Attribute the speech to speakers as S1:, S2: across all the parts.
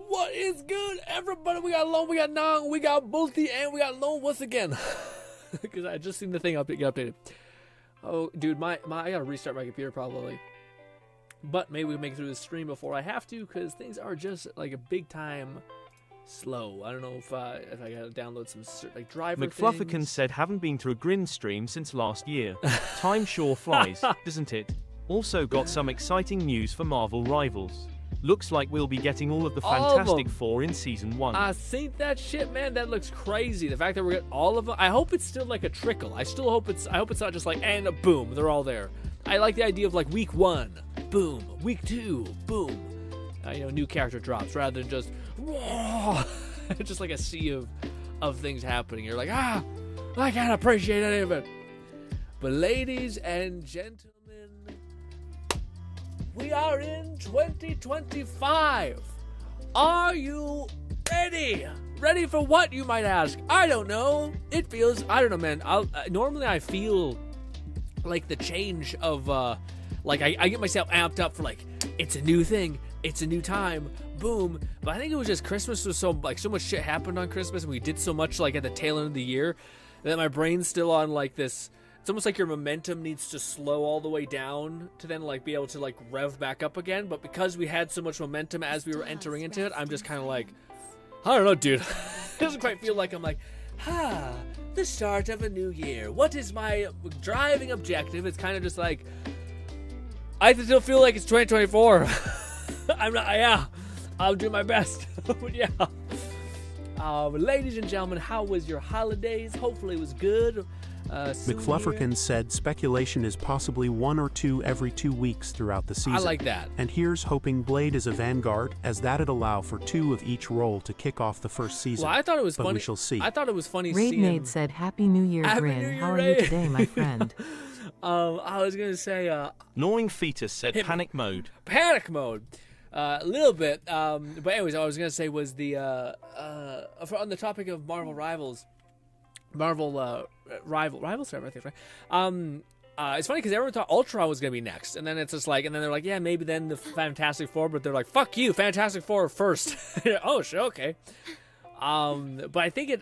S1: What is good, everybody? We got Lone, we got Nong, we got Bulty, and we got Lone once again. Because I just seen the thing get updated. Oh, dude, I gotta restart my computer probably. But maybe we can make it through this stream before I have to, because things are just like a big time slow. I don't know if I gotta download some like driver
S2: McFlufferkin
S1: things.
S2: said, haven't been to a GRINN stream since last year. Time sure flies, doesn't it? Also got some exciting news for Marvel Rivals. Looks like we'll be getting all of the Fantastic Four in Season 1.
S1: I seen that shit, man. That looks crazy. The fact that we're getting all of them. I hope it's still like a trickle. I hope it's not just like, and boom, they're all there. I like the idea of like week 1, boom, week 2, boom. New character drops rather than just, whoa, just like a sea of things happening. You're like, I can't appreciate any of it. But ladies and gentlemen, we are in 2025. Are you ready? Ready for what, you might ask? I don't know. I don't know, man. Normally I feel like the change of, I get myself amped up for like, it's a new thing. It's a new time. Boom. But I think it was just Christmas was so much shit happened on Christmas, and we did so much like at the tail end of the year that my brain's still on like this. It's almost like your momentum needs to slow all the way down to then like be able to like rev back up again. But because we had so much momentum as we were entering into it, I'm just kind of like, I don't know, dude. It doesn't quite feel like I'm like, the start of a new year. What is my driving objective? It's kind of just like, I still feel like it's 2024. I'll do my best. But yeah. Ladies and gentlemen, how was your holidays? Hopefully it was good.
S3: McFlufferkin said speculation is possibly 1 or 2 every 2 weeks throughout the season.
S1: I like that.
S3: And here's hoping Blade is a vanguard, as that'd allow for 2 of each role to kick off the first season.
S1: Well, I thought it was
S3: but
S1: funny.
S3: we shall see.
S1: I thought it was funny
S4: Raid
S1: seeing...
S4: Maid said, Happy New Year,
S1: Happy
S4: Grin.
S1: New Year,
S4: How are
S1: Raid.
S4: you today, my friend?
S1: I was going to say...
S2: Gnawing Fetus said, panic mode.
S1: Panic mode. A little bit. But anyways, I was going to say was the... on the topic of Marvel Rivals... Rivals, I think, right? It's funny because everyone thought Ultron was gonna be next, and then it's just like, and then they're like, yeah, maybe then the Fantastic Four, but they're like, fuck you, Fantastic Four first. Oh, sure, okay. But I think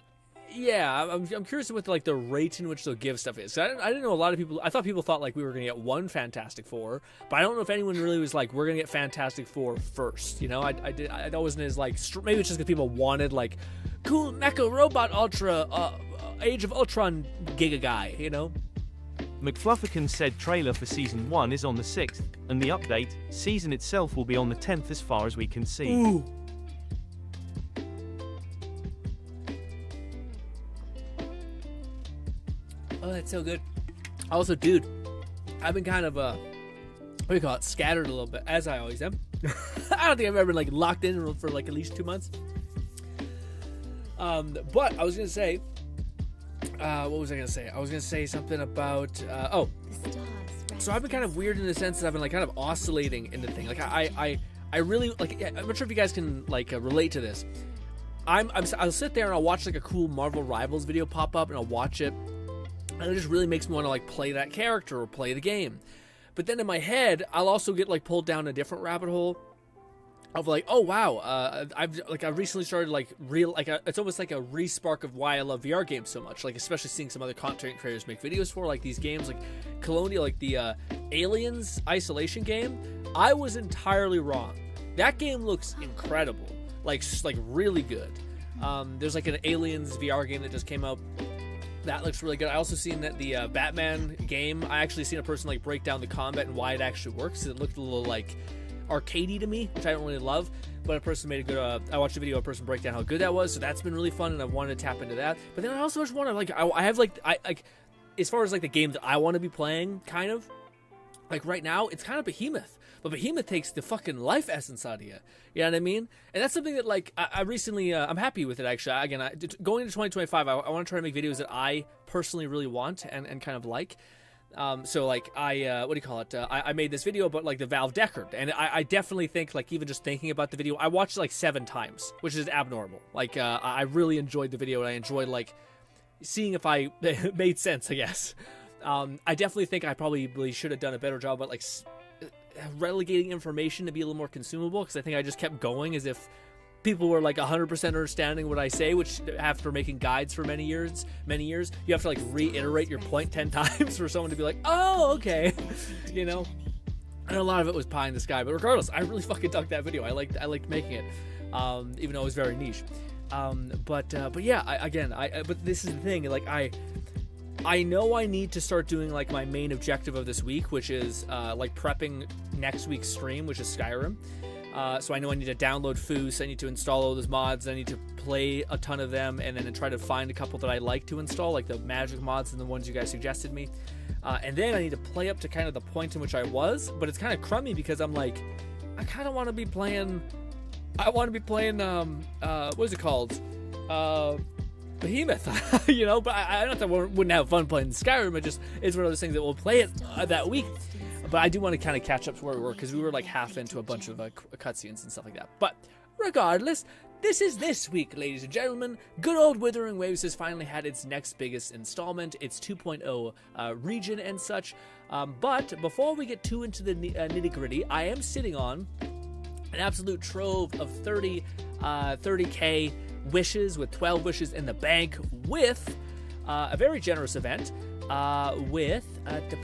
S1: I'm curious what like the rate in which they'll give stuff is. I didn't know a lot of people. I thought people thought like we were gonna get one Fantastic Four, but I don't know if anyone really was like, we're gonna get Fantastic Four first. I wasn't as like, maybe it's just because people wanted like cool mecha robot Ultra. Age of Ultron Giga guy,
S2: McFlufferkin said trailer for Season 1 is on the 6th, and the update, season itself will be on the 10th as far as we can see.
S1: Ooh. Oh, that's so good. Also, dude, I've been kind of, scattered a little bit, as I always am. I don't think I've ever, like, locked in for, like, at least 2 months. But I was going to say, what was I going to say? I was going to say something about, so I've been kind of weird in the sense that I've been, like, kind of oscillating in the thing. Like, I really, like, I'm not sure if you guys can, like, relate to this. I'll sit there and I'll watch, like, a cool Marvel Rivals video pop up, and I'll watch it, and it just really makes me want to, like, play that character or play the game. But then in my head, I'll also get, like, pulled down a different rabbit hole of like, oh wow, I've recently started like it's almost like a respark of why I love VR games so much. Like especially seeing some other content creators make videos for like these games, like Colonial, like the Aliens Isolation game. I was entirely wrong. That game looks incredible, like really good. There's like an Aliens VR game that just came out. That looks really good. I also seen that the Batman game. I actually seen a person like break down the combat and why it actually works. It looked a little like arcadey to me, which I don't really love, but a person made a good I watched a video of a person break down how good that was, so that's been really fun, and I wanted to tap into that. But then I also just want to like I have like as far as like the game that I want to be playing, kind of like right now it's kind of Behemoth, but Behemoth takes the fucking life essence out of you. You know what I mean? And that's something that like I recently I'm happy with it actually. Again, going into 2025, I want to try to make videos that I personally really want and kind of like. So like I made this video about like the Valve Deckard, and I definitely think like even just thinking about the video, I watched it like 7 times, which is abnormal. Like I really enjoyed the video, and I enjoyed like seeing if I made sense, I guess. I definitely think I probably should have done a better job at like relegating information to be a little more consumable, because I think I just kept going as if people were like 100% understanding what I say, which after making guides for many years, you have to like reiterate your point 10 times for someone to be like, oh, okay, you know. And a lot of it was pie in the sky, but regardless, I really fucking dug that video. I liked making it, even though it was very niche. But yeah, but this is the thing, like I know I need to start doing like my main objective of this week, which is like prepping next week's stream, which is Skyrim. So I know I need to download Foos, I need to install all those mods, I need to play a ton of them, and then try to find a couple that I like to install, like the magic mods and the ones you guys suggested me. And then I need to play up to kind of the point in which I was, but it's kind of crummy because I'm like, I kind of want to be playing, what is it called? Behemoth, you know, but I don't wouldn't have fun playing Skyrim. It just is one of those things that we'll play it that week. But I do want to kind of catch up to where we were, because we were like half into a bunch of cutscenes and stuff like that. But regardless, this week, ladies and gentlemen. Good old Wuthering Waves has finally had its next biggest installment, its 2.0 region and such. But before we get too into the nitty gritty, I am sitting on an absolute trove of 30k wishes, with 12 wishes in the bank, with a very generous event with what do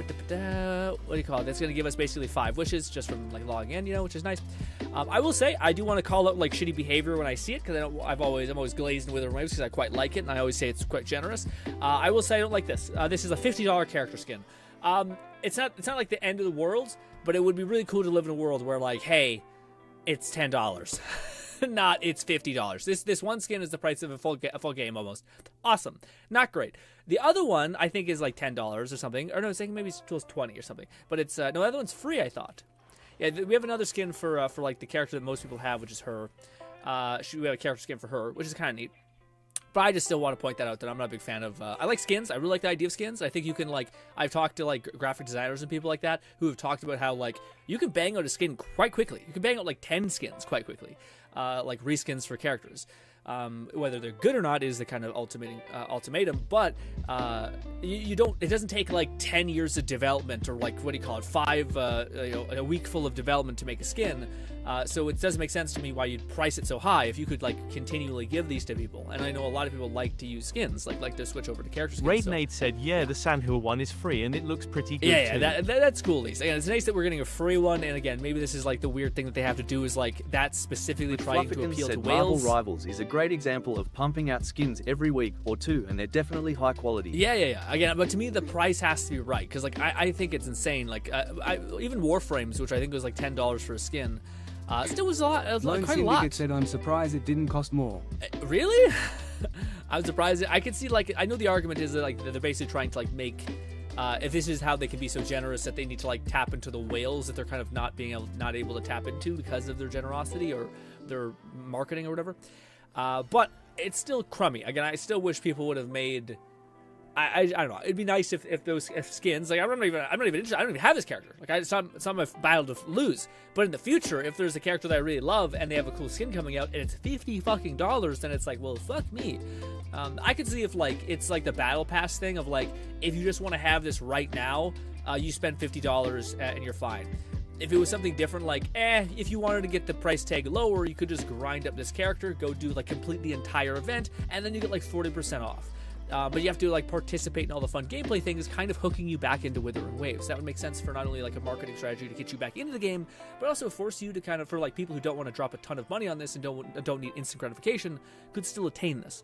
S1: you call it? That's going to give us basically 5 wishes just from like logging in, you know, which is nice. I will say I do want to call out like shitty behavior when I see it, because I'm always glazed in Wuthering Waves because I quite like it, and I always say it's quite generous. I will say I don't like this. This is a $50 character skin. It's not like the end of the world, but it would be really cool to live in a world where like, hey, it's $10. Not it's $50. This one skin is the price of a full game almost. Awesome. Not great. The other one I think is like $10 or something. Or no, I think maybe it's close to 20 or something. But it's no, the other one's free, I thought. Yeah, we have another skin for like the character that most people have, which is her. We have a character skin for her, which is kind of neat. But I just still want to point that out, that I'm not a big fan of. I like skins. I really like the idea of skins. I think you can like. I've talked to like graphic designers and people like that who have talked about how like you can bang out a skin quite quickly. You can bang out like 10 skins quite quickly, like reskins for characters. Whether they're good or not is the kind of ultimatum. But you don't. It doesn't take like 10 years of development, or like, what do you call it, a week full of development to make a skin. So it doesn't make sense to me why you'd price it so high if you could like continually give these to people. And I know a lot of people like to use skins, like to switch over to character skins.
S2: Raidnade said, yeah, the Sanhua one is free and it looks pretty good too.
S1: That's cool, Lisa. Again, it's nice that we're getting a free one, and again, maybe this is like the weird thing that they have to do is like that specifically trying to appeal to
S5: Marvel
S1: whales.
S5: Rivals is a great example of pumping out skins every week or two, and they're definitely high quality.
S1: Yeah. Again, but to me, the price has to be right, because like I think it's insane. Like even Warframes, which I think was like $10 for a skin, still was a lot. It was like quite a lot.
S6: Said, I'm surprised it didn't cost more.
S1: Really? I'm surprised. I could see, like, I know the argument is that like they're basically trying to like make. If this is how they can be so generous, that they need to like tap into the whales that they're kind of not able to tap into because of their generosity or their marketing or whatever. But it's still crummy. Again, I still wish people would have made. I don't know. It'd be nice if skins, like I'm not even interested. I don't even have this character. Like some I've battled to lose. But in the future, if there's a character that I really love and they have a cool skin coming out and it's $50 fucking, then it's like, well, fuck me. I could see if like it's like the battle pass thing of like, if you just want to have this right now, you spend $50 and you're fine. If it was something different, like, if you wanted to get the price tag lower, you could just grind up this character, go do like complete the entire event, and then you get like 40% off. But you have to like participate in all the fun gameplay things, kind of hooking you back into Wuthering Waves. That would make sense for not only like a marketing strategy to get you back into the game, but also force you to kind of, for like people who don't want to drop a ton of money on this and don't need instant gratification, could still attain this.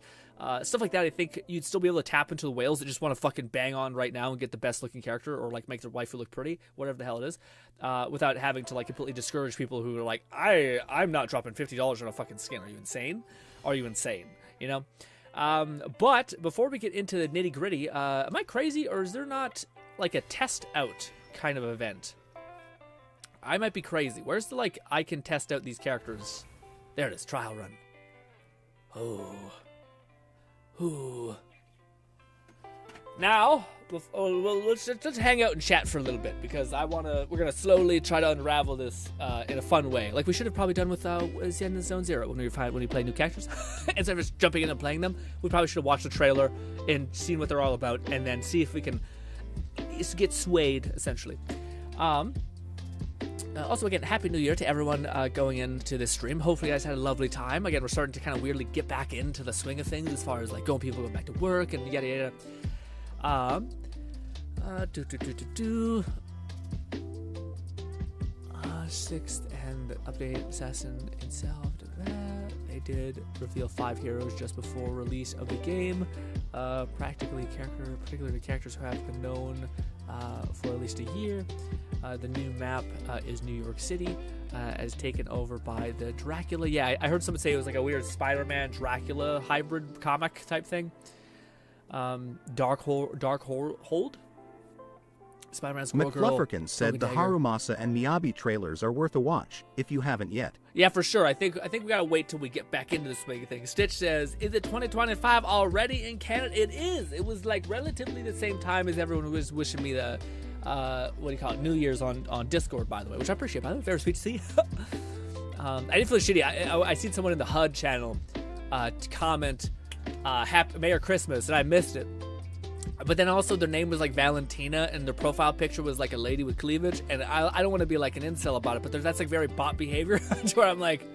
S1: Stuff like that, I think you'd still be able to tap into the whales that just want to fucking bang on right now and get the best looking character, or like make their waifu look pretty, whatever the hell it is, without having to like completely discourage people who are like, I'm not dropping $50 on a fucking skin. Are you insane? You know? But before we get into the nitty gritty, am I crazy, or is there not like a test out kind of event? I might be crazy. Where's the like, I can test out these characters? There it is, trial run. Ooh. Now, let's hang out and chat for a little bit, because we're gonna slowly try to unravel this in a fun way, like we should have probably done with Zen and Zone Zero when we play new characters. Instead of just jumping in and playing them, we probably should have watched the trailer and seen what they're all about, and then see if we can get swayed, essentially. Also, again, Happy New Year to everyone going into this stream. Hopefully you guys had a lovely time. Again, we're starting to kind of weirdly get back into the swing of things as far as like people going back to work and yada yada. Sixth and the Assassin itself. They did reveal 5 heroes just before release of the game. Particularly characters who have been known for at least a year. The new map is New York City, as taken over by the Dracula. Yeah, I heard someone say it was like a weird Spider-Man Dracula hybrid comic type thing. Darkhold. Spider-Man's
S7: McFlufferkin said the Harumasa and Miyabi trailers are worth a watch if you haven't yet.
S1: Yeah, for sure. I think we gotta wait till we get back into the swing of things. Stitch says, "Is it 2025 already in Canada?" It is. It was like relatively the same time as everyone was wishing me the what do you call it? New Year's on Discord, by the way, which I appreciate. By the way, very sweet to see. I didn't feel shitty. I seen someone in the HUD channel comment Merry Christmas, and I missed it. But then also their name was like Valentina, and their profile picture was like a lady with cleavage. And I don't want to be like an incel about it, but that's like very bot behavior to where I'm like,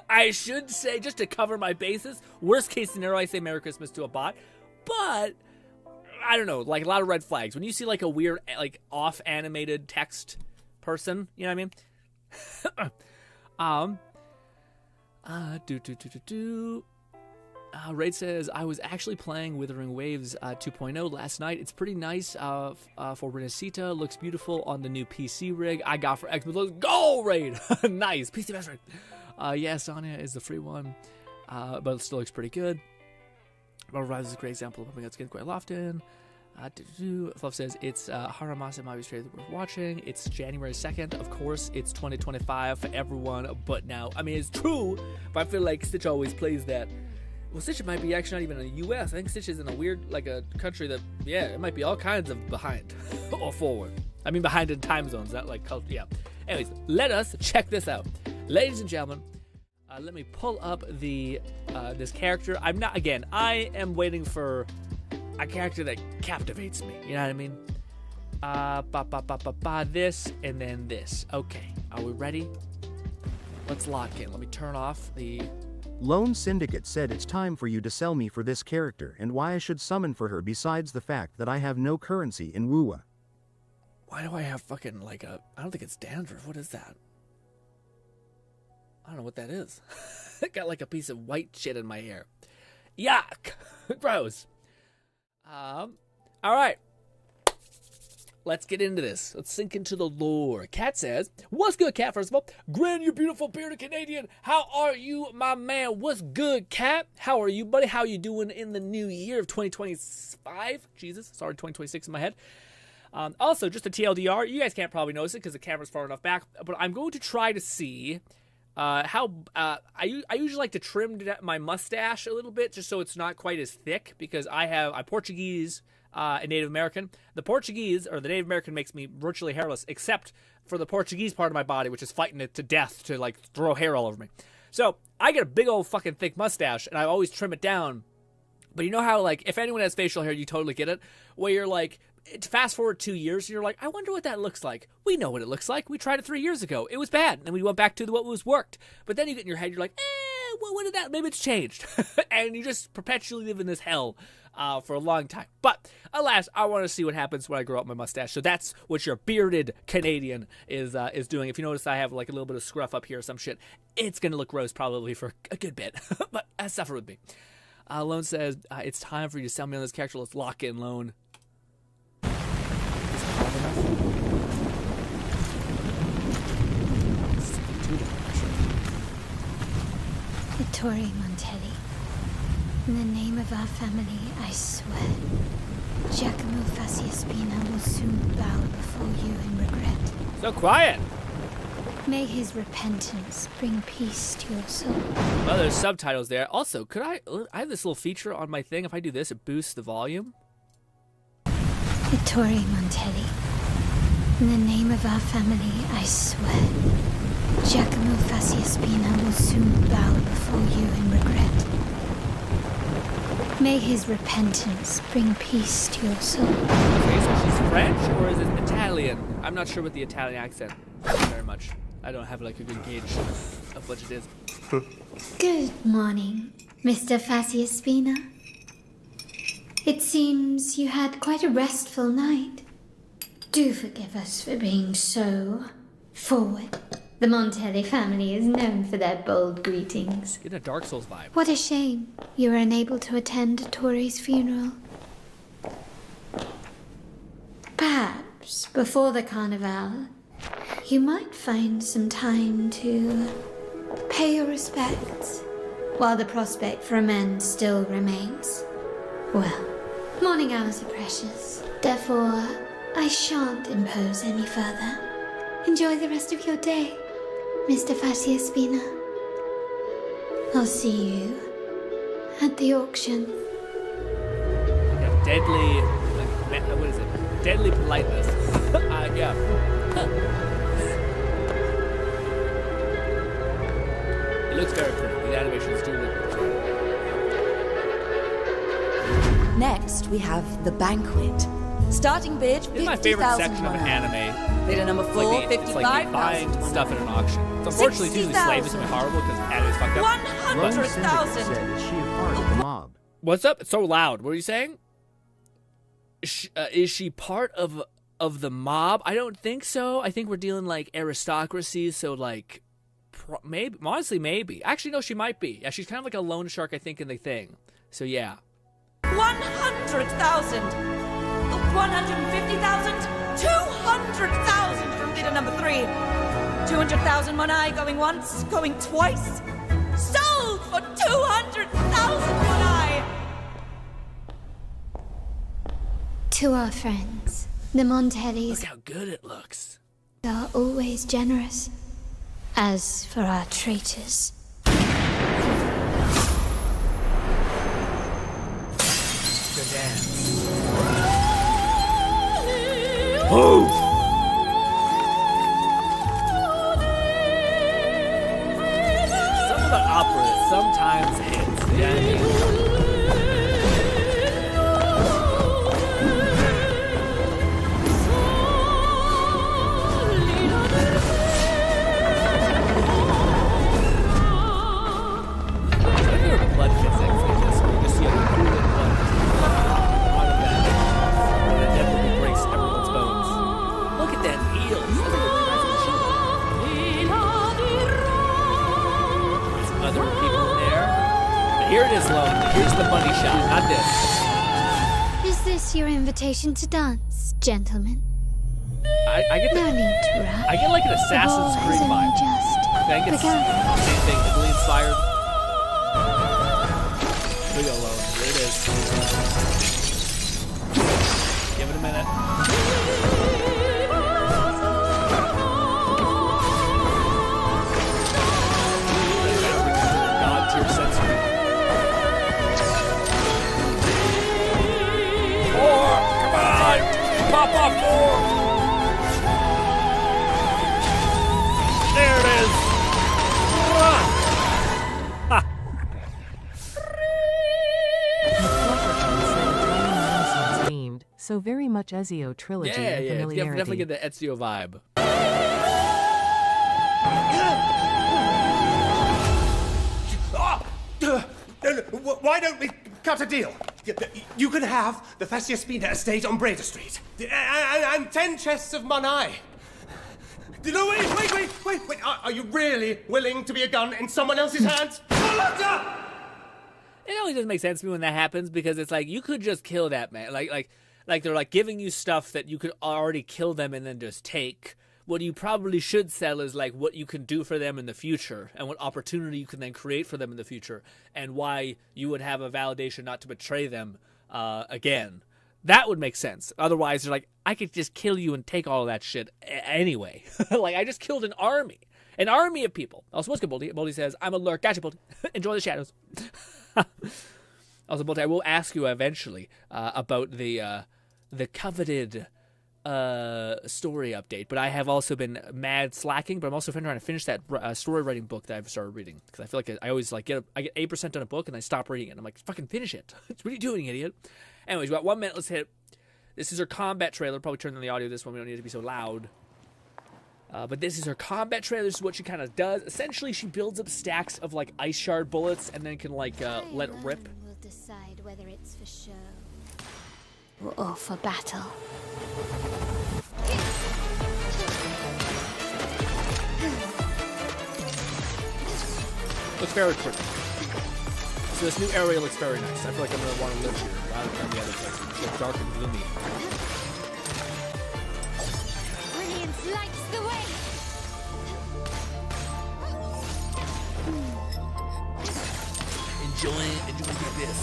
S1: I should say, just to cover my bases, worst case scenario, I say Merry Christmas to a bot. But I don't know, like a lot of red flags. When you see like a weird, like off animated text person, you know what I mean? Raid says, I was actually playing Wuthering Waves 2.0 last night. It's pretty nice for Renacita. Looks beautiful on the new PC rig I got for Xbox. Let's go, Raid! Nice. PC best rig. Yeah, Sonya is the free one, but it still looks pretty good. Marvel Rise is a great example of pumping out skin quite often. Fluff says, it's Haramasa Mabi's trailer worth watching. It's January 2nd. Of course, it's 2025 for everyone, but now. I mean, it's true, but I feel like Stitch always plays that. Well, Stitch might be actually not even in the U.S. I think Stitch is in a weird, like a country that, yeah, it might be all kinds of behind or forward. I mean, behind in time zones, not like culture. Yeah. Anyways, let us check this out, ladies and gentlemen. Let me pull up the this character. I am waiting for a character that captivates me. You know what I mean? This and then this. Okay, are we ready? Let's lock in. Let me turn off the.
S7: Lone Syndicate said it's time for you to sell me for this character and why I should summon for her besides the fact that I have no currency in Wuwa.
S1: Why do I have fucking like a... I don't think it's dandruff. What is that? I don't know what that is. I got like a piece of white shit in my hair. Yuck! Gross. All right. Let's get into this. Let's sink into the lore. Kat says, what's good, Kat? First of all, Grin, you beautiful bearded Canadian. How are you, my man? What's good, Kat? How are you, buddy? How are you doing in the new year of 2025? Jesus, sorry, 2026 in my head. Also, just a TLDR, you guys can't probably notice it because the camera's far enough back, but I'm going to try to see how I usually like to trim my mustache a little bit just so it's not quite as thick because I'm Portuguese and Native American. The Portuguese, or the Native American, makes me virtually hairless, except for the Portuguese part of my body, which is fighting it to death to, like, throw hair all over me. So, I get a big old fucking thick mustache, and I always trim it down. But you know how, like, if anyone has facial hair, you totally get it? Where you're like, fast forward 2 years, and you're like, I wonder what that looks like. We know what it looks like. We tried it 3 years ago. It was bad, and we went back to what was worked. But then you get in your head, you're like, what did that? Maybe it's changed. And you just perpetually live in this hell for a long time. But alas, I want to see what happens when I grow up my mustache. So that's what your bearded Canadian is doing. If you notice, I have like a little bit of scruff up here or some shit. It's gonna look gross probably for a good bit, but suffer with me. Lone says it's time for you to sell me on this character. Let's lock in, Lone.
S8: Vittorio Montelli. In the name of our family, I swear, Giacomo Faciaspina will soon bow before you in regret.
S1: So quiet!
S8: May his repentance bring peace to your soul.
S1: Well, there's subtitles there. Also, I have this little feature on my thing. If I do this, it boosts the volume.
S8: Vittorio Montelli. In the name of our family, I swear, Giacomo Faciaspina will soon bow before you in regret. May his repentance bring peace to your soul.
S1: Okay, so she's French or is it Italian? I'm not sure what the Italian accent is very much. I don't have like a good gauge of what it is.
S8: Good morning, Mr. Faciaspina. It seems you had quite a restful night. Do forgive us for being so forward. The Montelli family is known for their bold greetings.
S1: Get a Dark Souls vibe.
S8: What a shame you were unable to attend Tori's funeral. Perhaps before the carnival, you might find some time to pay your respects while the prospect for amends still remains. Well, morning hours are precious. Therefore, I shan't impose any further. Enjoy the rest of your day, Mr. Faciaspina. I'll see you at the auction.
S1: Yeah, deadly, what is it? Deadly politeness. Yeah. It looks very pretty. The animations do look pretty.
S9: Next, we have the banquet. Starting bid,
S1: This is my favorite
S9: 50,000
S1: section of an anime.
S9: Bidder number 4,
S1: Like it's like you buying
S9: 55,000.
S1: stuff at an auction. So unfortunately, it's usually slaves and horrible because anime's fucked up.
S7: Rome Syndicate
S9: 100,000.
S7: said, is she a part of the mob?
S1: What's up? It's so loud. What are you saying? Is she part of the mob? I don't think so. I think we're dealing like aristocracy, so like maybe, honestly, maybe. Actually, no, she might be. Yeah, she's kind of like a loan shark, I think, in the thing. So yeah.
S9: 100,000. 150,000. 200,000 from bidder number 3. 200,000 Monai going once, going twice. Sold for 200,000 Monai.
S8: To our friends, the Montellis
S1: Look how good it looks.
S8: are always generous. As for our traitors,
S1: The dance. Oh! Something about opera sometimes hits. You know what I mean? Blood physics in this one. You just see a pool of blood out of that. And it definitely breaks everyone's bones. Look at that heels. That's like a really nice machine. There's other people in there. But here it is, Lone. Here's the money shot, not this.
S8: is this your invitation to dance, gentlemen?
S1: I get
S8: No
S1: the,
S8: need to rush.
S1: I get like an
S8: The ball
S1: Assassin's
S8: has
S1: Creed
S8: only
S1: vibe.
S8: just
S1: I think it's
S8: begun.
S1: the same thing, Italy inspired. Here we go, Lone. Here it is. Give it a minute. God tier sensory. 4! Come on! Pop off 4! There it is! Ah!
S4: Themed, so very much Ezio trilogy
S1: Yeah,
S4: and
S1: yeah,
S4: familiarity.
S1: definitely get the Ezio vibe.
S10: Why don't we cut a deal? You can have the Faciaspina estate on Breda Street. And 10 chests of Monai. No, wait. Are you really willing to be a gun in someone else's hands?
S1: It always doesn't make sense to me when that happens because it's like you could just kill that man. Like they're like giving you stuff that you could already kill them and then just take. What you probably should sell is like what you can do for them in the future and what opportunity you can then create for them in the future and why you would have a validation not to betray them again. That would make sense. Otherwise, they're like, I could just kill you and take all of that shit anyway. Like, I just killed an army of people. Also, what's good, Boldy? Boldy says, I'm a lurk. Gotcha, Boldy. Enjoy the shadows. Also, Boldy, I will ask you eventually about the coveted story update, but I have also been mad slacking, but I'm also trying to finish that story writing book that I've started reading because I feel like I always like I get 8% on a book and I stop reading it. I'm like, fucking finish it. What are you doing, idiot? Anyways, we got 1 minute. Let's hit This is her combat trailer. Probably turn on the audio of this one. We don't need it to be so loud. But this is her combat trailer. This is what she kind of does. Essentially, she builds up stacks of like ice shard bullets and then can like let it rip.
S8: Will decide whether it's for show or for battle.
S1: Looks very pretty. So this new area looks very nice. I feel like I'm gonna want to live here rather than the other places. It's so dark and gloomy.
S8: Brilliance lights the way.
S1: Enjoy the abyss.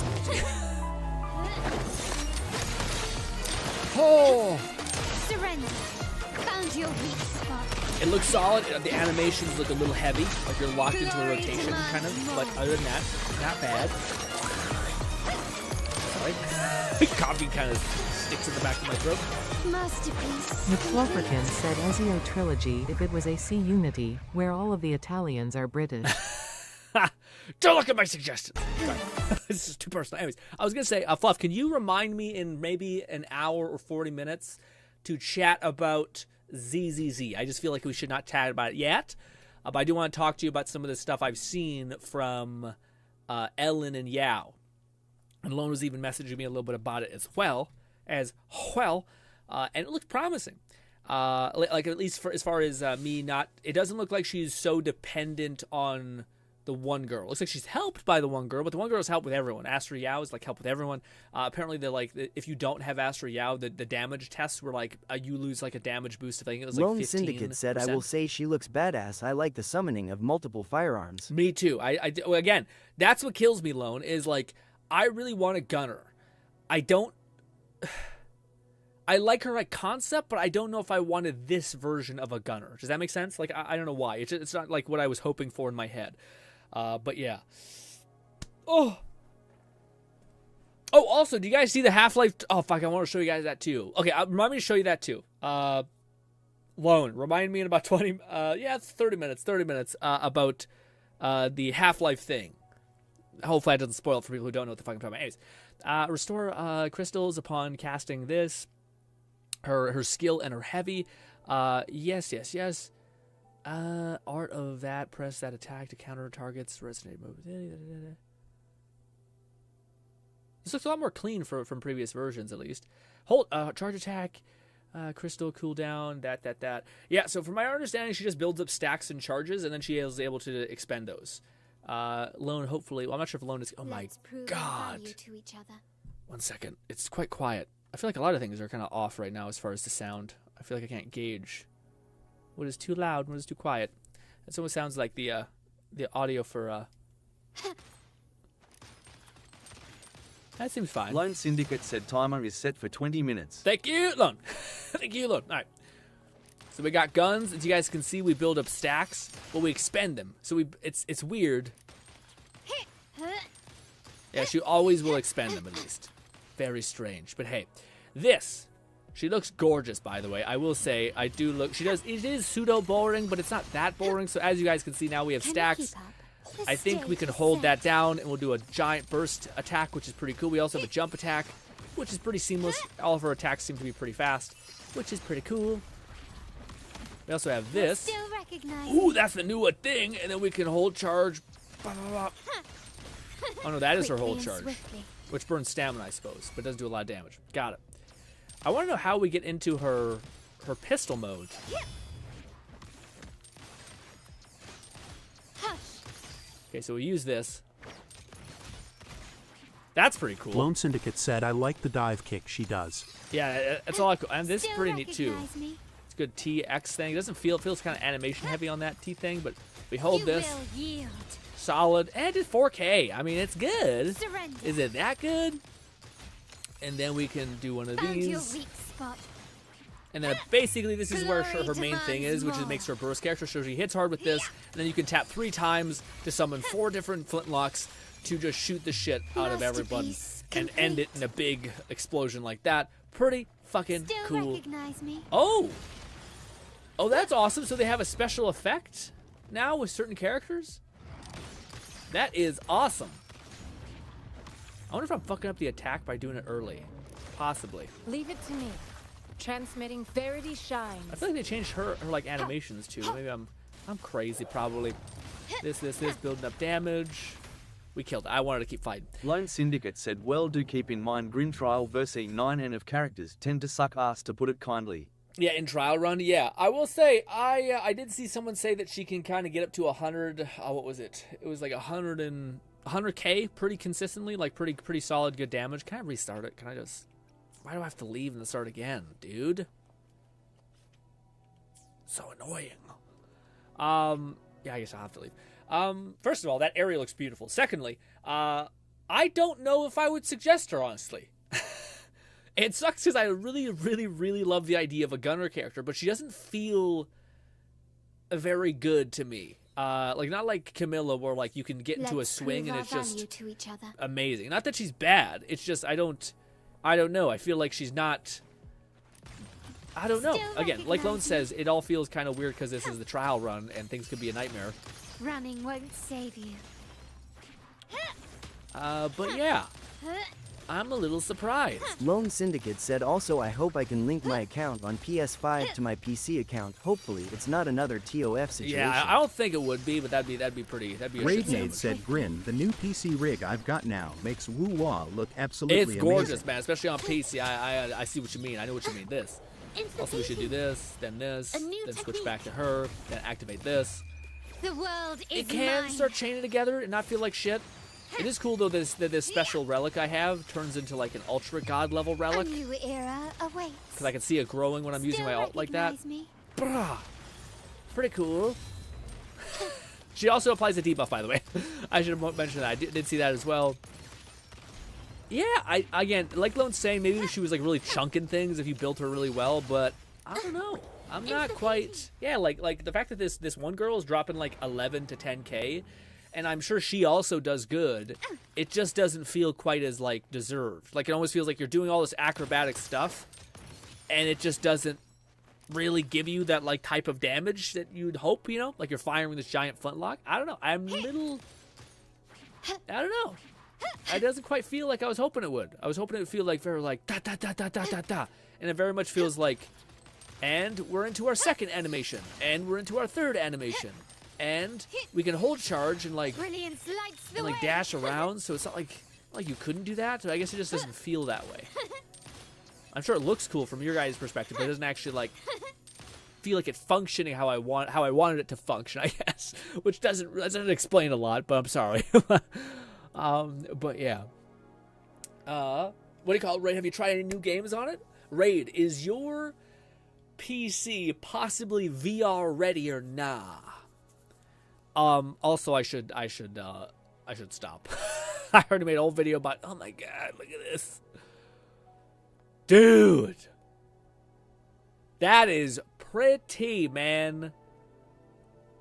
S1: Oh!
S8: Surrender. Found your weak spot.
S1: It looks solid. The animations look a little heavy, like you're locked into a rotation, kind of. But other than that, not bad. Sorry. Coffee kind of sticks in the back of my throat.
S8: Masterpiece.
S4: McFlufferkin said Ezio Trilogy if it was a C Unity, where all of the Italians are British.
S1: Don't look at my suggestions. Sorry. This is too personal. Anyways, I was going to say, Fluff, can you remind me in maybe an hour or 40 minutes to chat about ZZZ? I just feel like we should not chat about it yet. But I do want to talk to you about some of the stuff I've seen from Ellen and Yao. And Lone was even messaging me a little bit about it as well. And it looked promising. Like at least as far as me not... It doesn't look like she's so dependent on the one girl. It looks like she's helped by the one girl, but the one girl is helped with everyone. Astra Yao is like helped with everyone. Apparently, they're like, if you don't have Astra Yao, the damage tests were like, you lose like a damage boost. I think it was like 15%.
S11: Lone Syndicate said, I will say she looks badass. I like the summoning of multiple firearms.
S1: Me too. Well, again, that's what kills me, Lone, is like, I really want a gunner. I don't... I like her like concept, but I don't know if I wanted this version of a gunner. Does that make sense? Like, I don't know why. It's not like what I was hoping for in my head. But yeah. Oh, also, do you guys see the Half-Life? Oh, fuck, I want to show you guys that too. Okay, remind me to show you that too. Lone, remind me in about 20, it's 30 minutes, about the Half-Life thing. Hopefully that doesn't spoil it for people who don't know what the fuck I'm talking about. Anyways, restore crystals upon casting this. Her skill and her heavy. Yes. Art of that. Press that attack to counter targets. Resonate move. This looks a lot more clean from previous versions, at least. Hold charge attack. Crystal cooldown. That. Yeah. So from my understanding, she just builds up stacks and charges, and then she is able to expend those. Lone, hopefully. Well, I'm not sure if Lone is. Oh my god.
S8: To each other.
S1: 1 second. It's quite quiet. I feel like a lot of things are kind of off right now as far as the sound. I feel like I can't gauge what is too loud, what is too quiet. It almost sounds like the audio for that seems fine.
S5: Lone Syndicate said timer is set for 20 minutes.
S1: Thank you, Lone. Thank you, Lone. All right. So we got guns. As you guys can see, we build up stacks, but we expend them. So it's weird. Yeah, she always will expend them at least. Very strange. But hey, she looks gorgeous, by the way. I will say, it is pseudo boring, but it's not that boring. So as you guys can see now, we have stacks. I think we can hold that down and we'll do a giant burst attack, which is pretty cool. We also have a jump attack, which is pretty seamless. All of her attacks seem to be pretty fast, which is pretty cool. We also have this. Ooh, that's the new thing. And then we can hold charge. Blah, blah, blah. Oh no, that is her hold charge, which burns stamina, I suppose, but doesn't do a lot of damage. Got it. I want to know how we get into her pistol mode. Okay, so we use this. That's pretty cool.
S3: Lone Syndicate said, I like the dive kick she does.
S1: Yeah, that's a lot cool. And this is pretty neat too. It's a good TX thing. It doesn't feel, it feels kind of animation heavy on that T thing, but we hold this. Solid. And it's 4K. I mean, it's good. Is it that good? And then we can do one of these. And then basically this is where her main thing is, which is makes her a burst character. So she hits hard with this, and then you can tap 3 times to summon 4 different flintlocks to just shoot the shit out of everybody and end it in a big explosion like that. Pretty fucking cool. Oh, that's awesome. So they have a special effect now with certain characters? That is awesome. I wonder if I'm fucking up the attack by doing it early. Possibly.
S12: Leave it to me. Transmitting Verity shines.
S1: I feel like they changed her like animations too. Maybe I'm crazy probably. This, building up damage. We killed it. I wanted to keep fighting.
S5: Lone Syndicate said, well, do keep in mind GRINN trial versus 9N of characters tend to suck ass, to put it kindly.
S1: Yeah, in trial run, yeah. I will say, I did see someone say that she can kind of get up to 100, what was it? It was like 100K pretty consistently, like pretty solid, good damage. Can I restart it? Can I just... Why do I have to leave and then start again, dude? So annoying. Yeah, I guess I'll have to leave. First of all, that area looks beautiful. Secondly, I don't know if I would suggest her, honestly. It sucks because I really, really, really love the idea of a gunner character, but she doesn't feel very good to me. Like, not like Camilla, where like you can get into a swing and it's just
S8: to each other.
S1: amazing. Not that she's bad. It's just I don't know. I feel like she's not. I don't know. Again, like Lone says, it all feels kind of weird because this is the trial run and things could be a nightmare.
S8: Running won't save you.
S1: But yeah, I'm a little surprised.
S11: Lone Syndicate said also, I hope I can link my account on PS5 to my PC account. Hopefully it's not another TOF situation.
S1: Yeah, I don't think it would be, but that'd be pretty. That'd be a shit
S7: Raidmaid
S1: sandwich.
S7: said, GRINN, the new PC rig I've got now makes Woo-Wah look absolutely
S1: It's gorgeous,
S7: amazing.
S1: man, especially on PC. I see what you mean. I know what you mean. This. Also, we should do this, then switch back to her, then activate this.
S8: The world is
S1: It can
S8: mine.
S1: start chaining together and not feel like shit. It is cool though that this special relic I have turns into like an ultra god level relic.
S8: A new era awaits.
S1: Because I can see it growing when I'm using my alt like that. Bruh. Pretty cool. She also applies a debuff, by the way. I should have mentioned that. I did see that as well. Yeah, again, like Lone's saying, maybe she was like really chunking things if you built her really well, but I don't know. I'm not quite. Yeah, like the fact that this one girl is dropping like 11 to 10K, and I'm sure she also does good. It just doesn't feel quite as like deserved. Like it almost feels like you're doing all this acrobatic stuff, and it just doesn't really give you that like type of damage that you'd hope. You know, like you're firing this giant flintlock. I don't know. I don't know. It doesn't quite feel like I was hoping it would. I was hoping it would feel like very like da da da da da da da, and it very much feels like. And we're into our second animation, and we're into our third animation, and we can hold charge and like dash around. So it's not like you couldn't do that. So I guess it just doesn't feel that way. I'm sure it looks cool from your guys' perspective, but it doesn't actually like feel like it's functioning how I wanted it to function. I guess, which doesn't explain a lot. But I'm sorry. But yeah. What do you call it, Raid? Have you tried any new games on it? Raid, is your PC possibly VR ready or nah? Also, I should stop. I already made a whole video about. Oh my god, look at this, dude. That is pretty, man.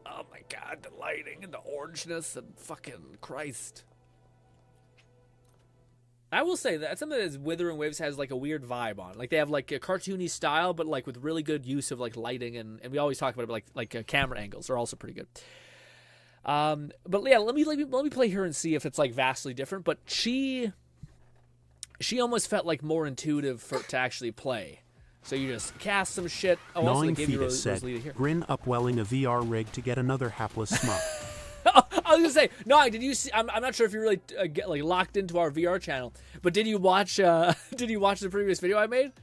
S1: Oh my god, the lighting and the orangeness and fucking Christ. I will say that something that Wuthering Waves has like a weird vibe on. Like they have like a cartoony style, but like with really good use of like lighting and we always talk about it, like camera angles are also pretty good. But yeah, let me play her and see if it's like vastly different. But she almost felt like more intuitive to actually play. So you just cast some shit. Oh, also they gave you Rosalita here.
S3: GRINN upwelling a VR rig to get another hapless smut.
S1: I was gonna say, no. Did you see? I'm not sure if you really get like locked into our VR channel, but did you watch? Did you watch the previous video I made?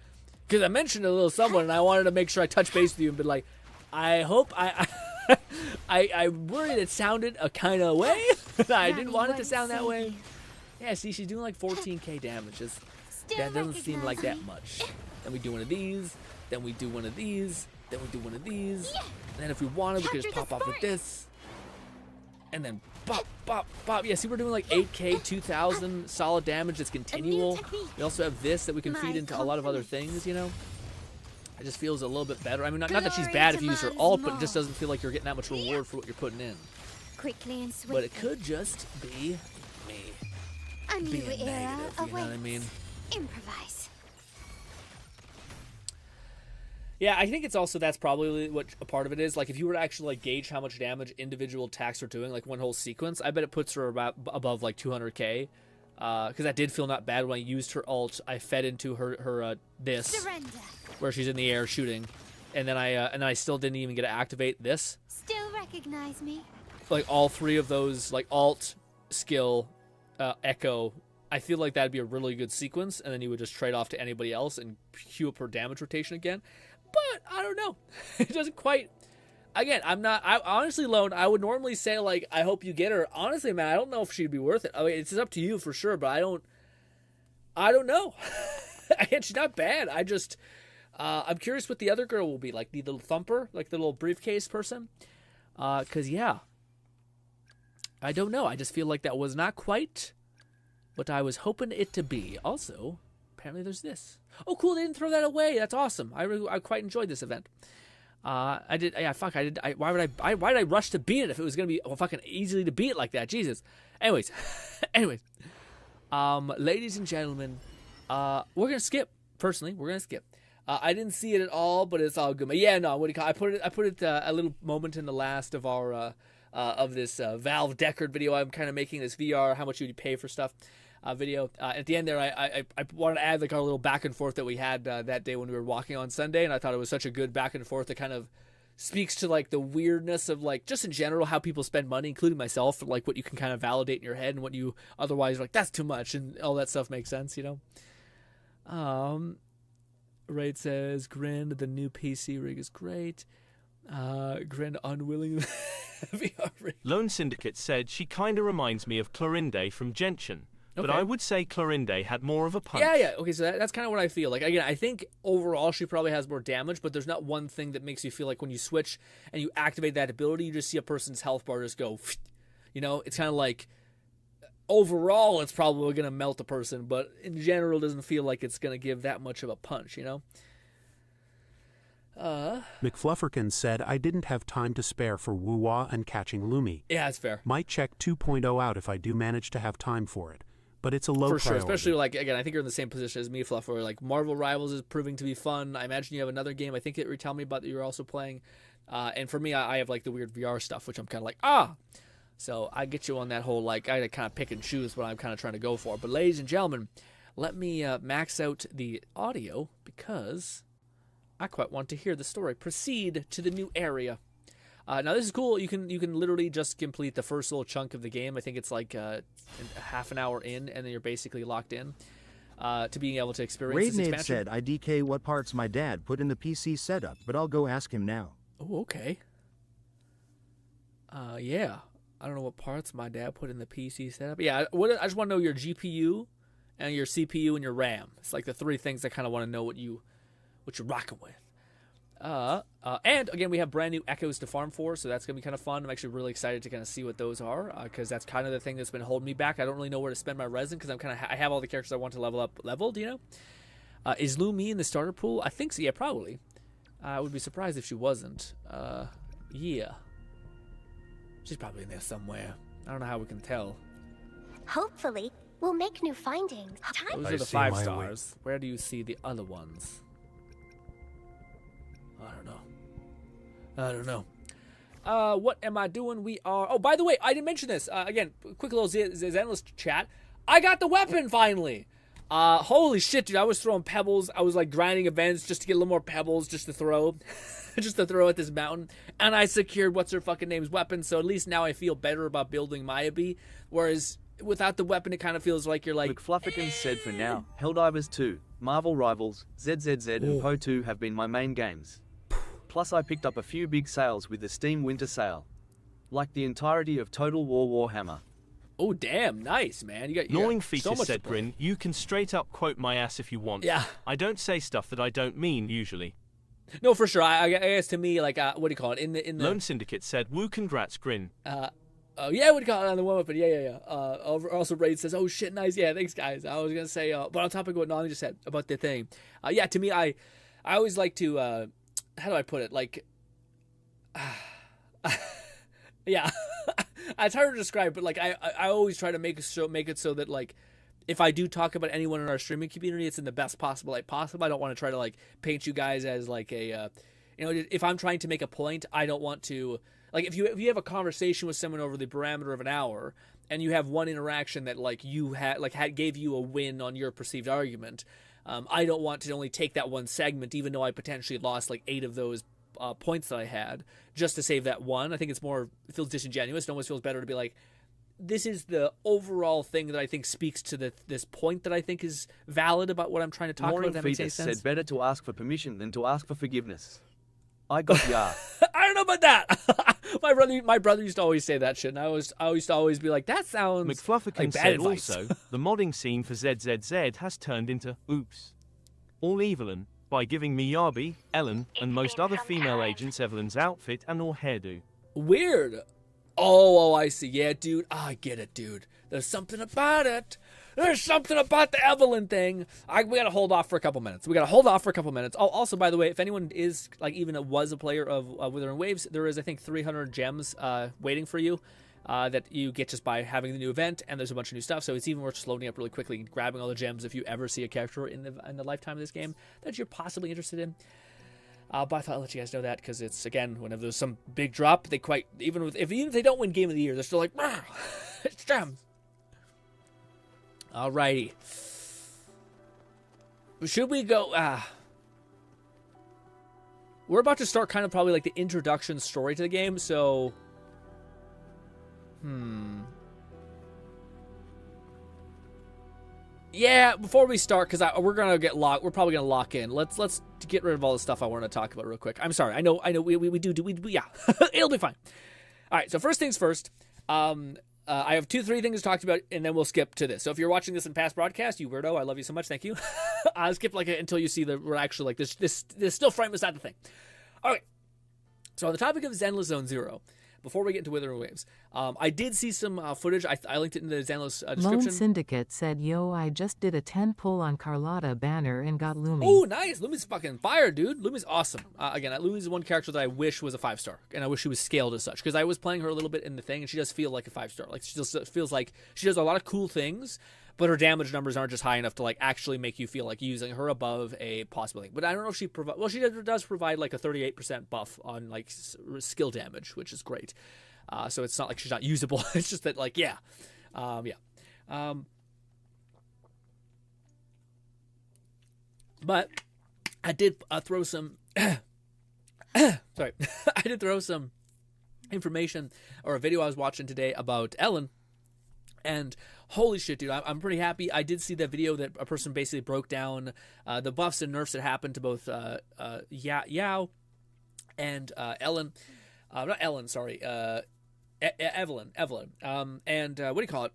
S1: Because I mentioned a little someone, and I wanted to make sure I touch base with you and be like, I hope I worried it sounded a kind of way. I didn't want it to sound that way. Yeah, see, she's doing like 14K damage. That doesn't seem like that much. Then we do one of these. Then we do one of these. Then we do one of these. And then if we wanted, we could just pop off with this. And then bop, bop, bop. Yeah, see, we're doing like 8K, 2,000 solid damage that's continual. We also have this that we can feed into a lot of other things, you know? It just feels a little bit better. I mean, not that she's bad if you use her ult, but it just doesn't feel like you're getting that much reward for what you're putting in.
S8: Quickly and swiftly.
S1: But it could just be me being negative, you know what I mean?
S8: Improvise.
S1: Yeah, I think it's also that's probably what a part of it is. Like, if you were to actually like gauge how much damage individual attacks are doing, like one whole sequence, I bet it puts her about above like 200K. because that did feel not bad when I used her ult. I fed into her this,
S13: Surrender.
S1: where she's in the air shooting, and then I still didn't even get to activate this.
S13: Still recognize me?
S1: Like all three of those, like alt, skill, echo. I feel like that'd be a really good sequence, and then you would just trade off to anybody else and queue up her damage rotation again. But I don't know. It doesn't quite. Again, I honestly, Lone, I would normally say, like, I hope you get her. Honestly, man, I don't know if she'd be worth it. I mean, it's up to you for sure, but I don't know. Again, she's not bad. I'm curious what the other girl will be, like the little thumper, like the little briefcase person. Because, yeah, I don't know. I just feel like that was not quite what I was hoping it to be. Also, apparently there's this. Oh, cool, they didn't throw that away. That's awesome. I quite enjoyed this event. Why did I rush to beat it if it was going to be fucking easily to beat like that? Jesus. Anyways. Ladies and gentlemen, we're going to skip. Personally, we're going to skip. I didn't see it at all, but it's all good. But yeah, no, I put it a little moment in the last of our of this Valve Deckard video. I'm kind of making this VR, how much would you pay for stuff video. At the end there, I wanted to add like our little back and forth that we had that day when we were walking on Sunday, and I thought it was such a good back and forth that kind of speaks to like the weirdness of like just in general how people spend money, including myself, like what you can kind of validate in your head and what you otherwise like that's too much, and all that stuff makes sense, you know. Raid says GRINN, the new PC rig is great. GRINN unwilling VR rig.
S2: Lone Syndicate said she kinda reminds me of Clorinde from Genshin. But I would say Clorinde had more of a punch.
S1: Yeah. Okay, so that's kind of what I feel. Like, again, I think overall she probably has more damage, but there's not one thing that makes you feel like when you switch and you activate that ability, you just see a person's health bar just go, you know? It's kind of like, overall, it's probably going to melt a person, but in general, it doesn't feel like it's going to give that much of a punch, you know?
S3: McFlufferkin said, I didn't have time to spare for Wuwa and catching Lumi.
S1: Yeah, that's fair.
S3: Might check 2.0 out if I do manage to have time for it. But it's a low priority.
S1: For sure, especially, like, again, I think you're in the same position as me, Fluff, where, like, Marvel Rivals is proving to be fun. I imagine you have another game, I think that you were telling me about that you're also playing. And for me, I have, like, the weird VR stuff, which I'm kind of like, So I get you on that whole, like, I had to kind of pick and choose what I'm kind of trying to go for. But, ladies and gentlemen, let me max out the audio because I quite want to hear the story. Proceed to the new area. Now this is cool. You can literally just complete the first little chunk of the game. I think it's like half an hour in, and then you're basically locked in to being able to experience this expansion.
S7: said, I DK what parts my dad put in the PC setup, but I'll go ask him now.
S1: Oh, okay. Yeah. I don't know what parts my dad put in the PC setup. Yeah, I just want to know your GPU and your CPU and your RAM. It's like the three things I kind of want to know what you're rocking with. And again, we have brand new echoes to farm for, so that's gonna be kind of fun. I'm actually really excited to kind of see what those are, because that's kind of the thing that's been holding me back. I don't really know where to spend my resin because I have all the characters I want to level up leveled. You know, is Lumi in the starter pool? I think so. Yeah, probably. I would be surprised if she wasn't. Yeah, she's probably in there somewhere. I don't know how we can tell.
S13: Hopefully, we'll make new findings.
S1: Those are the 5 stars. Where do you see the other ones? I don't know. What am I doing? We are... Oh, by the way, I didn't mention this. Again, quick little Zenless chat. I got the weapon, finally! Holy shit, dude. I was throwing pebbles. I was, like, grinding events just to get a little more pebbles just to throw. Just to throw at this mountain. And I secured what's-her-fucking-name's weapon, so at least now I feel better about building Mayabe. Whereas, without the weapon, it kind of feels like you're like...
S5: McFlufferkin said for now, Helldivers 2, Marvel Rivals, ZZZ, and Poe 2 have been my main games. Plus I picked up a few big sales with the Steam Winter Sale. Like the entirety of Total War Warhammer.
S1: Oh, damn. Nice, man. You
S2: Gnawing
S1: got
S2: Fetus
S1: so much
S2: said, GRINN, you can straight up quote my ass if you want.
S1: Yeah.
S2: I don't say stuff that I don't mean, usually.
S1: No, for sure. I guess to me, like, what do you call it? In the
S2: Lone Syndicate said, woo, congrats, GRINN.
S1: Yeah, what do you call it on the one weapon? Yeah. Also, Raid says, oh, shit, nice. Yeah, thanks, guys. I was going to say, but on topic of what Nolly just said about the thing. Yeah, to me, I always like to, how do I put it? Like, yeah, it's hard to describe, but like I always try to make it so that like if I do talk about anyone in our streaming community, it's in the best possible light possible. I don't want to try to like paint you guys as like a if I'm trying to make a point, I don't want to like if you have a conversation with someone over the parameter of an hour and you have one interaction that like you had gave you a win on your perceived argument. I don't want to only take that one segment, even though I potentially lost like 8 of those points that I had, just to save that one. I think it feels disingenuous. It almost feels better to be like, this is the overall thing that I think speaks to this point that I think is valid about what I'm trying to talk about. That makes any sense.
S5: Said better to ask for permission than to ask for forgiveness. I got ya.
S1: I don't know about that. my brother used to always say that shit, and I used to always be like, that sounds
S2: McFlufferkin
S1: like bad
S2: said
S1: advice.
S2: also, the modding scene for ZZZ has turned into oops. All Evelyn, by giving Miyabi, Ellen, and most other female agents Evelyn's outfit and or hairdo.
S1: Weird. Oh, I see. Yeah, dude. I get it, dude. There's something about it. There's something about the Evelyn thing. We gotta hold off for a couple minutes. Oh, also, by the way, if anyone is, like, even was a player of Wuthering Waves, there is, I think, 300 gems waiting for you that you get just by having the new event, and there's a bunch of new stuff, so it's even worth just loading up really quickly and grabbing all the gems if you ever see a character in the lifetime of this game that you're possibly interested in. But I thought I'd let you guys know that, because it's, again, whenever there's some big drop, they even if they don't win Game of the Year, they're still like, it's gems. Alrighty. Should we go? We're about to start kind of probably like the introduction story to the game, so... Yeah, before we start, because we're probably gonna lock in. Let's get rid of all the stuff I want to talk about real quick. I'm sorry. I know. We do. Yeah, it'll be fine. All right. So first things first. I have 3 things to talk about, and then we'll skip to this. So if you're watching this in past broadcast, you weirdo, I love you so much. Thank you. I'll skip until you see we're actually like this still frame is not the thing. All right. So on the topic of Zenless Zone Zero. Before we get into Wuthering Waves, I did see some footage. I linked it in the Zenless description.
S4: Lone Syndicate said, yo, I just did a 10 pull on Carlotta banner and got Lumi.
S1: Oh, nice. Lumi's fucking fire, dude. Lumi's awesome. Again, Lumi's one character that I wish was a 5-star, and I wish she was scaled as such, because I was playing her a little bit in the thing, and she does feel like a 5-star. Like, she just feels like she does a lot of cool things, but her damage numbers aren't just high enough to, like, actually make you feel like using her above a possibility. But I don't know if she provides... Well, she does provide, like, a 38% buff on, like, skill damage, which is great. So it's not like she's not usable. It's just that, like, yeah. But I did throw some... sorry. I did throw some information or a video I was watching today about Ellen. And holy shit, dude, I'm pretty happy. I did see that video that a person basically broke down the buffs and nerfs that happened to both Yao and Ellen. Not Ellen, sorry. Evelyn. And what do you call it?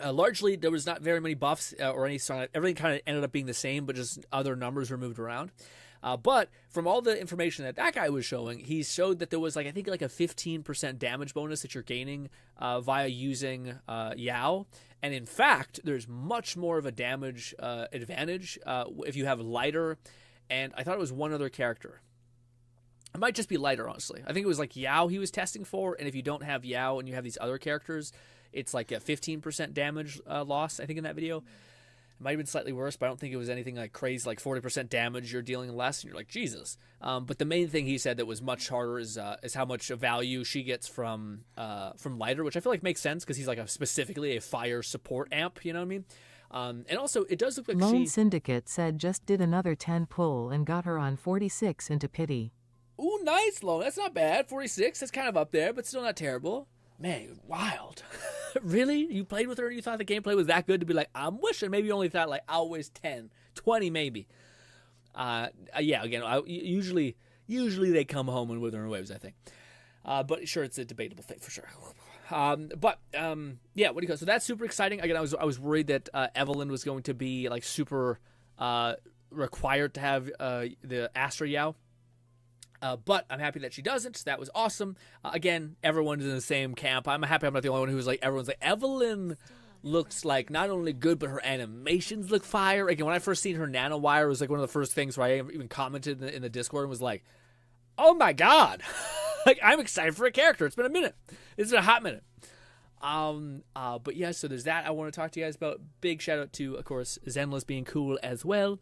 S1: Largely, there was not very many buffs or any song. Everything kind of ended up being the same, but just other numbers were moved around. But from all the information that guy was showing, he showed that there was, like, I think, like a 15% damage bonus that you're gaining via using Yao. And in fact, there's much more of a damage advantage if you have lighter. And I thought it was one other character. It might just be lighter, honestly. I think it was like Yao he was testing for, and if you don't have Yao and you have these other characters, it's like a 15% damage loss, I think, in that video. It might have been slightly worse, but I don't think it was anything like crazy, like 40% damage you're dealing less, and you're like, Jesus. But the main thing he said that was much harder is how much value she gets from lighter, which I feel like makes sense, because he's like specifically a fire support amp, you know what I mean? And also, it does look like
S4: Lone Syndicate said just did another 10 pull and got her on 46 into pity.
S1: Ooh, nice, Lone. That's not bad. 46, that's kind of up there, but still not terrible. Man, wild. Really? You played with her and you thought the gameplay was that good to be like, I'm wishing maybe you only thought like, I'll waste 10, 20 maybe. Yeah, again, usually they come home in Wuthering Waves, I think. But sure, it's a debatable thing for sure. Yeah, what do you call? So that's super exciting. Again, I was worried that Evelyn was going to be like super required to have the Astra Yao. But I'm happy that she doesn't. That was awesome. Again, everyone's in the same camp. I'm happy I'm not the only one who's like, everyone's like, Evelyn looks like not only good, but her animations look fire. Again, when I first seen her nanowire, it was like one of the first things where I even commented in the Discord and was like, oh my God. Like, I'm excited for a character. It's been a minute. It's been a hot minute. But yeah, so there's that I want to talk to you guys about. Big shout out to, of course, Zenless being cool as well.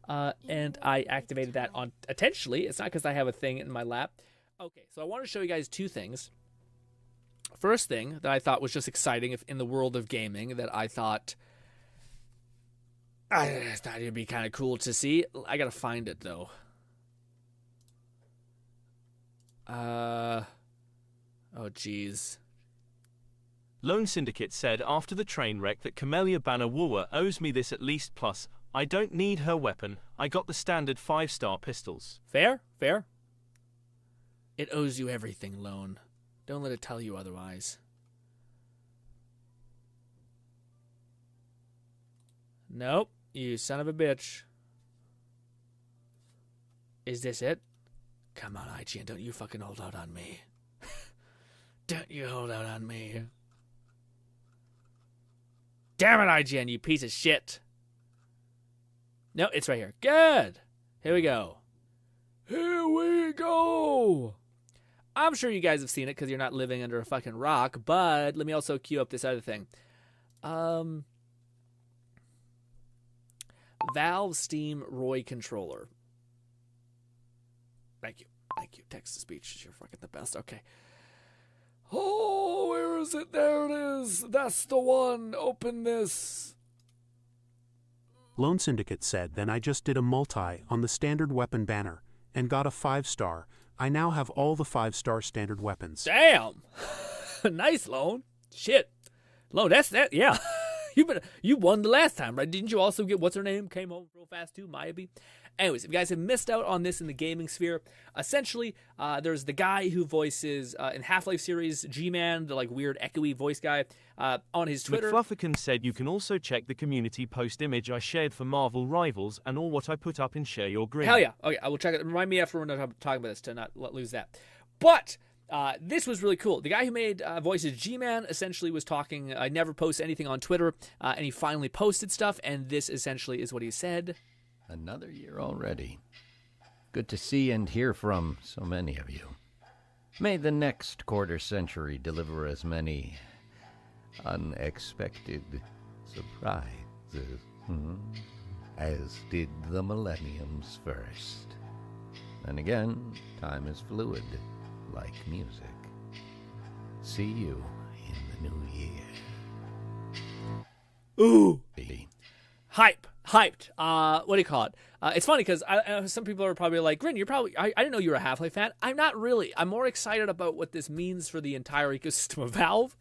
S1: And I activated that on intentionally. It's not because I have a thing in my lap. Okay, so I want to show you guys 2 things. first thing that I thought was just exciting in the world of gaming that I thought it'd be kind of cool to see. I gotta find it though. Oh geez.
S2: Lone Syndicate said after the train wreck that Camellia Banner-Wooer owes me this at least, plus I don't need her weapon. I got the standard 5-star pistols.
S1: Fair. It owes you everything, Lone. Don't let it tell you otherwise. Nope, you son of a bitch. Is this it? Come on, IGN, don't you fucking hold out on me. Don't you hold out on me. Damn it, IGN, you piece of shit. No, it's right here. Good. Here we go. I'm sure you guys have seen it because you're not living under a fucking rock, but let me also cue up this other thing. Valve Steam Roy controller. Thank you. Text-to-speech. You're fucking the best. Okay. Oh, where is it? There it is. That's the one. Open this.
S3: Lone Syndicate said, then I just did a multi on the standard weapon banner and got a 5-star. I now have all the 5-star standard weapons.
S1: Damn. Nice, Lone. Shit. Lone, that's that. Yeah. You won the last time, right? Didn't you also get what's her name? Came home real fast too, Maybe. Anyways, if you guys have missed out on this in the gaming sphere, essentially, there's the guy who voices in Half-Life series G-Man, the like weird echoey voice guy, on his Twitter.
S2: McFlufferkin said you can also check the community post image I shared for Marvel Rivals and all what I put up in Share Your Grin.
S1: Hell yeah. Okay, I will check it. Remind me after we're done talking about this to not lose that. But this was really cool. The guy who made voices G-Man essentially was talking. I never post anything on Twitter, and he finally posted stuff, and this essentially is what he said.
S14: Another year already. Good to see and hear from so many of you. May the next quarter century deliver as many unexpected surprises as did the millenniums first. And again, time is fluid, like music. See you in the new year.
S1: Ooh. Hyped. What do you call it? It's funny because some people are probably like, Grin, I didn't know you were a Half-Life fan. I'm not really. I'm more excited about what this means for the entire ecosystem of Valve,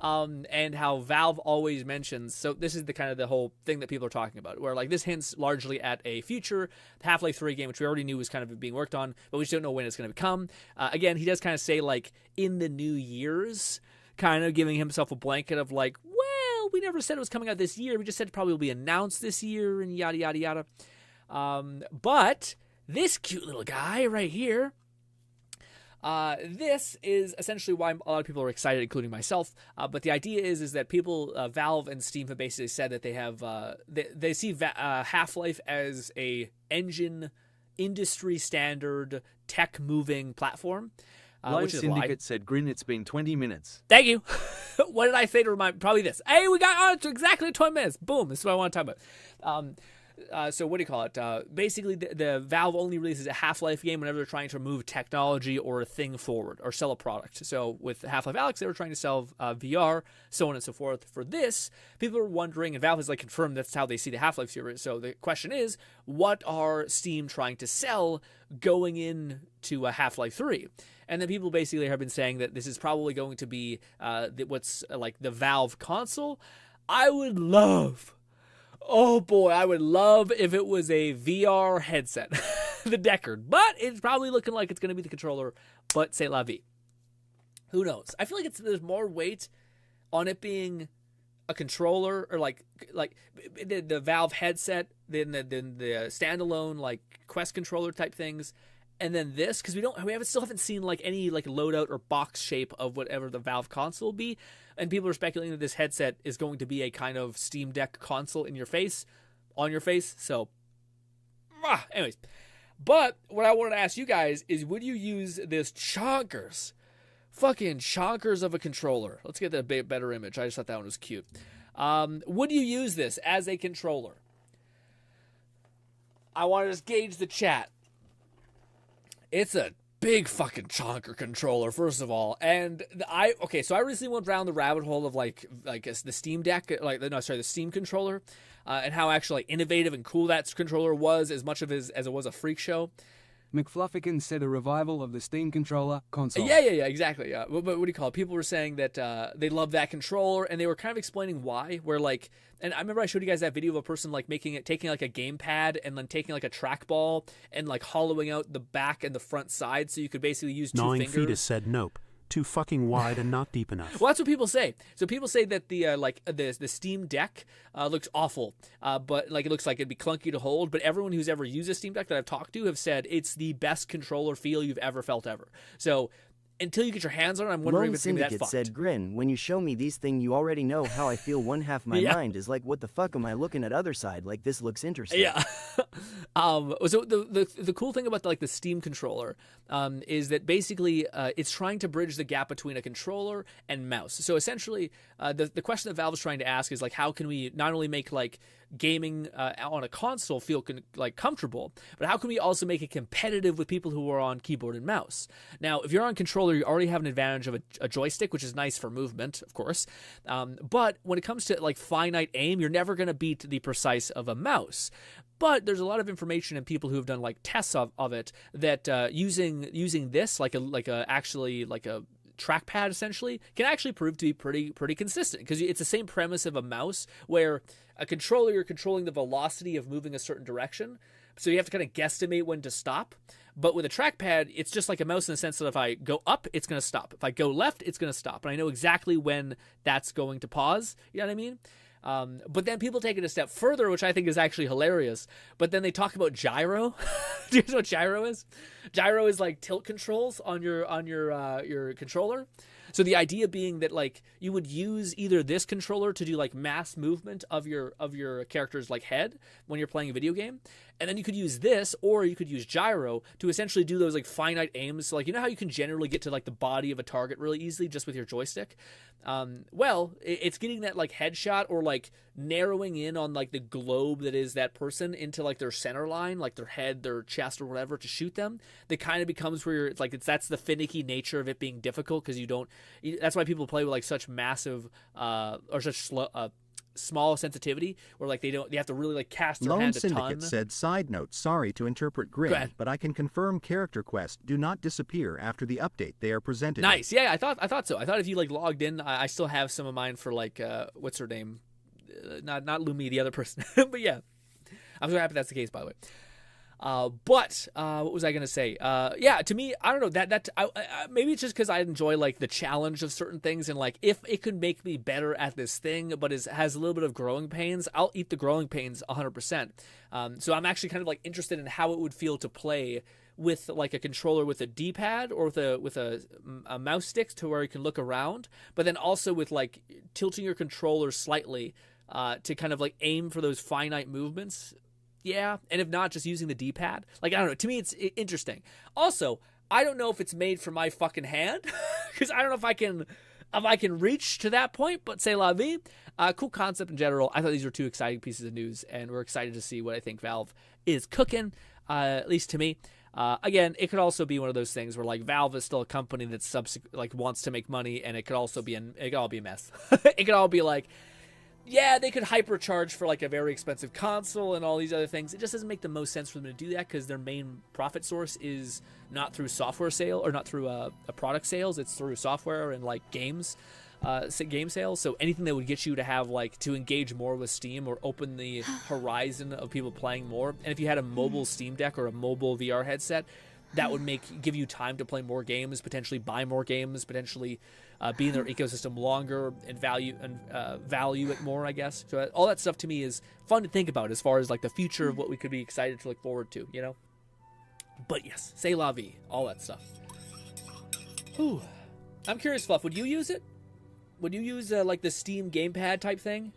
S1: and how Valve always mentions. So this is the whole thing that people are talking about, where like this hints largely at a future Half-Life 3 game, which we already knew was kind of being worked on, but we just don't know when it's going to come. Again, he does kind of say like in the new years, kind of giving himself a blanket of like, well, we never said it was coming out this year. We just said it probably will be announced this year and yada, yada, yada. But this cute little guy right here, this is essentially why a lot of people are excited, including myself. But the idea is that people, Valve and Steam have basically said that they have, they see Half-Life as a engine industry standard tech moving platform.
S5: Lone Syndicate said, Grin, it's been 20 minutes.
S1: Thank you. What did I say to remind? Probably this. Hey, we got on to exactly 20 minutes. Boom. This is what I want to talk about. So what do you call it? Basically, the Valve only releases a Half-Life game whenever they're trying to move technology or a thing forward or sell a product. So with Half-Life Alyx, they were trying to sell VR, so on and so forth. For this, people are wondering, and Valve has like confirmed that's how they see the Half-Life series. So the question is, what are Steam trying to sell going into a Half-Life 3? And then people basically have been saying that this is probably going to be what's like the Valve console. I would love if it was a VR headset, the Deckard. But it's probably looking like it's going to be the controller, but c'est la vie. Who knows? I feel like there's more weight on it being a controller or like the Valve headset than the standalone like Quest controller type things. And then this, because we still haven't seen like any like loadout or box shape of whatever the Valve console will be, and people are speculating that this headset is going to be a kind of Steam Deck console on your face. So, anyways, but what I wanted to ask you guys is, would you use this fucking chonkers of a controller? Let's get a better image. I just thought that one was cute. Would you use this as a controller? I want to just gauge the chat. It's a big fucking chonker controller, first of all. And so I recently went down the rabbit hole of like the Steam Deck, the Steam controller, and how actually innovative and cool that controller was, as much of as it was a freak show.
S6: McFluffican said a revival of the Steam controller console.
S1: Yeah, exactly. Yeah. But what do you call it? People were saying that they love that controller, and they were kind of explaining why. Where like, and I remember I showed you guys that video of a person like taking like a gamepad and then taking like a trackball and like hollowing out the back and the front side, so you could basically use two fingers.
S3: Fetus said nope. Too fucking wide and not deep enough.
S1: Well, that's what people say. So people say that the Steam Deck looks awful, but like it looks like it'd be clunky to hold. But everyone who's ever used a Steam Deck that I've talked to have said it's the best controller feel you've ever felt ever. So until you get your hands on it, I'm wondering if it's going to be that fucked.
S11: Said Grin, when you show me these things, you already know how I feel. One half my mind is like, what the fuck am I looking at other side? Like, this looks interesting.
S1: Yeah. So the cool thing about the Steam controller is that basically it's trying to bridge the gap between a controller and mouse. So essentially, the question that Valve is trying to ask is like, how can we not only make like gaming on a console feel comfortable, but how can we also make it competitive with people who are on keyboard and mouse? Now, if you're on controller, you already have an advantage of a joystick, which is nice for movement, of course. But when it comes to like finite aim, you're never going to beat the precise of a mouse. But there's a lot of information and people who have done like tests of it that using this like a trackpad essentially can actually prove to be pretty consistent, because it's the same premise of a mouse, where a controller, you're controlling the velocity of moving a certain direction, so you have to kind of guesstimate when to stop. But with a trackpad, it's just like a mouse in the sense that if I go up, it's going to stop. If I go left, it's going to stop, and I know exactly when that's going to pause. You know what I mean? But then people take it a step further, which I think is actually hilarious. But then they talk about gyro. Do you know what gyro is? Gyro is like tilt controls on your controller. So the idea being that like you would use either this controller to do like mass movement of your character's like head when you're playing a video game, and then you could use this, or you could use gyro to essentially do those like finite aims. So like, you know how you can generally get to like the body of a target really easily just with your joystick? Well, it's getting that like headshot, or like narrowing in on like the globe that is that person into like their center line, like their head, their chest, or whatever, to shoot them. That kind of becomes where that's the finicky nature of it being difficult, because that's why people play with like such massive or such small sensitivity, where like they have to really like cast their hand a ton.
S7: Lone Syndicate said, side note, sorry to interpret GRINN, but I can confirm character quests do not disappear after the update they are presented.
S1: Nice. Yeah, I thought so. I thought if you like logged in, I still have some of mine for like what's her name? Not Lumi, the other person. But yeah, I'm so happy that's the case, by the way. But what was I gonna say? Yeah, to me, I don't know that maybe it's just because I enjoy like the challenge of certain things, and like if it could make me better at this thing, but has a little bit of growing pains, I'll eat the growing pains 100%. So I'm actually kind of like interested in how it would feel to play with like a controller with a D-pad, or with a mouse stick to where you can look around, but then also with like tilting your controller slightly to kind of like aim for those finite movements. Yeah, and if not, just using the D-pad. Like, I don't know. To me, it's interesting. Also, I don't know if it's made for my fucking hand, because I don't know if I can reach to that point. But c'est la vie. Cool concept in general. I thought these were two exciting pieces of news, and we're excited to see what I think Valve is cooking. At least to me. Again, it could also be one of those things where like Valve is still a company that wants to make money, and it could also be it could all be a mess. It could all be like, yeah, they could hypercharge for like a very expensive console and all these other things. It just doesn't make the most sense for them to do that, because their main profit source is not through software sale, or not through a product sales. It's through software and like games, game sales. So anything that would get you to have like to engage more with Steam, or open the horizon of people playing more. And if you had a mobile Steam Deck or a mobile VR headset, that would give you time to play more games, potentially buy more games, potentially be in their ecosystem longer, and value it more, I guess. So all that stuff to me is fun to think about as far as like the future of what we could be excited to look forward to, you know? But yes, c'est la vie, all that stuff. Whew. I'm curious, Fluff, would you use it? Would you use like the Steam gamepad type thing?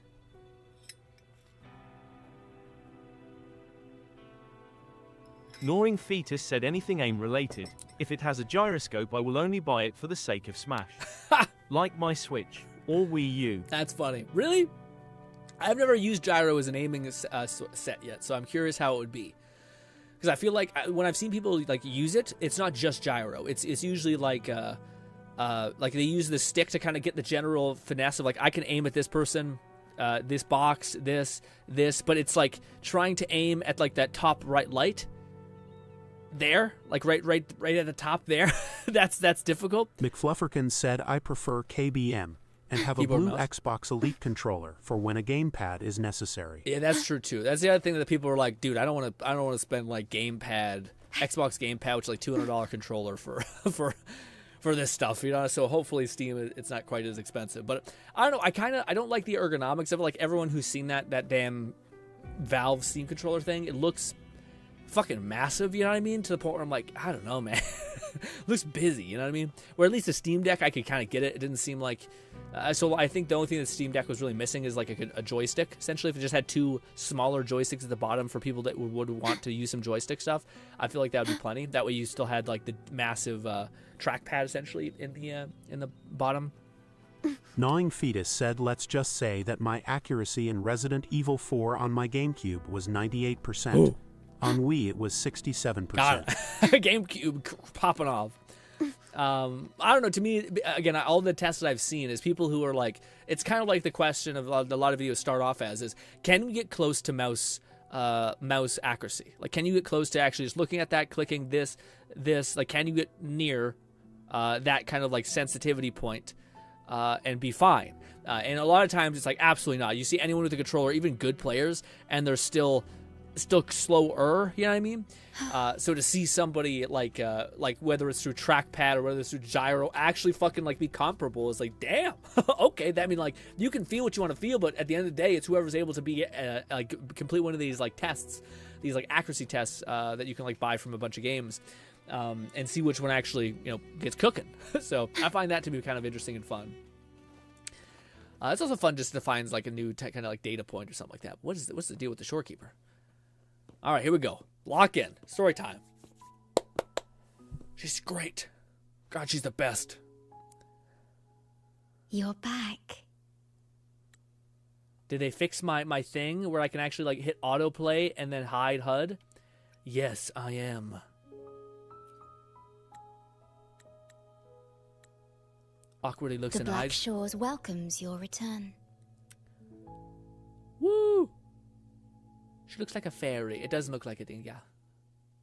S2: Gnawing Fetus said anything aim related. If it has a gyroscope, I will only buy it for the sake of Smash. Like my Switch or Wii U.
S1: That's funny. Really? I've never used gyro as an aiming set yet, so I'm curious how it would be. because I feel like when I've seen people like use it, it's not just gyro. It's usually like they use the stick to kind of get the general finesse of like I can aim at this person, this box, this, but it's like trying to aim at like that top right light. There, like right at the top there. that's difficult.
S3: McFlufferkin said, I prefer KBM and have a blue Xbox Elite controller for when a gamepad is necessary.
S1: Yeah, that's true too. That's the other thing that people are like, dude, I don't want to spend like Xbox gamepad, which is like $200 controller for this stuff, you know. So hopefully Steam, it's not quite as expensive. But I don't know. I don't like the ergonomics of it. Like everyone who's seen that damn Valve Steam controller thing, it looks fucking massive, you know what I mean? To the point where I'm like, I don't know, man. Looks busy, you know what I mean? Where at least the Steam Deck, I could kind of get it. It didn't seem like... so I think the only thing that Steam Deck was really missing is like a joystick. Essentially, if it just had two smaller joysticks at the bottom for people that would want to use some joystick stuff, I feel like that would be plenty. That way you still had like the massive trackpad essentially in the bottom.
S3: Gnawing Fetus said, let's just say that my accuracy in Resident Evil 4 on my GameCube was 98%. Ooh. On Wii, it was 67%.
S1: Got it. GameCube popping off. I don't know. To me, again, all the tests that I've seen is people who are like, it's kind of like the question of a lot of videos start off as is, can we get close to mouse accuracy? Like, can you get close to actually just looking at that, clicking this? Like, can you get near that kind of like sensitivity point and be fine? And a lot of times it's like, absolutely not. You see anyone with a controller, even good players, and they're still slower, you know what I mean? So to see somebody like whether it's through trackpad or whether it's through gyro actually fucking like be comparable is like, damn. Okay, that mean like you can feel what you want to feel, but at the end of the day, it's whoever's able to be like complete one of these like tests, these like accuracy tests that you can like buy from a bunch of games, and see which one actually gets cooking. So I find that to be kind of interesting and fun. It's also fun just to find like a new kind of like data point or something like that. What's the deal with the shorekeeper? All right, here we go. Lock in. Story time. She's great. God, she's the best.
S13: You're back.
S1: Did they fix my thing where I can actually like hit autoplay and then hide HUD? Yes, I am. Awkwardly looks in eyes.
S13: The Black Shores welcomes your return.
S1: Woo! She looks like a fairy. It doesn't look like a thing, yeah.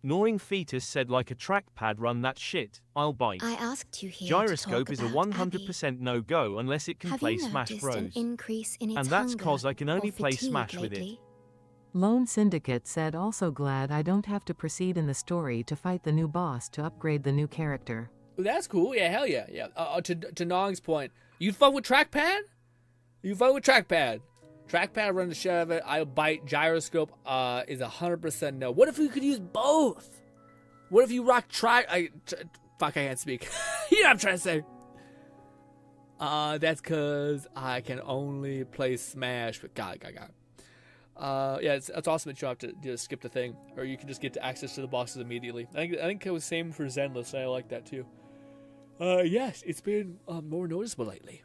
S2: Gnawing Fetus said, like a trackpad, run that shit. I'll bite.
S13: I asked you here
S2: Gyroscope
S13: to
S2: is
S13: talk
S2: a 100% no-go unless it can play Smash Bros.
S13: An increase in its
S2: and that's cause I can only play Smash
S13: lately?
S2: with it.
S4: Lone Syndicate said, also glad I don't have to proceed in the story to fight the new boss to upgrade the new character.
S1: That's cool. Yeah, hell yeah. Yeah. To Nong's point, you fuck with trackpad? You fuck with trackpad. Trackpad, run the shit out of it. I'll bite. Gyroscope is 100% no. What if we could use both? What if you rock fuck, I can't speak. You know what I'm trying to say. That's because I can only play Smash. But God. Yeah, it's awesome that you don't have to just skip the thing. Or you can just get to access to the bosses immediately. I think it was same for Zenless, and I like that too. Yes, it's been more noticeable lately.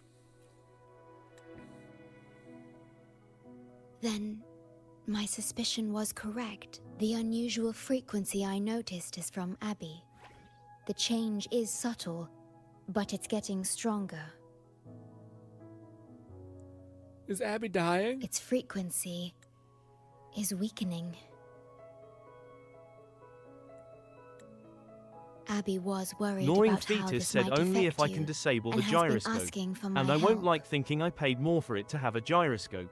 S13: Then, my suspicion was correct. The unusual frequency I noticed is from Abby. The change is subtle, but it's getting stronger.
S1: Is Abby dying?
S13: Its frequency is weakening. Abby was worried
S2: Gnawing
S13: about how
S2: Fetus
S13: this
S2: said,
S13: might
S2: only if
S13: affect
S2: I can
S13: you,
S2: disable
S13: and
S2: the
S13: has been
S2: gyroscope.
S13: asking for my
S2: And I won't
S13: help.
S2: like thinking I paid more for it to have a gyroscope.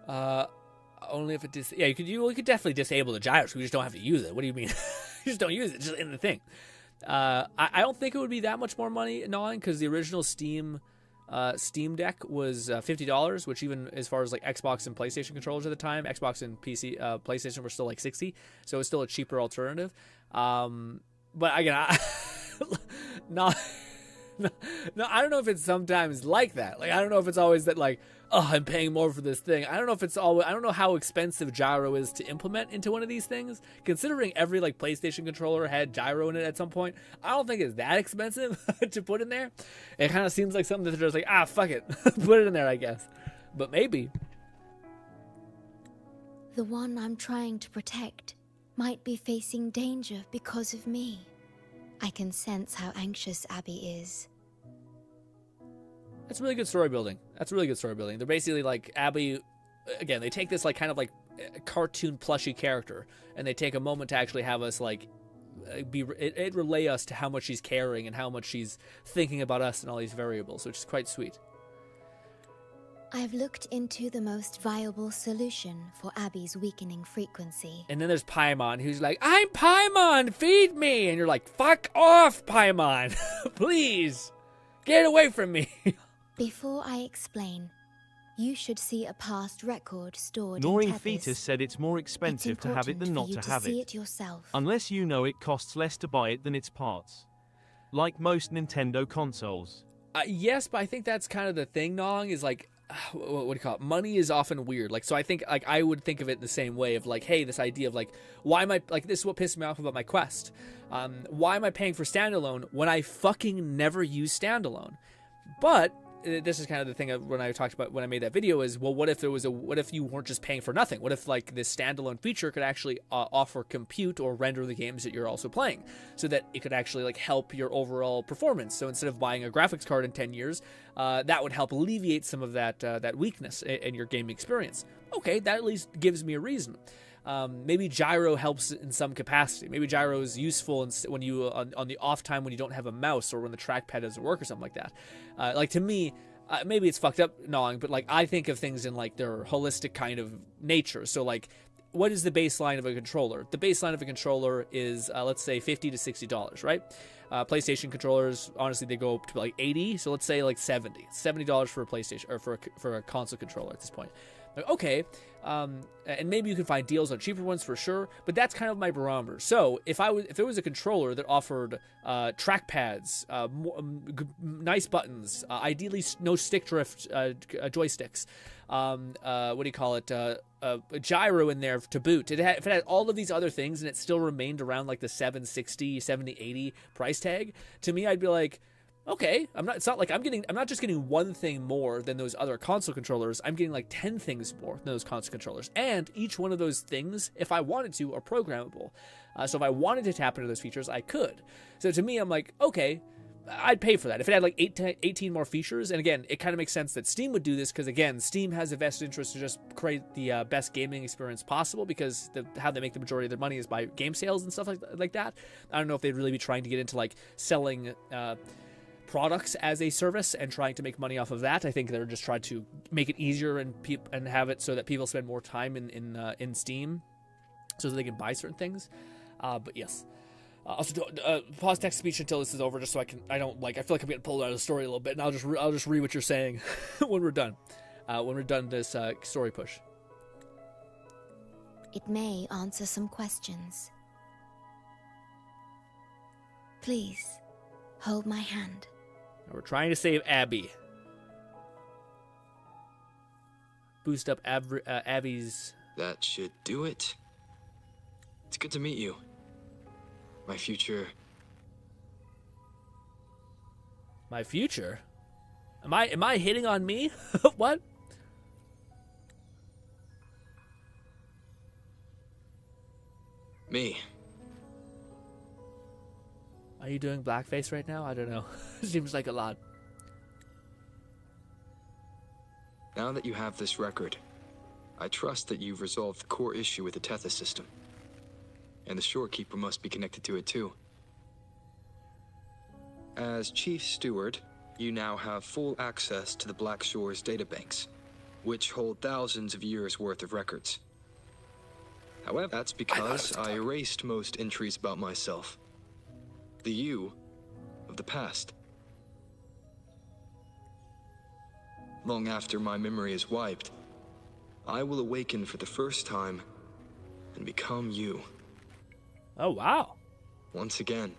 S1: Only if it you could definitely disable the gyroscope. We just don't have to use it. What do you mean? You just don't use it. It's just in the thing. I don't think it would be that much more money, Gnawing, because the original Steam Deck was $50, which even as far as like Xbox and PlayStation controllers at the time, Xbox and PC, PlayStation were still like $60, so it's still a cheaper alternative. But again, no, I don't know if it's sometimes like that. Like I don't know if it's always that like, oh, I'm paying more for this thing. I don't know if it's always. I don't know how expensive gyro is to implement into one of these things. Considering every like PlayStation controller had gyro in it at some point, I don't think it's that expensive to put in there. It kind of seems like something that they're just like, fuck it, put it in there, I guess. But maybe.
S13: The one I'm trying to protect might be facing danger because of me. I can sense how anxious Abby is.
S1: That's really good story building. That's really good story building. They're basically like Abby, again, they take this like kind of like a cartoon plushy character, and they take a moment to actually have us like it relay us to how much she's caring and how much she's thinking about us and all these variables, which is quite sweet.
S13: I've looked into the most viable solution for Abby's weakening frequency.
S1: And then there's Paimon, who's like, I'm Paimon, feed me! And you're like, fuck off, Paimon! Please, get away from me!
S13: Before I explain, you should see a past record stored
S2: Gnawing
S13: in Tethys.
S2: Fetus said it's more expensive to have it than not to have
S13: see
S2: it.
S13: it yourself.
S2: Unless you know it costs less to buy it than its parts. Like most Nintendo consoles.
S1: Yes, but I think that's kind of the thing, Nong, is like, what do you call it? Money is often weird. Like, so I think, like, I would think of it in the same way of like, hey, this idea of like, why am I, like, this is what pisses me off about my Quest. Why am I paying for standalone when I fucking never use standalone? But this is kind of the thing of when I talked about when I made that video is, well, what if you weren't just paying for nothing? What if like this standalone feature could actually offer compute or render the games that you're also playing, so that it could actually like help your overall performance? So instead of buying a graphics card in 10 years, that would help alleviate some of that weakness in your gaming experience. Okay, that at least gives me a reason. Maybe gyro helps in some capacity. Maybe gyro is useful when you on the off time when you don't have a mouse or when the trackpad doesn't work or something like that. Like to me, maybe it's fucked up, gnawing, but like I think of things in like their holistic kind of nature. So like, what is the baseline of a controller? The baseline of a controller is let's say $50 to $60, right? PlayStation controllers, honestly, they go up to like 80. So let's say like $70 for a PlayStation or for a console controller at this point. Like, okay, and maybe you can find deals on cheaper ones for sure, but that's kind of my barometer. So if there was a controller that offered trackpads, nice buttons, ideally no stick drift joysticks, what do you call it? A gyro in there to boot. If it had all of these other things and it still remained around like the $760, $70, $80 price tag, to me I'd be like, okay, it's not like I'm not just getting one thing more than those other console controllers. I'm getting like 10 things more than those console controllers. And each one of those things, if I wanted to, are programmable. So if I wanted to tap into those features, I could. So to me, I'm like, okay, I'd pay for that. If it had like 18 more features, and again, it kind of makes sense that Steam would do this because, again, Steam has a vested interest to just create the best gaming experience possible because how they make the majority of their money is by game sales and stuff like that. I don't know if they'd really be trying to get into like selling products as a service and trying to make money off of that. I think they're just trying to make it easier and have it so that people spend more time in Steam so that they can buy certain things. But yes. Also, pause text speech until this is over, just so I feel like I'm getting pulled out of the story a little bit, and I'll just read what you're saying when we're done. When we're done this story push.
S13: It may answer some questions. Please, hold my hand.
S1: We're trying to save Abby. Boost up Abby's...
S15: That should do it. It's good to meet you. My future...
S1: My future? Am I hitting on me? What?
S15: Me.
S1: Are you doing blackface right now? I don't know. Seems like a lot.
S15: Now that you have this record, I trust that you've resolved the core issue with the Tethys system. And the Shorekeeper must be connected to it too. As Chief Steward, you now have full access to the Black Shore's databanks, which hold thousands of years' worth of records. However, that's because I erased most entries about myself. The you of the past. Long after my memory is wiped, I will awaken for the first time and become you.
S1: Oh, wow.
S15: Once again,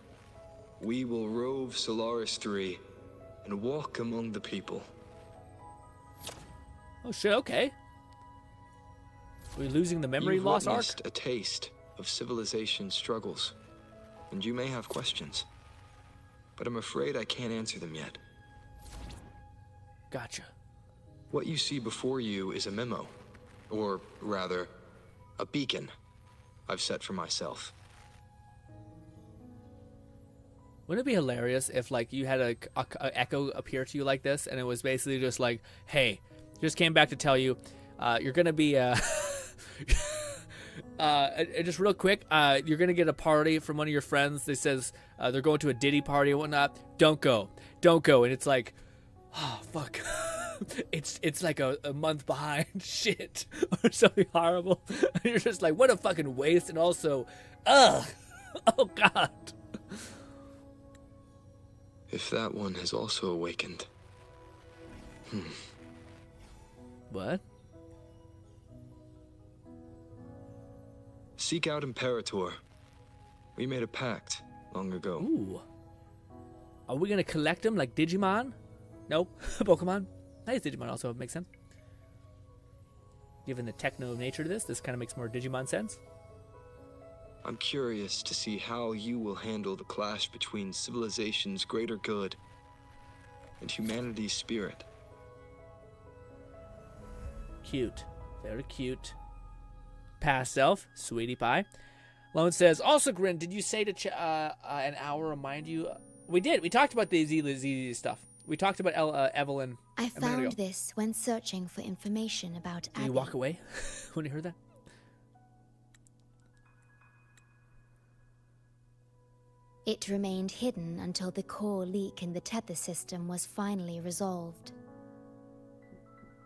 S15: we will rove Solaris 3 and walk among the people.
S1: Oh shit, okay. Are we losing the memory loss arc?
S15: You've witnessed a taste of civilization's struggles, and you may have questions, but I'm afraid I can't answer them yet.
S1: Gotcha.
S15: What you see before you is a memo, or rather, a beacon, I've set for myself.
S1: Wouldn't it be hilarious if, like, you had a echo appear to you like this, and it was basically just like, hey, just came back to tell you, you're gonna be, just real quick, you're gonna get a party from one of your friends. They says they're going to a Diddy party and whatnot. Don't go, and it's like, oh fuck, it's like a month behind shit or something horrible. And you're just like, what a fucking waste, and also, ugh, oh god.
S15: If that one has also awakened.
S1: What?
S15: Seek out Imperator. We made a pact long ago.
S1: Ooh. Are we gonna collect them like Digimon? Nope. Pokemon? Nice, Digimon also makes sense. Given the techno nature to this kind of makes more Digimon sense.
S15: I'm curious to see how you will handle the clash between civilization's greater good and humanity's spirit.
S1: Cute. Very cute. Past self, sweetie pie. Lone says, also, Grin, did you say to an hour remind you? We did. We talked about the Z stuff. We talked about Evelyn.
S13: I found this when searching for information about Abby.
S1: Did you walk away when you heard that?
S13: It remained hidden until the core leak in the tether system was finally resolved.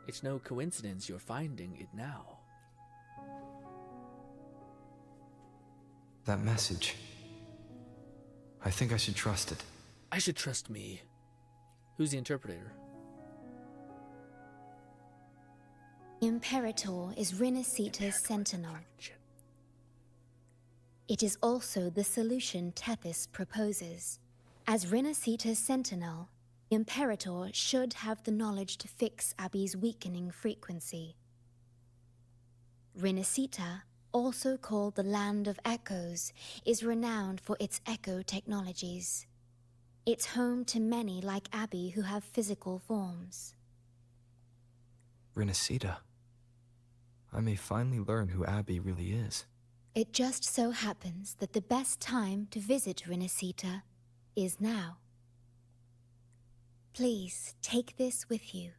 S1: It's no coincidence you're finding it now.
S15: That message. I think I should trust it.
S1: I should trust me. Who's the interpreter?
S13: Imperator is Rinasita's sentinel. It is also the solution Tethys proposes. As Rinasita's sentinel, Imperator should have the knowledge to fix Abby's weakening frequency. Rinasita, also called the Land of Echoes, is renowned for its echo technologies. It's home to many like Abby who have physical forms.
S15: Rinasita. I may finally learn who Abby really is.
S13: It just so happens that the best time to visit Rinasita is now. Please take this with you.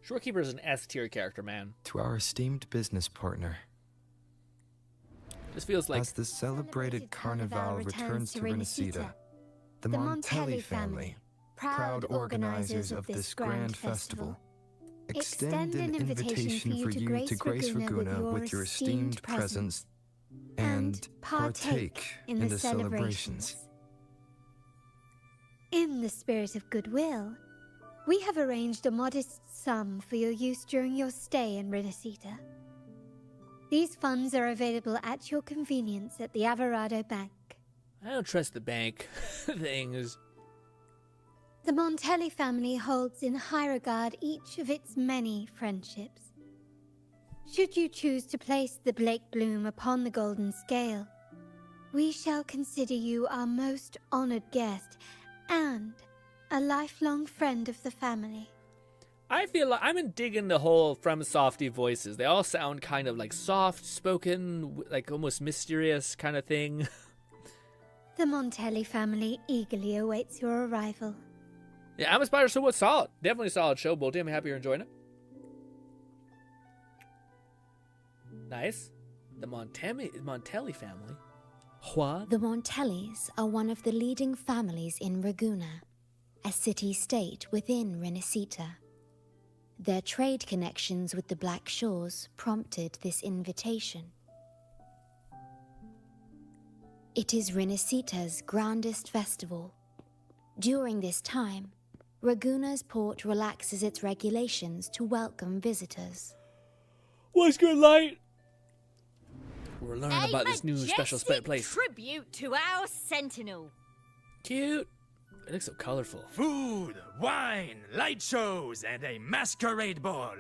S1: Shorekeeper is an S-tier character, man.
S15: To our esteemed business partner.
S1: This feels like...
S15: As the celebrated Carnival returns to Rinasita, the Montelli family, proud organizers of this grand festival, extend an invitation for you to grace Raguna with your esteemed presence and partake in the celebrations.
S16: In the spirit of goodwill, we have arranged a modest sum for your use during your stay in Rinasita. These funds are available at your convenience at the Averado Bank.
S1: I don't trust the bank things.
S16: The Montelli family holds in high regard each of its many friendships. Should you choose to place the Blake Bloom upon the golden scale, we shall consider you our most honored guest and a lifelong friend of the family.
S1: I feel like I'm digging the whole FromSofty voices. They all sound kind of like soft-spoken, like almost mysterious kind of thing.
S16: The Montelli family eagerly awaits your arrival.
S1: Yeah, I'm inspired. So what's solid? Definitely a solid show, Bolty. I'm happy you're enjoying it. Nice. The Montelli family. What?
S13: The Montellis are one of the leading families in Raguna, a city-state within Rinasita. Their trade connections with the Black Shores prompted this invitation. It is Rinasita's grandest festival. During this time, Raguna's port relaxes its regulations to welcome visitors.
S1: What's good, light? We're learning about this new special place.
S17: Tribute to our sentinel.
S1: Cute. It looks so colorful.
S18: Food, wine, light shows, and a masquerade ball,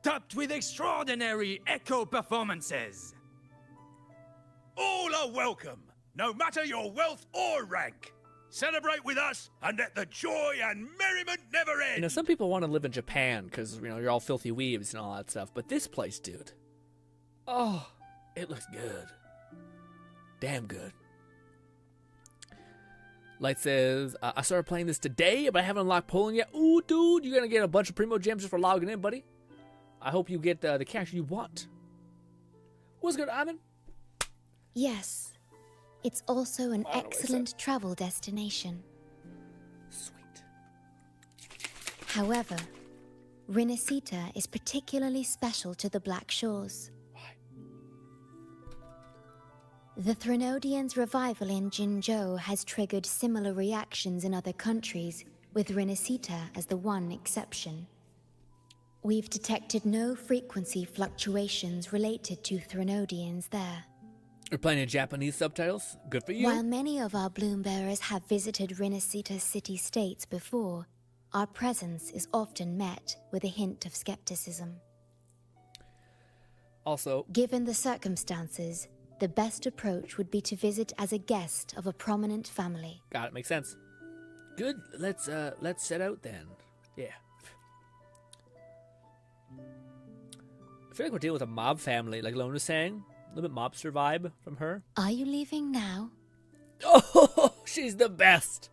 S18: topped with extraordinary echo performances. All are welcome, no matter your wealth or rank. Celebrate with us and let the joy and merriment never end.
S1: You know, some people want to live in Japan because, you know, you're all filthy weebs and all that stuff. But this place, dude. Oh, it looks good. Damn good. Light says, I started playing this today, but I haven't unlocked Poland yet. Ooh, dude, you're going to get a bunch of Primo Gems just for logging in, buddy. I hope you get the cash you want. What's good, Ivan?
S13: Yes. It's also an excellent travel destination.
S1: Sweet.
S13: However, Rinascita is particularly special to the Black Shores.
S1: Why?
S13: The Threnodians' revival in Jinzhou has triggered similar reactions in other countries, with Rinascita as the one exception. We've detected no frequency fluctuations related to Threnodians there.
S1: You're playing in Japanese subtitles? Good for you.
S13: While many of our bloom-bearers have visited Rinascita city-states before, our presence is often met with a hint of skepticism.
S1: Also,
S13: given the circumstances, the best approach would be to visit as a guest of a prominent family.
S1: Got it. Makes sense. Good. Let's set out then. Yeah. I feel like we're dealing with a mob family, like Lone was saying. A little bit mobster vibe from her.
S13: Are you leaving now?
S1: Oh, she's the best.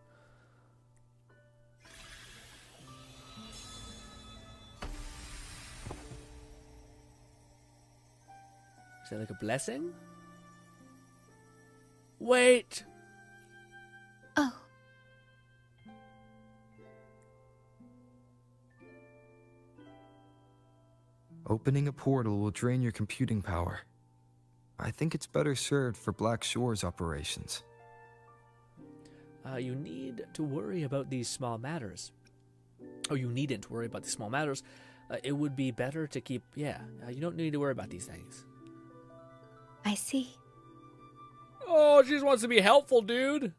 S1: Is that like a blessing? Wait.
S13: Oh.
S15: Opening a portal will drain your computing power. I think it's better served for Black Shore's operations.
S1: You need to worry about these small matters. Oh, you needn't worry about these small matters. It would be better to keep... you don't need to worry about these things.
S13: I see.
S1: Oh, she just wants to be helpful, dude.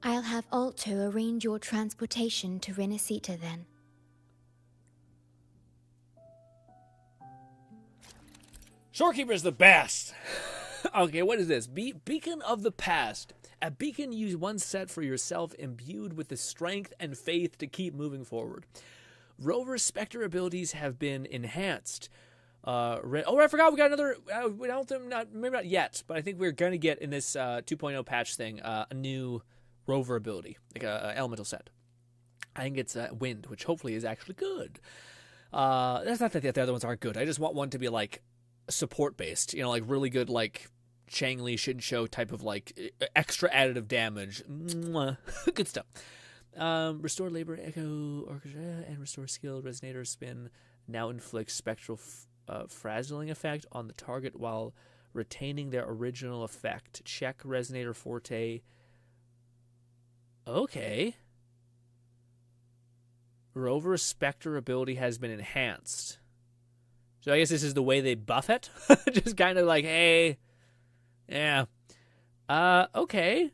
S13: I'll have Alto arrange your transportation to Rinascita then.
S1: Shorekeeper's the best. Okay, what is this? Beacon of the Past. A beacon use one set for yourself, imbued with the strength and faith to keep moving forward. Rover's Spectre abilities have been enhanced. I forgot we got another. We don't think maybe not yet, but I think we're gonna get in this 2.0 patch thing a new Rover ability, like a elemental set. I think it's Wind, which hopefully is actually good. That's not that the other ones aren't good. I just want one to be like support based, you know, like really good, like Changli Shinsho type of like extra additive damage. Good stuff. Restore labor, echo, orchestra, and restore skill. Resonator spin now inflicts spectral frazzling effect on the target while retaining their original effect. Check Resonator Forte. Okay. Rover's Spectre ability has been enhanced. So I guess this is the way they buff it. Just kind of like, hey, yeah. Okay.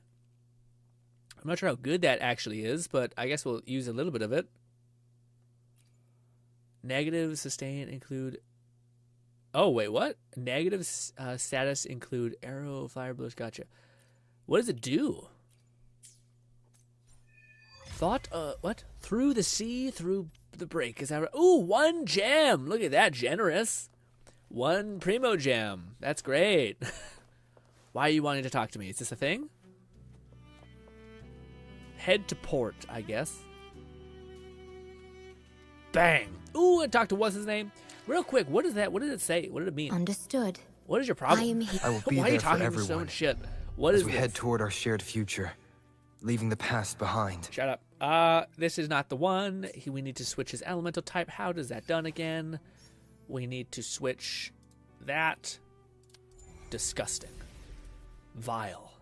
S1: I'm not sure how good that actually is, but I guess we'll use a little bit of it. Negative sustain include... Oh, wait, what? Negative status include arrow, fire blows, gotcha. What does it do? Thought, what? Through the sea, through the break. Is that right? Ooh, 1 gem. Look at that, generous. 1 Primo Gem. That's great. Why are you wanting to talk to me? Is this a thing? Head to port, I guess. Bang. Ooh, and talk to what's his name? Real quick, what is that? What did it say? What did it mean?
S13: Understood.
S1: What is your problem?
S13: I am here.
S15: I will be
S1: Why are you
S15: there for
S1: talking
S15: everyone
S1: so much shit? What
S15: as
S1: is
S15: we
S1: this?
S15: head toward our shared future, leaving the past behind.
S1: Shut up. This is not the one. We need to switch his elemental type. How does that done again? We need to switch that. Disgusting. Vile.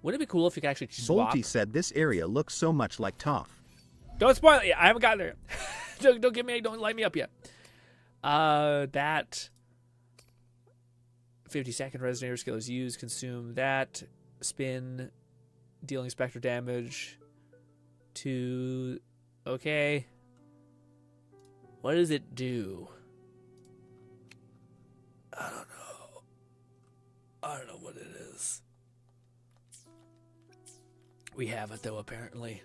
S1: Wouldn't it be cool if you could actually swap?
S7: Bolty said this area looks so much like Toph.
S1: Don't spoil it yet. I haven't gotten there yet. Don't light me up yet. That 50-second resonator skill is used. Consume that. Spin. Dealing spectre damage to... Okay. What does it do? I don't know what it is. We have it, though, apparently.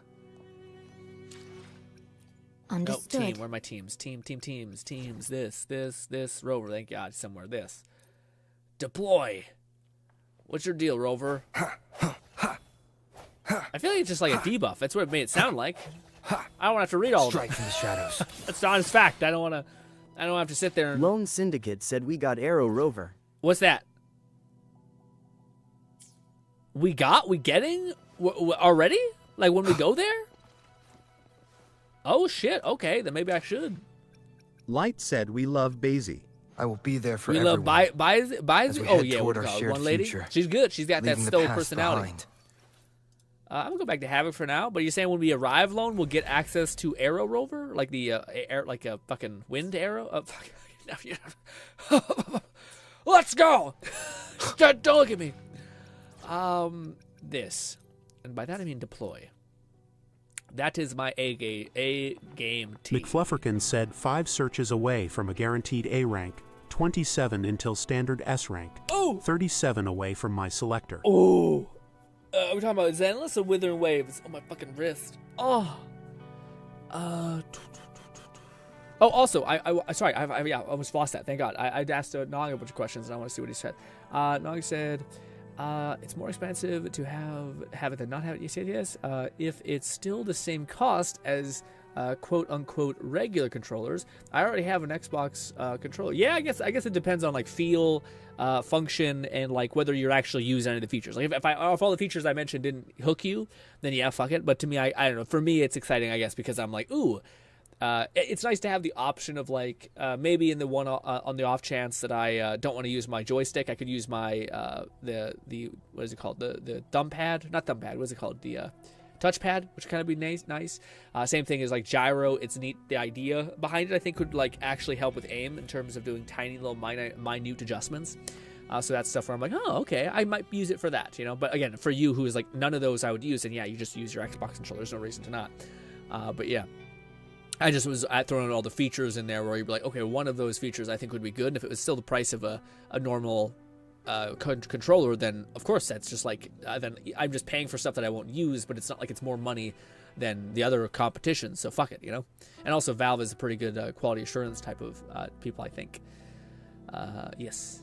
S13: Understood.
S1: Oh, team. Where are my teams? Teams. This. Rover, thank God. Somewhere. This. Deploy. What's your deal, Rover? I feel like it's just like a debuff. That's what it made it sound like. I don't have to read all of it.
S11: Strike from the shadows.
S1: That's not his fact. I don't have to sit there and...
S11: Lone Syndicate said we got Arrow Rover.
S1: What's that? We getting? Already? Like when we go there? Oh, shit. Okay, then maybe I should.
S7: Light said we love Basie.
S19: I will be there for
S1: we
S19: everyone.
S1: love Basie? Oh, yeah.
S19: Toward our shared
S1: one lady.
S19: future,
S1: She's good. She's got that
S19: leaving the
S1: stoic
S19: past
S1: personality.
S19: behind.
S1: I'm going to go back to Havoc for now, but you're saying when we arrive, Lone, we'll get access to Arrow Rover? Like the like a fucking wind arrow? Let's go! Don't look at me. This. And by that I mean deploy. That is my A game team.
S3: McFlufferkin said 5 searches away from a guaranteed A rank, 27 until standard S rank, 37 away from my selector.
S1: Oh! Are we talking about Zenless or Withering Waves? Oh, my fucking wrist. Oh. Oh, also, I almost lost that. Thank God. I asked Nog a bunch of questions, and I want to see what he said. Nog said, it's more expensive to have it than not have it. You said yes. If it's still the same cost as quote-unquote regular controllers, I already have an Xbox controller. Yeah, I guess it depends on, like, feel, function, and, like, whether you're actually using any of the features. Like, if all the features I mentioned didn't hook you, then yeah, fuck it. But to me, I don't know. For me, it's exciting, I guess, because I'm like, ooh, it's nice to have the option of, like, maybe in the one on the off chance that I don't want to use my joystick, I could use my the what is it called, the thumb pad, not thumb pad, what is it called, the touchpad, which kind of be nice. Same thing as like gyro. It's neat. The idea behind it, I think, could like actually help with aim in terms of doing tiny little minute adjustments. So that's stuff where I'm like, oh, okay, I might use it for that, you know. But again, for you who is like none of those I would use, and yeah, you just use your Xbox controller. There's no reason to not. But yeah, I just was throwing all the features in there where you'd be like, okay, one of those features I think would be good. And if it was still the price of a normal controller, then of course that's just like then I'm just paying for stuff that I won't use, but it's not like it's more money than the other competition, so fuck it, you know. And also Valve is a pretty good quality assurance type of people, I think. Yes.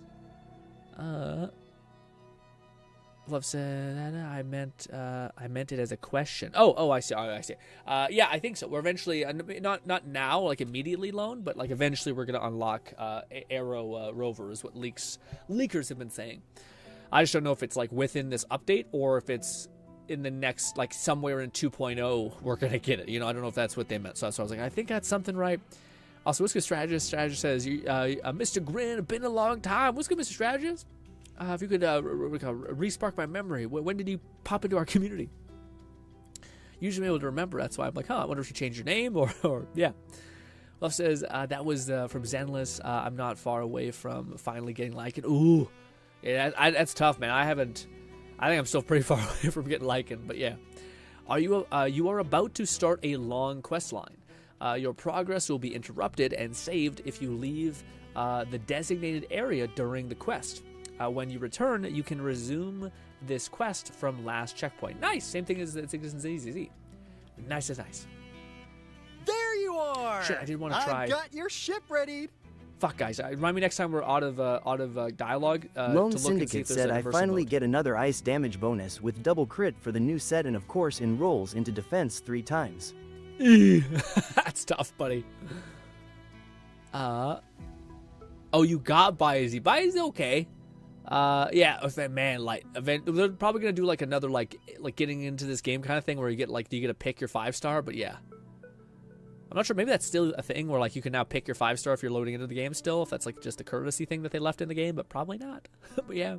S1: Love said I meant it as a question. I see. Yeah, I think so. We're eventually not now, like immediately Lone, but like eventually we're gonna unlock Arrow Rover is what leakers have been saying. I just don't know if it's like within this update or if it's in the next, like somewhere in 2.0 we're gonna get it. You know, I don't know if that's what they meant. So I was like, I think that's something right. Also, what's good, Strategist? Strategist says, Mr. Grin, been a long time. What's good, Mr. Strategist? If you could re-spark my memory, when did you pop into our community? Usually I'm able to remember. That's why I'm like, I wonder if you changed your name or yeah. Love says, that was from Zenless. I'm not far away from finally getting Lycan. Ooh. Yeah, that's tough, man. I think I'm still pretty far away from getting Lycan, but yeah. You are about to start a long quest line. Your progress will be interrupted and saved if you leave the designated area during the quest. When you return, you can resume this quest from last checkpoint. Nice! Same thing as it's easy. Nice as nice.
S20: There you are!
S1: Shit, I did want to try.
S20: I got your ship ready.
S1: Fuck, guys. Remind me next time we're out of dialogue.
S11: Lone
S1: to look
S11: Syndicate
S1: and see if
S11: said I
S1: there's
S11: finally
S1: mode.
S11: get another ice damage bonus with double crit for the new set and of course enrolls into defense 3 times.
S1: That's tough, buddy. Oh, you got Baisi. Baisi, okay. Yeah, man, like, they're probably gonna do like another like getting into this game kind of thing where you get to pick your 5-star, but yeah. I'm not sure, maybe that's still a thing where like you can now pick your 5-star if you're loading into the game still, if that's like just a courtesy thing that they left in the game, but probably not. But yeah.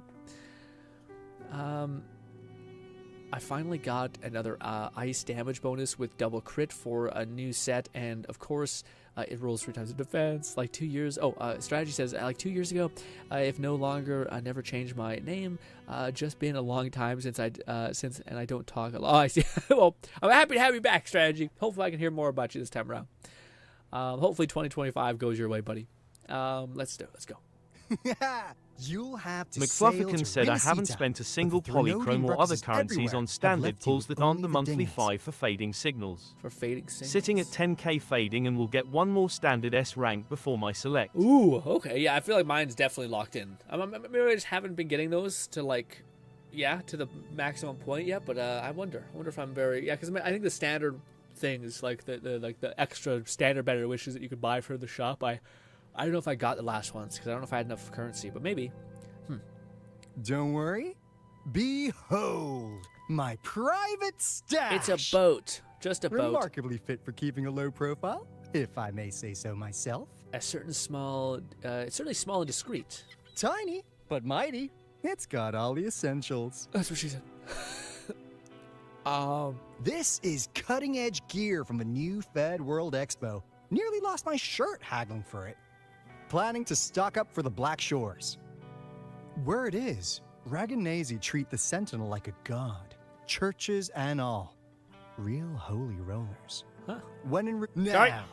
S1: I finally got another ice damage bonus with double crit for a new set, and of course it rolls 3 times in defense. Like 2 years. Strategy says like 2 years ago, if no longer, I never changed my name. Just been a long time since and I don't talk a lot. Oh, I see. Well, I'm happy to have you back, Strategy. Hopefully, I can hear more about you this time around. Hopefully, 2025 goes your way, buddy. Let's go.
S20: You'll have to sail
S2: McFlufferkin
S20: to
S2: said I haven't
S20: Rinisita,
S2: spent a
S20: but
S2: single
S20: the Threnodian
S2: polychrome or other
S20: bruxes
S2: currencies
S20: everywhere
S2: on
S20: have
S2: standard
S20: left you
S2: pulls
S20: with
S2: that aren't
S20: only
S2: the
S20: the
S2: monthly
S20: dinghies.
S2: 5 for fading signals.
S1: For fading signals.
S2: Sitting at 10k fading and will get one more standard S rank before my select.
S1: Ooh, okay. Yeah, I feel like mine's definitely locked in. Maybe I just haven't been getting those to like, yeah, to the maximum point yet. But I wonder if I'm very, yeah, because I think the standard things like the extra standard better wishes that you could buy for the shop. I don't know if I got the last ones because I don't know if I had enough currency, but maybe.
S20: Don't worry. Behold, my private stash.
S1: It's a boat. Just a boat.
S20: Remarkably fit for keeping a low profile, if I may say so myself.
S1: A certain small, it's certainly small and discreet.
S20: Tiny, but mighty. It's got all the essentials.
S1: That's what she said.
S20: This is cutting-edge gear from the new Fed World Expo. Nearly lost my shirt haggling for it. Planning to stock up for the Black Shores. Word is, Raganazi treat the Sentinel like a god. Churches and all. Real holy rollers.
S1: Huh.
S20: When in
S1: Sorry.
S20: now,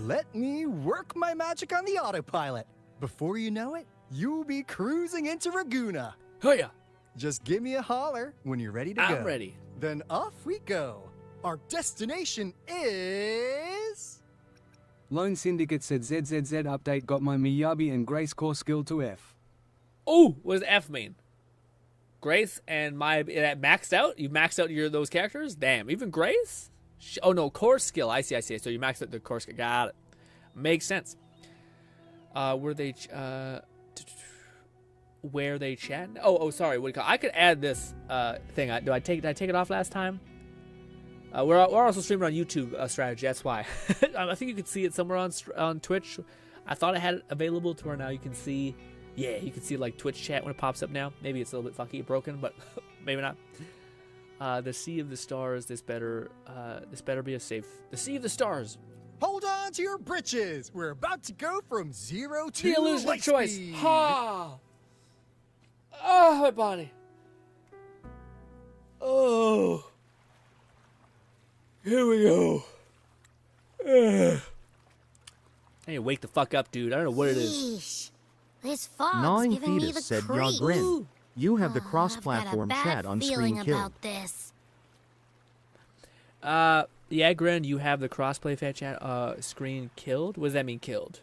S20: let me work my magic on the autopilot. Before you know it, you'll be cruising into Raguna.
S1: Oh yeah.
S20: Just give me a holler when you're ready to go.
S1: I'm ready.
S20: Then off we go. Our destination is...
S6: Lone Syndicate said ZZZ update got my Miyabi and Grace core skill to F.
S1: Oh, what does F mean? Grace and my maxed out? You maxed out those characters? Damn, even Grace? Oh no, core skill. I see. So you maxed out the core skill. Got it. Makes sense. Were they where they chat? Oh, sorry. What do you call? I could add this thing. Did I take it off last time? We're also streaming on YouTube strategy. That's why. I think you can see it somewhere on Twitch. I thought I had it available to where now you can see. Yeah, you can see like Twitch chat when it pops up now. Maybe it's a little bit funky, broken, but maybe not. The Sea of the Stars. This better be a safe. The Sea of the Stars.
S20: Hold on to your britches. We're about to go from 0 to
S1: The illusion of
S20: light
S1: choice.
S20: speed.
S1: Ha! Oh, my body. Oh. Here we go. I need to wake the fuck up, dude. I don't know what it is.
S19: Yeesh. This fog's
S7: Gnawing
S19: giving me the
S7: Fetus said,
S19: creeps.
S7: Grin. You have the
S19: I've got a
S7: cross-platform
S19: bad
S7: chat on
S19: feeling
S7: screen killed.
S19: about this.
S1: Yeah, Grin, you have the crossplay fan chat screen killed? What does that mean, killed?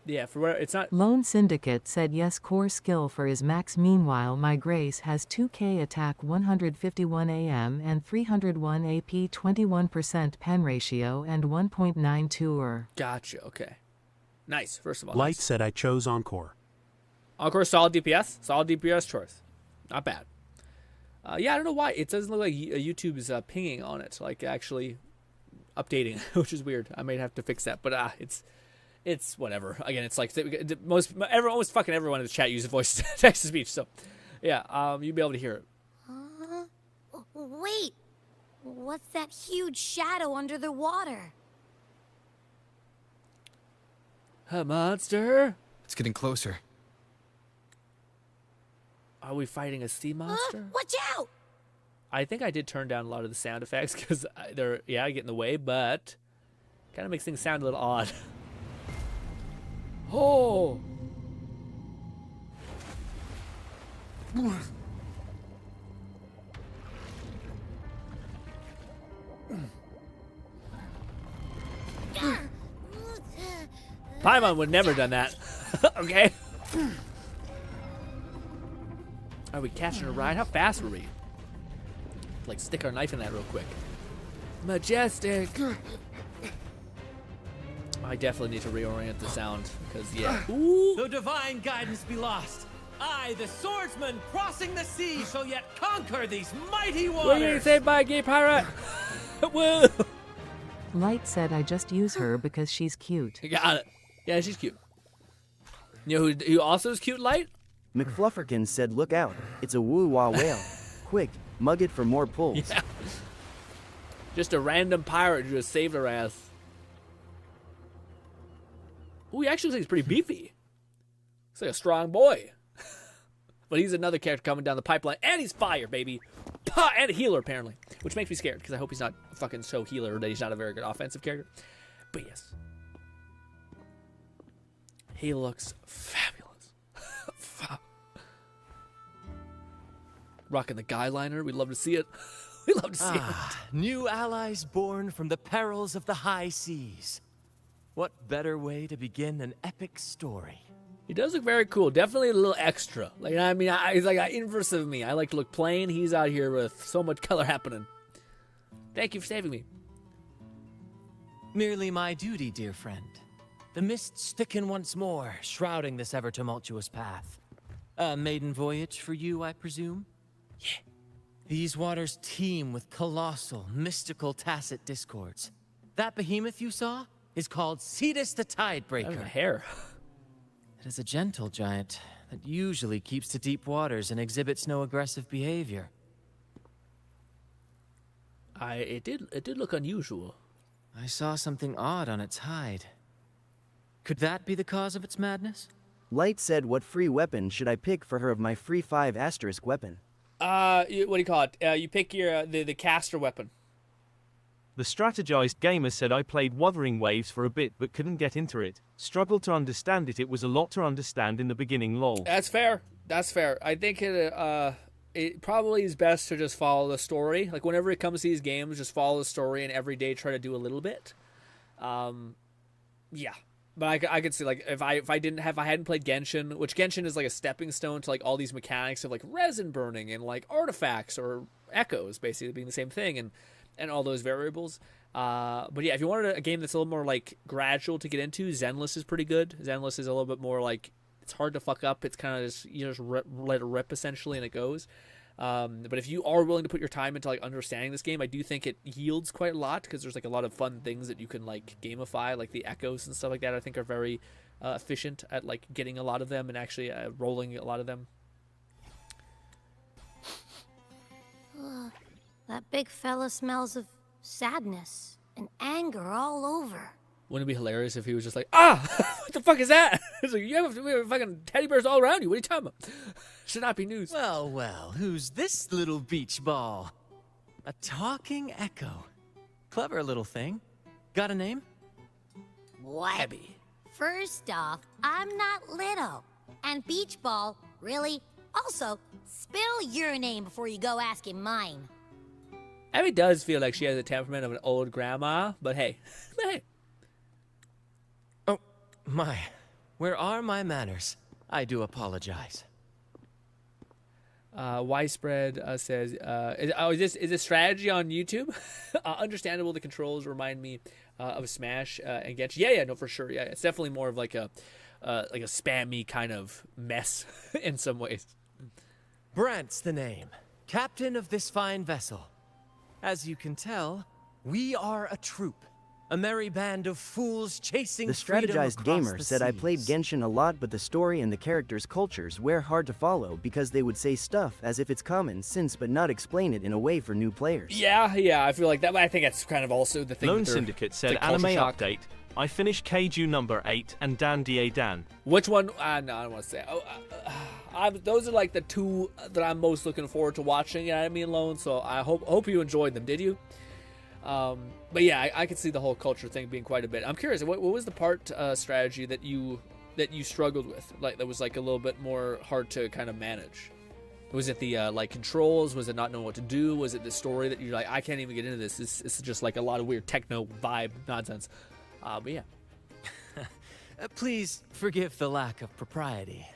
S1: Yeah, for where it's not.
S4: Lone Syndicate said yes, core skill for his max. Meanwhile, my Grace has 2k attack, 151 AM and 301 AP, 21% pen ratio, and 1.92
S1: Gotcha, okay. Nice, first of all.
S3: Light
S1: Nice.
S3: said I chose Encore.
S1: Encore, solid DPS. Solid DPS choice. Not bad. Yeah, I don't know why. It doesn't look like YouTube is pinging on it, like actually updating, which is weird. I might have to fix that, but it's whatever. Again, it's like almost fucking everyone in the chat uses voice text to speech. So, yeah, you'll be able to hear it.
S19: Wait, what's that huge shadow under the water?
S1: A monster?
S21: It's getting closer.
S1: Are we fighting a sea monster?
S19: Watch out!
S1: I think I did turn down a lot of the sound effects because they're get in the way, but kind of makes things sound a little odd. Oh. Paimon would never done that. Okay. Are we catching a ride? How fast were we? Like stick our knife in that real quick. Majestic. I definitely need to reorient the sound because
S22: Though divine guidance be lost, I, the swordsman crossing the sea, shall yet conquer these mighty waters.
S1: What are you gonna say, by gay pirate? Woo!
S4: Light said I just use her because she's cute.
S1: Got it. Yeah, she's cute. You know who also is cute, Light?
S11: McFlufferkin said, look out, it's a woo-wah whale. Quick, mug it for more pulls.
S1: Yeah. Just a random pirate who just saved her ass. Ooh, he actually looks like he's pretty beefy. Looks like a strong boy. But he's another character coming down the pipeline. And he's fire, baby. And a healer, apparently. Which makes me scared, because I hope he's not fucking so healer that he's not a very good offensive character. But yes. He looks fabulous. Rocking the guy liner. We'd love to see it. We'd love to see it.
S22: New allies born from the perils of the high seas. What better way to begin an epic story?
S1: He does look very cool. Definitely a little extra. Like, I mean, he's like an inverse of me. I like to look plain. He's out here with so much color happening. Thank you for saving me.
S22: Merely my duty, dear friend. The mists thicken once more, shrouding this ever-tumultuous path. A maiden voyage for you, I presume? Yeah. These waters teem with colossal, mystical, tacit discords. That behemoth you saw is called Cetus the Tidebreaker.
S1: Hair.
S22: It is a gentle giant that usually keeps to deep waters and exhibits no aggressive behavior.
S1: It did look unusual.
S22: I saw something odd on its hide. Could that be the cause of its madness?
S11: Light said, what free weapon should I pick for her of my free 5 asterisk weapon?
S1: What do you call it? You pick your the caster weapon.
S2: The strategized gamer said I played Wuthering Waves for a bit but couldn't get into it. Struggled to understand it. It was a lot to understand in the beginning, lol.
S1: That's fair. That's fair. I think it probably is best to just follow the story. Like, whenever it comes to these games, just follow the story and every day try to do a little bit. Yeah. But I could see, like, if I hadn't played Genshin, which Genshin is like a stepping stone to like all these mechanics of like resin burning and like artifacts or echoes basically being the same thing and all those variables. But yeah, if you wanted a game that's a little more like gradual to get into, Zenless is pretty good. Zenless is a little bit more like, it's hard to fuck up. It's kind of just, you just let it rip essentially and it goes. But if you are willing to put your time into like understanding this game, I do think it yields quite a lot because there's like a lot of fun things that you can like gamify, like the echoes and stuff like that. I think are very efficient at like getting a lot of them and actually rolling a lot of them.
S19: That big fella smells of sadness and anger all over.
S1: Wouldn't it be hilarious if he was just like, what the fuck is that? It's like, you have fucking teddy bears all around you. What are you talking about? Should not be news.
S22: Well, well, who's this little beach ball? A talking echo. Clever little thing. Got a name?
S19: What?
S1: Abby.
S19: First off, I'm not little. And beach ball, really? Also, spill your name before you go asking mine.
S1: Abby does feel like she has the temperament of an old grandma, but hey.
S22: Oh, my. Where are my manners? I do apologize.
S1: Yspread says, is this strategy on YouTube? Understandable, the controls remind me of Smash and Genshin. Yeah, no, for sure. Yeah, it's definitely more of like a spammy kind of mess in some ways.
S22: Brant's the name. Captain of this fine vessel. As you can tell, we are a troop. A merry band of fools chasing
S11: The strategized gamer said I played Genshin a lot, but the story and the characters' cultures were hard to follow because they would say stuff as if it's common sense but not explain it in a way for new players.
S1: Yeah, I feel like that. I think that's kind of also the thing.
S2: Lone Syndicate said anime shock. Update. I finished Keiju number 8 and Dan Da Dan.
S1: Which one? No, I don't want to say. Those are like the two that I'm most looking forward to watching. You know what I mean, Lone? So I hope you enjoyed them. Did you? But yeah, I could see the whole culture thing being quite a bit. I'm curious, what was the part strategy that you struggled with? Like that was like a little bit more hard to kind of manage. Was it the like controls? Was it not knowing what to do? Was it the story that you're like, I can't even get into this? This is just like a lot of weird techno vibe nonsense. But yeah.
S22: Please forgive the lack of propriety.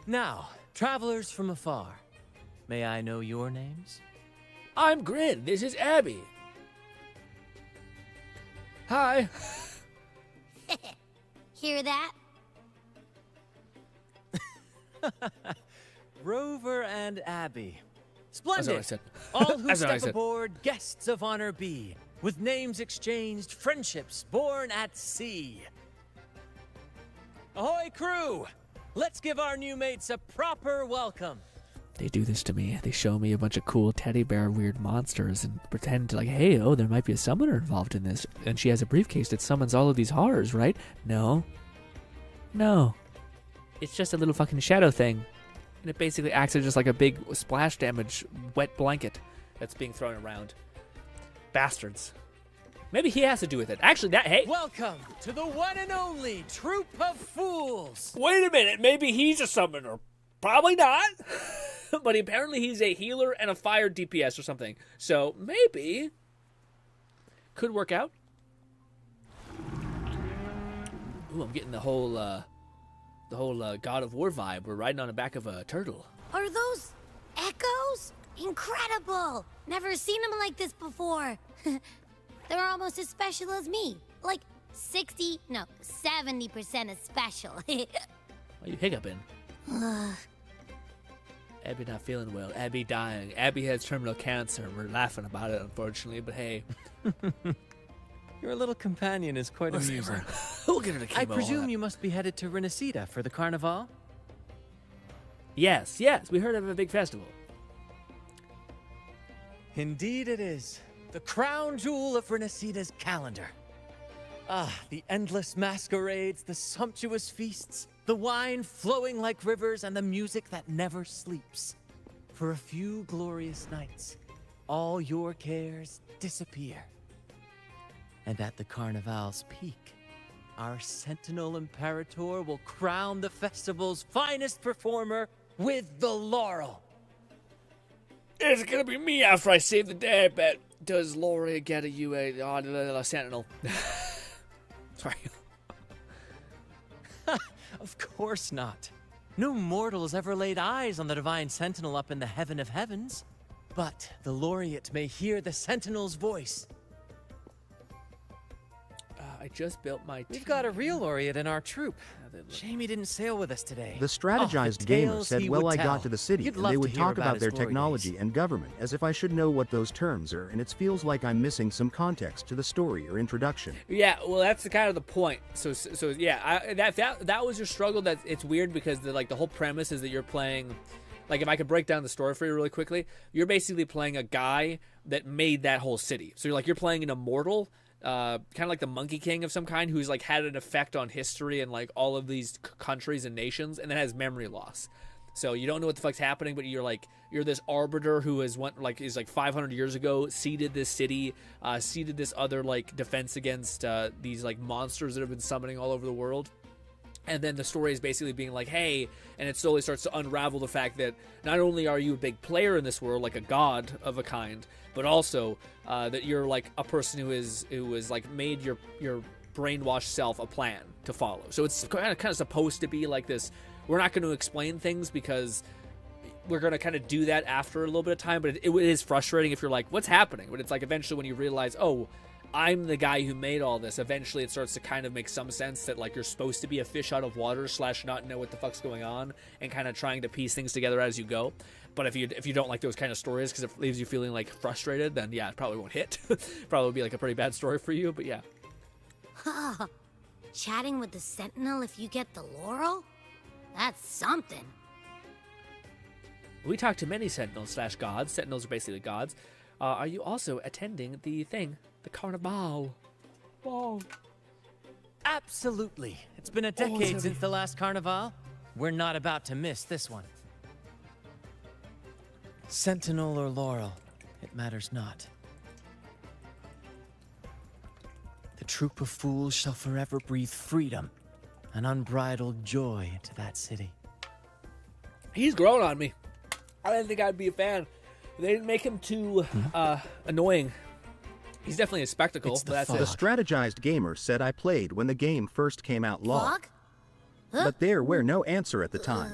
S22: Now, travelers from afar, may I know your names?
S1: I'm GRINN. This is Abby. Hi.
S19: Hear that?
S22: Rover and Abby. Splendid.
S1: That's what I said.
S22: All who step aboard, guests of honor be. With names exchanged, friendships born at sea. Ahoy, crew! Let's give our new mates a proper welcome.
S1: They do this to me. They show me a bunch of cool teddy bear weird monsters and pretend to like, hey, there might be a summoner involved in this. And she has a briefcase that summons all of these horrors, right? No. It's just a little fucking shadow thing. And it basically acts as just like a big splash damage wet blanket that's being thrown around. Bastards. Maybe he has to do with it. Actually, hey.
S22: Welcome to the one and only Troop of Fools.
S1: Wait a minute. Maybe he's a summoner. Probably not. But apparently he's a healer and a fire DPS or something. So maybe could work out. Ooh, I'm getting the whole God of War vibe. We're riding on the back of a turtle.
S19: Are those echoes? Incredible! Never seen them like this before. They're almost as special as me. Like 70% as special.
S1: Why are you hiccuping? Abby not feeling well. Abby dying. Abby has terminal cancer. We're laughing about it, unfortunately, but hey.
S22: Your little companion is quite amusing.
S1: We'll get her to chemo.
S22: I presume you must be headed to Renacita for the Carnival?
S1: Yes. We heard of a big festival.
S22: Indeed it is. The crown jewel of Renacita's calendar. Ah, the endless masquerades, the sumptuous feasts, the wine flowing like rivers, and the music that never sleeps. For a few glorious nights, all your cares disappear. And at the Carnival's peak, our Sentinel Imperator will crown the festival's finest performer with the laurel.
S1: It's gonna be me after I save the day, I bet. Does Laurie get a Sentinel? Sorry.
S22: Of course not. No mortal has ever laid eyes on the Divine Sentinel up in the heaven of heavens. But the laureate may hear the Sentinel's voice.
S1: I just built my team.
S22: We've got a real laureate in our troop. Shame he didn't sail with us today.
S7: The strategized gamer said, well, I got to the city, and they would talk about their technology and government, as if I should know what those terms are, and it feels like I'm missing some context to the story or introduction.
S1: Yeah, well, that's kind of the point. So yeah, that was your struggle. That it's weird because the whole premise is that you're playing. Like, if I could break down the story for you really quickly, you're basically playing a guy that made that whole city. So you're playing an immortal. Kind of like the Monkey King of some kind, who's had an effect on history and all of these countries and nations, and then has memory loss. So you don't know what the fuck's happening, but you're this arbiter who is 500 years ago seeded this city, seeded this other defense against these monsters that have been summoning all over the world. And then the story is basically being hey, and it slowly starts to unravel the fact that not only are you a big player in this world, like a god of a kind, but also that you're a person who is made your brainwashed self a plan to follow. So it's kind of supposed to be like this. We're not going to explain things because we're going to kind of do that after a little bit of time, but it is frustrating if you're what's happening? But it's eventually when you realize, oh, I'm the guy who made all this. Eventually it starts to kind of make some sense that you're supposed to be a fish out of water / not know what the fuck's going on and kind of trying to piece things together as you go. But if you don't like those kind of stories because it leaves you feeling frustrated, then yeah, it probably won't hit. Probably would be a pretty bad story for you, but yeah.
S19: Chatting with the Sentinel if you get the laurel? That's something.
S1: We talk to many Sentinels / gods. Sentinels are basically gods. Are you also attending the thing? The Carnival.
S22: Oh. Absolutely. It's been a decade since the last Carnival. We're not about to miss this one. Sentinel or laurel, it matters not. The troop of fools shall forever breathe freedom and unbridled joy into that city.
S1: He's grown on me. I didn't think I'd be a fan. They didn't make him too annoying. He's definitely a spectacle.
S7: The strategized gamer said I played when the game first came out log. But there were no answer at the time.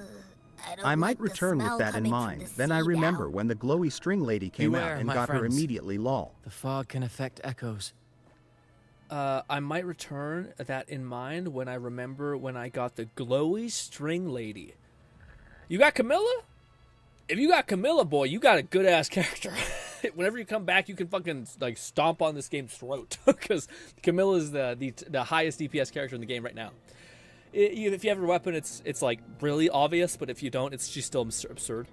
S7: I might return with that in mind. Then I remember when the glowy string lady came out and got her immediately lol.
S22: The fog can affect echoes.
S1: I might return that in mind when I remember when I got the glowy string lady. You got Camilla? If you got Camilla, boy, you got a good-ass character. Whenever you come back, you can fucking stomp on this game's throat because Camilla is the highest DPS character in the game right now. If you have her weapon, it's really obvious, but if you don't, she's still absurd.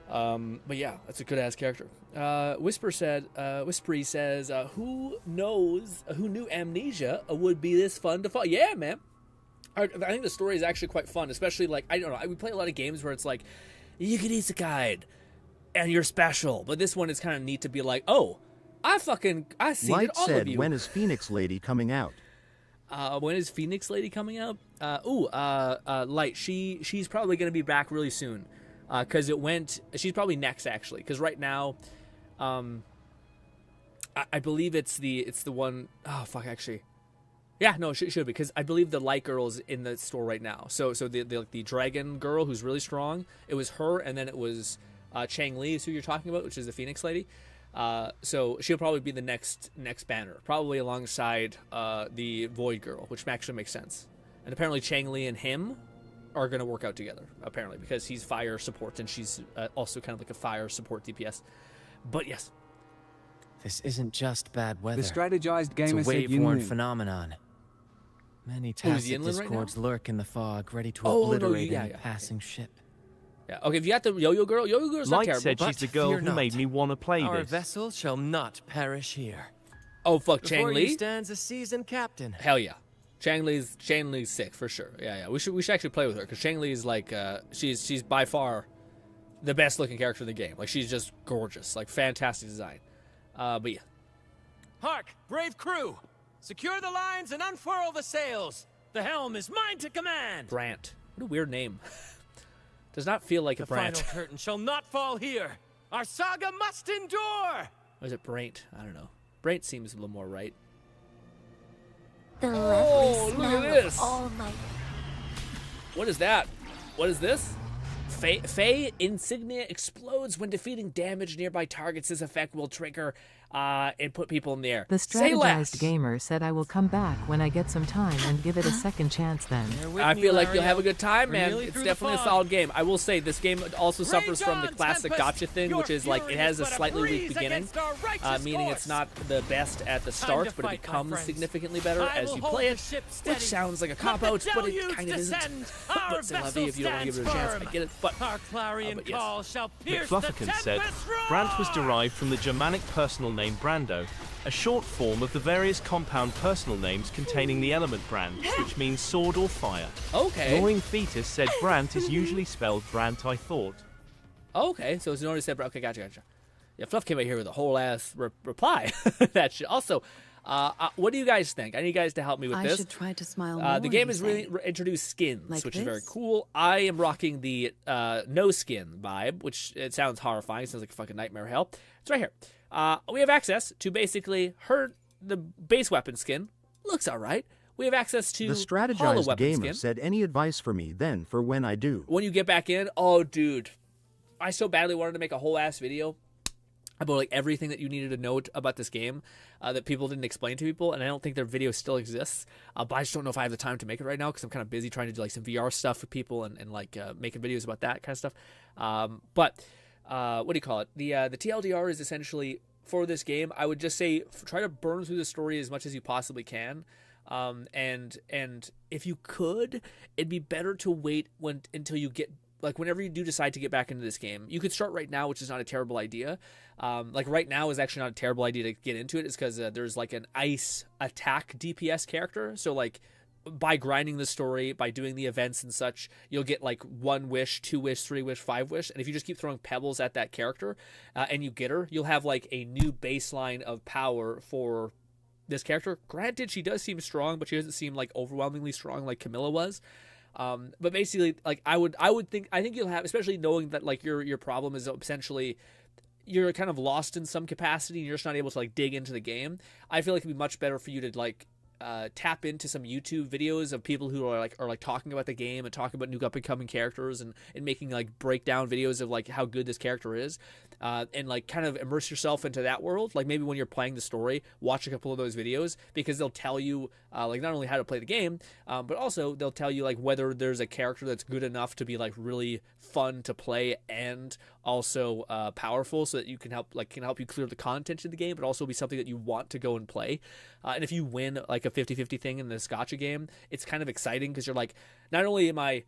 S1: But yeah, that's a good-ass character. Whispery says, who knew Amnesia would be this fun to follow? Yeah, man. I think the story is actually quite fun, especially I don't know. We play a lot of games where it's you get isekai'd and you're special, but this one is kind of neat to be oh, I see
S7: Light
S1: all
S7: said,
S1: of you.
S7: when is Phoenix Lady coming out?
S1: When is Phoenix Lady coming out? Light. She's probably gonna be back really soon, cause she's probably next actually, cause right now, I believe it's the one, oh fuck, actually. Yeah, no, it should be, because I believe the Light Girl's in the store right now. So the dragon girl who's really strong, it was her, and then it was Chang Li is who you're talking about, which is the Phoenix Lady. So she'll probably be the next banner, probably alongside the Void Girl, which actually makes sense. And apparently Chang Li and him are going to work out together, apparently, because he's fire support and she's also kind of like a fire support DPS. But yes.
S22: This isn't just bad weather.
S6: The strategized gamer
S22: it's a
S6: said
S22: wave-worn
S6: Yinlin.
S22: phenomenon. Many tacit
S1: Yinlin right
S22: discords lurk in the fog, ready to
S1: Oh, no,
S22: obliterate
S1: yeah,
S22: any
S1: yeah.
S22: passing ship.
S1: Yeah. Okay, if you got the Yo-Yo Girl, Yo-Yo Girl's not
S2: Light
S1: terrible.
S2: said she's the girl
S22: fear
S2: who
S22: not.
S2: made me want to play
S22: Our
S2: this.
S22: vessel shall not perish here.
S1: Oh, fuck,
S22: Before
S1: Chang
S22: you
S1: Li?
S22: stands a seasoned captain.
S1: Hell yeah. Chang Li's sick for sure. Yeah. We should actually play with her, because Chang Li's like she's by far the best looking character in the game. Like, she's just gorgeous, like fantastic design. But yeah.
S22: Hark, brave crew! Secure the lines and unfurl the sails. The helm is mine to command.
S1: Brant. What a weird name. Does not feel like a
S22: The
S1: Brant.
S22: final curtain shall not fall here. Our saga must endure.
S1: Or is it Brant? I don't know. Brant seems a little more right.
S19: The
S1: Oh,
S19: lovely
S1: look
S19: smell
S1: at this.
S19: of all my...
S1: What is that? What is this? Fey insignia explodes when defeating damaged nearby targets. This effect will trigger and put people in the air.
S4: The
S1: Say less.
S4: strategized gamer said I will come back when I get some time and give it a second chance then.
S1: I feel like you'll have a good time, man. It's definitely a solid game. I will say this game also suffers from the classic gotcha thing, which is like it has a slightly weak beginning, meaning it's not the best at the start, but it becomes significantly better as you play it, which sounds like a cop-out, but it kind of isn't. But c'est la vie if you don't want to give it a chance. I get it, but yes.
S2: McFlufferkin said, Brant was derived from the Germanic personal name Brando, a short form of the various compound personal names containing the element brand, which means sword or fire.
S1: Okay.
S2: Roaring Fetus said Brant is usually spelled Brant, I thought.
S1: Okay, so it's already said, okay, gotcha. Yeah, Fluff came out here with a whole ass reply. That shit. Also, what do you guys think? I need you guys to help me with this.
S9: I should try to smile more.
S1: The game
S9: you
S1: has
S9: say.
S1: really introduced skins,
S9: Like
S1: which is very
S9: this?
S1: cool. I am rocking the no skin vibe, which it sounds horrifying. It sounds like a fucking nightmare hell. It's right here. We have access to basically the base weapon skin. Looks all right. We have access to
S7: The
S1: hollow
S7: strategized
S1: weapon
S7: gamer
S1: skin.
S7: said, any advice for me then for when I do?
S1: When you get back in, oh, dude. I so badly wanted to make a whole ass video about like everything that you needed to know about this game that people didn't explain to people, and I don't think their video still exists. But I just don't know if I have the time to make it right now because I'm kind of busy trying to do like some VR stuff for people and like making videos about that kind of stuff. But what do you call it? The TLDR is essentially for this game. I would just say try to burn through the story as much as you possibly can. And if you could, it'd be better to wait until you get. Like, whenever you do decide to get back into this game, you could start right now, which is not a terrible idea. Like, right now is actually not a terrible idea to get into it. It's because there's, like, an ice attack DPS character. So, like, by grinding the story, by doing the events and such, you'll get, like, 1 wish, 2 wish, 3 wish, 5 wish. And if you just keep throwing pebbles at that character and you get her, you'll have, like, a new baseline of power for this character. Granted, she does seem strong, but she doesn't seem, like, overwhelmingly strong like Camilla was. But basically, like I think you'll have, especially knowing that like your problem is essentially you're kind of lost in some capacity and you're just not able to like dig into the game. I feel like it'd be much better for you to like tap into some YouTube videos of people who are like talking about the game and talking about new up and coming characters and making like breakdown videos of like how good this character is, and like kind of immerse yourself into that world. Like maybe when you're playing the story, watch a couple of those videos because they'll tell you like not only how to play the game, but also they'll tell you like whether there's a character that's good enough to be like really fun to play and also powerful, so that you can help you clear the content in the game, but also be something that you want to go and play. And if you win like a 50-50 thing in this gacha game, it's kind of exciting because you're like, not only am I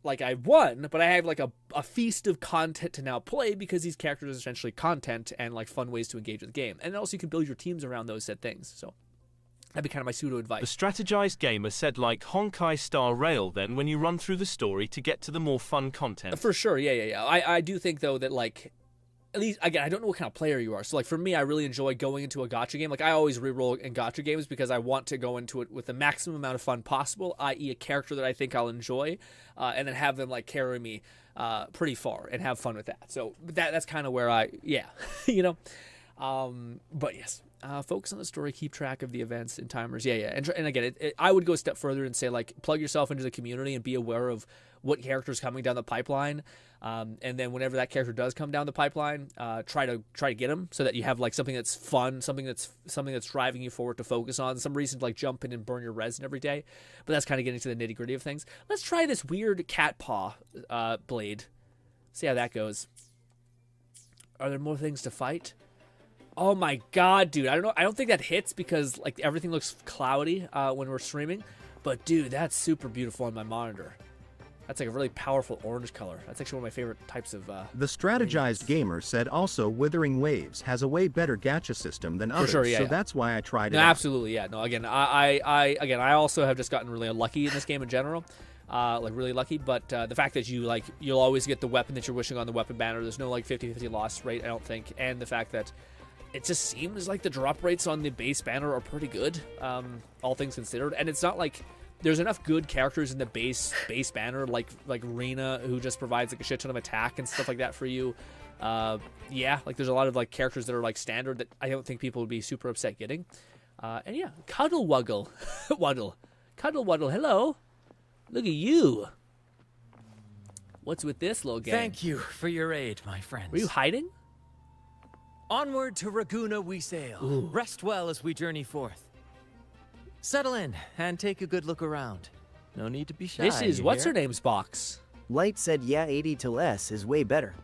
S1: like I won, but I have like a feast of content to now play because these characters are essentially content and like fun ways to engage with the game. And also you can build your teams around those said things. So that'd be kind of my pseudo advice.
S2: The strategized gamer said like Honkai Star Rail then when you run through the story to get to the more fun content.
S1: For sure, yeah. I do think though that like at least, again, I don't know what kind of player you are. So, like, for me, I really enjoy going into a gacha game. Like, I always reroll in gacha games because I want to go into it with the maximum amount of fun possible, i.e. a character that I think I'll enjoy, and then have them, like, carry me pretty far and have fun with that. So, that's kind of where you know? But, yes. Focus on the story, keep track of the events and timers. Yeah. And again, I would go a step further and say, like, plug yourself into the community and be aware of what character's coming down the pipeline. And then whenever that character does come down the pipeline, try to get him so that you have, like, something that's fun, something that's driving you forward to focus on, some reason to, like, jump in and burn your resin every day. But that's kind of getting to the nitty gritty of things. Let's try this weird cat paw blade. See how that goes. Are there more things to fight? Oh my god, dude. I don't know. I don't think that hits because, like, everything looks cloudy when we're streaming. But, dude, that's super beautiful on my monitor. That's like a really powerful orange color. That's actually one of my favorite types of...
S7: The strategized gamer said also Wuthering Waves has a way better gacha system than others,
S1: For sure, yeah,
S7: so
S1: yeah.
S7: that's why I tried it
S1: No,
S7: out.
S1: absolutely, yeah. No, again, I also have just gotten really unlucky in this game in general. Like, really lucky. But the fact that you'll always get the weapon that you're wishing on the weapon banner. There's no, like, 50-50 loss rate, I don't think. And the fact that it just seems like the drop rates on the base banner are pretty good, all things considered. And it's not like there's enough good characters in the base banner, like Rena, who just provides, like, a shit ton of attack and stuff like that for you. Yeah, like, there's a lot of, like, characters that are, like, standard that I don't think people would be super upset getting. And yeah, Cuddle Wuggle. Cuddle Wuddle, hello. Look at you. What's with this little gang?
S22: Thank you for your aid, my friends.
S1: Were you hiding?
S22: Onward to Raguna we sail.
S1: Ooh.
S22: Rest well as we journey forth. Settle in and take a good look around. No need to be shy.
S1: This is what's-her-name's box.
S11: Light said, yeah, 80 till S is way better.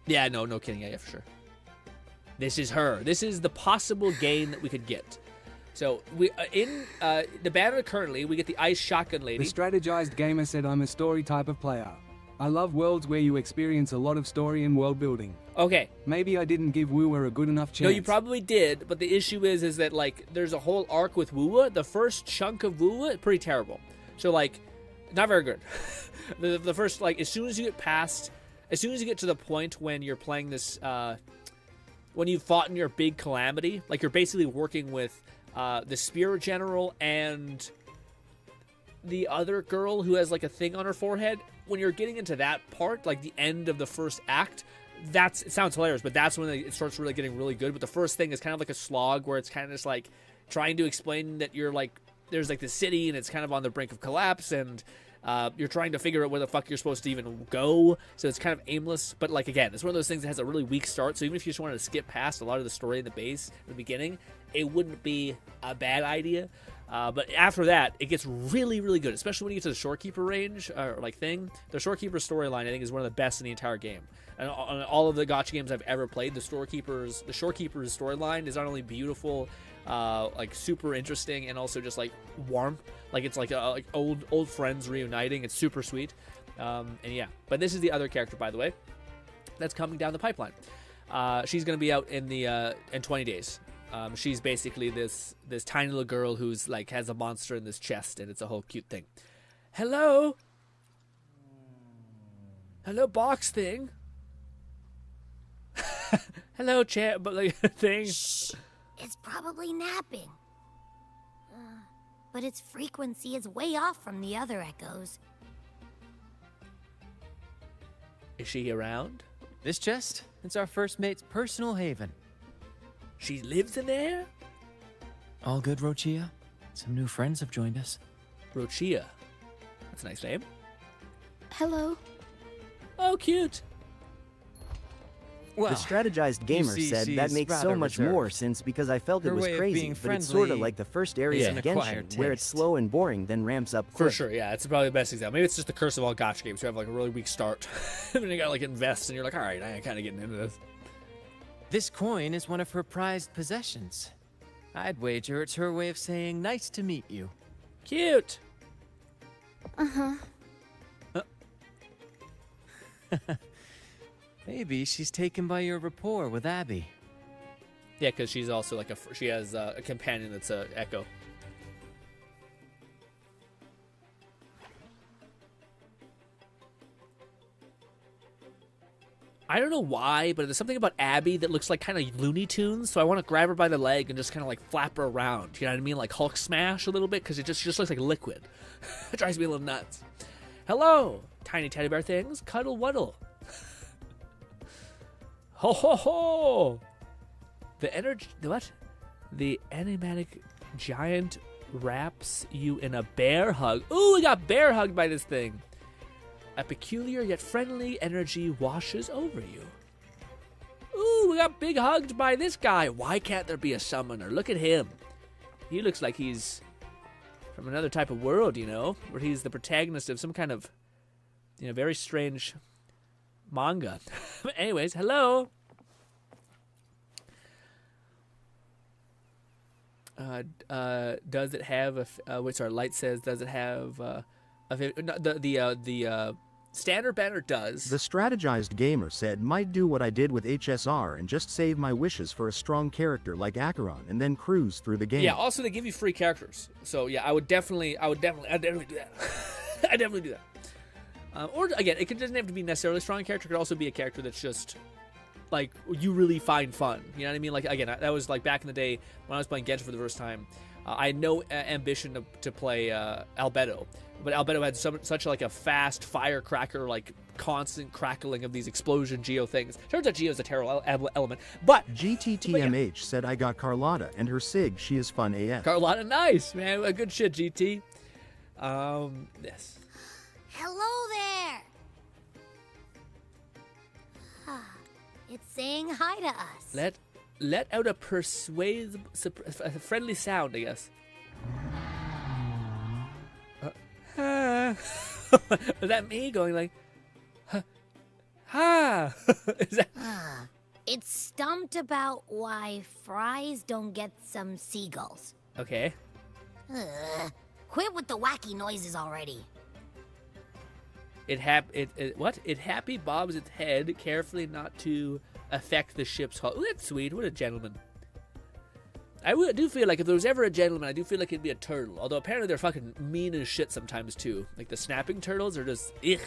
S1: Yeah, no kidding. Yeah, for sure. This is her. This is the possible gain that we could get. So, we in the banner currently, we get the Ice Shotgun Lady.
S6: The strategized gamer said I'm a story type of player. I love worlds where you experience a lot of story and world building.
S1: Okay.
S6: Maybe I didn't give Woowa a good enough chance.
S1: No, you probably did, but the issue is that, like, there's a whole arc with Woowa. The first chunk of Woowa is pretty terrible. So, like, not very good. the first, like, as soon as you get to the point when you're playing this, when you've fought in your big calamity, like, you're basically working with the Spirit General and the other girl who has, like, a thing on her forehead. When you're getting into that part, like the end of the first act, it sounds hilarious, but that's when it starts really getting really good. But the first thing is kind of like a slog where it's kind of just like trying to explain that you're like, there's like the city and it's kind of on the brink of collapse, and you're trying to figure out where the fuck you're supposed to even go. So it's kind of aimless. But, like, again, it's one of those things that has a really weak start. So even if you just wanted to skip past a lot of the story in the base at the beginning, it wouldn't be a bad idea. But after that, it gets really, really good, especially when you get to the Shorekeeper range, or, like, thing. The Shorekeeper storyline, I think, is one of the best in the entire game. And on all of the gacha games I've ever played, the Shorekeeper's storyline is not only beautiful, like, super interesting, and also just, like, warm. Like, it's like old friends reuniting. It's super sweet. And yeah, but this is the other character, by the way, that's coming down the pipeline. She's going to be out in 20 days. She's basically this tiny little girl who's, like, has a monster in this chest, and it's a whole cute thing. Hello? Hello, box thing? Hello, chair, but, like, thing?
S19: Shh. It's probably napping. But its frequency is way off from the other echoes.
S1: Is she around?
S22: This chest? It's our first mate's personal haven.
S1: She lives in there?
S22: All good, Rochia? Some new friends have joined us.
S1: Rochia. That's a nice name.
S16: Hello.
S1: Oh, cute.
S11: The strategized gamer said that makes so much more sense because I felt it was crazy, but it's sort of like the first area of Genshin, where it's slow and boring, then ramps up quick.
S1: For sure, yeah, it's probably the best example. Maybe it's just the curse of all gacha games. You have, like, a really weak start, and then you gotta, like, invest, and you're like, all right, I'm kind of getting into this.
S22: This coin is one of her prized possessions. I'd wager it's her way of saying nice to meet you.
S1: Cute.
S16: Uh-huh.
S22: Maybe she's taken by your rapport with Abby.
S1: Yeah, because she's also like she has a companion that's a Echo. I don't know why, but there's something about Abby that looks like kind of Looney Tunes, so I want to grab her by the leg and just kind of like flap her around. You know what I mean? Like Hulk smash a little bit, because it just looks like liquid. It drives me a little nuts. Hello, tiny teddy bear things. Cuddle wuddle. Ho ho ho! The enigmatic giant wraps you in a bear hug. Ooh, we got bear hugged by this thing. A peculiar yet friendly energy washes over you. Ooh, we got big hugged by this guy. Why can't there be a summoner? Look at him. He looks like he's from another type of world, you know, where he's the protagonist of some kind of, you know, very strange manga. But anyways, hello. Does it have Light says, does it have the standard banner does.
S7: The strategized gamer said, might do what I did with HSR and just save my wishes for a strong character like Acheron and then cruise through the game.
S1: Yeah, also they give you free characters. So yeah, I would definitely do that. I definitely do that. Or again, it doesn't have to be necessarily a strong character. It could also be a character that's just like you really find fun. You know what I mean? Like again, that was like back in the day when I was playing Genshin for the first time. I had no ambition to play Albedo, but Albedo had such like a fast firecracker, like constant crackling of these explosion Geo things. Turns out Geo's a terrible element, but
S7: GTTMH said I got Carlotta and her Sig. She is fun AF.
S1: Carlotta, nice man, good shit, GT. Yes.
S19: Hello there. It's saying hi to us.
S1: Let out a persuasive, friendly sound, I guess. Is that me going like, ha? Is that...
S19: It's stumped about why fries don't get some seagulls.
S1: Okay.
S19: Quit with the wacky noises already.
S1: It happy bobs its head carefully not to affect the ship's hull. Ooh, that's sweet. What a gentleman. I do feel like if there was ever a gentleman, I do feel like it'd be a turtle. Although apparently they're fucking mean as shit sometimes too. Like the snapping turtles are just ugh.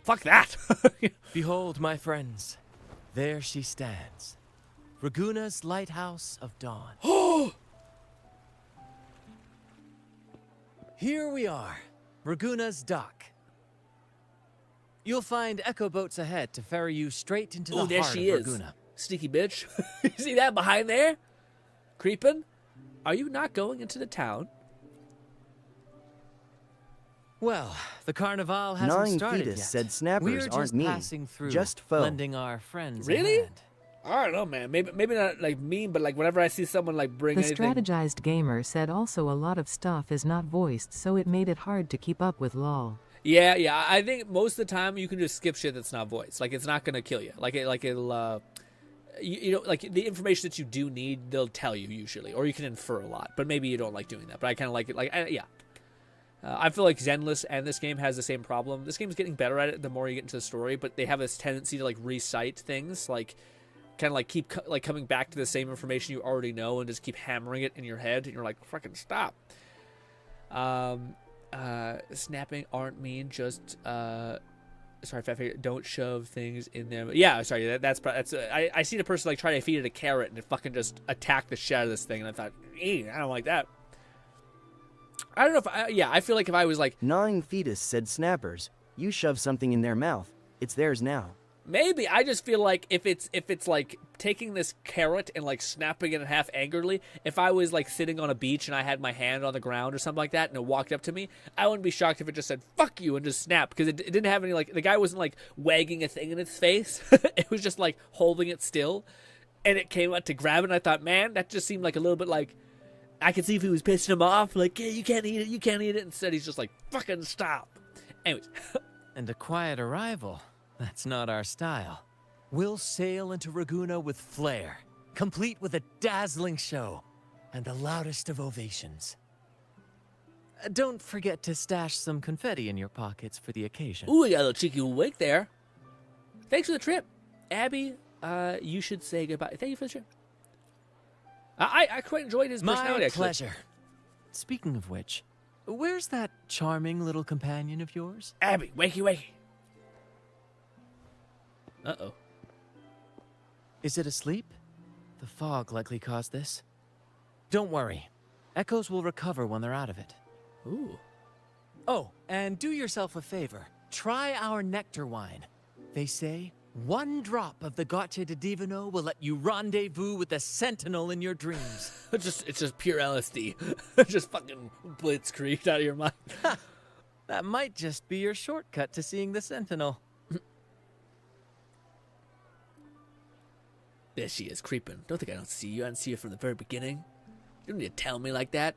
S1: Fuck that.
S22: Behold, my friends, there she stands, Raguna's lighthouse of dawn. Here we are, Raguna's dock. You'll find echo boats ahead to ferry you straight into the heart of Raguna.
S1: Sneaky bitch. You see that behind there? Creeping? Are you not going into the town?
S22: Well, the carnival hasn't started yet.
S11: Said snappers
S22: We're just
S11: aren't mean,
S22: passing through,
S11: just faux.
S22: lending our friends
S1: Really?
S22: a hand.
S1: I don't know, man. Maybe not like mean, but like whenever I see someone like bring
S4: The
S1: anything.
S4: strategized gamer said also a lot of stuff is not voiced, so it made it hard to keep up with lol.
S1: Yeah. I think most of the time you can just skip shit that's not voiced. Like it's not gonna kill you. It'll you know, like the information that you do need, they'll tell you usually, or you can infer a lot. But maybe you don't like doing that. But I kind of like it. Yeah. I feel like Zenless and this game has the same problem. This game's getting better at it the more you get into the story, but they have this tendency to like recite things, like kind of like keep like coming back to the same information you already know and just keep hammering it in your head, and you're like, fucking stop. Snapping aren't mean, just sorry if I figured, don't shove things in there. Yeah, sorry, that's I seen a person like try to feed it a carrot and it fucking just attacked the shit out of this thing, and I thought, I don't like that. I don't know if I feel like if I was like
S11: Gnawing Fetus said snappers, you shove something in their mouth, it's theirs now.
S1: Maybe I just feel like if it's like taking this carrot and like snapping it in half angrily, if I was like sitting on a beach and I had my hand on the ground or something like that and it walked up to me, I wouldn't be shocked if it just said fuck you and just snapped, because it didn't have any, like, the guy wasn't like wagging a thing in its face. It was just like holding it still, and it came out to grab it, and I thought, man, that just seemed like a little bit like I could see if he was pissing him off, like, yeah, you can't eat it. Instead he's just like, fucking stop. Anyways.
S22: And a quiet arrival. That's not our style. We'll sail into Raguna with flair, complete with a dazzling show and the loudest of ovations. Don't forget to stash some confetti in your pockets for the occasion.
S1: Ooh, we got a little cheeky wink there. Thanks for the trip. Abby, you should say goodbye. Thank you for the trip. I quite enjoyed his personality, actually.
S22: My pleasure. Speaking of which, where's that charming little companion of yours?
S1: Abby, wakey. Uh-oh.
S22: Is it asleep? The fog likely caused this. Don't worry. Echoes will recover when they're out of it.
S1: Ooh.
S22: Oh, and do yourself a favor. Try our nectar wine. They say 1 drop of the Gache de Divino will let you rendezvous with the Sentinel in your dreams.
S1: It's just pure LSD. Just fucking blitzkrieg out of your mind.
S22: That might just be your shortcut to seeing the Sentinel.
S1: There she is, creeping. Don't think I don't see you. I didn't see you from the very beginning. You don't need to tell me like that.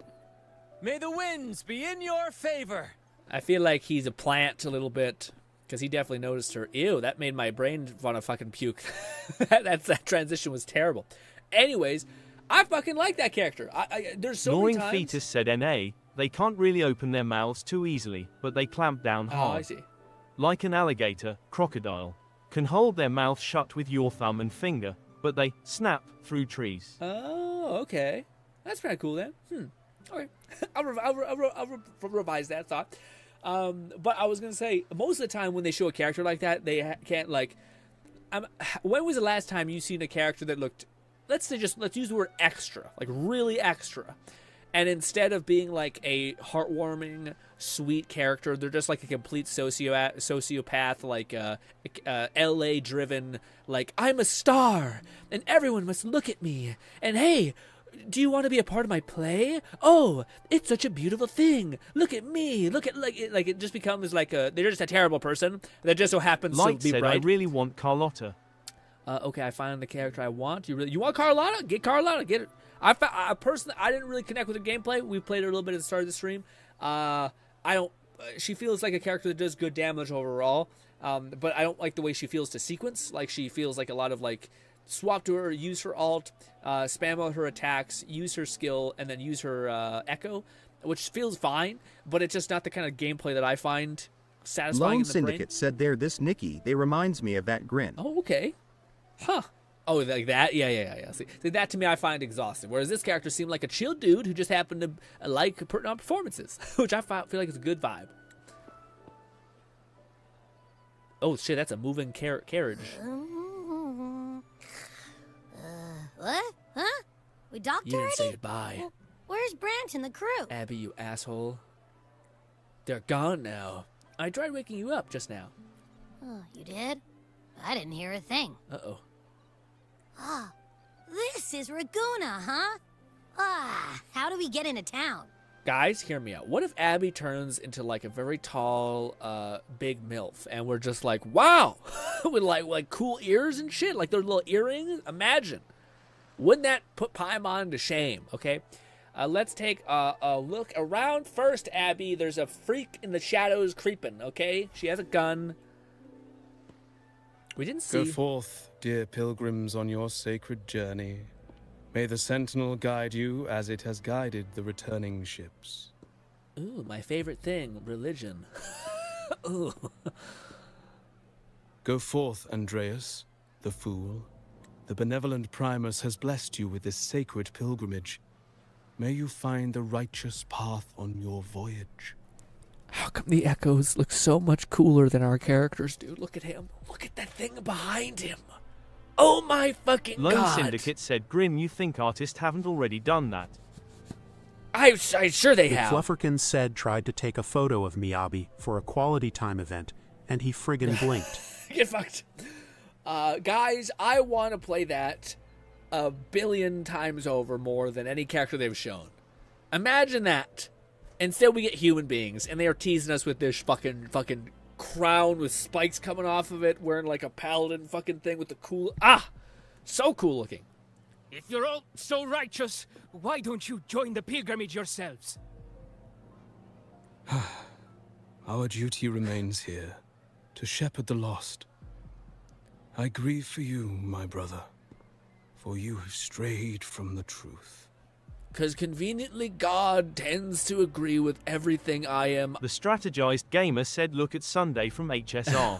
S22: May the winds be in your favor.
S1: I feel like he's a plant a little bit, because he definitely noticed her. Ew, that made my brain want to fucking puke. that transition was terrible. Anyways, I fucking like that character. There's so
S2: Gnawing
S1: many times.
S2: Fetus said NA, they can't really open their mouths too easily, but they clamp down hard.
S1: Oh, I see.
S2: Like an alligator, crocodile, can hold their mouth shut with your thumb and finger, but they snap through trees.
S1: Oh, okay. That's kind of cool then. Okay. I'll revise that thought. But I was going to say, most of the time when they show a character like that, they can't, like... when was the last time you seen a character that looked... let's use the word extra. Like, really extra. And instead of being, like, a heartwarming, sweet character, they're just, like, a complete sociopath, like, LA-driven, like, I'm a star, and everyone must look at me, and hey... do you want to be a part of my play? Oh, it's such a beautiful thing. Look at me. Look at like it just becomes like they're just a terrible person that just so happens
S2: Light
S1: to be
S2: said,
S1: bright.
S2: I really want Carlotta.
S1: Okay, I find the character I want. You want Carlotta? Get Carlotta. Get it. I personally didn't really connect with her gameplay. We played her a little bit at the start of the stream. I don't. She feels like a character that does good damage overall. But I don't like the way she feels to sequence. Like she feels like a lot of like. Swap to her, use her alt, spam out her attacks, use her skill, and then use her echo, which feels fine, but it's just not the kind of gameplay that I find satisfying
S7: Lone
S1: in the
S7: Syndicate
S1: brain.
S7: said there, this Nikki, they reminds me of that GRINN.
S1: Oh, okay. Huh. Oh, like that? Yeah. See, that to me I find exhausting. Whereas this character seemed like a chill dude who just happened to like putting on performances, which I feel like is a good vibe. Oh, shit, that's a moving carriage.
S19: What? Huh? We docked
S1: You
S19: already?
S1: didn't say goodbye.
S19: Where's Brant and the crew?
S1: Abby, you asshole. They're gone now. I tried waking you up just now.
S19: Oh, you did? I didn't hear a thing.
S1: Uh-oh.
S19: Ah, this is Raguna, huh? How do we get into town?
S1: Guys, hear me out. What if Abby turns into like a very tall, big MILF, and we're just like, wow, with like cool ears and shit, like their little earrings? Imagine. Wouldn't that put Paimon to shame? Okay, let's take a look around first, Abby. There's a freak in the shadows creeping. Okay, she has a gun. We didn't see.
S6: Go forth, dear pilgrims, on your sacred journey. May the Sentinel guide you as it has guided the returning ships.
S1: Ooh, my favorite thing, religion. Ooh.
S6: Go forth, Andreas, the fool. The benevolent Primus has blessed you with this sacred pilgrimage. May you find the righteous path on your voyage.
S1: How come the echoes look so much cooler than our characters do? Look at him. Look at that thing behind him. Oh my fucking
S2: Lone
S1: god.
S2: Syndicate said, GRINN, you think artists haven't already done that?
S1: I'm sure they have.
S3: Flufferkin said tried to take a photo of Miyabi for a quality time event, and he friggin' blinked.
S1: Get fucked. Guys, I want to play that 1 billion times over more than any character they've shown. Imagine that. Instead we get human beings, and they are teasing us with this fucking crown with spikes coming off of it, wearing like a paladin fucking thing with the cool... so cool looking.
S18: If you're all so righteous, why don't you join the pilgrimage yourselves?
S6: Our duty remains here, to shepherd the lost. I grieve for you, my brother, for you have strayed from the truth.
S1: Because conveniently God tends to agree with everything I am.
S2: The strategized gamer said, look at Sunday from HSR.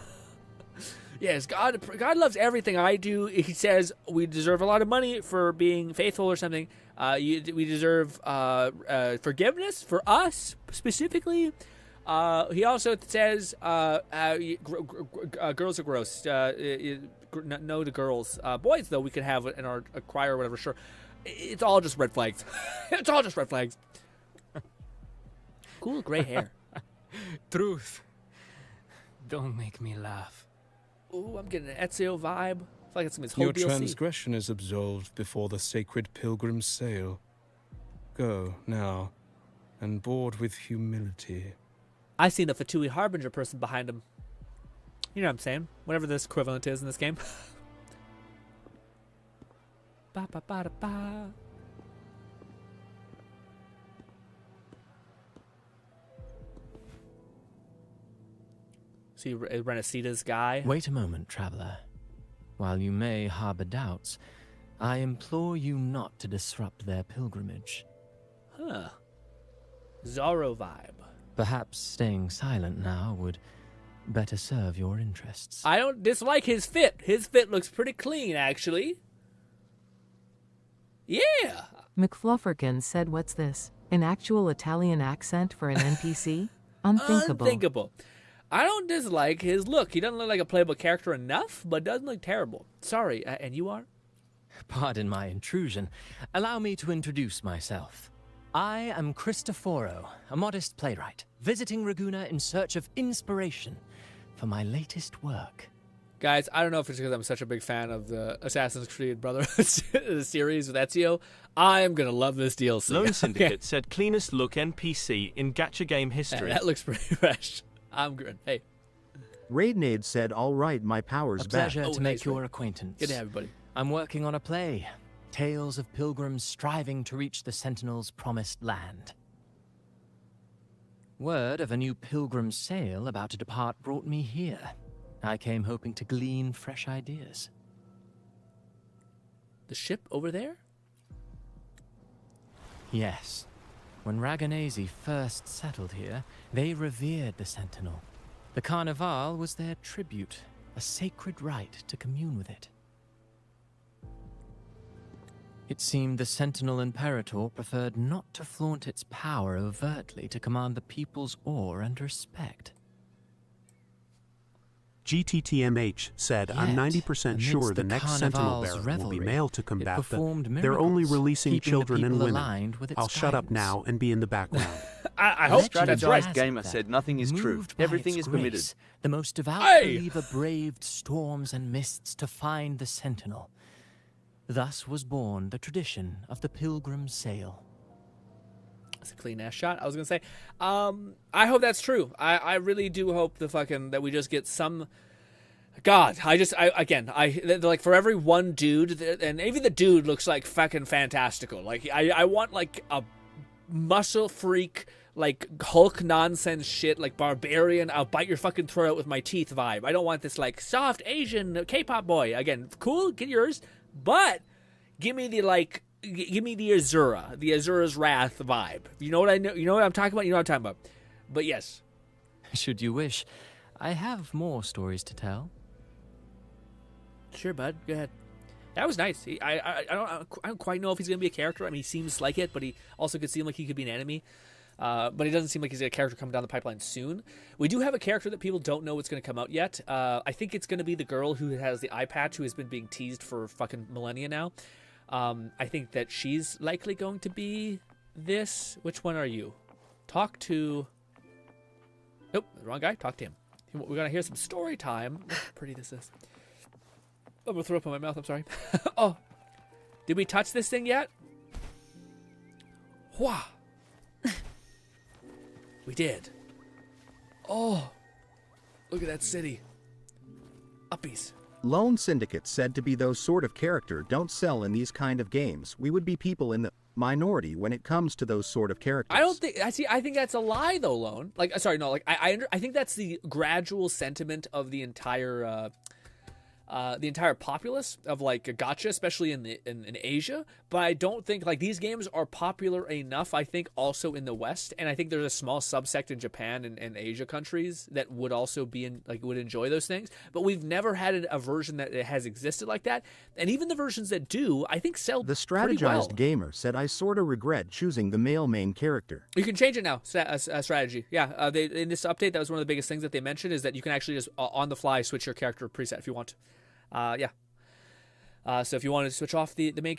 S1: Yes, God loves everything I do. He says we deserve a lot of money for being faithful or something. We deserve forgiveness for us specifically. He also says girls are gross. No to girls. Boys, though, we could have in our choir or whatever. Sure, it's all just red flags. It's all just red flags. Cool gray hair.
S22: Truth. Don't make me laugh.
S1: Ooh, I'm getting an Ezio vibe. I feel like it's his whole
S6: Your
S1: DLC.
S6: transgression is absolved before the sacred pilgrim's sail. Go, now, and board with humility.
S1: I seen a Fatui Harbinger person behind him. You know what I'm saying? Whatever this equivalent is in this game. Ba ba ba da ba. See Renacita's guy.
S22: Wait a moment, traveler. While you may harbor doubts, I implore you not to disrupt their pilgrimage.
S1: Huh. Zorro vibe.
S22: Perhaps staying silent now would better serve your interests.
S1: I don't dislike his fit. His fit looks pretty clean, actually. Yeah.
S4: McFlufferkin said, "What's this? An actual Italian accent for an NPC? Unthinkable."
S1: Unthinkable. I don't dislike his look. He doesn't look like a playable character enough, but doesn't look terrible. Sorry, and you are?
S22: Pardon my intrusion. Allow me to introduce myself. I am Cristoforo, a modest playwright, visiting Ragusa in search of inspiration for my latest work.
S1: Guys, I don't know if it's because I'm such a big fan of the Assassin's Creed Brotherhood series with Ezio. I'm going to love this DLC.
S2: Lone Syndicate said cleanest look NPC in gacha game history.
S1: That looks pretty fresh. I'm good. Hey.
S7: Raidenade said, "All right, my power's
S22: A
S7: back."
S22: pleasure to make your acquaintance.
S1: Good to have you, buddy.
S22: I'm working on a play. Tales of pilgrims striving to reach the Sentinel's promised land. Word of a new pilgrim sail about to depart brought me here. I came hoping to glean fresh ideas.
S1: The ship over there?
S22: Yes. When Raganese first settled here, they revered the Sentinel. The Carnival was their tribute, a sacred right to commune with it. It seemed the Sentinel Imperator preferred not to flaunt its power overtly to command the people's awe and respect.
S3: GTTMH said, "I'm
S22: Yet,
S3: 90% sure
S22: amidst
S3: the
S22: the
S3: next Sentinel
S22: Carnival's
S3: bearer will be
S22: revelry,
S3: male to
S22: it
S3: combat
S22: performed
S3: them. They're only
S22: miracles,
S3: releasing
S22: keeping the
S3: children and
S22: people
S3: women.
S22: aligned with its
S3: I'll shut up
S22: guidance."
S3: now and be in the background."
S1: I hope that's right.
S5: Strategized Gamer said nothing is true.
S22: Moved by
S5: Everything
S22: its
S5: is permitted.
S22: grace, the most devout
S1: Hey!
S22: believer braved storms and mists to find the Sentinel. Thus was born the tradition of the pilgrim sail.
S1: That's a clean ass shot. I was gonna say, I hope that's true. I really do hope that we just get some. God, like for every one dude, and even the dude looks like fucking fantastical. Like I want like a muscle freak, like Hulk nonsense shit, like barbarian. I'll bite your fucking throat out with my teeth vibe. I don't want this like soft Asian K-pop boy. Again, cool, get yours, but give me the Azura's Wrath vibe. You know what I know? You know what I'm talking about? You know what I'm talking about. But yes.
S22: Should you wish, I have more stories to tell.
S1: Sure, bud. Go ahead. That was nice. I don't quite know if he's gonna be a character. I mean, he seems like it, but he also could seem like he could be an enemy. But he doesn't seem like he's a character coming down the pipeline soon. We do have a character that people don't know what's going to come out yet. I think it's going to be the girl who has the eye patch, who has been being teased for fucking millennia now. I think that she's likely going to be this. Which one are you? Talk to... Nope, the wrong guy. Talk to him. We're going to hear some story time. Look how pretty this is. I'm going to throw up in my mouth. I'm sorry. Oh. Did we touch this thing yet? Wow. We did. Oh. Look at that city. Uppies.
S7: Lone Syndicate said to be those sort of character don't sell in these kind of games. We would be people in the minority when it comes to those sort of characters.
S1: I don't think... I think that's a lie, though, Lone. Like, sorry, no. Like, I think that's the gradual sentiment of the entire the entire populace of like gacha, especially in Asia. But I don't think like these games are popular enough. I think also in the West, and I think there's a small subsect in Japan and Asia countries that would also be would enjoy those things. But we've never had a version that has existed like that, and even the versions that do, I think sell
S7: The
S1: pretty well.
S7: strategized gamer said, I sorta regret choosing the male main character.
S1: You can change it now. Strategy, yeah. In this update, that was one of the biggest things that they mentioned is that you can actually just on the fly switch your character preset if you want. Yeah. So if you want to switch off the male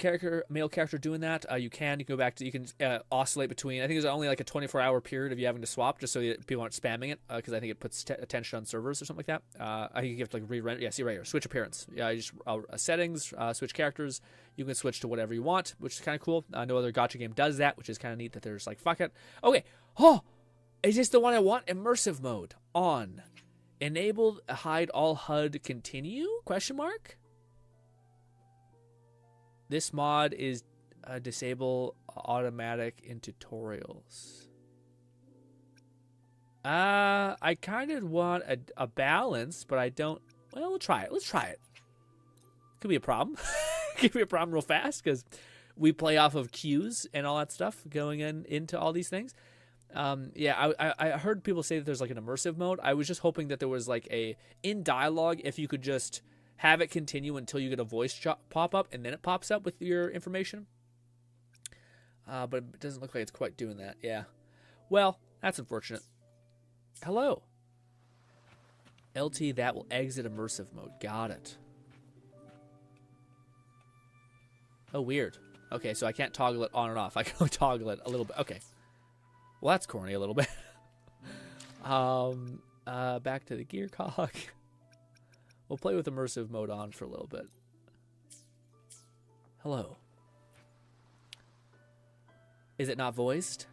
S1: character doing that, you can. You can go back to, you can oscillate between. I think there's only like a 24-hour period of you having to swap, just so people aren't spamming it, because I think it puts attention on servers or something like that. I think you have to like re-render. Yeah, see right here, switch appearance. Yeah, you just settings, switch characters. You can switch to whatever you want, which is kind of cool. No other gacha game does that, which is kind of neat that they're just like, fuck it. Okay. Oh, is this the one I want? Immersive mode on. Enable hide all HUD continue? Question mark. This mod is disable automatic in tutorials. I kind of want a balance, but I don't. Well, we'll try it. Let's try it. Could be a problem. Could be a problem real fast because we play off of cues and all that stuff going into all these things. Yeah, I heard people say that there's like an immersive mode. I was just hoping that there was like in dialogue, if you could just have it continue until you get a voice pop up and then it pops up with your information. But it doesn't look like it's quite doing that. Yeah. Well, that's unfortunate. Hello. LT, that will exit immersive mode. Got it. Oh, weird. Okay, so I can't toggle it on and off. I can only toggle it a little bit. Okay. Well, that's corny a little bit. Back to the gear cog. We'll play with immersive mode on for a little bit. Hello. Is it not voiced?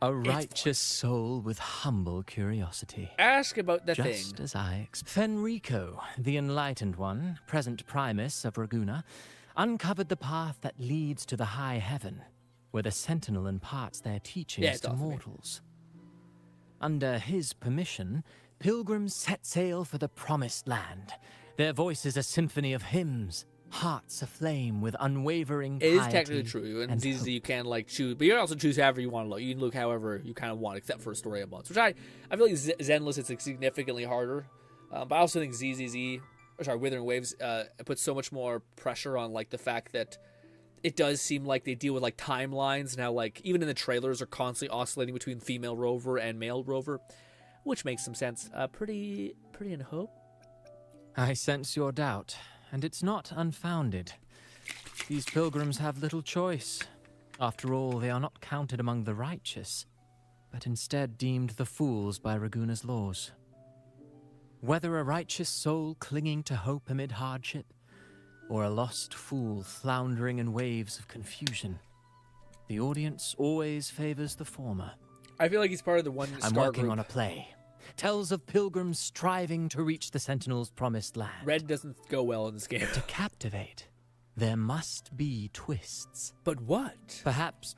S22: A righteous soul with humble curiosity.
S1: Ask about the thing.
S22: Just as I Fenrico, the Enlightened One, present Primus of Raguna, uncovered the path that leads to the high heaven, where the Sentinel imparts their teachings to mortals. Under his permission, pilgrims set sail for the Promised Land. Their voices a symphony of hymns, hearts aflame with unwavering piety.
S1: It is technically true, and it's easy you can like choose, but you can also choose however you want to look. You can look however you kind of want, except for story modes, which I feel like Zenless it's like significantly harder. But I also think Wuthering Waves puts so much more pressure on like the fact that it does seem like they deal with like timelines now. Like even in the trailers are constantly oscillating between female rover and male rover, which makes some sense. Pretty in hope.
S22: I sense your doubt, and it's not unfounded. These pilgrims have little choice. After all, they are not counted among the righteous, but instead deemed the fools by Raguna's laws. Whether a righteous soul clinging to hope amid hardship, or a lost fool floundering in waves of confusion, the audience always favors the former.
S1: I feel like he's part of the one
S22: I'm working on a play. Tells of pilgrims striving to reach the Sentinel's promised land.
S1: Red doesn't go well in this game.
S22: To captivate, there must be twists.
S1: But what?
S22: Perhaps.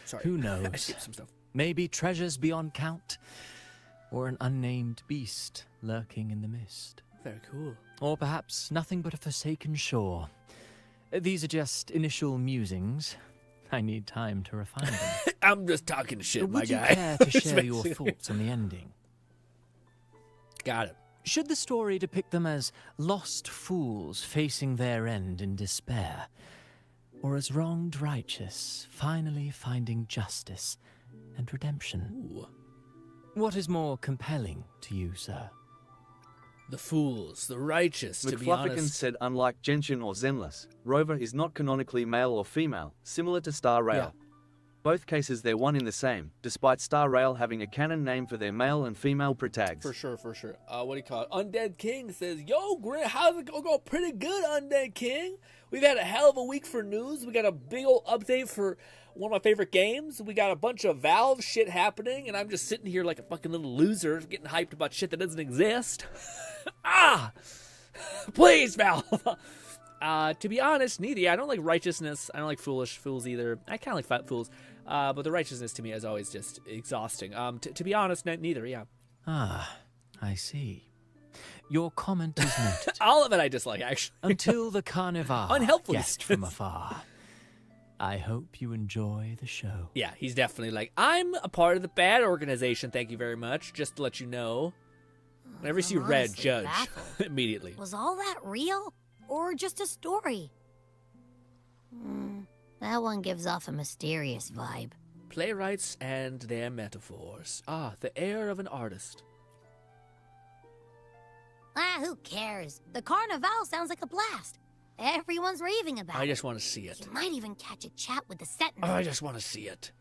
S1: Sorry.
S22: Who knows?
S1: I skipped some stuff.
S22: Maybe treasures beyond count, or an unnamed beast lurking in the mist.
S1: Very cool.
S22: Or perhaps nothing but a forsaken shore. These are just initial musings. I need time to refine them.
S1: I'm just talking shit, my guy.
S22: Would you care to share your thoughts on the ending?
S1: Got it.
S22: Should the story depict them as lost fools facing their end in despair, or as wronged righteous finally finding justice and redemption?
S1: Ooh.
S22: What is more compelling to you, sir?
S1: The fools, the righteous, to be
S5: McFluffican
S1: honest.
S5: said unlike Genshin or Zenless, Rover is not canonically male or female, similar to Star Rail.
S1: Yeah.
S5: Both cases they're one in the same, despite Star Rail having a canon name for their male and female protags.
S1: For sure. What do you call it? Undead King says, Yo, Grin, how's it go? Pretty good, Undead King. We've had a hell of a week for news. We got a big old update for one of my favorite games. We got a bunch of Valve shit happening, and I'm just sitting here like a fucking little loser getting hyped about shit that doesn't exist. Please, Valve. To be honest, neither. Yeah, I don't like righteousness. I don't like foolish fools either. I kind of like fat fools. But the righteousness to me is always just exhausting. To be honest, neither, yeah.
S22: Ah, I see. Your comment is noted.
S1: All of it I dislike, actually.
S22: Until the Carnival
S1: Unhelpful.
S22: guest from afar. I hope you enjoy the show.
S1: Yeah, he's definitely like, I'm a part of the bad organization, thank you very much. Just to let you know. Whenever you see red, judge. Immediately.
S19: Was all that real? Or just a story? That one gives off a mysterious vibe.
S1: Playwrights and their metaphors. Ah, the air of an artist.
S19: Who cares? The Carnival sounds like a blast. Everyone's raving about it.
S1: I just want to see it.
S19: You might even catch a chat with the Sentinel.
S1: I just want to see it.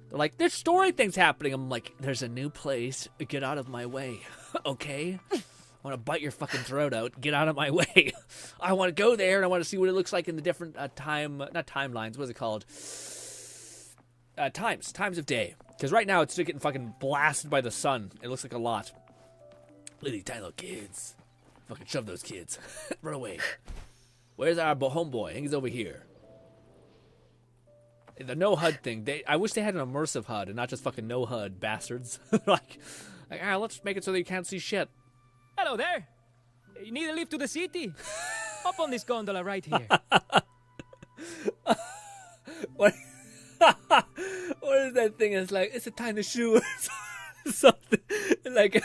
S1: They're like, there's story things happening. I'm like, there's a new place. Get out of my way. Okay? I want to bite your fucking throat out. Get out of my way. I want to go there, and I want to see what it looks like in the different not timelines. What is it called? Times of day. Because right now, it's still getting fucking blasted by the sun. It looks like a lot. Look at these tiny little kids. Fucking shove those kids. Run away. Where's our homeboy? I think he's over here. The no HUD thing. I wish they had an immersive HUD and not just fucking no HUD bastards. like, let's make it so that you can't see shit.
S22: Hello there. You need a lift to the city? Hop on this gondola right here.
S1: What? What is that thing? It's like, it's a tiny shoe or something. Like,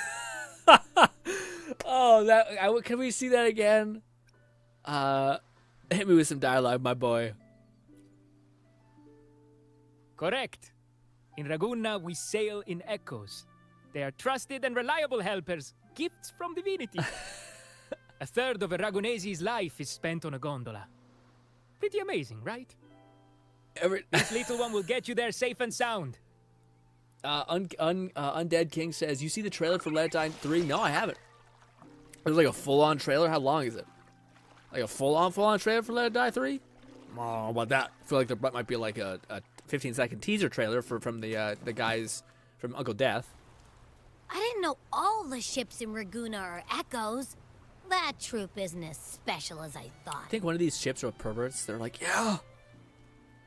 S1: oh, can we see that again? Hit me with some dialogue, my boy.
S22: Correct. In Raguna, we sail in echoes. They are trusted and reliable helpers, gifts from divinity. A third of a Ragunese's life is spent on a gondola. Pretty amazing, right? This little one will get you there safe and sound.
S1: Undead King says, you see the trailer for Let It Die 3? No, I haven't. There's like a full-on trailer? How long is it? Like a full-on trailer for Let It Die 3? Oh, about that. I feel like there might be like a 15-second teaser trailer from the guys from Uncle Death.
S19: I didn't know all the ships in Raguna are echoes. That troop isn't as special as I thought.
S1: I think one of these ships are perverts. They're like, yeah,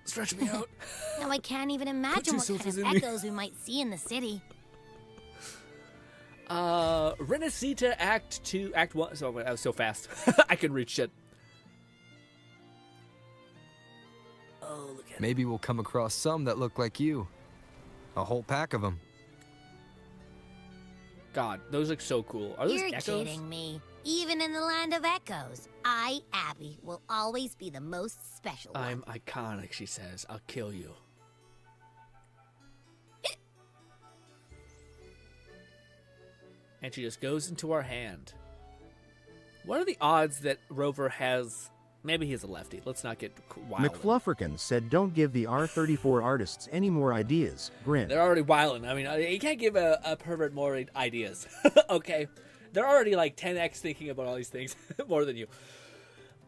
S1: stretch me out.
S19: Now I can't even imagine what kind of echoes we might see in the city.
S1: Renacita Act 2, Act 1. So I was so fast. I can read shit. Oh, look at
S9: Maybe we'll come across some that look like you. A whole pack of them.
S1: God, those look so cool. Are those
S19: You're
S1: echoes?
S19: kidding me. Even in the land of echoes, I, Abby, will always be the most special one.
S1: I'm iconic, she says. I'll kill you. And she just goes into our hand. What are the odds that Rover has... Maybe he's a lefty. Let's not get wild.
S7: McFlufferkin said don't give the R34 artists any more ideas. Grin.
S1: They're already wilding. I mean, you can't give a pervert more ideas. Okay? They're already like 10x thinking about all these things more than you.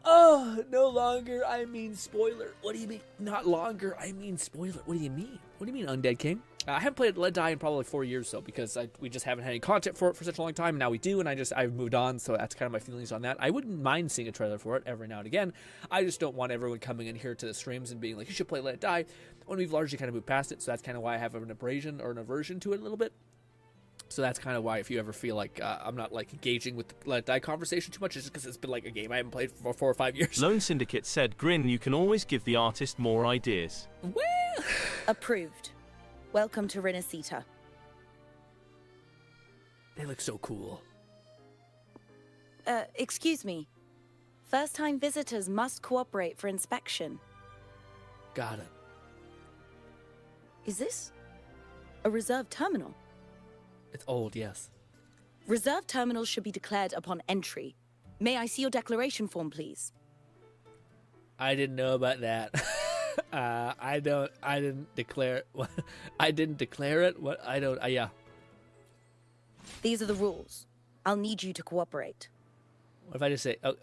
S1: Oh, no longer, I mean spoiler. What do you mean? Not longer, I mean spoiler. What do you mean? What do you mean, Undead King? I haven't played Let It Die in probably like 4 years, though, because we just haven't had any content for it for such a long time. And now we do, and I've moved on, so that's kind of my feelings on that. I wouldn't mind seeing a trailer for it every now and again. I just don't want everyone coming in here to the streams and being like, you should play Let It Die, when we've largely kind of moved past it. So that's kind of why I have an abrasion or an aversion to it a little bit. So that's kind of why, if you ever feel like I'm not like engaging with the Let It Die conversation too much, it's just because it's been like a game I haven't played for 4 or 5 years.
S2: Lone Syndicate said, Grin, you can always give the artist more ideas.
S1: Well,
S21: approved. Welcome to Renacita.
S1: They look so cool.
S21: Excuse me. First-time visitors must cooperate for inspection.
S1: Got it.
S21: Is this a reserve terminal?
S1: It's old, yes.
S21: Reserve terminals should be declared upon entry. May I see your declaration form, please?
S1: I didn't know about that. I didn't declare I didn't declare it. What? I don't. Yeah.
S21: These are the rules. I'll need you to cooperate.
S1: What if I just say, oh.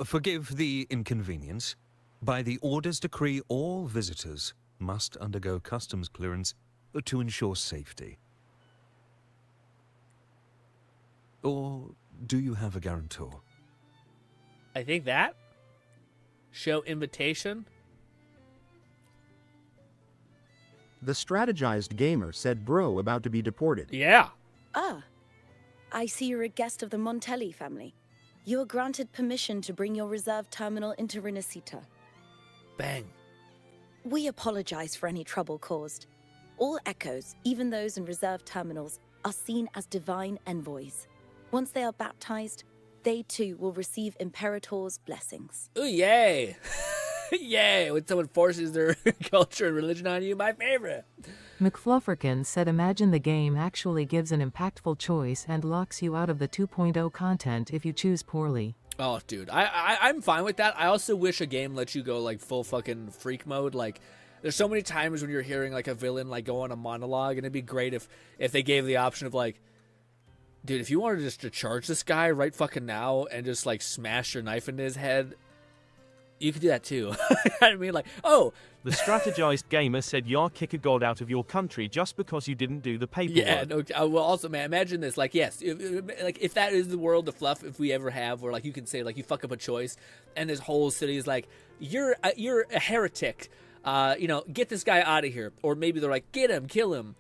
S23: Forgive the inconvenience. By the Order's decree, all visitors must undergo customs clearance to ensure safety. Or do you have a guarantor?
S1: I think that. Show invitation.
S7: The strategized gamer said bro about to be deported.
S1: Yeah.
S21: Ah, I see you're a guest of the Montelli family. You are granted permission to bring your reserve terminal into Rinascita.
S1: Bang.
S21: We apologize for any trouble caused. All echoes, even those in reserve terminals, are seen as divine envoys. Once they are baptized, they too will receive Imperator's blessings.
S1: Ooh, yay. Yay, when someone forces their culture and religion on you, my favorite.
S4: McFlufferkin said imagine the game actually gives an impactful choice and locks you out of the 2.0 content if you choose poorly.
S1: Oh, dude, I'm fine with that. I also wish a game lets you go, like, full fucking freak mode. Like, there's so many times when you're hearing, like, a villain, like, go on a monologue, and it'd be great if they gave the option of, like, dude, if you wanted just to charge this guy right fucking now and just, like, smash your knife into his head, you could do that too. I mean, like, oh.
S2: The strategized gamer said you'll kick a god out of your country just because you didn't do the paperwork.
S1: Yeah, no, well, also, man, imagine this. Like, yes, if that is the world of fluff, if we ever have, where, like, you can say, like, you fuck up a choice, and this whole city is like, you're a heretic. Get this guy out of here. Or maybe they're like, get him, kill him.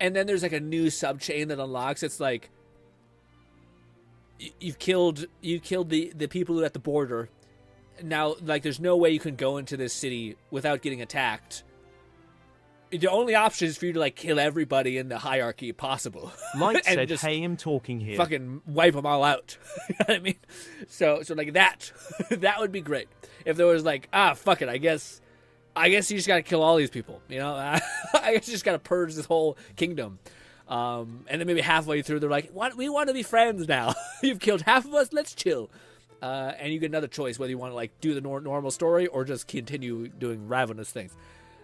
S1: And then there's, like, a new sub-chain that unlocks. It's like, you killed the people at the border. Now, like, there's no way you can go into this city without getting attacked. The only option is for you to, like, kill everybody in the hierarchy possible.
S2: Light said, hey, I'm talking here.
S1: Fucking wipe them all out. You know what I mean? So like, that would be great. If there was, like, fuck it, I guess you just gotta kill all these people, you know? I guess you just gotta purge this whole kingdom. And then maybe halfway through, they're like, what? We want to be friends now. You've killed half of us, let's chill. And you get another choice whether you want to, like, do the normal story or just continue doing ravenous things.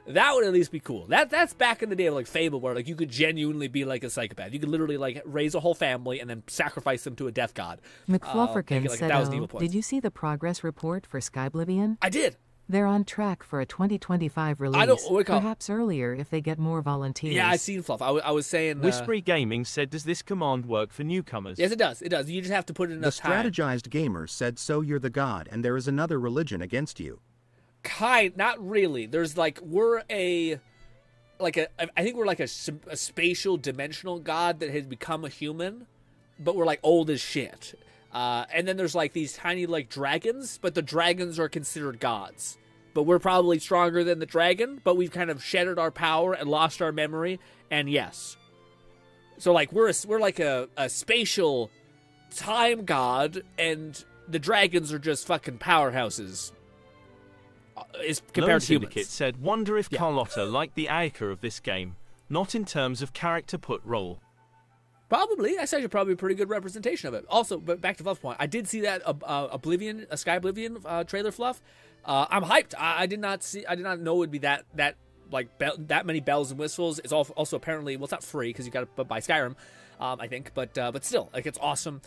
S1: That would at least be cool. That's back in the day of, like, Fable, where, like, you could genuinely be like a psychopath. You could literally, like, raise a whole family and then sacrifice them to a death god.
S4: McFlufferkin
S1: like,
S4: said, did you see the progress report for Skyblivion?
S1: I did.
S4: They're on track for a 2025 release, perhaps earlier if they get more volunteers.
S1: Yeah, I've seen Fluff. I was saying...
S2: Whispery Gaming said, does this command work for newcomers?
S1: Yes, it does. It does. You just have to put in enough time.
S7: The strategized gamer said, so you're the god, and there is another religion against you.
S1: Not really. There's, like, I think we're like a spatial dimensional god that has become a human, but we're, like, old as shit. And then there's, like, these tiny, like, dragons, but the dragons are considered gods. But we're probably stronger than the dragon, but we've kind of shattered our power and lost our memory, and yes. So, like, we're like a spatial time god, and the dragons are just fucking powerhouses. Is compared to humans.
S2: Syndicate said, wonder if Carlotta liked the Aika of this game, not in terms of character put role.
S1: Probably. That's actually probably a pretty good representation of it. Also, but back to Fluff's point, I did see that Sky Oblivion trailer Fluff. I'm hyped. I did not know it would be that many bells and whistles. It's also apparently, well, it's not free because you got to buy Skyrim, I think, but still, like, it's awesome.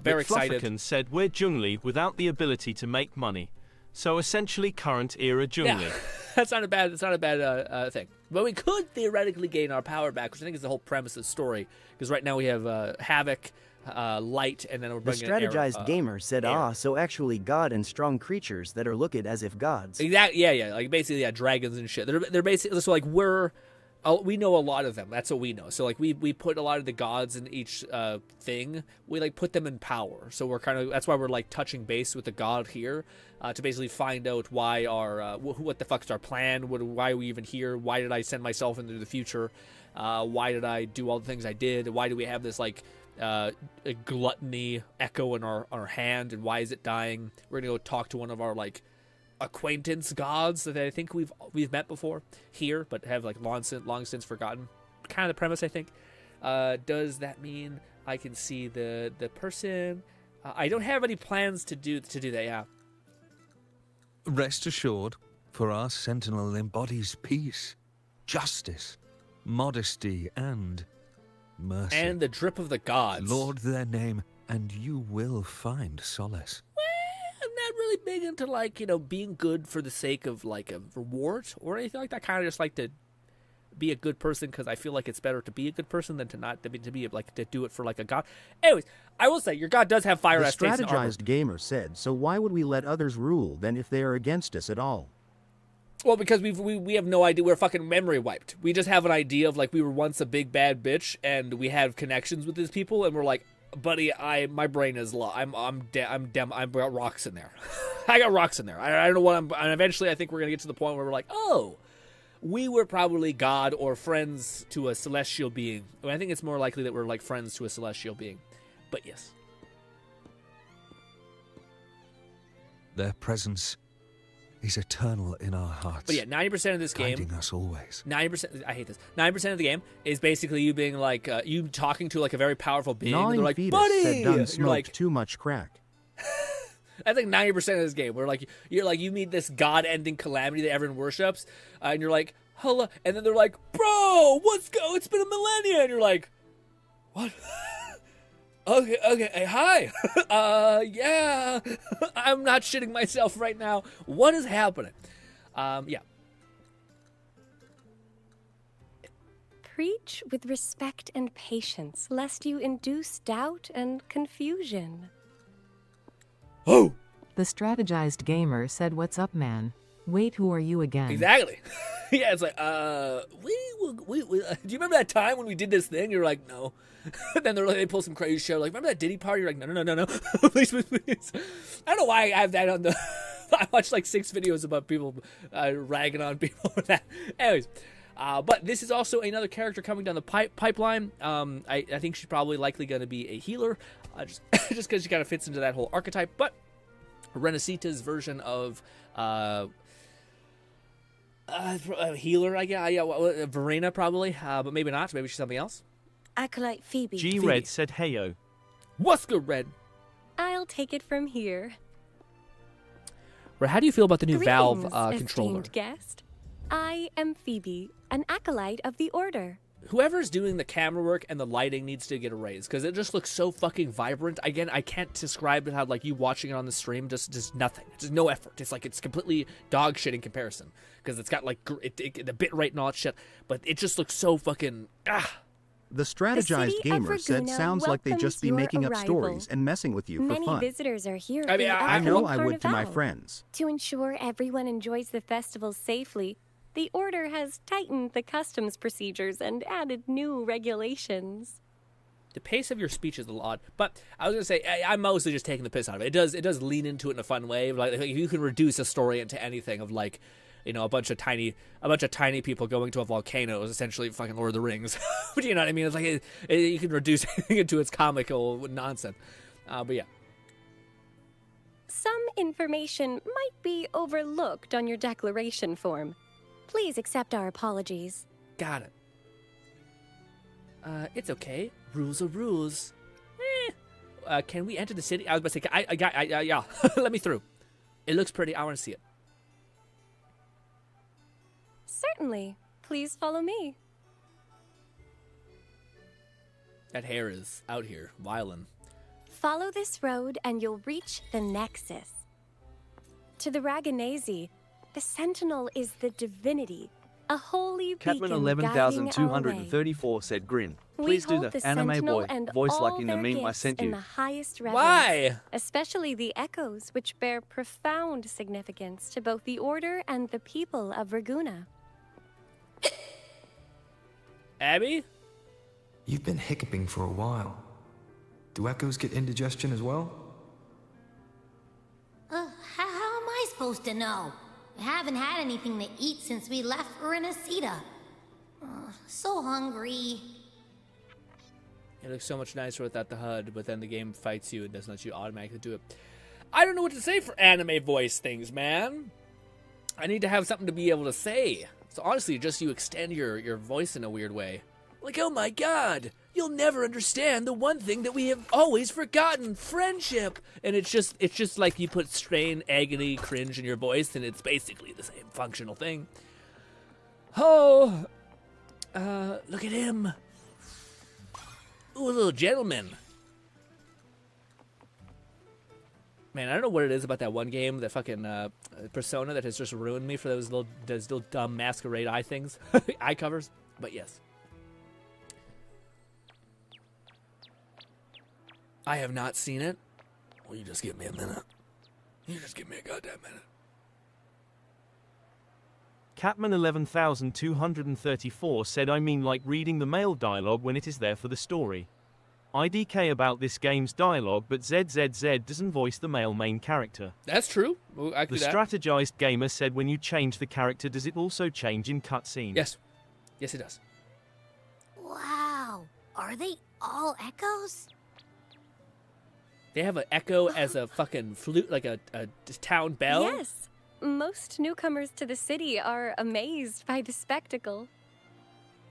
S1: Very excited.
S2: Flufferkin said, we're Zhongli without the ability to make money. So essentially current era Zhongli.
S1: Yeah. That's not a bad thing. But we could theoretically gain our power back, which I think is the whole premise of the story. Because right now we have Havoc, Light, and then we're bringing
S11: the strategized gamer said, so actually god and strong creatures that are looked as if gods.
S1: Exactly. Yeah. Like, basically, dragons and shit. They're basically, so, like, we know a lot of them. That's what we know. So, like, we put a lot of the gods in each thing. We, like, put them in power. So we're that's why we're, like, touching base with the god here to basically find out why what the fuck's our plan? Why are we even here? Why did I send myself into the future? Why did I do all the things I did? Why do we have this, like, a gluttony echo in our hand? And why is it dying? We're gonna go talk to one of our, like, acquaintance gods that I think we've met before here, but have, like, long since forgotten. Kind of the premise, I think. Does that mean I can see the person? I don't have any plans to do that. Yeah.
S23: Rest assured, for our sentinel embodies peace, justice, modesty, and mercy.
S1: And the drip of the gods.
S23: Lord their name, and you will find solace.
S1: I'm not really big into, like, being good for the sake of, like, a reward or anything like that. I kind of just like to be a good person because I feel like it's better to be a good person than to not to be like to do it for, like, a god. Anyways, I will say your god does have fire.
S7: The strategized gamer said, so why would we let others rule then if they are against us at all?
S1: Well, because we have no idea. We're fucking memory wiped. We just have an idea of like we were once a big bad bitch and we have connections with these people and we're like, buddy, my brain is I'm got rocks in there. I got rocks in there. I don't know what and eventually I think we're gonna get to the point where we're like, oh, we were probably God or friends to a celestial being. I think it's more likely that we're like friends to a celestial being. But yes.
S23: Their presence is eternal in our hearts.
S1: But yeah, 90% of this game,
S23: guiding us always.
S1: 90%. I hate this. 90% of the game is basically you being like you talking to like a very powerful being. And they're like, buddy,
S7: said Dunn
S1: and you're like,
S7: too much crack.
S1: That's like 90% of this game. Where like you meet this god-ending calamity that everyone worships, and you're like, hello, and then they're like, bro, it's been a millennia, and you're like, what? Okay, hey, hi. Yeah, I'm not shitting myself right now. What is happening? Yeah.
S8: Preach with respect and patience, lest you induce doubt and confusion.
S1: Oh!
S4: The strategized gamer said, "What's up, man? Wait, who are you again?"
S1: Exactly. Yeah, it's like, do you remember that time when we did this thing? You're like, no. Then they pull some crazy show, like, remember that Diddy party? You're like, no. Please. I don't know why I have that on the... I watched like 6 videos about people ragging on people with that. Anyways, but this is also another character coming down the pipeline. I think she's probably likely going to be a healer, just because she kind of fits into that whole archetype. But Renesita's version of... healer, I guess. Yeah, Verena probably, but maybe not. Maybe she's something else.
S8: Acolyte Phoebe.
S2: G-Red said heyo.
S1: What's good, Red?
S8: I'll take it from here.
S1: Red, how do you feel about the new Valve
S8: Greetings,
S1: controller?
S8: esteemed guest. I am Phoebe, an acolyte of the Order.
S1: Whoever's doing the camera work and the lighting needs to get a raise because it just looks so fucking vibrant. Again, I can't describe it how like you watching it on the stream, just nothing. Just no effort. It's like it's completely dog shit in comparison because it's got like the bit rate and all that shit, but it just looks so fucking
S7: The strategized gamer said, "Sounds like they just be making up stories and messing with you for
S8: Many
S7: fun."
S8: visitors are here.
S7: I mean,
S8: for the
S7: I know
S8: upcoming
S7: I would to my
S8: Carnival.
S7: friends.
S8: To ensure everyone enjoys the festival safely, the Order has tightened the customs procedures and added new regulations.
S1: The pace of your speech is a little odd, but I was gonna say I'm mostly just taking the piss out of it. It does lean into it in a fun way. Like if you can reduce a story into anything of like, you know, a bunch of tiny people going to a volcano is essentially fucking Lord of the Rings. But you know what I mean? It's like you can reduce anything into its comical nonsense. But yeah.
S8: Some information might be overlooked on your declaration form. Please accept our apologies.
S1: Got it. It's okay. Rules are rules. Can we enter the city? I was about to say, yeah. Let me through. It looks pretty. I want to see it.
S8: Certainly. Please follow me.
S1: That hair is out here, wildin'.
S8: Follow this road and you'll reach the Nexus. To the Raganese, the Sentinel is the divinity, a holy beacon
S5: Catman
S8: guiding our way.
S5: 11234 said grin. Please
S8: We
S5: do
S8: hold
S5: the
S8: the
S5: anime
S8: Sentinel
S5: boy
S8: and
S5: voice like
S8: all
S5: in the
S8: their
S5: meme I
S8: gifts
S5: sent
S8: in
S5: you.
S8: the highest reverence.
S1: Why?
S8: Especially the echoes, which bear profound significance to both the Order and the people of Raguna.
S1: Abby?
S9: You've been hiccuping for a while. Do echoes get indigestion as well?
S19: How am I supposed to know? I haven't had anything to eat since we left Renesita. So hungry.
S1: It looks so much nicer without the HUD, but then the game fights you and doesn't let you automatically do it. I don't know what to say for anime voice things, man. I need to have something to be able to say. So honestly, just you extend your voice in a weird way. Like, oh my god, you'll never understand the one thing that we have always forgotten, friendship. And it's just like you put strain, agony, cringe in your voice, and it's basically the same functional thing. Oh, look at him. Ooh, a little gentleman. Man, I don't know what it is about that one game, that fucking Persona, that has just ruined me for those little dumb masquerade eye things, eye covers. But yes. I have not seen it. Well, you just give me a minute. You just give me a goddamn minute.
S2: Catman 11234 said I mean like reading the male dialogue when it is there for the story. IDK about this game's dialogue, but ZZZ doesn't voice the male main character.
S1: That's true. I
S2: The strategized gamer said when you change the character, does it also change in cutscenes?
S1: Yes. Yes, it does.
S19: Wow. Are they all echoes?
S1: They have an echo as a fucking flute, like a town bell?
S8: Yes. Most newcomers to the city are amazed by the spectacle.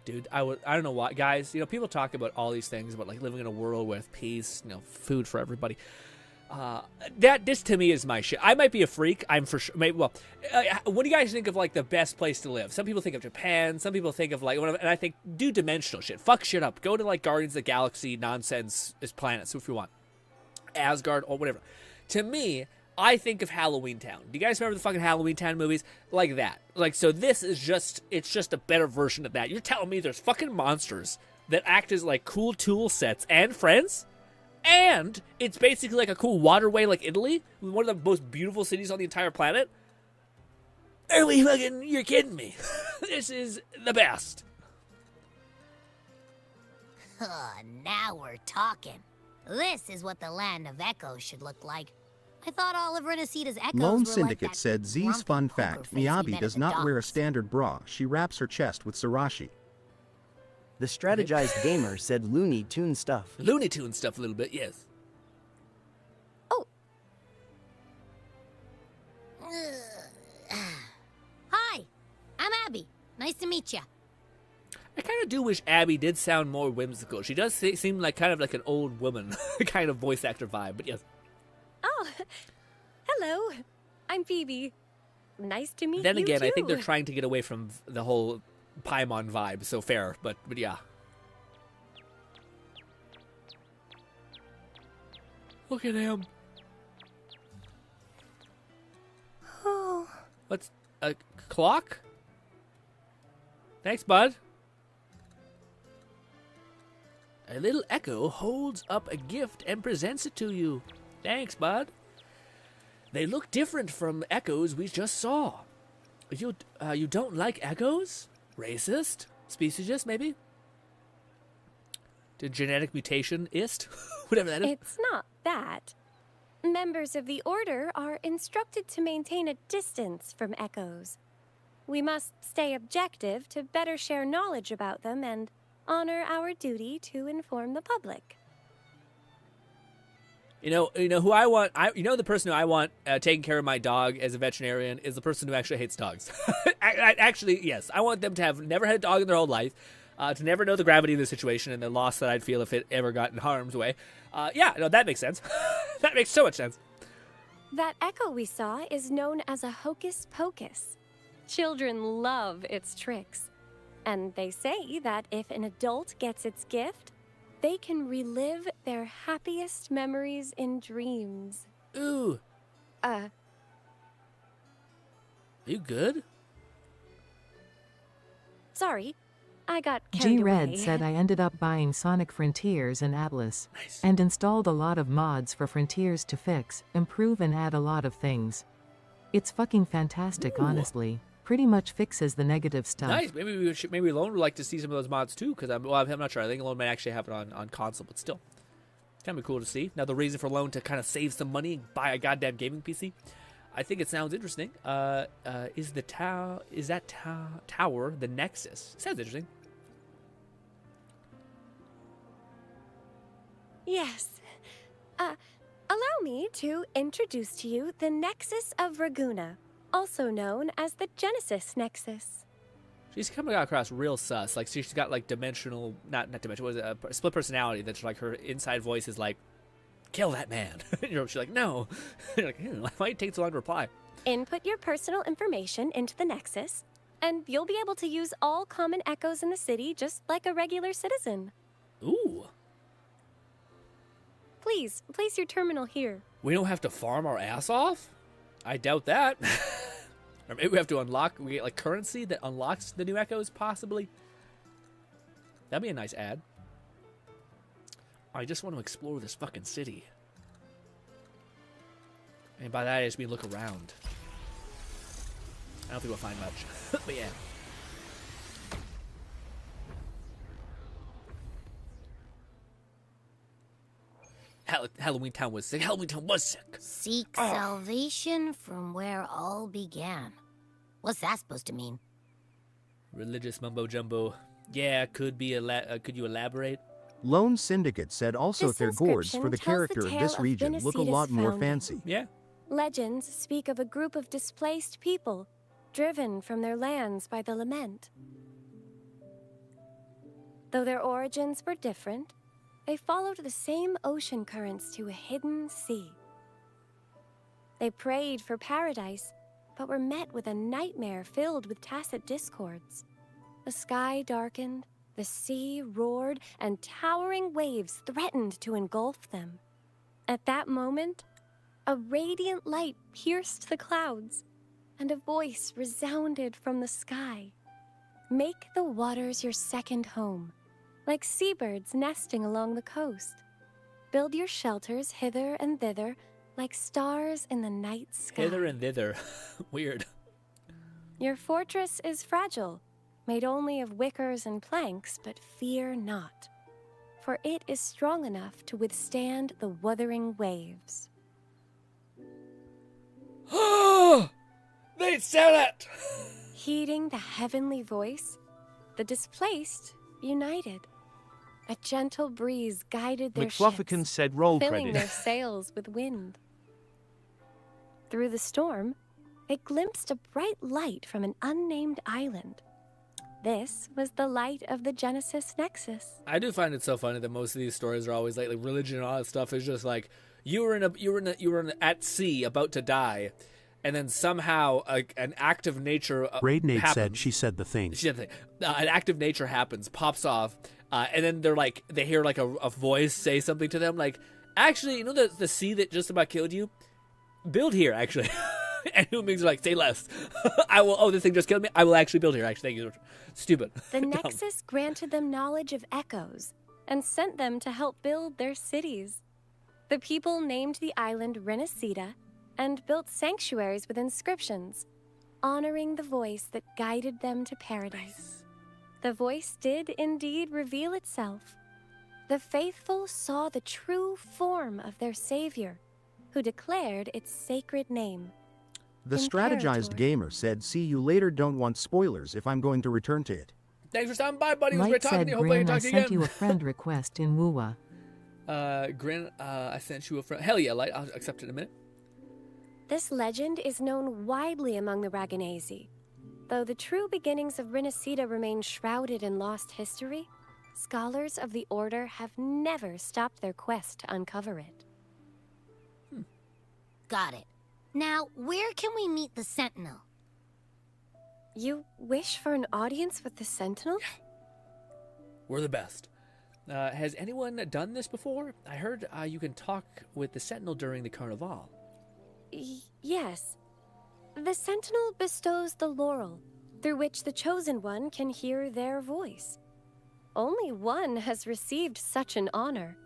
S1: Dude, I don't know why, guys. You know, people talk about all these things about like living in a world with peace, you know, food for everybody. This to me is my shit. I might be a freak. I'm for sure. Maybe, well, what do you guys think of like the best place to live? Some people think of Japan. Some people think of like, and I think do dimensional shit. Fuck shit up. Go to like Guardians of the Galaxy nonsense is planets if you want. Asgard or whatever. To me, I think of Halloween Town. Do you guys remember the fucking Halloween Town movies? Like that. Like, so this is just, it's just a better version of that. You're telling me there's fucking monsters that act as like cool tool sets and friends? And it's basically like a cool waterway like Italy, one of the most beautiful cities on the entire planet? Are we fucking, you're kidding me. This is the best.
S19: Now we're talking. This is what the land of echoes should look like. I thought all of Renesita's echoes
S7: Lone
S19: were
S7: Syndicate
S19: like that
S7: said Z's fun fact, Miyabi does not wear a standard bra, she wraps her chest with sriracha.
S11: The strategized gamer said Looney Tune stuff.
S1: Looney Tune stuff a little bit, yes.
S19: Hi, I'm Abby. Nice to meet you.
S1: I kind of do wish Abby did sound more whimsical. She does seem like kind of like an old woman kind of voice actor vibe, but yes.
S8: Oh, hello. I'm Phoebe. Nice to meet you,
S1: Then again,
S8: too.
S1: I think they're trying to get away from the whole Paimon vibe, so fair, but yeah. Look at him.
S8: Oh.
S1: What's a clock? Thanks, bud. A little echo holds up a gift and presents it to you. Thanks, bud. They look different from echoes we just saw. You don't like echoes? Racist? Speciesist, maybe? The genetic mutation-ist? Whatever that is.
S8: It's not that. Members of the Order are instructed to maintain a distance from echoes. We must stay objective to better share knowledge about them and honor our duty to inform the public.
S1: You know who I want. The person who I want taking care of my dog as a veterinarian is the person who actually hates dogs. Actually, yes, I want them to have never had a dog in their whole life, to never know the gravity of the situation and the loss that I'd feel if it ever got in harm's way. That makes sense. That makes so much sense.
S8: That echo we saw is known as a hocus pocus. Children love its tricks, and they say that if an adult gets its gift, they can relive their happiest memories in dreams.
S1: Ooh. Are you good?
S8: Sorry, I got carried
S4: G-Red
S8: away.
S4: said I ended up buying Sonic Frontiers and Atlas.
S1: Nice.
S4: And installed a lot of mods for Frontiers to fix, improve and add a lot of things. It's fucking fantastic, honestly. Pretty much fixes the negative stuff.
S1: Nice. Maybe Lone would like to see some of those mods too, because I'm not sure. I think Lone might actually have it on console, but still, kind of cool to see. Now the reason for Lone to kind of save some money and buy a goddamn gaming PC, I think it sounds interesting. Is that tower the Nexus? Sounds interesting.
S8: Yes. Allow me to introduce to you the Nexus of Raguena, also known as the Genesis Nexus.
S1: She's coming across real sus. Like she's got like dimensional, not dimensional. What is it? Split personality. That's like her inside voice is like, "Kill that man." She's like, "No." You're like, why it take so long to reply?
S8: Input your personal information into the Nexus, and you'll be able to use all common echoes in the city just like a regular citizen.
S1: Ooh.
S8: Please, place your terminal here.
S1: We don't have to farm our ass off? I doubt that. Or maybe we have to we get like currency that unlocks the new echoes, possibly. That'd be a nice ad. I just want to explore this fucking city. And by that I just mean look around. I don't think we'll find much. But yeah. Halloween Town was sick. Halloween Town was sick.
S19: Seek salvation from where all began. What's that supposed to mean?
S1: Religious mumbo jumbo. Yeah, could be. Could you elaborate?
S7: Lone Syndicate said also their gourds for the character of this region look a lot more fancy.
S1: Yeah.
S8: Legends speak of a group of displaced people, driven from their lands by the lament. Though their origins were different, they followed the same ocean currents to a hidden sea. They prayed for paradise, but were met with a nightmare filled with tacit discords. The sky darkened, the sea roared, and towering waves threatened to engulf them. At that moment, a radiant light pierced the clouds, and a voice resounded from the sky. Make the waters your second home, like seabirds nesting along the coast. Build your shelters hither and thither, like stars in the night sky.
S1: Hither and thither. Weird.
S8: Your fortress is fragile, made only of wickers and planks, but fear not, for it is strong enough to withstand the wuthering waves.
S1: Oh! They said it!
S8: Heeding the heavenly voice, the displaced united. A gentle breeze guided their
S2: McFlufferkin
S8: ships,
S2: said roll
S8: filling their
S2: credits.
S8: sails with wind. Through the storm, they glimpsed a bright light from an unnamed island. This was the light of the Genesis Nexus.
S1: I do find it so funny that most of these stories are always like religion and all that stuff is just like you were at sea about to die, and then somehow an act of nature
S3: Raid Nate
S1: happens.
S3: said she said the thing.
S1: She said the thing. An act of nature happens, pops off, and then they hear like a voice say something to them like, actually, you know the sea that just about killed you? Build here, actually. And humans are like, say less. I will. Oh, this thing just killed me. I will actually build here. Actually, thank you. Stupid.
S8: The Nexus granted them knowledge of echoes and sent them to help build their cities. The people named the island Renacita and built sanctuaries with inscriptions, honoring the voice that guided them to paradise. Nice. The voice did indeed reveal itself. The faithful saw the true form of their savior, who declared its sacred name.
S7: The strategized gamer said, see you later, don't want spoilers if I'm going to return to it.
S1: Thanks for stopping by, buddy. It was
S4: Light
S1: great talking
S4: said,
S1: to you. Hope I can
S4: Grin, I
S1: talk to you
S4: sent
S1: again.
S4: you a friend request in Wuwa.
S1: Grin, I sent you a friend. Hell yeah, Light. I'll accept it in a minute.
S8: This legend is known widely among the Raganesi. Though the true beginnings of Renacita remain shrouded in lost history, scholars of the Order have never stopped their quest to uncover it.
S19: Got it. Now, where can we meet the Sentinel?
S8: You wish for an audience with the Sentinel?
S1: We're the best. Has anyone done this before? I heard you can talk with the Sentinel during the Carnival.
S8: Yes. The Sentinel bestows the laurel, through which the Chosen One can hear their voice. Only one has received such an honor,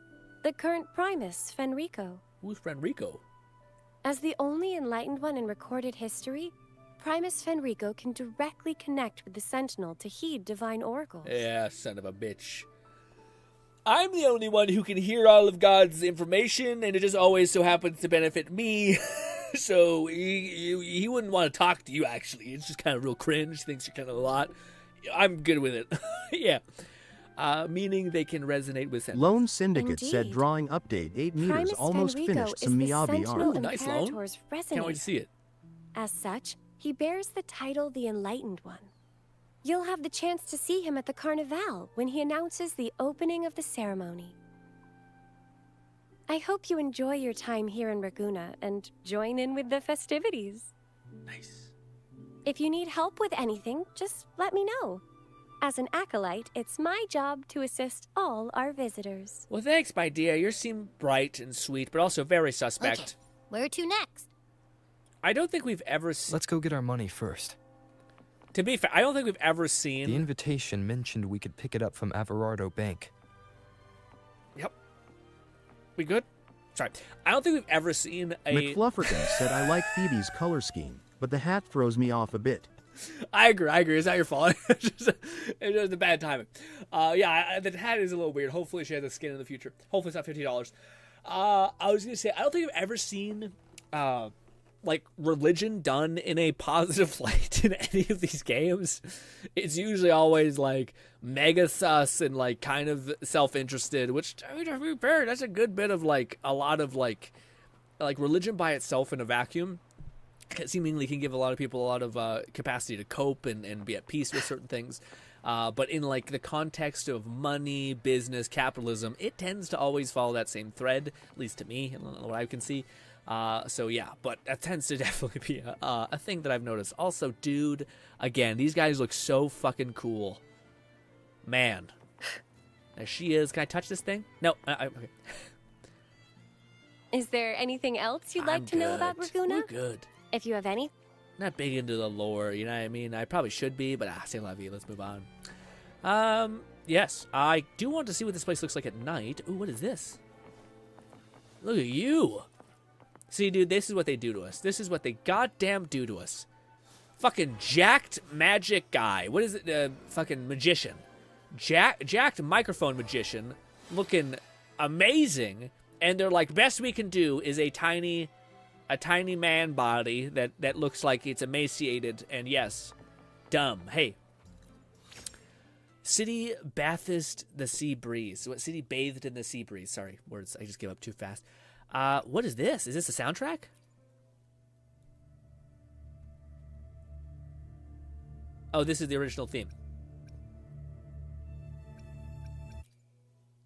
S8: the current Primus, Fenrico.
S1: Who's Fenrico?
S8: As the only enlightened one in recorded history, Primus Fenrico can directly connect with the Sentinel to heed divine oracles.
S1: Yeah, son of a bitch. I'm the only one who can hear all of God's information, and it just always so happens to benefit me. So he wouldn't want to talk to you, actually. It's just kind of real cringe. Thinks you're kind of a lot. I'm good with it. Yeah. Meaning they can resonate with Sentinels.
S7: Lone Syndicate said drawing update 8 meters
S8: Primus
S7: almost
S8: Fenrico
S7: finished
S8: is
S7: some
S8: the
S7: Miyabi
S8: Sentinel
S7: art.
S1: Ooh, nice, Lone.
S8: Imperator's
S1: Can't wait to
S8: resonator.
S1: see it.
S8: As such, he bears the title the Enlightened One. You'll have the chance to see him at the Carnival when he announces the opening of the ceremony. I hope you enjoy your time here in Raguna and join in with the festivities.
S1: Nice.
S8: If you need help with anything, just let me know. As an acolyte, it's my job to assist all our visitors.
S1: Well, thanks, my dear. You seem bright and sweet, but also very suspect.
S19: Okay, where to next?
S1: I don't think we've ever seen...
S15: Let's go get our money first.
S1: To be fair, I don't think we've ever seen...
S15: The invitation mentioned we could pick it up from Averardo Bank.
S1: Yep. We good? Sorry. I don't think we've ever seen a...
S7: McFlufferkin said, I like Phoebe's color scheme. but the hat throws me off a bit.
S1: I agree. It's not your fault. It's just a bad timing. The hat is a little weird. Hopefully she has the skin in the future. Hopefully it's not $50. I was going to say, I don't think I've ever seen, like, religion done in a positive light in any of these games. It's usually always, like, mega sus and, like, kind of self-interested, which, I mean, to be fair, that's a good bit of, like, a lot of, like religion by itself in a vacuum seemingly can give a lot of people a lot of capacity to cope and be at peace with certain things. But in like the context of money, business, capitalism, it tends to always follow that same thread, at least to me, and what I can see. So yeah, but that tends to definitely be a thing that I've noticed. Also, dude, again, these guys look so fucking cool. Man. There she is. Can I touch this thing? No. Okay.
S8: Is there anything else you'd like to know about Raguna?
S1: We're good.
S8: If you have any.
S1: Not big into the lore, you know what I mean? I probably should be, but c'est la vie. Let's move on. Yes, I do want to see what this place looks like at night. Ooh, what is this? Look at you. See, dude, this is what they do to us. This is what they goddamn do to us. Fucking jacked magic guy. What is it? Fucking magician. Jacked microphone magician looking amazing. And they're like, best we can do is a tiny man body that looks like it's emaciated and, yes, dumb. Hey. City bathed the sea breeze. What city bathed in the sea breeze? Sorry, words. I just gave up too fast. What is this? Is this a soundtrack? Oh, this is the original theme.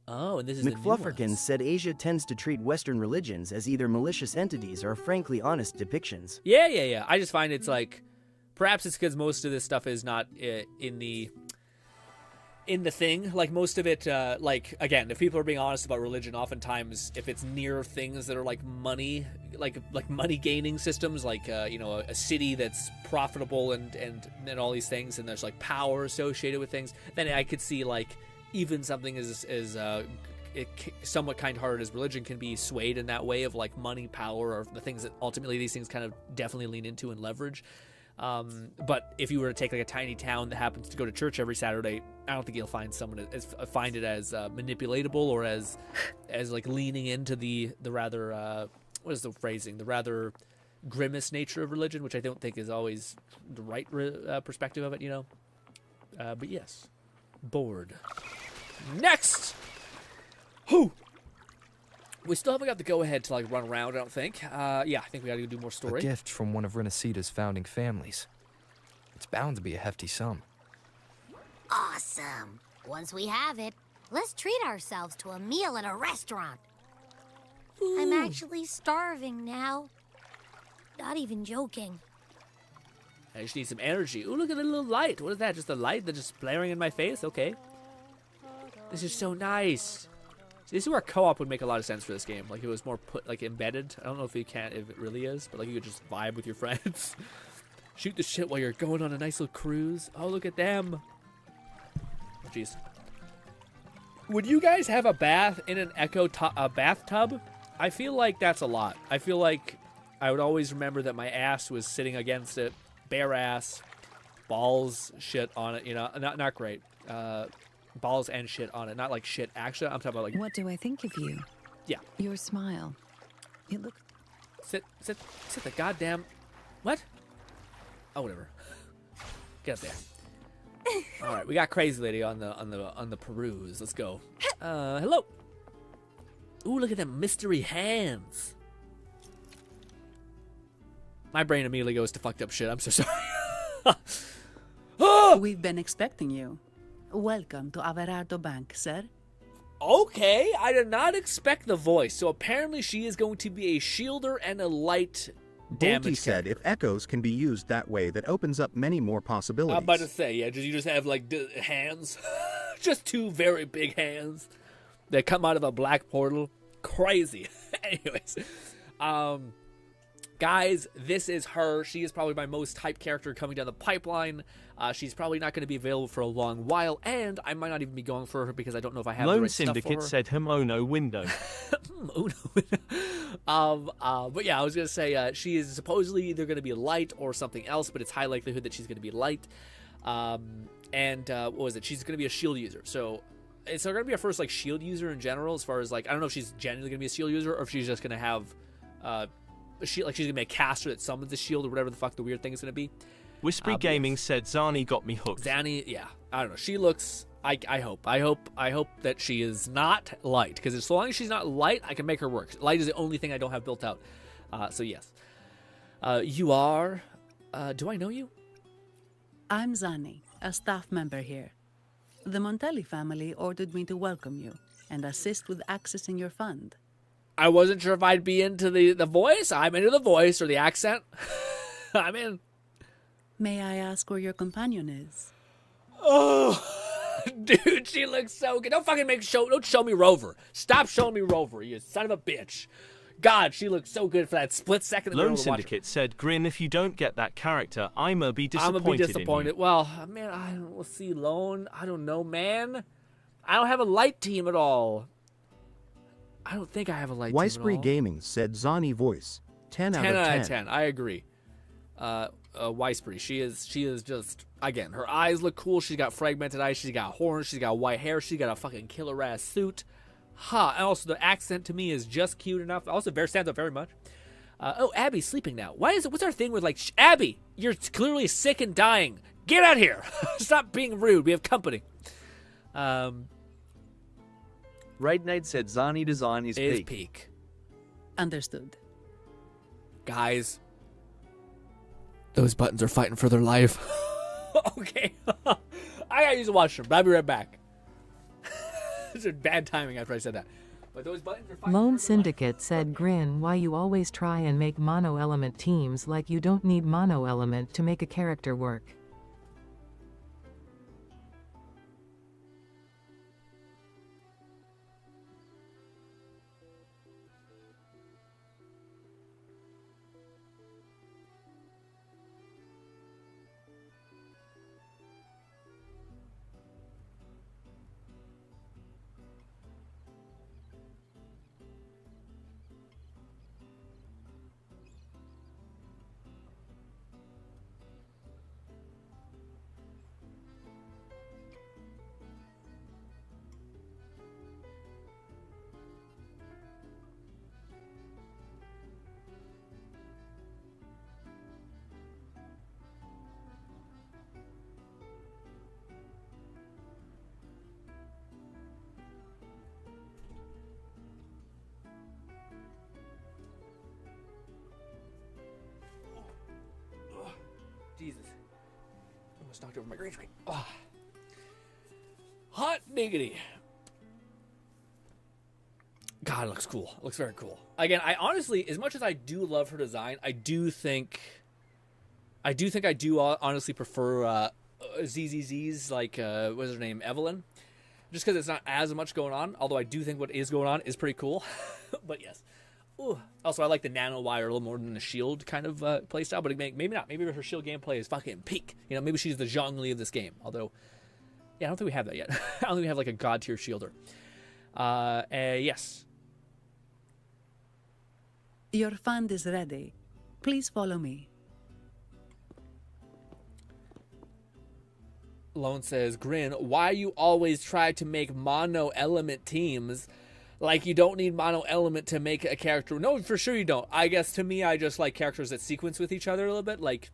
S1: Oh, and this is
S11: McFlufferkins said Asia tends to treat Western religions as either malicious entities or frankly honest depictions.
S1: Yeah. I just find it's like, perhaps it's because most of this stuff is not in the thing. Like most of it, like again, if people are being honest about religion, oftentimes if it's near things that are like money, like money gaining systems, like a city that's profitable and all these things, and there's like power associated with things, then I could see like. Even something as somewhat kind-hearted as religion can be swayed in that way of like money, power, or the things that ultimately these things kind of definitely lean into and leverage. But if you were to take like a tiny town that happens to go to church every Saturday, I don't think you'll find someone find it as manipulatable or as like leaning into the rather what is the phrasing? The rather grimace nature of religion, which I don't think is always the right perspective of it, But yes, bored. Next! Who? We still haven't got the go-ahead to like run around, I don't think. I think we gotta go do more story.
S9: A gift from one of Renacita's founding families. It's bound to be a hefty sum.
S19: Awesome. Once we have it, let's treat ourselves to a meal at a restaurant. Ooh. I'm actually starving now. Not even joking.
S1: I just need some energy. Ooh, look at the little light. What is that? Just a light that's just flaring in my face? Okay. This is so nice. This is where co-op would make a lot of sense for this game. Like, if it was more embedded. I don't know if it really is, but like you could just vibe with your friends. Shoot the shit while you're going on a nice little cruise. Oh, look at them. Oh, jeez. Would you guys have a bath in an a bathtub? I feel like that's a lot. I feel like I would always remember that my ass was sitting against it. Bare ass. Balls, shit on it, not great. Balls and shit on it, not like shit actually. I'm talking about like.
S10: What do I think of you?
S1: Yeah.
S10: Your smile. It looks.
S1: Sit the goddamn. What? Oh, whatever. Get up there. All right, we got Crazy Lady on the peruse. Let's go. Hello. Ooh, look at them mystery hands. My brain immediately goes to fucked up shit. I'm so sorry.
S10: Oh! We've been expecting you. Welcome to Averardo Bank, sir.
S1: Okay, I did not expect the voice. So apparently she is going to be a shielder and a light damage.
S7: Bolty said if echoes can be used that way, that opens up many more possibilities.
S1: I'm about to say, yeah, you just have like hands. Just two very big hands that come out of a black portal. Crazy. Anyways, guys, this is her. She is probably my most hyped character coming down the pipeline. She's probably not going to be available for a long while, and I might not even be going for her because I don't know if I have the right stuff for her.
S2: Lone Syndicate said Uno window.
S1: Uno window. But yeah, I was gonna say she is supposedly either gonna be light or something else, but it's high likelihood that she's gonna be light. What was it? She's gonna be a shield user. So it's gonna be our first like shield user in general. As far as like, I don't know if she's genuinely gonna be a shield user or if she's just gonna have a shield, like she's gonna be a caster that summons a shield or whatever the fuck the weird thing is gonna be.
S2: Whispery Gaming said Zani got me hooked.
S1: Zani, yeah, I don't know. She looks. I hope that she is not light, because as long as she's not light, I can make her work. Light is the only thing I don't have built out. So yes. You are. Do I know you?
S10: I'm Zani, a staff member here. The Montelli family ordered me to welcome you and assist with accessing your fund.
S1: I wasn't sure if I'd be into the voice. I'm into the voice or the accent. I'm in.
S10: May I ask where your companion is?
S1: Oh, dude, she looks so good. Don't show me Rover. Stop showing me Rover, you son of a bitch. God, she looks so good for that split second.
S2: Lone Syndicate said, Grin, if you don't get that character, I'ma be disappointed.
S1: I'ma be disappointed. Well, man, we'll see, Lone. I don't know, man. I don't have a light team at all. I don't think I have a light team at all.
S7: Weisbury Gaming said Zani voice. 10 out of 10.
S1: 10 out of 10. I agree. Weisbury, she is just, again, her eyes look cool. She's got fragmented eyes. She's got horns. She's got white hair. She's got a fucking killer ass suit. And also the accent to me is just cute enough. Also stands up very much. Abby's sleeping now. What's our thing with like, Abby, you're clearly sick and dying. Get out here. Stop being rude. We have company.
S5: Raidnade said Zani design is peak.
S10: Understood.
S1: Guys, those buttons are fighting for their life. Okay. I gotta use the washroom, but I'll be right back. This is bad timing after I said that. But those buttons are fighting
S4: Lone
S1: for their life.
S4: Syndicate said, Grin, why you always try and make mono-element teams like you don't need mono-element to make a character work.
S1: Jesus. Almost knocked over my green screen. Oh. Hot diggity. God, it looks cool. It looks very cool. Again, I honestly, as much as I do love her design, I do think I do honestly prefer ZZZ's, like, what's her name, Evelyn. Just because it's not as much going on, although I do think what is going on is pretty cool. But yes. Ooh. Also, I like the nano wire a little more than the shield kind of playstyle, but maybe not. Maybe her shield gameplay is fucking peak. You know, maybe she's the Zhongli of this game. Although, yeah, I don't think we have that yet. I don't think we have like a god tier shielder. Yes.
S10: Your fund is ready. Please follow me.
S1: Lone says, Grin, why you always try to make mono element teams? Like, you don't need mono element to make a character. No, for sure you don't. I guess to me, I just like characters that sequence with each other a little bit. Like,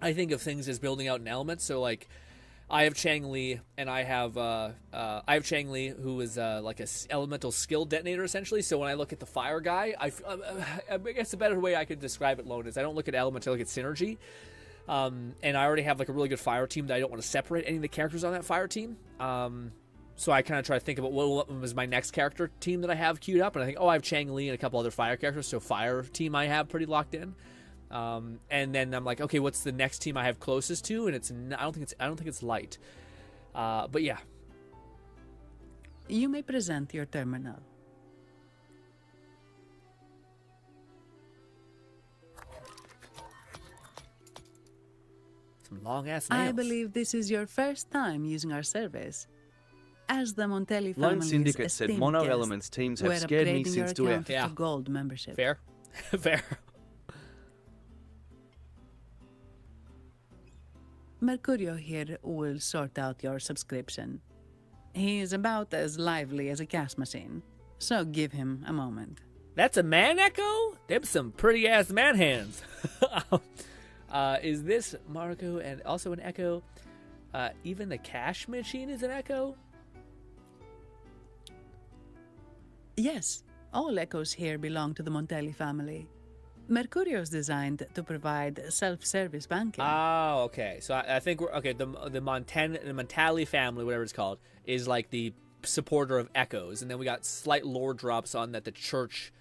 S1: I think of things as building out an element. So, like, I have Chang Li, and I have Chang Li, who is like a elemental skill detonator essentially. So when I look at the fire guy, I guess the better way I could describe it, Lone, is I don't look at element, I look at synergy. And I already have like a really good fire team that I don't want to separate any of the characters on that fire team. So I kind of try to think about what was my next character team that I have queued up, and I think, oh, I have Chang Li and a couple other fire characters, so fire team I have pretty locked in. And then I'm like, okay, what's the next team I have closest to? And I don't think it's light. But yeah.
S10: You may present your terminal.
S1: Some long ass nails.
S10: I believe this is your first time using our service. As the Montelli
S5: Lone
S10: family's
S5: Syndicate said
S10: esteemed
S5: Mono
S10: guest,
S5: Elements teams have
S10: we're
S5: scared me
S10: upgrading your
S5: since 2F.
S10: account to gold membership.
S1: Fair. Fair.
S10: Mercurio here will sort out your subscription. He is about as lively as a cash machine, so give him a moment.
S1: That's a man echo? Them some pretty ass man hands. Is this Marco and also an echo? Even the cash machine is an echo?
S10: Yes, all echoes here belong to the Montelli family. Mercurio is designed to provide self-service banking.
S1: Oh, okay. So I think we're okay. The Montelli family, whatever it's called, is like the supporter of echoes, and then we got slight lore drops on that the church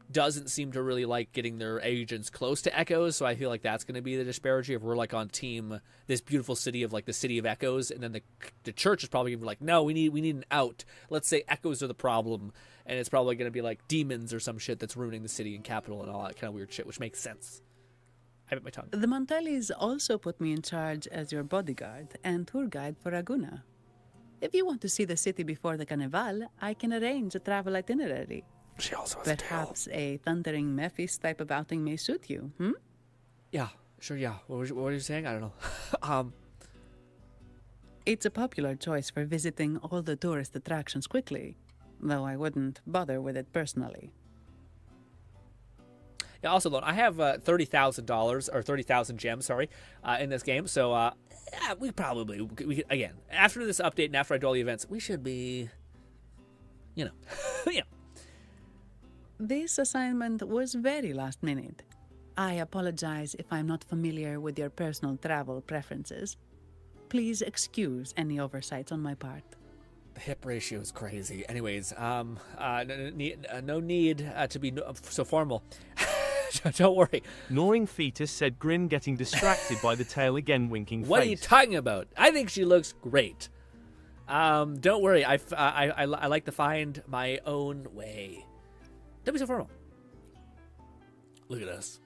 S1: doesn't seem to really like getting their agents close to echoes. So I feel like that's going to be the disparity if we're like on team this beautiful city of like the city of echoes, and then the church is probably gonna be like, no, we need an out. Let's say echoes are the problem, and it's probably going to be like demons or some shit that's ruining the city and capital and all that kind of weird shit, which makes sense. I bit my tongue.
S10: The Montellis also put me in charge as your bodyguard and tour guide for Raguna. If you want to see the city before the Carnival, I can arrange a travel itinerary.
S1: She also has
S10: Perhaps a thundering Memphis type of outing may suit you,
S1: Yeah, sure, yeah. What were you saying? I don't know.
S10: It's a popular choice for visiting all the tourist attractions quickly, though I wouldn't bother with it personally.
S1: Yeah, also, Lone, I have $30,000 or 30,000 gems, sorry, in this game. So, yeah, we could, again, after this update and after I do all the events, we should be, you know.
S10: This assignment was very last minute. I apologize if I'm not familiar with your personal travel preferences. Please excuse any oversights on my part.
S1: The hip ratio is crazy. Anyways, no need to be so formal. Don't worry.
S2: Gnawing Fetus said Grin getting distracted by the tail again, winking
S1: What
S2: face.
S1: are you talking about? I think she looks great. Don't worry. I like to find my own way. Don't be so formal. Look at us.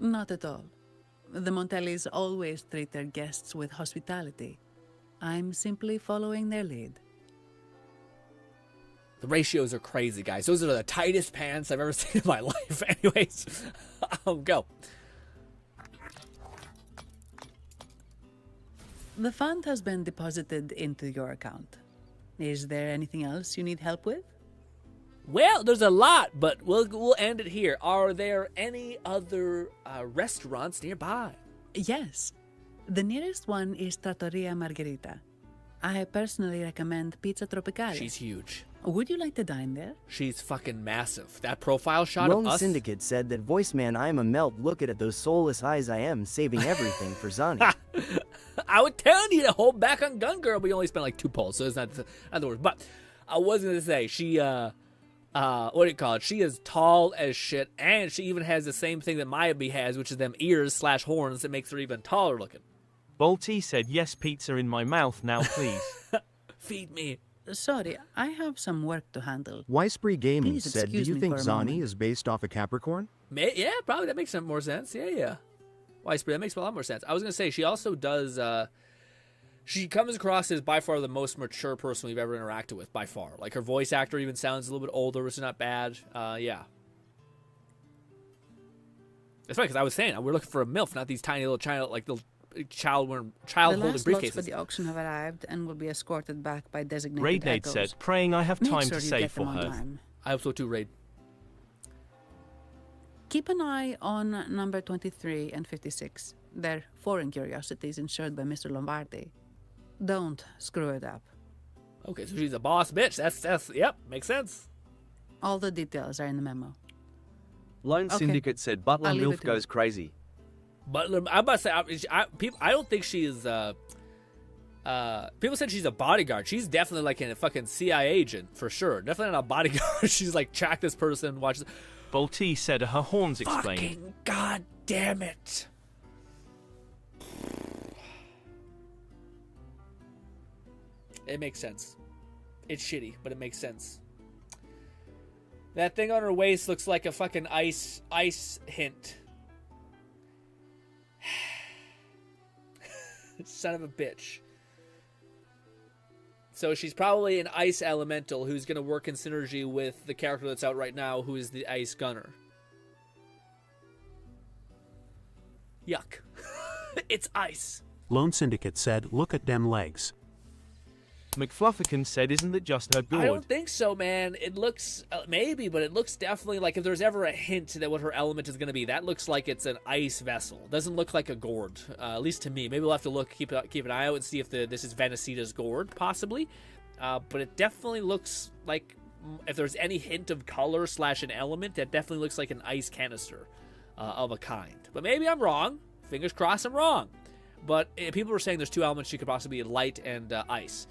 S10: Not at all. The Montellis always treat their guests with hospitality. I'm simply following their lead.
S1: The ratios are crazy, guys. Those are the tightest pants I've ever seen in my life. Anyways, go.
S10: The fund has been deposited into your account. Is there anything else you need help with?
S1: Well, there's a lot, but we'll end it here. Are there any other restaurants nearby?
S10: Yes. The nearest one is Trattoria Margherita. I personally recommend Pizza Tropicale.
S1: She's huge.
S10: Would you like to dine there?
S1: She's fucking massive. That profile shot
S11: Lone
S1: of us.
S11: Syndicate said that voice man I am a melt. Look at those soulless eyes I am, saving everything for Zani.
S1: I would tell you to hold back on Gun Girl, but you only spent like 2 polls, so it's not the worst. But I was going to say, she, what do you call it? She is tall as shit, and she even has the same thing that Maybe has, which is them ears/horns that makes her even taller looking.
S2: Bolty said, yes, pizza in my mouth now, please.
S1: Feed me.
S10: Sorry, I have some work to handle.
S7: Weispree Gaming
S10: Please
S7: said, do
S10: excuse
S7: you
S10: me
S7: think
S10: for a
S7: Zani
S10: moment.
S7: is based off of Capricorn?
S1: Yeah, probably. That makes some more sense. Yeah. Weispree, that makes a lot more sense. I was going to say, she also does, she comes across as by far the most mature person we've ever interacted with, by far. Like, her voice actor even sounds a little bit older, which is not bad. Yeah. That's right, because I was saying, we're looking for a MILF, not these tiny little child holding
S10: The last lots for
S1: briefcases.
S10: the auction have arrived and will be escorted back by designated
S2: Raid Nate
S10: echoes.
S2: said, praying I have
S10: Make
S2: time
S10: sure
S2: to
S10: you
S2: save
S10: get them
S2: for
S10: on
S2: her.
S10: time.
S1: I hope so too, Raid.
S10: Keep an eye on number 23 and 56. They're foreign curiosities insured by Mr. Lombardi. Don't screw it up.
S1: Okay, so she's a boss bitch. That's yep, makes sense.
S10: All the details are in the memo.
S5: Lone
S10: Okay.
S5: Syndicate said Butler
S10: I'll leave it
S5: MILF
S10: to
S5: goes crazy.
S1: But I'm about to say, I don't think she is. People said she's a bodyguard. She's definitely like a fucking CIA agent for sure. Definitely not a bodyguard. She's like, track this person, watch this.
S2: Bolty said, her horns explained.
S1: Fucking god damn it. It makes sense. It's shitty, but it makes sense. That thing on her waist looks like a fucking ice hint. Son of a bitch. So she's probably an ice elemental who's going to work in synergy with the character that's out right now, who is the ice gunner. Yuck. It's ice.
S3: Lone Syndicate said, look at dem legs.
S2: McFluffican said, isn't that just her gourd?
S1: I don't think so, man. It looks, maybe, but it looks definitely like if there's ever a hint that what her element is going to be, that looks like it's an ice vessel. Doesn't look like a gourd, at least to me. Maybe we'll have to look, keep an eye out and see if this is Venecida's gourd, possibly. But it definitely looks like, if there's any hint of color / an element, that definitely looks like an ice canister of a kind. But maybe I'm wrong. Fingers crossed I'm wrong. But people were saying there's 2 elements she could possibly be, light and ice.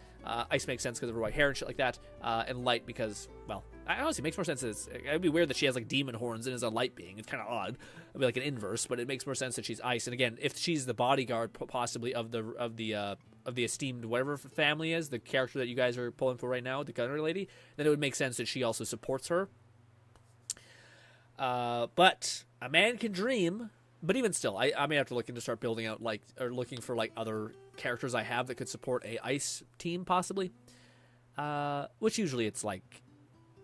S1: Ice makes sense because of her white hair and shit like that, and light because, well, honestly, it makes more sense. It'd be weird that she has, like, demon horns and is a light being. It's kind of odd. It'd be like an inverse, but it makes more sense that she's ice. And again, if she's the bodyguard, possibly of the esteemed whatever family is, the character that you guys are pulling for right now, the gunner lady, then it would make sense that she also supports her. But a man can dream. But even still, I may have to look into start building out, like, or looking for, like, other characters I have that could support a ice team, possibly. Which usually it's, like,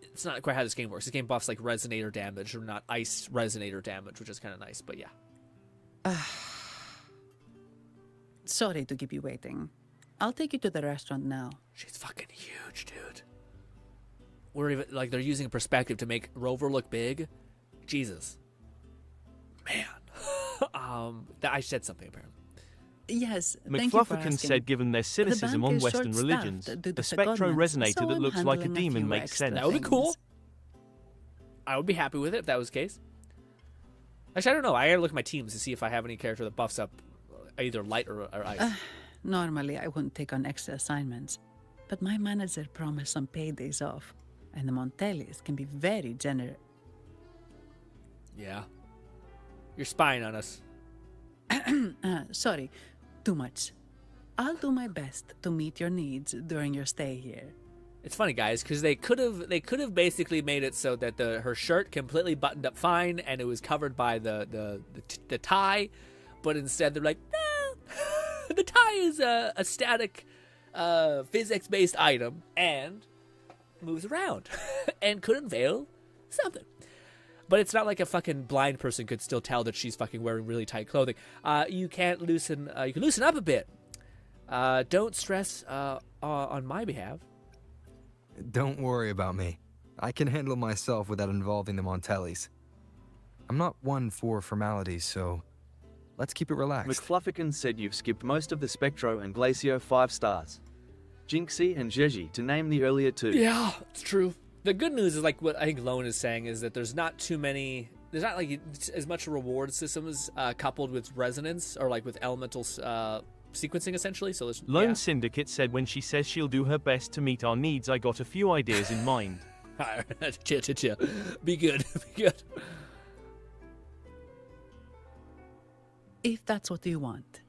S1: it's not quite how this game works. This game buffs, like, resonator damage, or not ice resonator damage, which is kind of nice, but yeah.
S10: Sorry to keep you waiting. I'll take you to the restaurant now.
S1: She's fucking huge, dude. We're even, like, they're using a perspective to make Rover look big. Jesus. Man. I said something apparently.
S10: Yes, thank you for asking.
S2: said, given their cynicism on Western religions, the Spectro resonator that looks like a demon makes sense.
S1: That would be cool. I would be happy with it if that was the case. Actually, I don't know. I gotta look at my teams to see if I have any character that buffs up either light or ice.
S10: Normally, I wouldn't take on extra assignments, but my manager promised some paydays off, and the Montellis can be very generous.
S1: Yeah. You're spying on us.
S10: Sorry, too much. I'll do my best to meet your needs during your stay here.
S1: It's funny, guys, because they could have basically made it so that her shirt completely buttoned up fine and it was covered by the tie, but instead they're like, no, the tie is a static physics-based item and moves around and could unveil something. But it's not like a fucking blind person could still tell that she's fucking wearing really tight clothing. You can't loosen. You can loosen up a bit. Don't stress on my behalf.
S9: Don't worry about me. I can handle myself without involving the Montellis. I'm not one for formalities, so let's keep it relaxed.
S5: McFluffican said you've skipped most of the Spectro and Glacio 5 stars. Jinxie and Jeji, to name the earlier 2.
S1: Yeah, it's true. The good news is, like what I think Lone is saying, is that there's not too many, there's not like as much reward systems coupled with resonance or like with elemental sequencing essentially. So there's
S2: Lone Syndicate said when she says she'll do her best to meet our needs, I got a few ideas in mind.
S1: Chill. Be good. Be good.
S10: If that's what you want.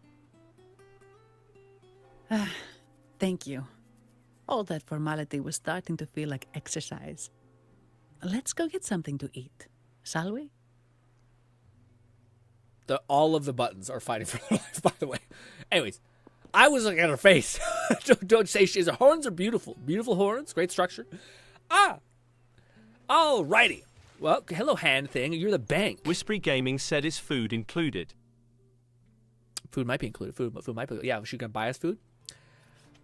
S10: Thank you. All that formality was starting to feel like exercise. Let's go get something to eat, shall we?
S1: All of the buttons are fighting for their life, by the way. Anyways, I was looking at her face. Don't say her horns are beautiful. Beautiful horns, great structure. Alrighty. Well, hello, hand thing. You're the bank.
S2: Whispery Gaming said, is food included?
S1: Food might be included. Food might be. Yeah, she gonna buy us food?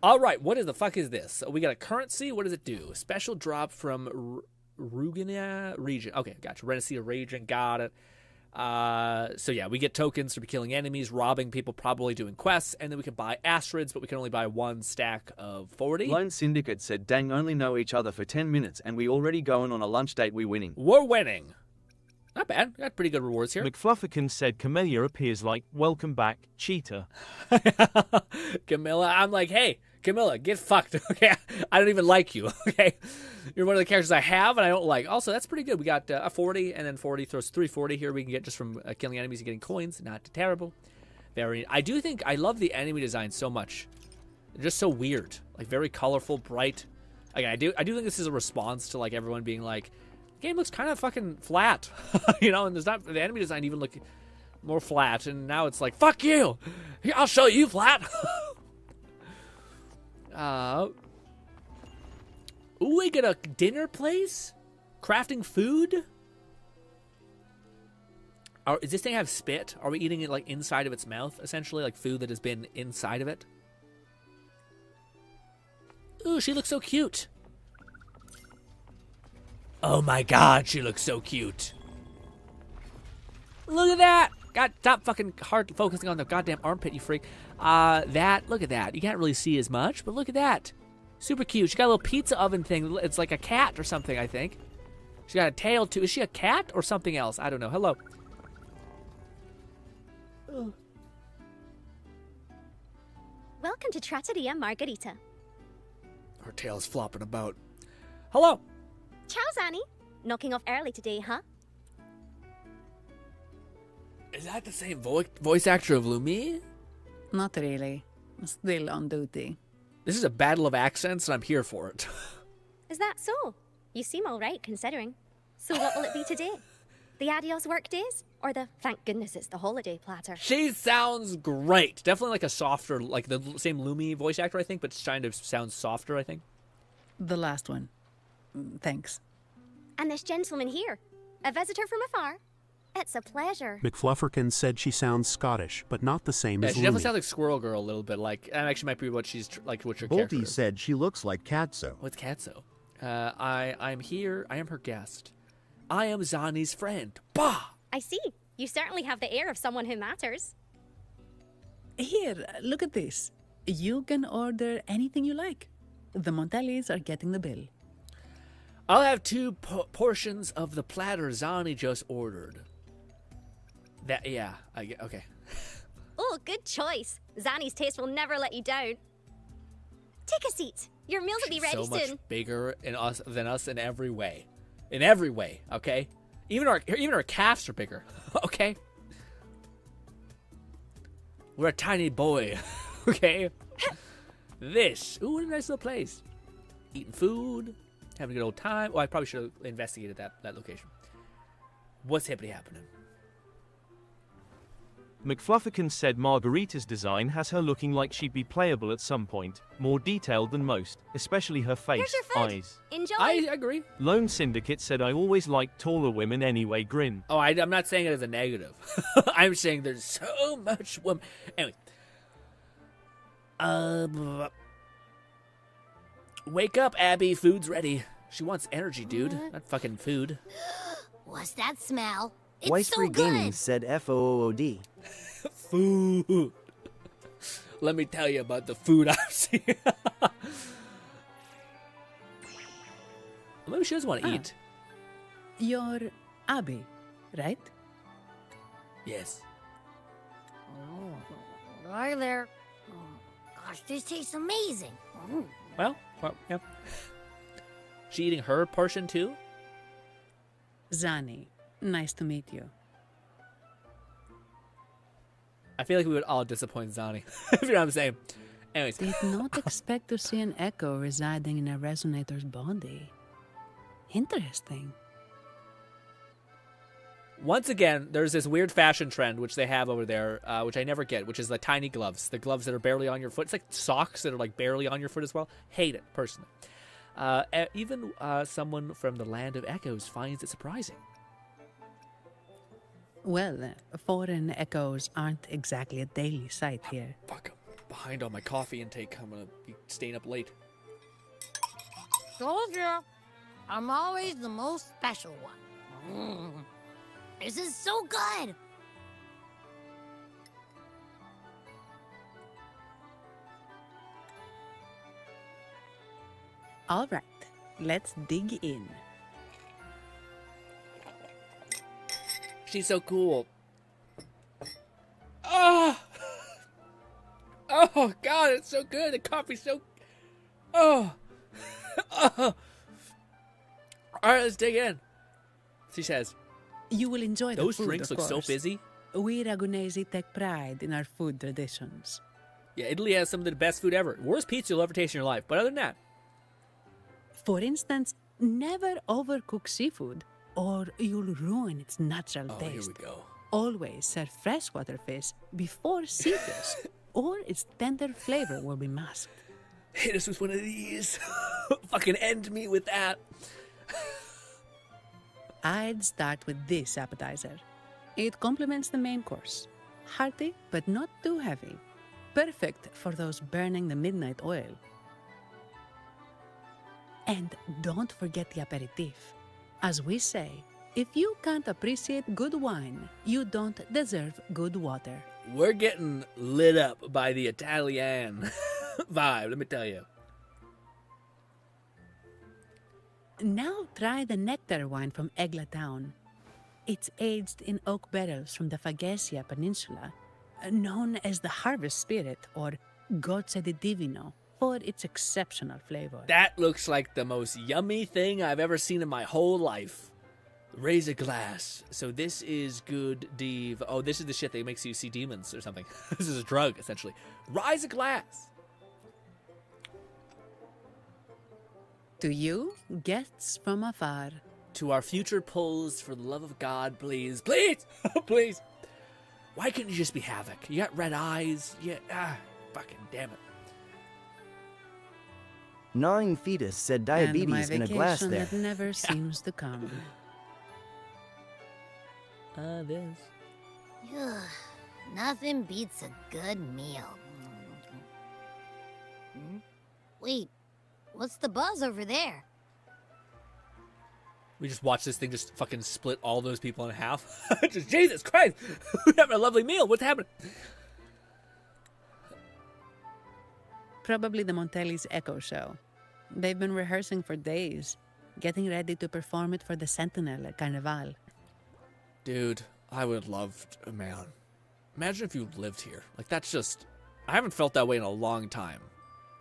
S1: All right, what is the fuck is this? So we got a currency. What does it do? Special drop from Rugina region. Okay, gotcha. Renacea region. Got it. So yeah, we get tokens to be killing enemies, robbing people, probably doing quests, and then we can buy asteroids, but we can only buy 1 stack of 40.
S5: Lone Syndicate said, dang, only know each other for 10 minutes, and we already going on a lunch date. We winning.
S1: We're winning. Not bad. Got pretty good rewards here.
S2: McFluffican said Camellia appears like, welcome back, cheater.
S1: Camilla, I'm like, hey, Camilla, get fucked, okay? I don't even like you, okay? You're one of the characters I have and I don't like. Also, that's pretty good. We got a 40 and then 40 throws 340 here. We can get just from killing enemies and getting coins. Not terrible. I do think I love the enemy design so much. They're just so weird. Like, very colorful, bright. Like, I do think this is a response to, like, everyone being like, the game looks kind of fucking flat. You know, and there's not, the enemy design even look more flat. And now it's like, fuck you. I'll show you flat. Ooh, we get a dinner place? Crafting food? Does this thing have spit? Are we eating it like inside of its mouth, essentially? Like food that has been inside of it? Ooh, she looks so cute. Oh my god, she looks so cute. Look at that! God, stop fucking hard focusing on the goddamn armpit, you freak. Look at that. You can't really see as much, but look at that. Super cute. She got a little pizza oven thing. It's like a cat or something, I think. She got a tail too. Is she a cat or something else? I don't know. Hello.
S12: Welcome to Trattoria Margherita.
S1: Her tail's flopping about. Hello.
S12: Ciao, Zani. Knocking off early today, huh?
S1: Is that the same voice actor of Lumi?
S10: Not really. Still on duty.
S1: This is a battle of accents, and I'm here for it.
S12: Is that so? You seem all right, considering. So what will it be today? The adios work days? Or the thank goodness it's the holiday platter?
S1: She sounds great. Definitely like a softer, like the same Lumi voice actor, I think, but kind of sounds softer, I think.
S10: The last one. Thanks.
S12: And this gentleman here, a visitor from afar. It's a pleasure.
S3: McFlufferkin said she sounds Scottish, but not the same as
S1: She definitely
S3: Lumi.
S1: sounds like Squirrel Girl a little bit. Like, that actually might be what she's like. What your
S7: Bolty
S1: character is.
S7: said she looks like Katso.
S1: What's Katso? I'm here. I am her guest. I am Zani's friend. Bah!
S12: I see. You certainly have the air of someone who matters.
S10: Here, look at this. You can order anything you like. The Montellis are getting the bill.
S1: I'll have 2 portions of the platter Zani just ordered. Okay.
S12: Oh, good choice. Zani's taste will never let you down. Take a seat. Your meals will be ready
S1: So much
S12: soon.
S1: bigger than us in every way. In every way, okay? Even our calves are bigger, okay? We're a tiny boy, okay? Ooh, what a nice little place. Eating food, having a good old time. Well, I probably should have investigated that location. What's happening?
S2: McFlufferkin said Margarita's design has her looking like she'd be playable at some point, more detailed than most, especially her face,
S12: Here's your food.
S2: eyes.
S12: Enjoy.
S1: I agree.
S2: Lone Syndicate said I always liked taller women anyway, grin.
S1: Oh, I'm not saying it as a negative. I'm saying there's so much woman. Anyway. Wake up, Abby. Food's ready. She wants energy, dude. Not fucking food.
S19: What's that smell? It's
S11: Weiss
S19: so
S11: Free Gaming
S19: good.
S11: said FOOD.
S1: Food. Let me tell you about the food I've seen. Maybe she doesn't want to eat.
S10: You're Abby, right?
S1: Yes.
S19: Oh, hi there. Gosh, this tastes amazing.
S1: Well, yeah. She eating her portion too?
S10: Zani, nice to meet you.
S1: I feel like we would all disappoint Zani. If you know what I'm saying. Anyways.
S10: Did not expect to see an echo residing in a resonator's body. Interesting.
S1: Once again, there's this weird fashion trend which they have over there, which I never get, which is the tiny gloves. The gloves that are barely on your foot. It's like socks that are like barely on your foot as well. Hate it, personally. Even someone from the land of echoes finds it surprising.
S10: Well, foreign echoes aren't exactly a daily sight here.
S1: Fuck, I'm behind on my coffee intake. I'm gonna be staying up late.
S19: Told you. I'm always the most special one. This is so good.
S10: All right, let's dig in.
S1: She's so cool. Oh! Oh, God, it's so good. The coffee's so... Oh! Oh! All right, let's dig in. She says.
S10: You will enjoy
S1: Those
S10: the food,
S1: drinks
S10: of
S1: look so
S10: course.
S1: busy.
S10: We Ragunesi take pride in our food traditions.
S1: Yeah, Italy has some of the best food ever. Worst pizza you'll ever taste in your life. But other than that...
S10: For instance, never overcook seafood, or you'll ruin its natural taste.
S1: Here we go.
S10: Always serve freshwater fish before sea fish, or its tender flavor will be masked.
S1: Hit us with one of these. Fucking end me with that.
S10: I'd start with this appetizer. It complements the main course. Hearty, but not too heavy. Perfect for those burning the midnight oil. And don't forget the aperitif. As we say, if you can't appreciate good wine, you don't deserve good water.
S1: We're getting lit up by the Italian vibe, let me tell you.
S10: Now try the nectar wine from Egla Town. It's aged in oak barrels from the Faghesia Peninsula, known as the Harvest Spirit or Gozze di Divino, for its exceptional flavor.
S1: That looks like the most yummy thing I've ever seen in my whole life. Raise a glass. So this is good div. Oh, this is the shit that makes you see demons or something. This is a drug, essentially. Rise a glass.
S10: To you, guests from afar.
S1: To our future pulls, for the love of God, please. Please! Please! Why couldn't you just be Havoc? You got red eyes. Fucking damn it.
S11: 9 Fetus said diabetes in a glass there.
S10: And my vacation that never seems to come.
S1: This.
S19: Ugh, nothing beats a good meal. Wait, what's the buzz over there?
S1: We just watched this thing just fucking split all those people in half. Just, Jesus Christ! We're having a lovely meal. What's happening?
S10: Probably the Montelli's Echo Show. They've been rehearsing for days, getting ready to perform it for the Sentinel at Carnival.
S1: Dude, I would love to, man. Imagine if you lived here. Like, that's just... I haven't felt that way in a long time.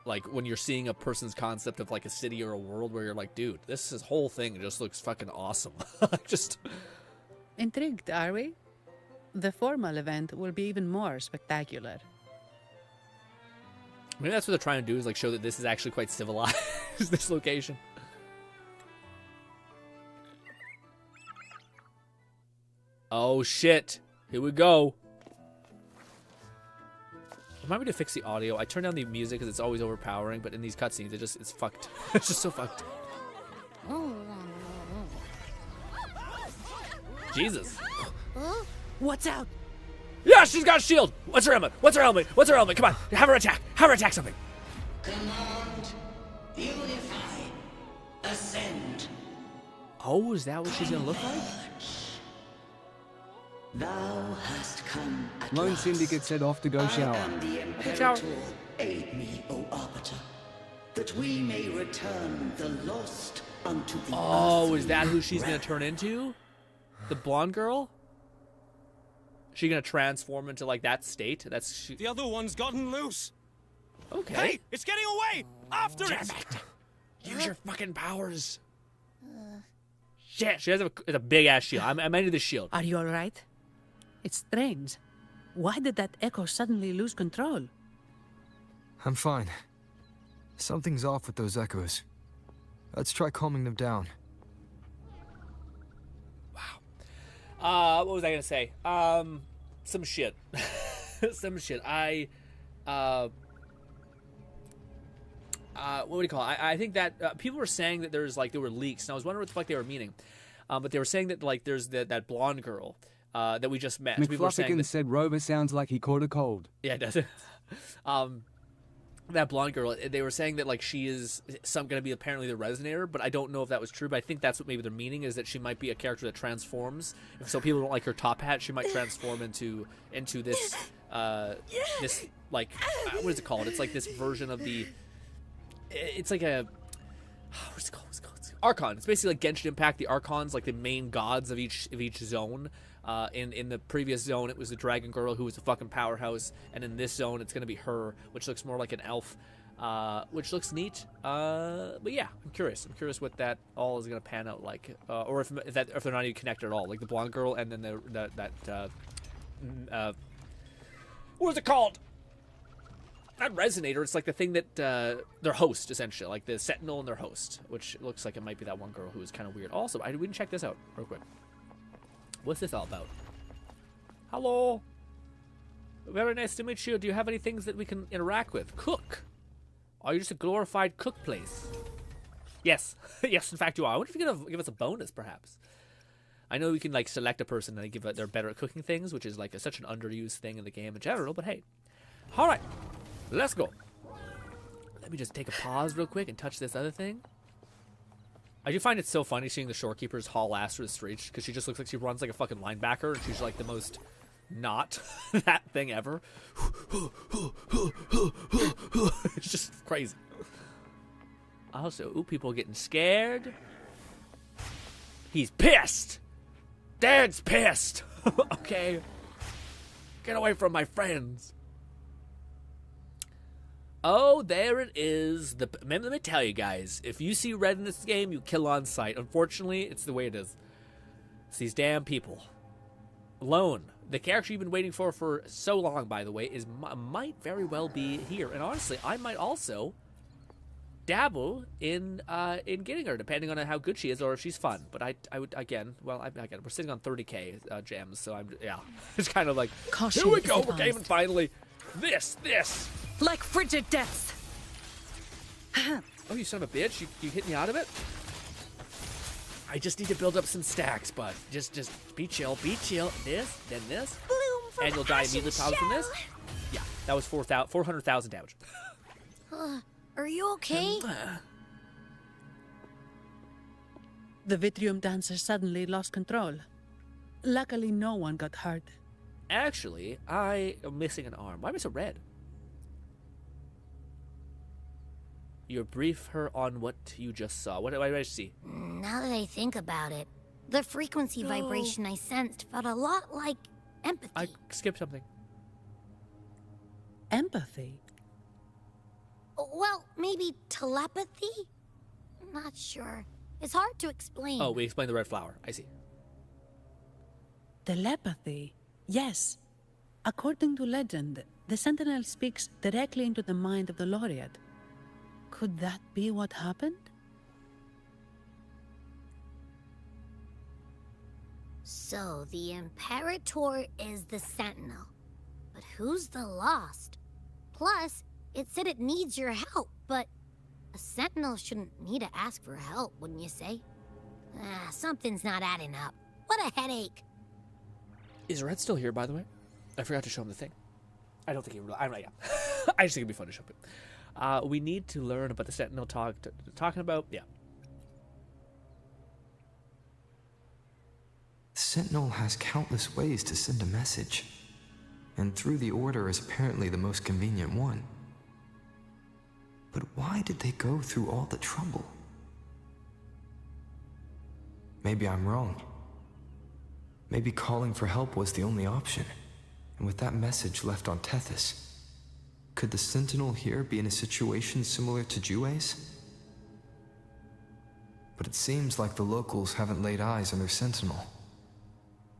S1: Like, when you're seeing a person's concept of, like, a city or a world where you're like, dude, this whole thing just looks fucking awesome. Just...
S10: Intrigued, are we? The formal event will be even more spectacular.
S1: Maybe that's what they're trying to do, is, like, show that this is actually quite civilized, this location. Oh, shit. Here we go. Remind me to fix the audio. I turn down the music because it's always overpowering, but in these cutscenes, it's fucked. It's just so fucked. Jesus.
S10: What's out?
S1: Yeah, she's got a shield. What's her helmet? What's her helmet? What's her helmet? Come on, have her attack. Have her attack something.
S13: Command, unify, ascend.
S1: Oh, is that what she's gonna look like?
S13: Thou hast come at
S14: Lone
S13: last.
S14: Syndicate said off to go shower.
S13: I am the Imperator. Aid me, O Arbiter, that we may return the lost unto the
S1: Oh, is that who
S13: earthly
S1: she's gonna
S13: realm.
S1: turn into? The blonde girl? She gonna transform into like that state?
S17: The other one's gotten loose.
S1: Okay.
S17: Hey, it's getting away! After it!
S1: Use your fucking powers. Shit, she has a big ass shield. I'm into the shield.
S10: Are you alright? It's strange. Why did that echo suddenly lose control?
S9: I'm fine. Something's off with those echoes. Let's try calming them down.
S1: What was I gonna say? Some shit. Some shit. What do you call it? I think that people were saying that there were leaks, and I was wondering what the fuck they were meaning. But they were saying that like there's that blonde girl that we just met. People were saying
S14: McFluffigan
S1: that,
S14: said Rover sounds like he caught a cold.
S1: yeah, it does. That blonde girl, they were saying that like she is going to be apparently the Resonator, but I don't know if that was true. But I think that's what maybe their meaning is, that she might be a character that transforms. If so people don't like her top hat, she might transform into this this like what is it called? It's like this version of the. It's like a what's it called? Archon. It's basically like Genshin Impact. The Archons, like the main gods of each zone. In the previous zone, it was the Dragon Girl, who was a fucking powerhouse, and in this zone, it's gonna be her, which looks more like an elf, which looks neat. But yeah, I'm curious. I'm curious what that all is gonna pan out like, or if they're not even connected at all, like the blonde girl and then what is it called? Not Resonator. It's like the thing that their host, essentially, like the Sentinel and their host, which looks like it might be that one girl who is kind of weird. Also, we didn't check this out real quick. What's this all about? Hello. Very nice to meet you. Do you have any things that we can interact with? Cook. Are you just a glorified cook place? Yes. Yes, in fact you are. I wonder if you're going to give us a bonus, perhaps. I know we can, like, select a person and give it, they're better at cooking things, which is, like, such an underused thing in the game in general, but hey. All right. Let's go. Let me just take a pause real quick and touch this other thing. I do find it so funny seeing the shorekeepers haul ass through the streets, because she just looks like she runs like a fucking linebacker, and she's, like, the most not that thing ever. It's just crazy. Also, ooh, people getting scared. He's pissed. Dad's pissed. Okay. Get away from my friends. Oh, there it is. Let me tell you guys, if you see red in this game, you kill on sight. Unfortunately, it's the way it is. It's these damn people. Lone, the character you've been waiting for so long, by the way, might very well be here. And honestly, I might also dabble in getting her, depending on how good she is or if she's fun. But I would again, we're sitting on 30k gems, so it's kind of like,
S21: Caution,
S1: here we go, we're gaming finally. This.
S21: Like frigid death.
S1: Oh, you son of a bitch! You hit me out of it. I just need to build up some stacks, bud. Just be chill. This, then this, and you'll die immediately probably from this. Yeah, that was 400,000 damage.
S19: Are you okay?
S10: The Vitrium dancer suddenly lost control. Luckily, no one got hurt.
S1: Actually, I am missing an arm. Why am I so red? You brief her on what you just saw. What did I see?
S19: Now that I think about it, the frequency vibration I sensed felt a lot like empathy.
S1: I skipped something.
S10: Empathy?
S19: Well, maybe telepathy? Not sure. It's hard to explain.
S1: Oh, we explained the red flower. I see.
S10: Telepathy? Yes. According to legend, the Sentinel speaks directly into the mind of the laureate. Could that be what happened?
S19: So, the Imperator is the Sentinel. But who's the Lost? Plus, it said it needs your help, but a Sentinel shouldn't need to ask for help, wouldn't you say? Something's not adding up. What a headache.
S1: Is Red still here, by the way? I forgot to show him the thing. I don't think he really... I just think it'd be fun to show him. We need to learn about the Sentinel talking about... Yeah.
S9: The Sentinel has countless ways to send a message, and through the Order is apparently the most convenient one. But why did they go through all the trouble? Maybe I'm wrong. Maybe calling for help was the only option, and with that message left on Tethys, could the Sentinel here be in a situation similar to Jue's? But it seems like the locals haven't laid eyes on their Sentinel.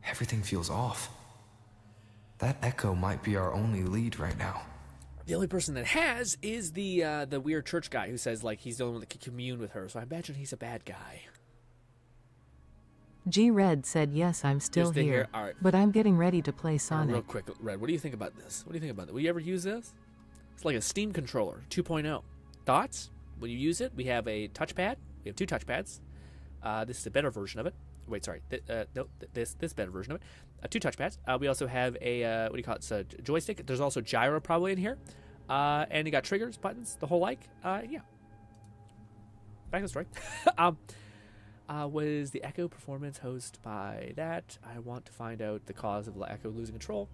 S9: Everything feels off. That Echo might be our only lead right now.
S1: The only person that has is the weird church guy who says, like, he's the only one that can commune with her, so I imagine he's a bad guy.
S4: G-Red said, yes, I'm still here,
S1: right.
S4: But I'm getting ready to play Sonic.
S1: Real quick, Red, what do you think about this? What do you think about it? Will you ever use this? It's like a Steam controller 2.0. Thoughts? When you use it, we have a touchpad. We have two touchpads. This is a better version of it. Wait, sorry. This better version of it. Two touchpads. We also have a, what do you call it? It's a joystick. There's also gyro probably in here. And you got triggers, buttons, the whole like. Yeah. Back to the story. Was the Echo performance hosted by that? I want to find out the cause of the Echo losing control.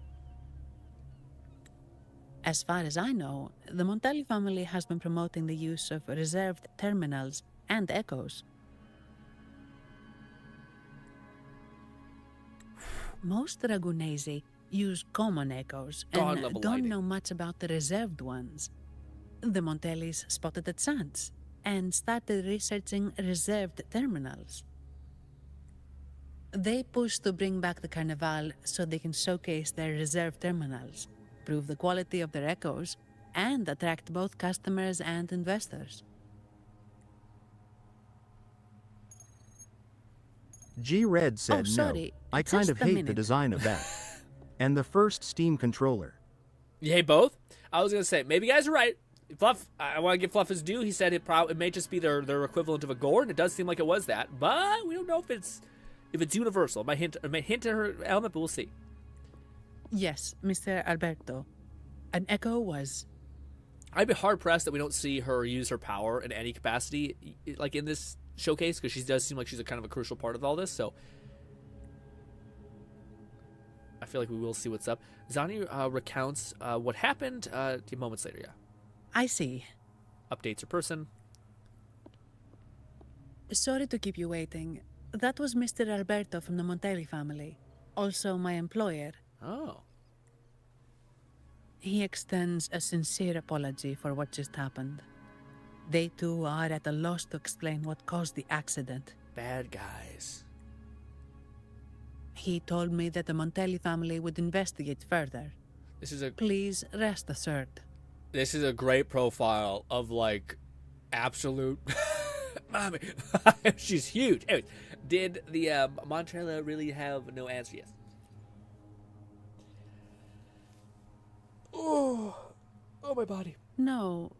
S10: As far as I know, the Montelli family has been promoting the use of reserved terminals and echoes. Most Dragonesi use common echoes and don't know much about the reserved ones. The Montellis spotted a chance and started researching reserved terminals. They push to bring back the Carnival so they can showcase their reserved terminals, prove the quality of their echoes, and attract both customers and investors.
S7: G-Red said
S10: sorry,
S7: no. I kind of hate the design of that. And the first Steam controller.
S1: You hate both? I was going to say, maybe you guys are right. Fluff, I want to give Fluff his due. He said it may just be their equivalent of a gore, and it does seem like it was that, but we don't know if it's universal. It might hint at her element, but we'll see.
S10: Yes, Mr. Alberto. An echo was...
S1: I'd be hard-pressed that we don't see her use her power in any capacity, like in this showcase, because she does seem like she's a kind of a crucial part of all this, so... I feel like we will see what's up. Zani recounts what happened moments later, yeah.
S10: I see.
S1: Updates her person.
S10: Sorry to keep you waiting. That was Mr. Alberto from the Montelli family. Also my employer.
S1: Oh.
S10: He extends a sincere apology for what just happened. They too are at a loss to explain what caused the accident.
S1: Bad guys.
S10: He told me that the Montelli family would investigate further. Please rest assured.
S1: This is a great profile of, like, absolute... Mommy. She's huge. Anyways, did the Montella really have no answer yet? Oh, my body.
S10: No.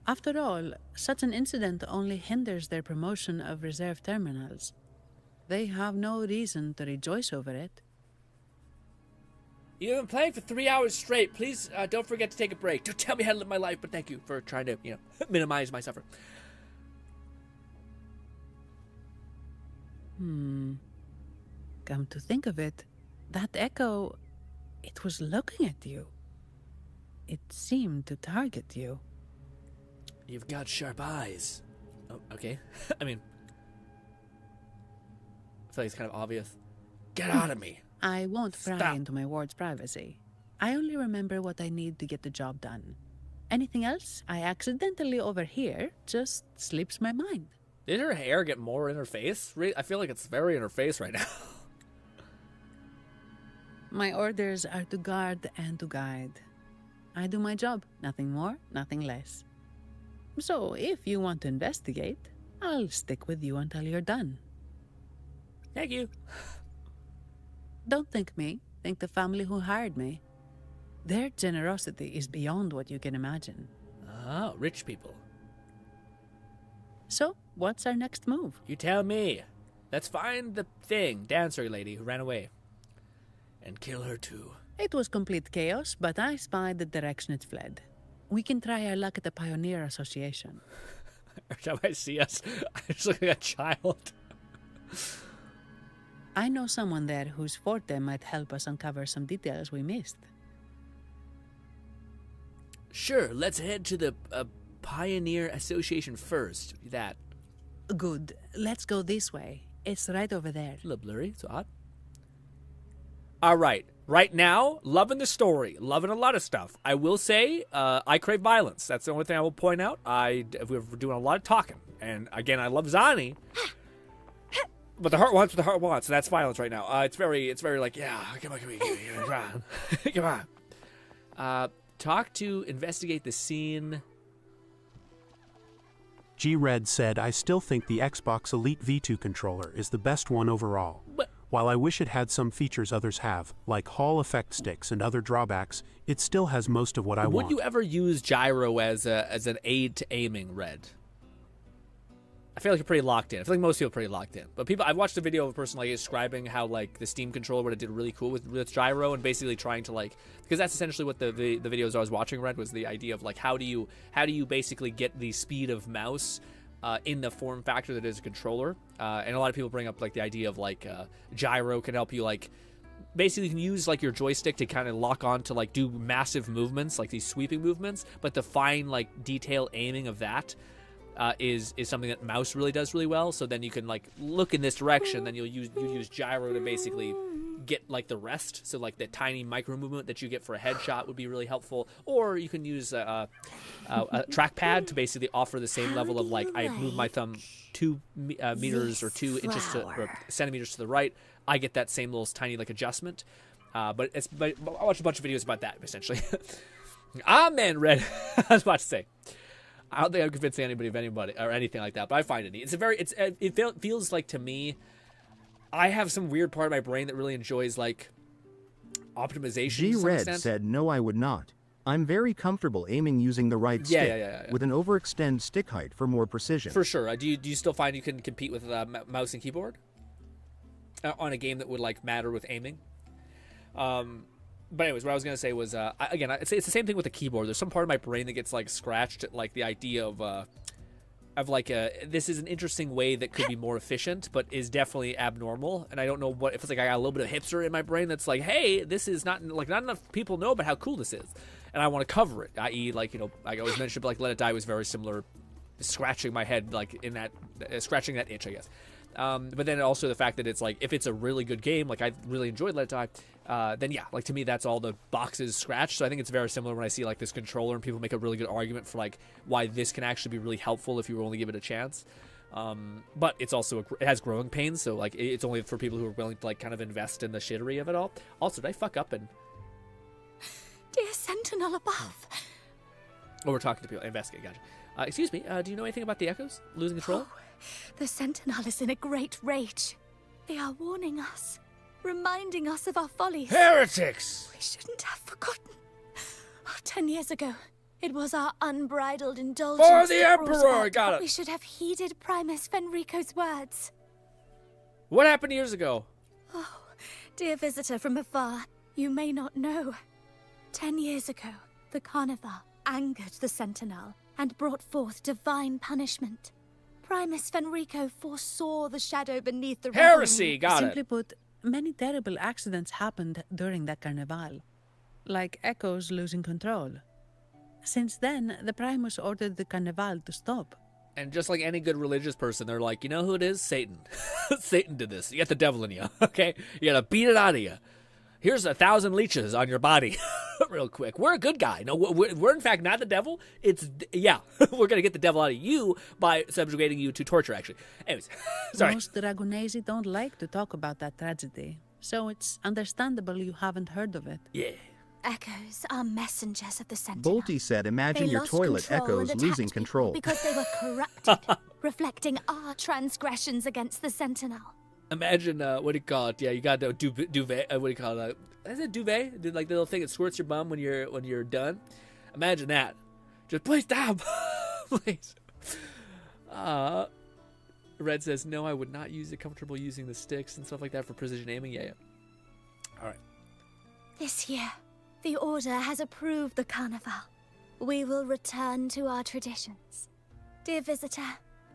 S10: After all, such an incident only hinders their promotion of reserve terminals. They have no reason to rejoice over it.
S1: You've been playing for 3 hours straight. Please don't forget to take a break. Don't tell me how to live my life, but thank you for trying to, minimize my suffering.
S10: Come to think of it, that echo, it was looking at you. It seemed to target you.
S1: You've got sharp eyes. Oh, okay. I mean, I feel like it's kind of obvious. Get out of me.
S10: I won't pry into my ward's privacy. I only remember what I need to get the job done. Anything else I accidentally overhear just slips my mind.
S1: Did her hair get more in her face? I feel like it's very in her face right now.
S10: My orders are to guard and to guide. I do my job, nothing more, nothing less. So if you want to investigate, I'll stick with you until you're done.
S1: Thank you.
S10: Don't think me, think the family who hired me. Their generosity is beyond what you can imagine.
S1: Oh, rich people.
S10: So, what's our next move?
S1: You tell me. Let's find the dancer lady who ran away. And kill her too.
S10: It was complete chaos, but I spied the direction it fled. We can try our luck at the Pioneer Association.
S1: Every time I see us, I just look like a child.
S10: I know someone there whose forte might help us uncover some details we missed.
S1: Sure, let's head to the Pioneer Association first. That.
S10: Good. Let's go this way. It's right over there.
S1: A little blurry. It's odd. All right. Right now, loving the story. Loving a lot of stuff. I will say, I crave violence. That's the only thing I will point out. We're doing a lot of talking. And again, I love Zani. But the heart wants what the heart wants. So that's violence right now. It's very like, yeah, come on. Come on. Talk to investigate the scene.
S3: G-Red said, I still think the Xbox Elite V2 controller is the best one overall. While I wish it had some features others have, like Hall effect sticks and other drawbacks, it still has most of what I want.
S1: Would you ever use gyro as an aid to aiming, Red? I feel like you're pretty locked in. I feel like most people are pretty locked in. But I've watched a video of a person like describing how like the Steam controller what it did really cool with gyro and basically trying to like, because that's essentially what the videos I was watching, Red, was the idea of like how do you basically get the speed of mouse in the form factor that is a controller. And a lot of people bring up like the idea of like gyro can help you like basically you can use like your joystick to kind of lock on to like do massive movements, like these sweeping movements, but the fine like detail aiming of that is something that mouse really does really well. So then you can like look in this direction, then you use gyro to basically get like the rest. So like the tiny micro movement that you get for a headshot would be really helpful. Or you can use a trackpad to basically offer the same level of like I move my thumb 2 meters or 2 inches or centimeters to the right. I get that same little tiny like adjustment. But I watched a bunch of videos about that essentially. Amen, Red. I was about to say. I don't think I'm convincing anybody of anybody or anything like that, but I find it neat. It feels like to me, I have some weird part of my brain that really enjoys like optimization.
S7: G-Red said, no, I would not. I'm very comfortable aiming using the right stick with an overextend stick height for more precision.
S1: For sure. Do you still find you can compete with mouse and keyboard on a game that would like matter with aiming? But anyways, what I was gonna say was again, it's the same thing with the keyboard. There's some part of my brain that gets like scratched at like the idea of like this is an interesting way that could be more efficient, but is definitely abnormal. And I don't know what if it's like I got a little bit of hipster in my brain that's like, hey, this is not enough people know about how cool this is, and I want to cover it. I.e., like I always mentioned, but like Let It Die was very similar, scratching my head like in that scratching that itch, I guess. But then also the fact that it's like if it's a really good game, like I really enjoyed Let It Die, then yeah, like to me that's all the boxes scratched. So I think it's very similar when I see like this controller and people make a really good argument for like why this can actually be really helpful if you only give it a chance. But it's also it has growing pains, so like it's only for people who are willing to like kind of invest in the shittery of it all. Also, did I fuck up and?
S16: Dear Sentinel above.
S1: Oh, we're talking to people. Investigate, gotcha. Excuse me, do you know anything about the Echoes losing control?
S16: Oh, the Sentinel is in a great rage. They are warning us, reminding us of our follies.
S1: Heretics!
S16: We shouldn't have forgotten. 10 years ago, it was our unbridled indulgence.
S1: For the Emperor! Got it!
S16: We should have heeded Primus Fenrico's words.
S1: What happened years ago?
S16: Oh, dear visitor from afar, you may not know. 10 years ago, the Carnival angered the Sentinel and brought forth divine punishment. Primus Fenrico foresaw the shadow beneath the
S1: heresy. Got it.
S10: Simply put, many terrible accidents happened during that Carnival, like Echoes losing control. Since then, the Primus ordered the Carnival to stop.
S1: And just like any good religious person, they're like, you know who it is? Satan. Satan did this. You got the devil in you, okay? You gotta beat it out of you. Here's 1,000 leeches on your body real quick. We're a good guy. No, we're in fact not the devil. We're going to get the devil out of you by subjugating you to torture, actually. Anyways, sorry.
S10: Most Dragonesi don't like to talk about that tragedy, so it's understandable you haven't heard of it.
S1: Yeah.
S16: Echoes are messengers of the Sentinel.
S7: Bolty said, imagine
S16: They
S7: your
S16: lost
S7: toilet
S16: control
S7: Echoes
S16: and
S7: losing
S16: attacked
S7: control.
S16: because they were corrupted, reflecting our transgressions against the Sentinel.
S1: Imagine, what do you call it? Yeah, you got the duvet. What do you call it? Is it duvet? Like the little thing that squirts your bum when you're done. Imagine that. Just please stop, please. Red says no. I would not use it. Comfortable using the sticks and stuff like that for precision aiming. Yeah. All right.
S16: This year, the Order has approved the Carnival. We will return to our traditions. Dear visitor,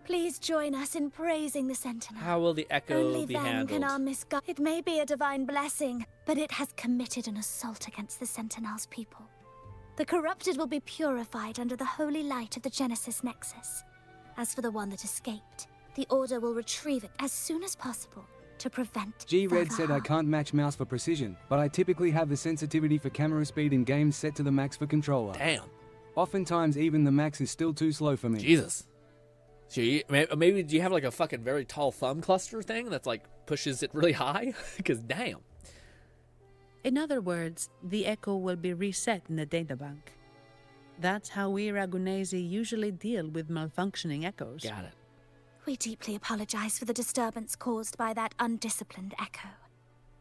S16: please join us in praising the Sentinel.
S1: How will the Echo
S16: Only
S1: be
S16: then
S1: handled?
S16: can our misguided... It may be a divine blessing, but it has committed an assault against the Sentinel's people. The corrupted will be purified under the holy light of the Genesis Nexus. As for the one that escaped, the Order will retrieve it as soon as possible to prevent
S14: G-Red
S16: further
S14: said I
S16: harm.
S14: can't match mouse for precision, but I typically have the sensitivity for camera speed in games set to the max for controller.
S1: Damn.
S14: Oftentimes, even the max is still too slow for me.
S1: Jesus. So maybe do you have like a fucking very tall thumb cluster thing that's like pushes it really high? Because damn.
S10: In other words, the Echo will be reset in the databank. That's how we Ragunesi usually deal with malfunctioning Echoes.
S1: Got it.
S16: We deeply apologize for the disturbance caused by that undisciplined Echo.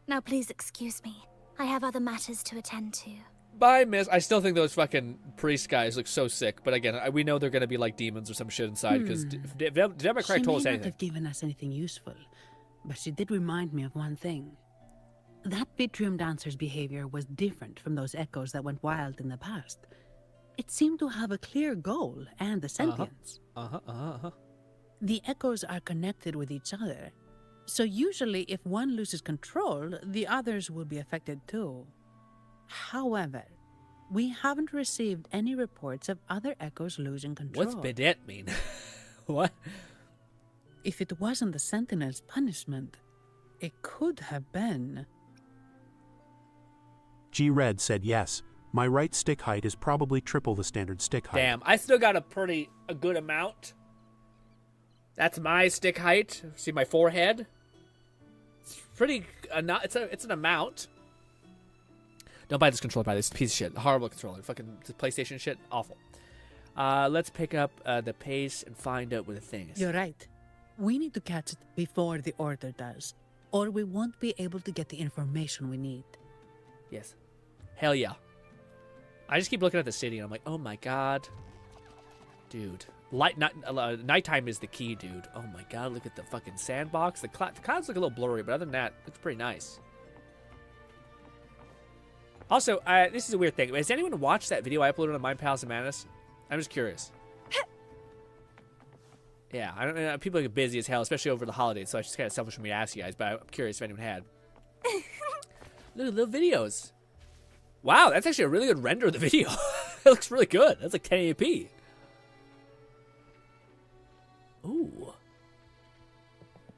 S16: Now please excuse me. I have other matters to attend to.
S1: Bye, miss. I still think those fucking priest guys look so sick, but again, we know they're gonna be like demons or some shit inside because Democrat told us
S10: She may not
S1: anything.
S10: have given us anything useful, but she did remind me of one thing. That Vitrium dancer's behavior was different from those Echoes that went wild in the past. It seemed to have a clear goal and a sentience. The Echoes are connected with each other, so usually if one loses control, the others will be affected too. However, we haven't received any reports of other Echoes losing control.
S1: What's bidet mean? What?
S10: If it wasn't the Sentinel's punishment, it could have been...
S3: G-Red said yes. My right stick height is probably triple the standard stick height.
S1: Damn, I still got a good amount. That's my stick height. See my forehead? It's pretty, it's an amount. Don't buy this controller, buy this piece of shit. Horrible controller. Fucking PlayStation shit, awful. Let's pick up the pace and find out what the thing is.
S10: You're right. We need to catch it before the Order does, or we won't be able to get the information we need.
S1: Yes. Hell yeah. I just keep looking at the city and I'm like, oh my god. Dude. Nighttime is the key, dude. Oh my god, look at the fucking sandbox. The clouds look a little blurry, but other than that, it looks pretty nice. Also, this is a weird thing. Has anyone watched that video I uploaded on Mind Palace of Madness? I'm just curious. Yeah, I don't know. People get busy as hell, especially over the holidays, so it's just kind of selfish for me to ask you guys, but I'm curious if anyone had. Look at little videos. Wow, that's actually a really good render of the video. It looks really good. That's like 1080p. Ooh.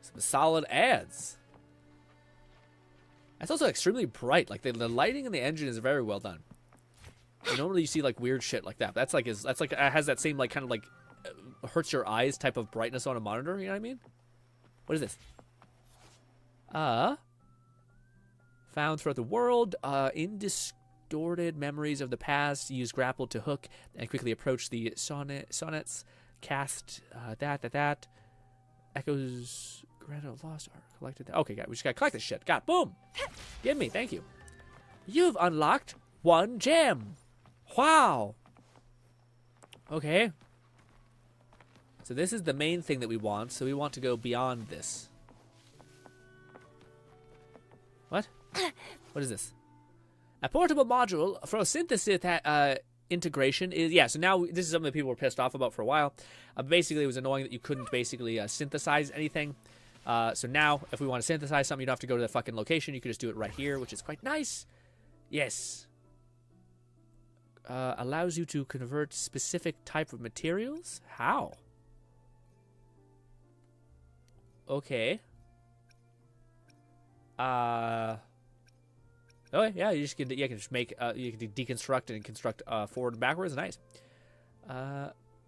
S1: Some solid ads. That's also extremely bright. Like the lighting in the engine is very well done. Normally you see like weird shit like that. But that's like it has that same like kind of like hurts your eyes type of brightness on a monitor. You know what I mean? What is this? Found throughout the world. Distorted memories of the past. Use grapple to hook and quickly approach the sonnets. Cast that. Echoes. Greta lost art collected. Okay, guys, we just gotta collect this shit. Got boom. Give me, thank you. You've unlocked 1 gem. Wow. Okay. So this is the main thing that we want. So we want to go beyond this. What? What is this? A portable module for synthesis integration is, yeah, so now this is something that people were pissed off about for a while. Basically, it was annoying that you couldn't basically synthesize anything. So now, if we want to synthesize something, you don't have to go to the fucking location. You can just do it right here, which is quite nice. Yes. Allows you to convert specific type of materials? How? Okay. Oh yeah, you can just make you can deconstruct and construct forward and backwards. Nice.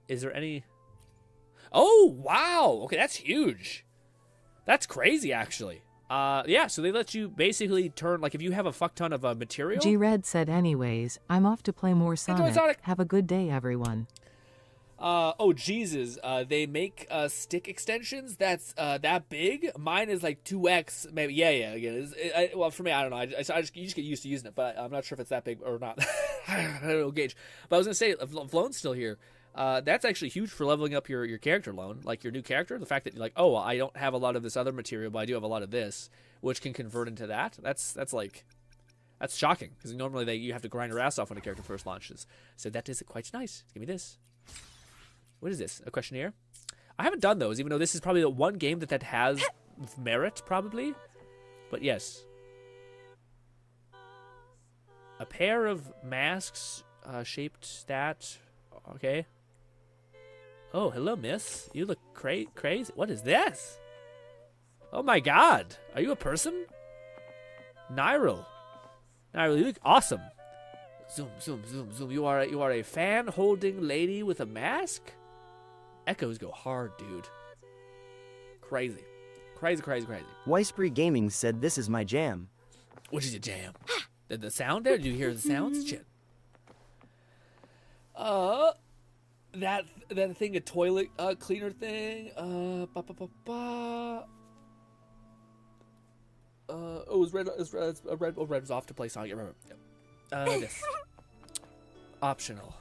S1: Is there any? Oh wow! Okay, that's huge. That's crazy, actually. Yeah. So they let you basically turn like if you have a fuck ton of material.
S4: G-Red said, "Anyways, I'm off to play more Sonic. Have a good day, everyone."
S1: Oh Jesus! They make stick extensions that's that big. Mine is like 2x, maybe. Yeah. Well, for me, I don't know. You just get used to using it, but I'm not sure if it's that big or not. I don't know, Gage. But I was gonna say, if Loan's still here, that's actually huge for leveling up your character, Loan. Like your new character, the fact that you're like, oh, I don't have a lot of this other material, but I do have a lot of this, which can convert into that. That's shocking because normally you have to grind your ass off when a character first launches. So that is quite nice. Give me this. What is this? A questionnaire? I haven't done those, even though this is probably the one game that has merit, probably. But yes. A pair of masks, shaped stat. Okay. Oh, hello, miss. You look crazy. What is this? Oh my god. Are you a person? Nyril, you look awesome. Zoom. You are a fan-holding lady with a mask? Echoes go hard, dude. Crazy.
S11: Weispree Gaming said this is my jam.
S1: Which is your jam? The sound there? Did you hear the sounds? Shit. That thing, a toilet cleaner thing. Oh, it was red. Red was off to play Sonic. I remember. Yep. This optional.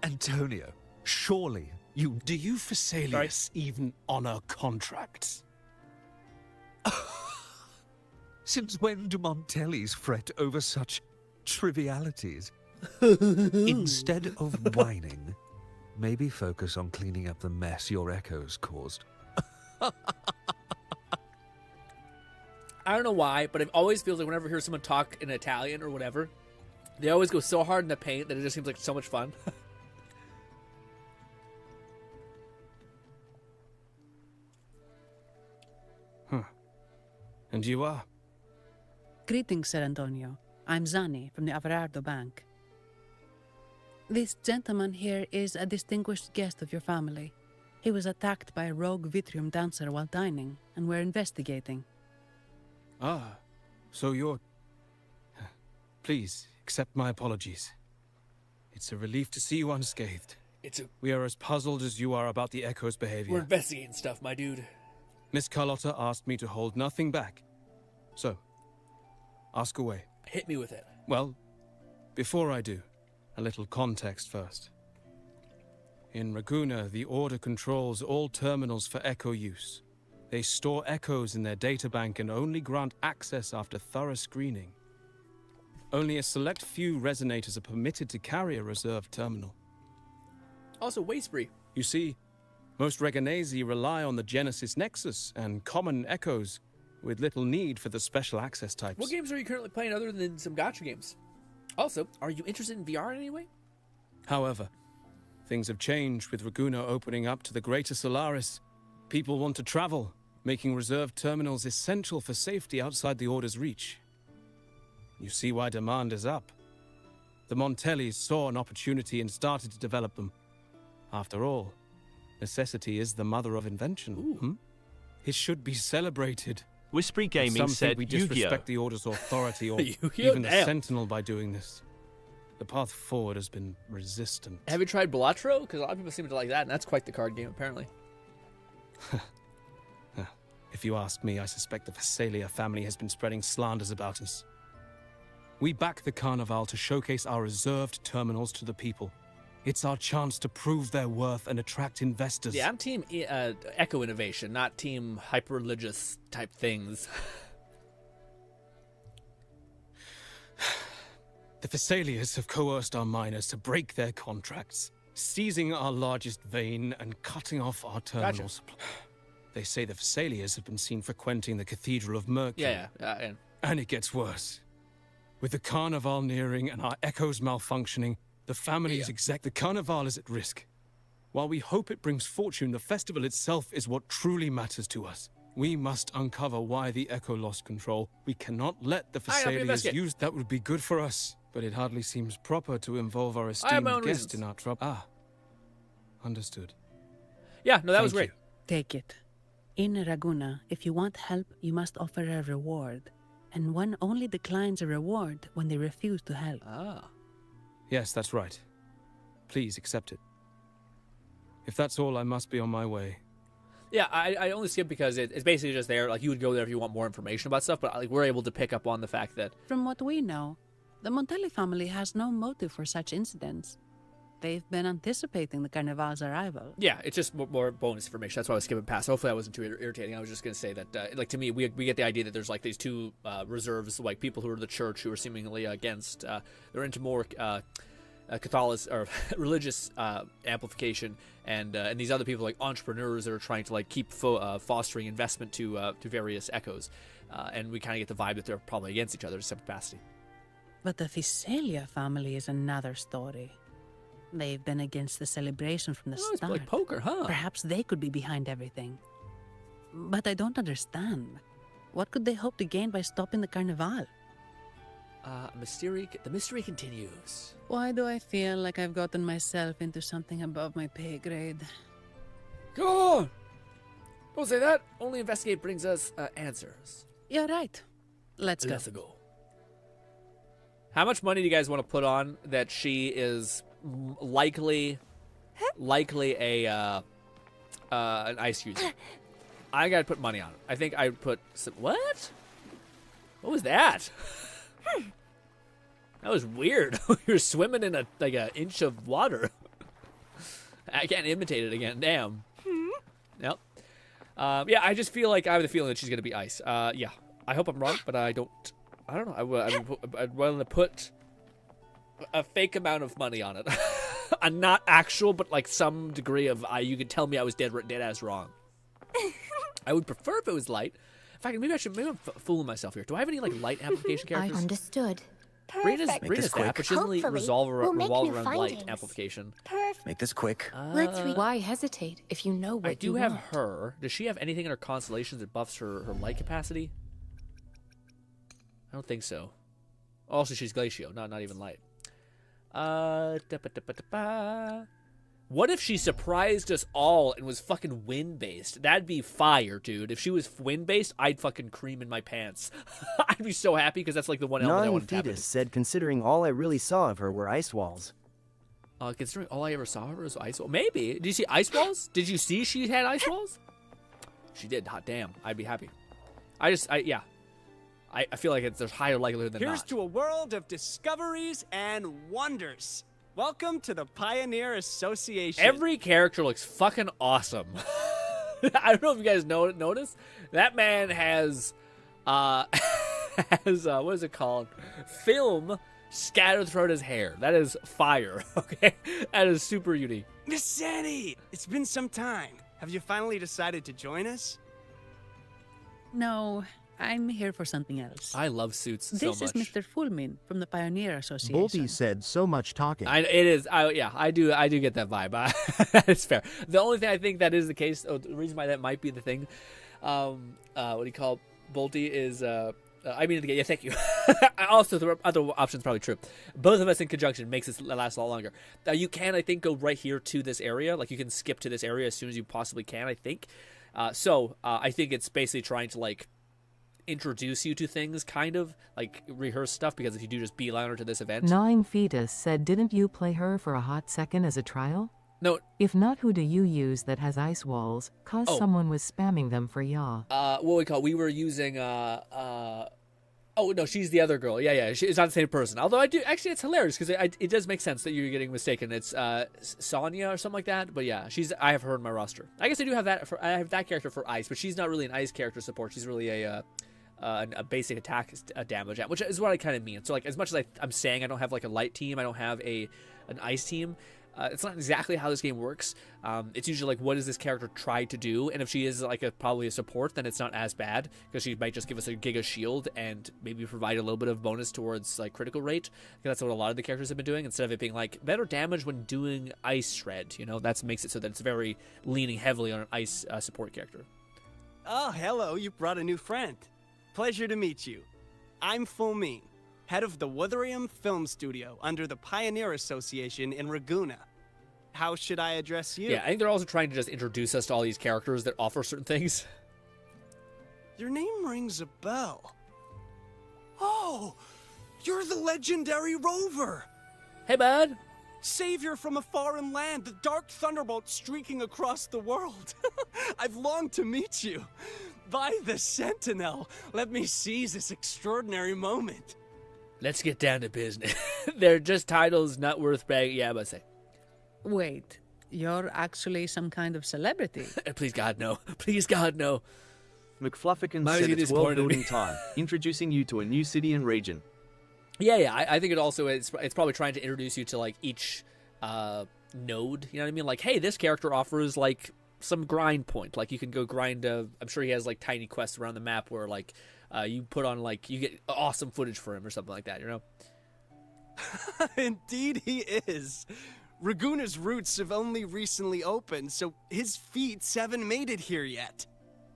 S23: Antonio, surely you...
S17: Do you Phasaelius even honor contracts?
S23: Since when do Montellis fret over such trivialities? Instead of whining, maybe focus on cleaning up the mess your echoes caused.
S1: I don't know why, but it always feels like whenever I hear someone talk in Italian or whatever, they always go so hard in the paint that it just seems like so much fun.
S17: And you are?
S10: Greetings, Sir Antonio. I'm Zani from the Averardo Bank. This gentleman here is a distinguished guest of your family. He was attacked by a rogue Vitrium dancer while dining, and we're investigating.
S17: Ah, so you're... Please, accept my apologies. It's a relief to see you unscathed. We are as puzzled as you are about the Echo's behavior.
S1: We're investigating stuff, my dude.
S17: Miss Carlotta asked me to hold nothing back. So, Ask away.
S1: Hit me with it.
S17: Well, before I do, a little context first. In Raguna, the Order controls all terminals for Echo use. They store echoes in their databank and only grant access after thorough screening. Only a select few resonators are permitted to carry a reserved terminal.
S1: Also, Wastebury.
S17: You see, most Reganesi rely on the Genesis Nexus and common echoes, with little need for the special access types.
S1: What games are you currently playing other than some gacha games? Also, are you interested in VR in any way?
S17: However, things have changed with Raguna opening up to the greater Solaris. People want to travel, making reserved terminals essential for safety outside the Order's reach. You see why demand is up. The Montellis saw an opportunity and started to develop them. After all, necessity is the mother of invention. It should be celebrated.
S2: Whispery Gaming
S17: Some
S2: said
S17: think we
S2: Yu-Gi-Oh!
S17: disrespect the Order's authority or
S1: Yu-Gi-Oh!
S17: even the
S1: Damn.
S17: Sentinel by doing this. The path forward has been resistant.
S1: Have you tried Balatro? Because a lot of people seem to like that, and that's quite the card game, apparently.
S17: If you ask me, I suspect the Phasalia family has been spreading slanders about us. We back the Carnival to showcase our reserved terminals to the people. It's our chance to prove their worth and attract investors.
S1: Yeah, I'm team Echo Innovation, not team hyper-religious type things.
S17: The Phasalias have coerced our miners to break their contracts, seizing our largest vein and cutting off our terminal
S1: Gotcha.
S17: supply. They say the Phasalias have been seen frequenting the Cathedral of Mercury.
S1: Yeah.
S17: And it gets worse. With the Carnival nearing and our echoes malfunctioning, the family's the Carnival is at risk. While we hope it brings fortune, the festival itself is what truly matters to us. We must uncover why the Echo lost control. We cannot let the Phasalias use... That would be good for us, but it hardly seems proper to involve our esteemed guest
S1: reasons.
S17: in our trouble. Ah. Understood.
S1: Yeah, no, that was
S17: Thank
S1: great.
S10: Take it. In Raguna, if you want help, you must offer a reward. And one only declines a reward when they refuse to help.
S17: Yes, that's right. Please accept it. If that's all, I must be on my way.
S1: Yeah, I only skip because it's basically just there. Like, you would go there if you want more information about stuff, but like we're able to pick up on the fact that...
S10: From what we know, the Montelli family has no motive for such incidents. They've been anticipating the Carnival's arrival.
S1: Yeah, it's just more bonus information. That's why I was skipping past. Hopefully that wasn't too irritating. I was just going to say that, like, to me, we get the idea that there's, like, these two reserves, like, people who are the church who are seemingly against... they're into more... Catholic or religious amplification, and these other people like entrepreneurs that are trying to like keep fostering investment to various echoes, and we kind of get the vibe that they're probably against each other in some capacity.
S10: But the Phasalia family is another story. They've been against the celebration from the
S1: It's
S10: start.
S1: like poker, huh?
S10: Perhaps they could be behind everything. But I don't understand. What could they hope to gain by stopping the Carnival?
S1: The mystery continues.
S10: Why do I feel like I've gotten myself into something above my pay grade?
S1: Go on! Don't say that. Only investigate brings us answers.
S10: You're right. Let's go.
S1: Let's go. How much money do you guys want to put on that she is likely a an ice user? I gotta put money on it. I think I'd put some... What? What was that? That was weird. You're swimming in like an inch of water. I can't imitate it again. Damn. Yep. Yeah, I just feel like I have the feeling that she's gonna be ice. Yeah. I hope I'm wrong, but I don't know. I'd rather put a fake amount of money on it. Not actual, but like some degree of you could tell me I was dead ass wrong. I would prefer if it was light. In fact, maybe I'm fooling myself here. Do I have any like light amplification characters?
S16: I understood.
S1: Brina's that, but she doesn't really revolve around light amplification.
S16: Perfect.
S11: Make this quick.
S16: Let's read. Why hesitate if you know what
S1: I do
S16: you
S1: have
S16: want?
S1: her. Does she have anything in her constellations that buffs her light capacity? I don't think so. Also, she's Glacio, not even light. What if she surprised us all and was fucking wind-based? That'd be fire, dude. If she was wind-based, I'd fucking cream in my pants. I'd be so happy because that's like the one element I want to tap into.
S11: Fetus said, considering all I really saw of her were ice walls.
S1: Considering all I ever saw of her was ice walls. Maybe. Did you see ice walls? Did you see she had ice walls? She did. Hot damn. I'd be happy. Yeah. I feel like there's higher likelihood than
S6: Here's
S1: not.
S6: to a world of discoveries and wonders. Welcome to the Pioneer Association.
S1: Every character looks fucking awesome. I don't know if you guys notice. That man has, what is it called? Film scattered throughout his hair. That is fire, okay? That is super unique.
S6: Miss Sandy, it's been some time. Have you finally decided to join us?
S10: No, I'm here for something else.
S1: I love suits so
S10: This
S1: much.
S10: is Mr. Fulmin from the Pioneer Association.
S7: Bolty said so much talking.
S1: It is. I do get that vibe. It's fair. The only thing I think that is the case, the reason why that might be the thing, what do you call Bolty is, thank you. Also, the other option's probably true. Both of us in conjunction makes this last a lot longer. You can, I think, go right here to this area. Like, you can skip to this area as soon as you possibly can, I think. I think it's basically trying to, like, introduce you to things, kind of like rehearse stuff, because if you do just beeline her to this event.
S4: Gnawing Fetus said, didn't you play her for a hot second as a trial?
S1: No.
S4: If not, who do you use that has ice walls? Cause someone was spamming them for yaw.
S1: We were using oh no, she's the other girl. Yeah, it's not the same person. Although actually it's hilarious because it does make sense that you're getting mistaken. It's Sonya or something like that. But yeah, I have her in my roster. I guess I do have that. I have that character for ice, but she's not really an ice character support. She's really a basic attack damage, which is what I kind of mean. So like, as much as I'm saying I don't have like a light team, I don't have an ice team. It's not exactly how this game works. It's usually like, what does this character try to do? And if she is like probably a support, then it's not as bad, because she might just give us a Giga Shield and maybe provide a little bit of bonus towards like critical rate. That's what a lot of the characters have been doing, instead of it being like better damage when doing Ice Shred. That makes it so that it's very leaning heavily on an ice support character.
S6: Oh, hello, you brought a new friend. Pleasure to meet you. I'm Fulmin, head of the Wuthering Film Studio under the Pioneer Association in Ragunna. How should I address you?
S1: Yeah, I think they're also trying to just introduce us to all these characters that offer certain things.
S6: Your name rings a bell. Oh, you're the legendary Rover.
S1: Hey, bud.
S6: Savior from a foreign land, the dark thunderbolt streaking across the world. I've longed to meet you. By the Sentinel, let me seize this extraordinary moment.
S1: Let's get down to business. They're just titles not worth bragging. Yeah, but say.
S10: Wait, you're actually some kind of celebrity?
S1: Please God, no. Please God, no.
S5: McFluffican said it's world building time, introducing you to a new city and region.
S1: Yeah, I think it also it's probably trying to introduce you to like each node. You know what I mean? Like, hey, this character offers like some grind point. Like, you can go grind. I'm sure he has like tiny quests around the map where like you put on like you get awesome footage for him or something like that. You know?
S6: Indeed, he is. Ragunna's roots have only recently opened, so his feats haven't made it here yet.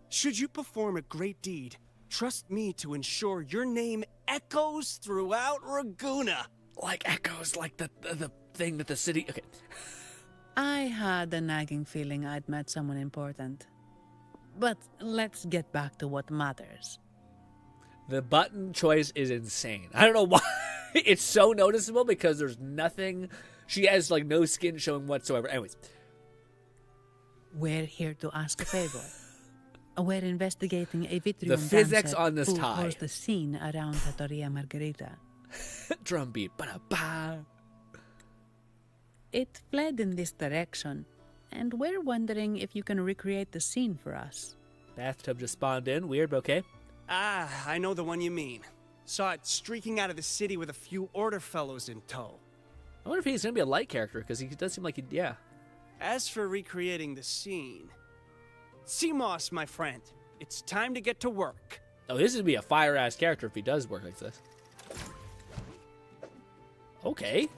S6: Should you perform a great deed, trust me to ensure your name echoes throughout Ragunna.
S1: Like echoes, like the thing that the city... Okay.
S10: I had a nagging feeling I'd met someone important. But let's get back to what matters.
S1: The button choice is insane. I don't know why. It's so noticeable because there's nothing... She has, like, no skin showing whatsoever. Anyways.
S10: We're here to ask a favor. We're investigating a Vitrium
S1: the physics
S10: dancer
S1: on this
S10: who
S1: tie.
S10: caused the scene around Trattoria Margherita.
S1: Drum beat. Ba-da-ba.
S10: It fled in this direction, and we're wondering if you can recreate the scene for us.
S1: Bathtub just spawned in. Weird, but okay.
S6: Ah, I know the one you mean. Saw it streaking out of the city with a few Order fellows in tow.
S1: I wonder if he's going to be a light character, because he does seem like he... Yeah.
S6: As for recreating the scene... CMOS, my friend, it's time to get to work.
S1: Oh, this is going to be a fire-ass character if he does work like this. Okay.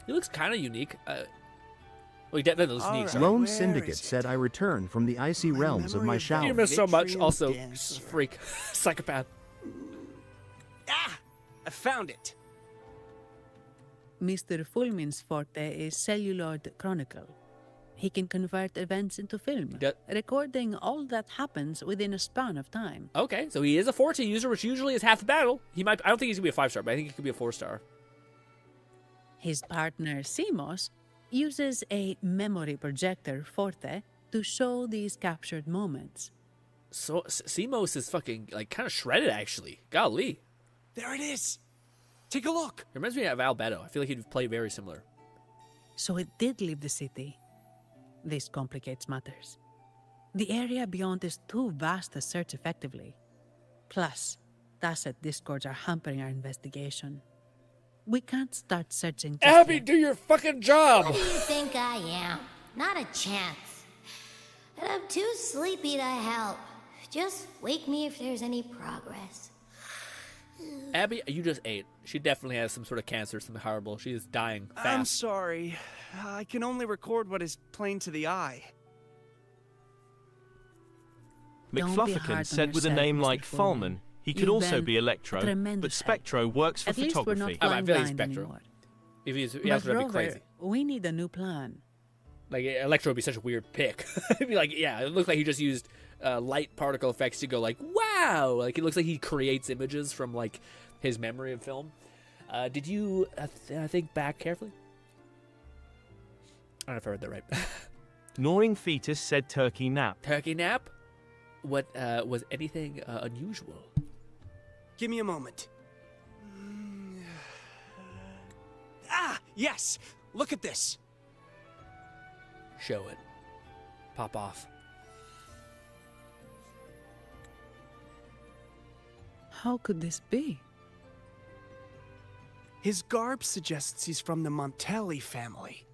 S1: He looks kind of unique. He definitely looks unique. Sorry.
S7: Lone Syndicate said I returned from the icy realms of my shower.
S1: You miss so much. Also, freak. Psychopath.
S6: Ah! I found it.
S10: Mr. Fulmin's forte is Celluloid Chronicle. He can convert events into film, recording all that happens within a span of time.
S1: Okay, so he is a Forte user, which usually is half the battle. I don't think he's going to be a 5-star, but I think he could be a 4-star.
S10: His partner, CMOS, uses a memory projector, Forte, to show these captured moments.
S1: So Simos is fucking like kind of shredded, actually. Golly.
S6: There it is. Take a look.
S1: It reminds me of Albedo. I feel like he'd play very similar.
S10: So it did leave the city. This complicates matters. The area beyond is too vast to search effectively. Plus, Tacet discords are hampering our investigation. We can't start searching just
S1: Abby,
S10: yet.
S1: do your fucking job!
S19: What do you think I am? Not a chance. And I'm too sleepy to help. Just wake me if there's any progress.
S1: Abby, you just ate. She definitely has some sort of cancer, something horrible. She is dying fast.
S6: I'm sorry. I can only record what is plain to the eye.
S2: McFlufferkin said with a name like Fallman, he could also be Electro, but Spectro works for
S10: At least we're not
S2: photography.
S10: flying
S1: I feel like
S10: blind
S1: Spectro.
S10: anymore.
S1: If he has
S10: But
S1: to be
S10: Rover,
S1: crazy.
S10: we need a new plan.
S1: Like, Electro would be such a weird pick. It'd be like, yeah, it looked like he just used light particle effects to go like, wow! Like, it looks like he creates images from, like, his memory of film. Did you think back carefully? I don't know if I read that right.
S2: Gnawing Fetus said turkey nap.
S1: Turkey nap? What, was anything unusual?
S6: Give me a moment. Ah, yes! Look at this!
S1: Show it. Pop off.
S10: How could this be?
S6: His garb suggests he's from the Montelli family.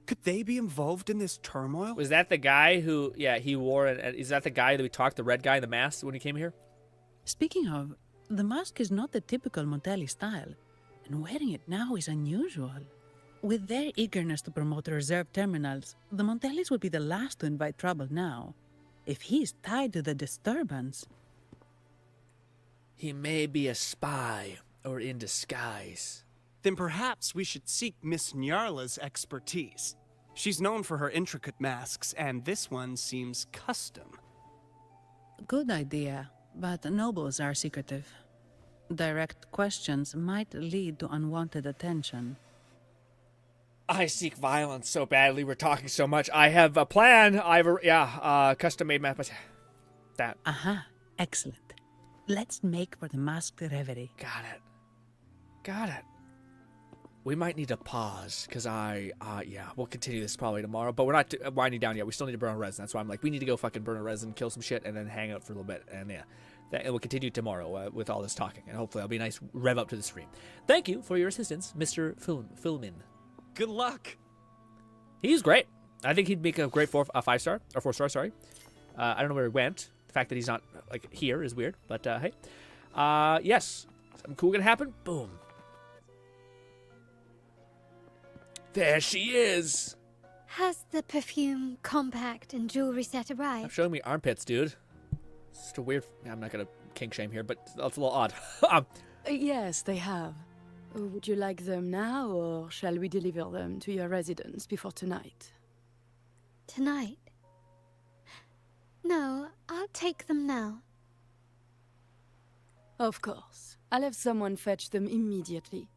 S6: Could they be involved in this turmoil?
S1: Was that the guy who, yeah, he wore it? Is that the guy that we talked, the red guy in the mask when he came here?
S10: Speaking of, the mask is not the typical Montelli style, and wearing it now is unusual. With their eagerness to promote reserve terminals, the Montellis would be the last to invite trouble now. If he's tied to the disturbance...
S1: He may be a spy or in disguise.
S6: Then perhaps we should seek Miss Nyarla's expertise. She's known for her intricate masks, and this one seems custom.
S10: Good idea, but nobles are secretive. Direct questions might lead to unwanted attention.
S1: I seek violence so badly. We're talking so much. I have a plan. Custom-made map. That.
S10: Aha, excellent. Let's make for the masked reverie.
S1: Got it. We might need to pause, because we'll continue this probably tomorrow, but we're not winding down yet. We still need to burn a resin. That's why I'm like, we need to go fucking burn a resin, kill some shit, and then hang out for a little bit. And yeah, and we'll continue tomorrow with all this talking, and hopefully I'll be a nice rev up to the stream. Thank you for your assistance, Mr. Filmin.
S6: Good luck.
S1: He's great. I think he'd make a great 4-star, sorry. I don't know where he went. The fact that he's not, like, here is weird, but hey. Yes, something cool gonna happen? Boom. There she is!
S18: Has the perfume, compact, and jewelry set
S1: I'm
S18: arrived?
S1: showing me armpits, dude. It's just a weird... I'm not gonna kink shame here, but that's a little odd.
S20: Yes, they have. Would you like them now, or shall we deliver them to your residence before tonight?
S18: Tonight? No, I'll take them now.
S20: Of course. I'll have someone fetch them immediately.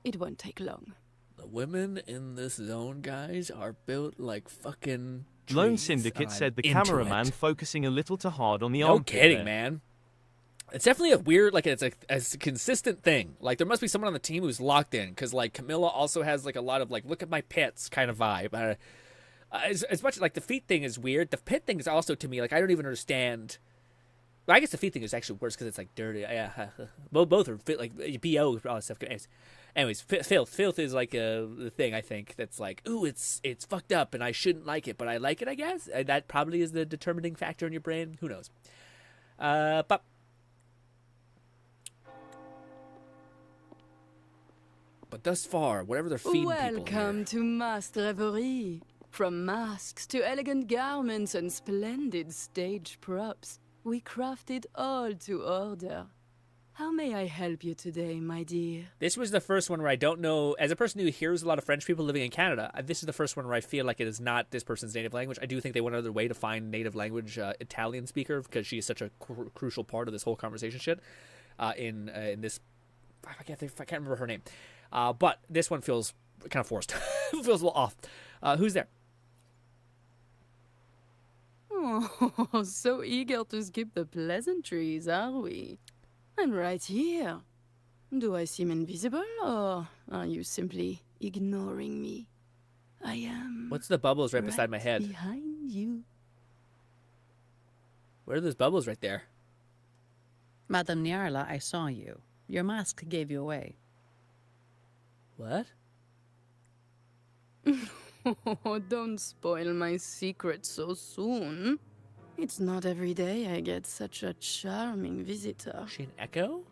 S20: It won't take long.
S1: The women in this zone, guys, are built like fucking trees.
S2: Lone Syndicate said the cameraman focusing a little too hard on the
S1: No
S2: armpit
S1: kidding,
S2: there.
S1: man. It's definitely a weird, like, it's a consistent thing. Like, there must be someone on the team who's locked in, because, like, Camilla also has, like, a lot of, like, look at my pits kind of vibe. As much, like, the feet thing is weird, the pit thing is also, to me, like, I don't even understand. Well, I guess the feet thing is actually worse, because it's, like, dirty. Yeah, both are, like, BO, all that stuff. Anyways, filth is, like, the thing, I think, that's like, ooh, it's fucked up, and I shouldn't like it, but I like it, I guess. And that probably is the determining factor in your brain. Who knows? But... But thus far, whatever they're feeding people
S20: Welcome to Masked Reverie. From masks to elegant garments and splendid stage props, we crafted all to order. How may I help you today, my dear?
S1: This was the first one where I don't know, as a person who hears a lot of French people living in Canada, this is the first one where I feel like it is not this person's native language. I do think they went another way to find native language Italian speaker, because she is such a crucial part of this whole conversation shit. In this, I can't remember her name. But this one feels kind of forced. It feels a little off. Who's there?
S20: Oh, Oh, so eager to skip the pleasantries, are we? I'm right here. Do I seem invisible, or are you simply ignoring me? I am...
S1: What's the bubbles right beside my head?
S20: Behind you.
S1: Where are those bubbles right there?
S10: Madame Nyarla, I saw you. Your mask gave you away.
S1: What?
S20: Oh, don't spoil my secret so soon. It's not every day I get such a charming visitor.
S1: Is she an echo?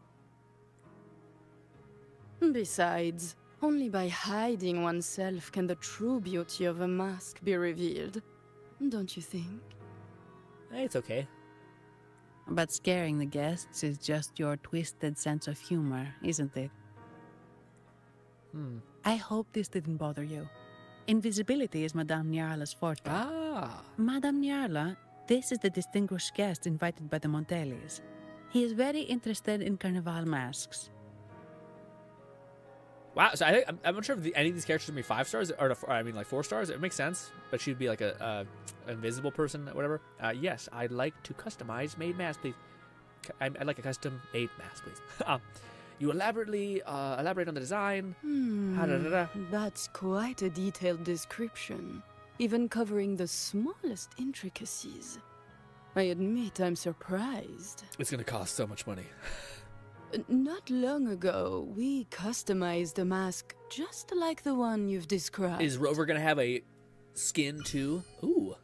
S20: Besides, only by hiding oneself can the true beauty of a mask be revealed. Don't you think?
S1: It's okay.
S10: But scaring the guests is just your twisted sense of humor, isn't it? I hope this didn't bother you. Invisibility is Madame Nyarla's forte. Madame Nyarla, this is the distinguished guest invited by the Montelis. He is very interested in Carnival masks.
S1: Wow, so I'm not sure if any of these characters would be 5 stars, or I mean like 4 stars. It makes sense, but she'd be like a invisible person, or whatever. Yes, I'd like to customize made mask, please. I'd like a custom made mask, please. You elaborate on the design.
S20: That's quite a detailed description, even covering the smallest intricacies. I admit I'm surprised.
S1: It's gonna cost so much money.
S20: Not long ago, we customized a mask just like the one you've described.
S1: Is Rover gonna have a skin too? Ooh.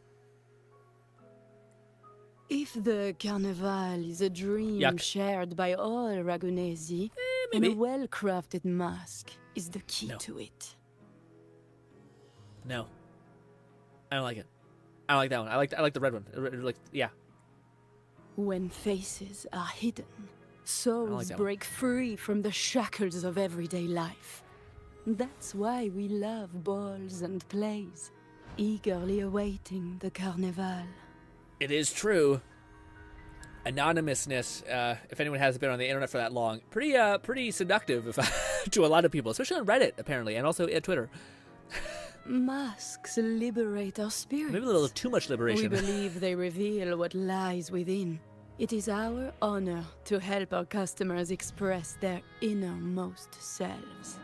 S20: If the Carnival is a dream shared by all Ragunesi, then a well-crafted mask is the key to it.
S1: No. I don't like it. I don't like that one. I like the red one. Yeah.
S20: When faces are hidden, souls break free from the shackles of everyday life. That's why we love balls and plays, eagerly awaiting the Carnival.
S1: It is true. Anonymousness, if anyone hasn't been on the internet for that long, pretty seductive to a lot of people, especially on Reddit, apparently, and also at Twitter.
S20: Masks liberate our spirits.
S1: Maybe a little too much liberation.
S20: We believe they reveal what lies within. It is our honor to help our customers express their innermost selves.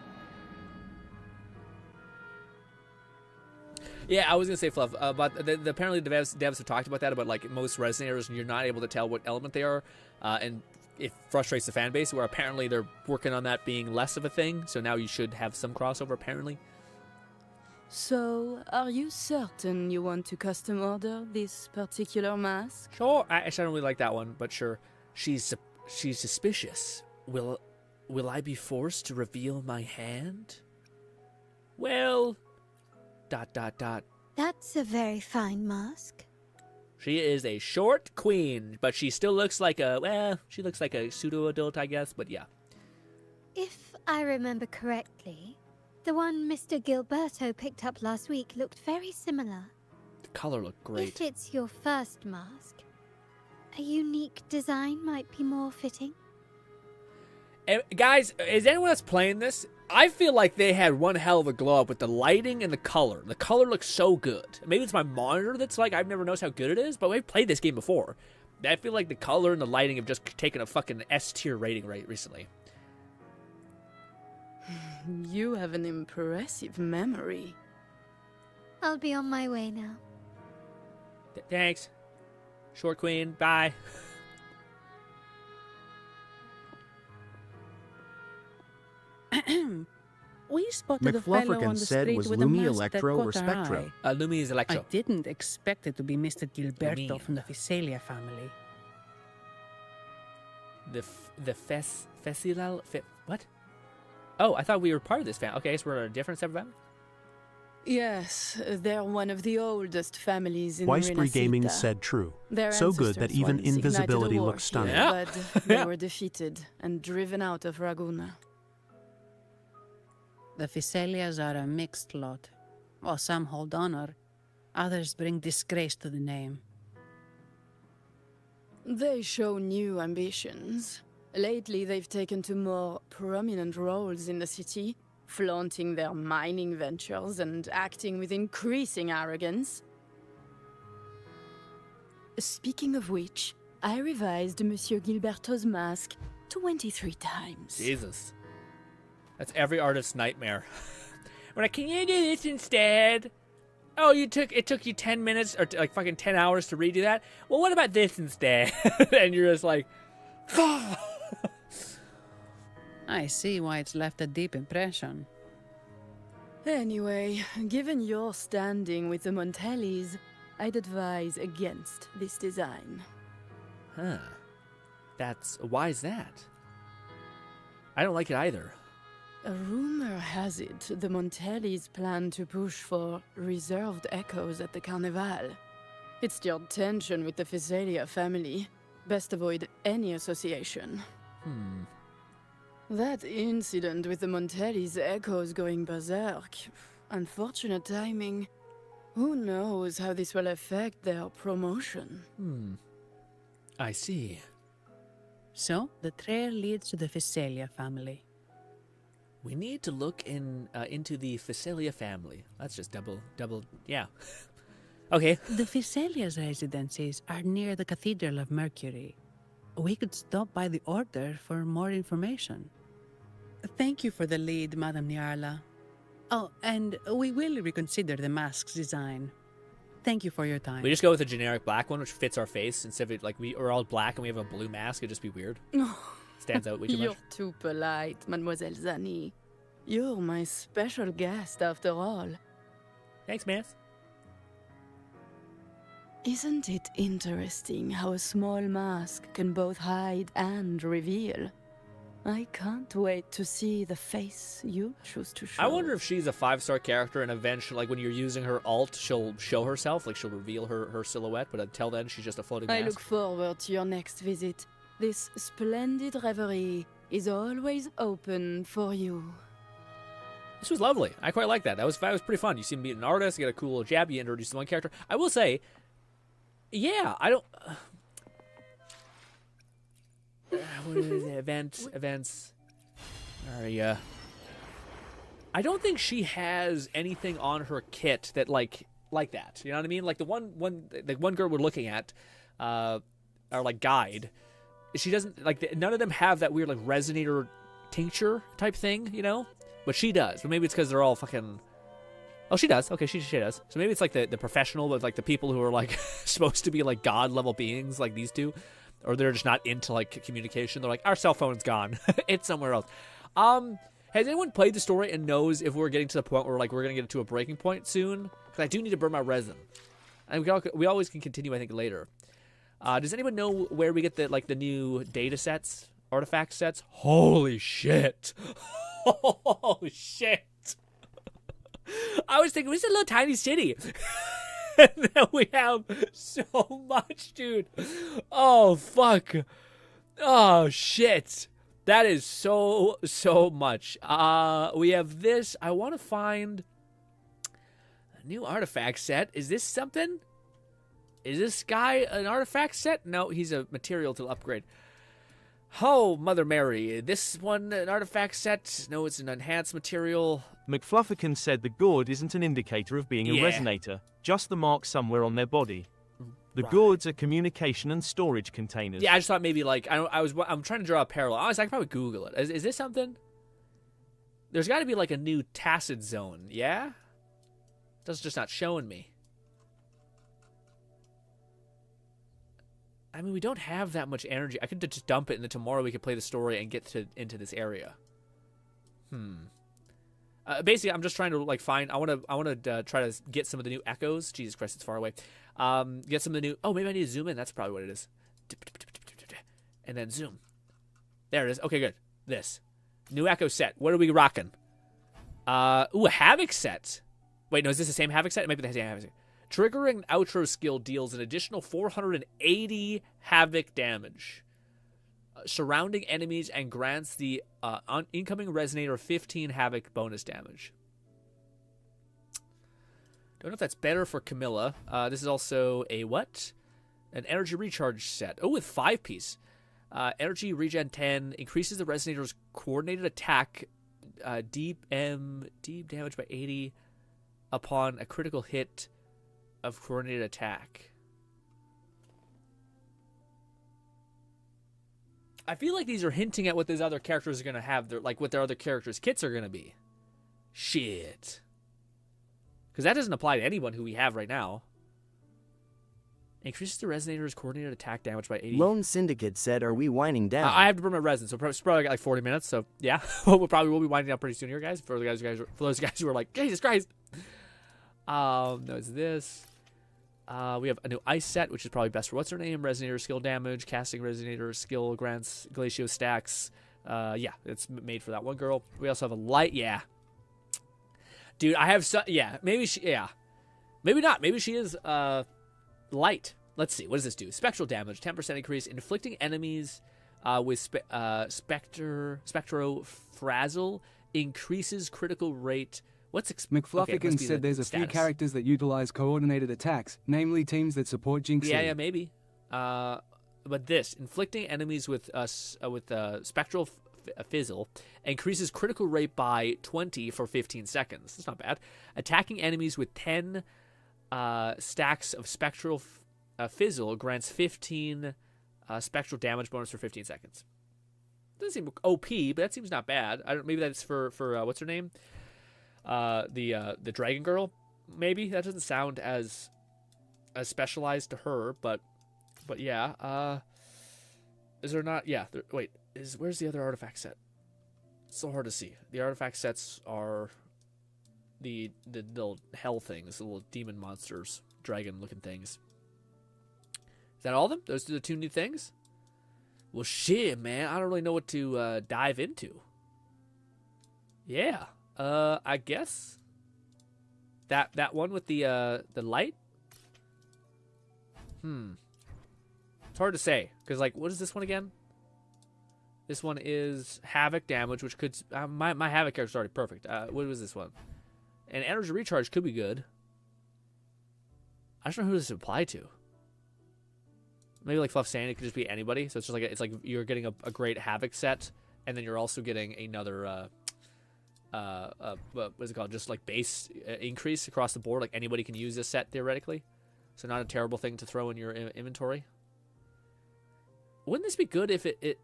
S1: Yeah, I was gonna say Fluff, but apparently the devs have talked about that, about like most resonators, and you're not able to tell what element they are, and it frustrates the fan base. Where apparently they're working on that being less of a thing, so now you should have some crossover. Apparently.
S20: So, are you certain you want to custom order this particular mask?
S1: Sure. Actually, I don't really like that one, but sure. She's suspicious. Will I be forced to reveal my hand? Well. ...
S18: That's a very fine mask.
S1: She is a short queen, but she still looks like she looks like a pseudo-adult, I guess, but yeah.
S18: If I remember correctly, the one Mr. Gilberto picked up last week looked very similar.
S1: The color looked great.
S18: If it's your first mask, a unique design might be more fitting.
S1: Guys, is anyone else playing this? I feel like they had one hell of a glow up with the lighting and the color. The color looks so good. Maybe it's my monitor that's like, I've never noticed how good it is, but we've played this game before. I feel like the color and the lighting have just taken a fucking S-tier rating recently.
S20: You have an impressive memory.
S18: I'll be on my way now.
S1: Thanks. Short queen, bye.
S10: We spotted a fellow on the street
S7: was
S10: with a
S7: Lumi
S10: mask
S7: Electro
S10: that
S7: or
S10: caught our
S7: Spectro?
S10: eye.
S1: Lumi is Electro.
S10: I didn't expect it to be Mr. Gilberto
S1: Lumi.
S10: from the Visalia family.
S1: What? Oh, I thought we were part of this family. Okay, so we're a different set of family?
S20: Yes, they're one of the oldest families in
S3: Weisbury Gaming
S20: Renacita.
S3: said true.
S20: Their
S3: So good that
S20: ancestors
S3: even
S20: once ignited a
S3: invisibility
S20: war
S3: looks stunning.
S20: here, but they were defeated and driven out of Raguna.
S10: The Visalias are a mixed lot. While some hold honor, others bring disgrace to the name.
S20: They show new ambitions. Lately, they've taken to more prominent roles in the city, flaunting their mining ventures and acting with increasing arrogance. Speaking of which, I revised Monsieur Gilberto's mask 23 times.
S1: Jesus. That's every artist's nightmare. We're like, can you do this instead? Oh, it took you 10 minutes or like fucking 10 hours to redo that? Well, what about this instead? And you're just like,
S10: I see why it's left a deep impression.
S20: Anyway, given your standing with the Montellis, I'd advise against this design.
S1: Huh. Why is that? I don't like it either.
S20: A rumor has it the Montellis plan to push for reserved echoes at the Carnival. It stirred tension with the Physalia family. Best avoid any association. That incident with the Montellis' echoes going berserk. Unfortunate timing. Who knows how this will affect their promotion?
S1: I see.
S10: So, the trail leads to the Physalia family.
S1: We need to look into the Physalia family. That's just double, yeah. Okay.
S10: The Physalia's residences are near the Cathedral of Mercury. We could stop by the Order for more information. Thank you for the lead, Madame Nyarla. Oh, and we will reconsider the mask's design. Thank you for your time.
S1: We just go with a generic black one, which fits our face. Instead of like we are all black and we have a blue mask, it'd just be weird. Stands out way too much.
S20: You're too polite, Mademoiselle Zani. You're my special guest, after all.
S1: Thanks, Mass.
S20: Isn't it interesting how a small mask can both hide and reveal? I can't wait to see the face you choose to show.
S1: I wonder if she's a 5-star character and eventually, like when you're using her alt, she'll show herself, like she'll reveal her silhouette, but until then, she's just a floating mask.
S20: I look forward to your next visit. This splendid reverie is always open for you.
S1: This was lovely. I quite like that. That was pretty fun. You see me meet an artist, you get a cool little jab, you introduce one character. I will say, yeah, I don't... what is it? Events. I don't think she has anything on her kit that like that. You know what I mean? Like the one girl we're looking at, our like guide. She doesn't like none of them have that weird like resonator tincture type thing, you know. But she does. But maybe it's because they're all fucking. Oh, she does. Okay, she does. So maybe it's like the professional, but like the people who are like supposed to be like god level beings, like these two. Or they're just not into like communication. They're like, our cell phone's gone. It's somewhere else. Has anyone played the story and knows if we're getting to the point where like we're gonna get to a breaking point soon? Because I do need to burn my resin. And we always can continue, I think, later. Does anyone know where we get the new data sets, artifact sets? Holy shit! Oh shit! I was thinking, this is a little tiny city. And then we have so much, dude. Oh, fuck. Oh, shit. That is so much. We have this. I want to find a new artifact set. Is this something? Is this guy an artifact set? No, he's a material to upgrade. Oh, Mother Mary. This one an artifact set? No, it's an enhanced material.
S2: McFlufferkin said the gourd isn't an indicator of being a resonator, just the mark somewhere on their body. The gourds are communication and storage containers.
S1: Yeah, I just thought maybe like I'm trying to draw a parallel. Honestly, I could probably Google it. Is this something? There's got to be like a new tacit zone, yeah? That's just not showing me. I mean, we don't have that much energy. I could just dump it, and then tomorrow we could play the story and get into this area. Basically, I'm just trying to like find. I want to try to get some of the new echoes. Jesus Christ, it's far away. Get some of the new. Oh, maybe I need to zoom in. That's probably what it is. And then zoom. There it is. Okay, good. This new echo set. What are we rocking? Ooh, a Havoc set. Wait, no, is this the same Havoc set? It might be the same Havoc set. Triggering outro skill deals an additional 480 Havoc damage. Surrounding enemies and grants the incoming resonator 15 Havoc bonus damage. Don't know if that's better for Camilla. This is also a what? An energy recharge set. Oh, with 5-piece. Energy regen 10 increases the resonator's coordinated attack deep damage by 80 upon a critical hit of coordinated attack. I feel like these are hinting at what these other characters are going to have. Like what their other characters' kits are going to be. Shit. Because that doesn't apply to anyone who we have right now. Increases the Resonator's coordinated attack damage by 80.
S11: Lone Syndicate said, are we winding down?
S1: I have to bring my resin, so it's probably got like 40 minutes. So yeah, we probably will be winding down pretty soon here, guys. For those guys who are like, Jesus Christ. No, it's this. We have a new ice set, which is probably best for what's her name? Resonator skill damage, casting Resonator skill grants Glacio stacks. Yeah, it's made for that one girl. We also have a light. Yeah, dude, I have yeah. Maybe she. Yeah, maybe not. Maybe she is light. Let's see. What does this do? Spectral damage, 10% increase, inflicting enemies with Spectro-Frazzle increases critical rate. What's
S14: McFluffykin said there's a few characters that utilize coordinated attacks, namely teams that support Jinx.
S1: Yeah, maybe. But this inflicting enemies with Spectral Fizzle increases critical rate by 20 for 15 seconds. That's not bad. Attacking enemies with 10 stacks of Spectral Fizzle grants 15 spectral damage bonus for 15 seconds. Doesn't seem OP, but that seems not bad. Maybe that's for what's her name? The Dragon Girl. Maybe that doesn't sound as specialized to her, but yeah. Is there not? Yeah. Wait. Where's the other artifact set? It's so hard to see. The artifact sets are the little hell things, the little demon monsters, dragon-looking things. Is that all of them? Those are the two new things? Well, shit, man. I don't really know what to dive into. Yeah. I guess that one with the light. It's hard to say because like, what is this one again? This one is Havoc damage, which could my Havoc character's already perfect. What was this one? And energy recharge could be good. I just don't know who this would apply to. Maybe like Fluff saying it could just be anybody. So it's just like it's like you're getting a great Havoc set, and then you're also getting another what is it called? Just like base increase across the board. Like anybody can use this set theoretically. So not a terrible thing to throw in your inventory. Wouldn't this be good if it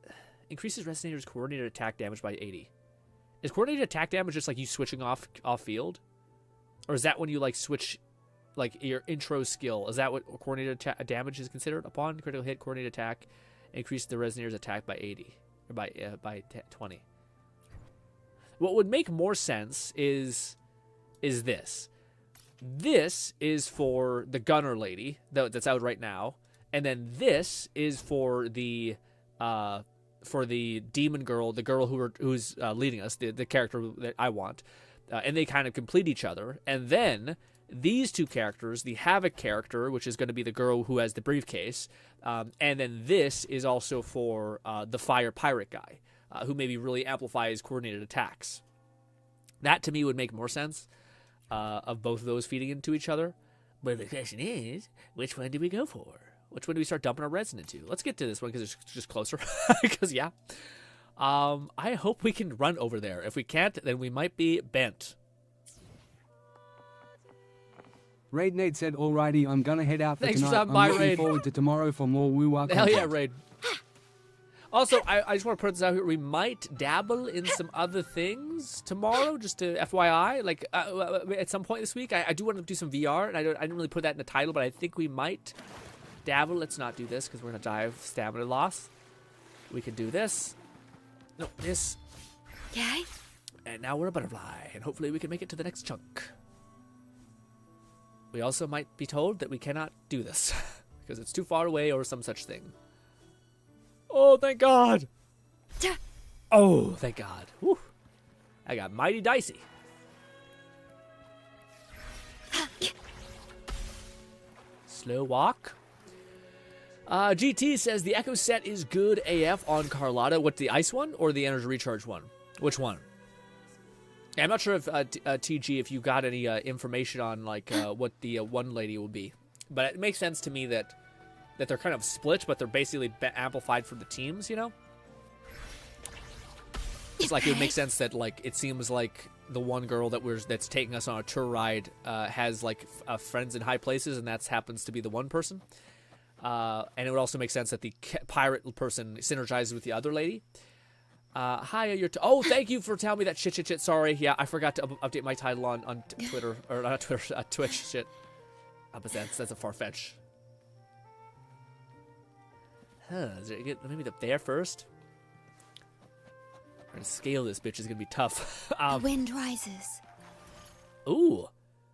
S1: increases Resonator's coordinated attack damage by 80? Is coordinated attack damage just like you switching off field? Or is that when you like switch like your intro skill? Is that what coordinated damage is considered? Upon critical hit, coordinated attack increase the Resonator's attack by 80 or by 20. What would make more sense is this. This is for the Gunner lady that's out right now, and then this is for the demon girl, the girl who's leading us, the character that I want, and they kind of complete each other. And then these two characters, the Havoc character, which is going to be the girl who has the briefcase, and then this is also for the Fire Pirate guy, who maybe really amplifies coordinated attacks. That to me would make more sense of both of those feeding into each other. But the question is, which one do we go for? Which one do we start dumping our resin into? Let's get to this one because it's just closer. Because, yeah. I hope we can run over there. If we can't, then we might be bent.
S14: Raid Nate said, alrighty, I'm gonna head out for
S1: Thanks
S14: tonight.
S1: For stopping by,
S14: I'm looking
S1: Raid.
S14: forward to tomorrow for more woo-wah
S1: Hell
S14: content.
S1: yeah, Raid. Also, I just want to put this out here. We might dabble in some other things tomorrow, just to FYI. Like, at some point this week, I do want to do some VR, and I didn't really put that in the title, but I think we might dabble. Let's not do this, because we're going to die of stamina loss. We can do this. No, this.
S19: Okay.
S1: And now we're a butterfly, and hopefully we can make it to the next chunk. We also might be told that we cannot do this, because it's too far away or some such thing. Oh, thank God. Oh, thank God. Whew. I got mighty dicey. Slow walk. GT says the Echo set is good AF on Carlotta. What's the ice one or the energy recharge one? Which one? Yeah, I'm not sure if TG, if you got any information on like what the one lady will be, but it makes sense to me that they're kind of split, but they're basically amplified for the teams, you know? It's like it would make sense that like it seems like the one girl that's taking us on a tour ride has like friends in high places, and that happens to be the one person. And it would also make sense that the pirate person synergizes with the other lady. Hi, oh, thank you for telling me that shit. Sorry, yeah, I forgot to update my title on Twitter, or not Twitter, Twitch. Shit. But that's a far-fetch. Maybe up there first. Trying to scale this bitch is gonna be tough.
S18: The wind rises.
S1: Ooh.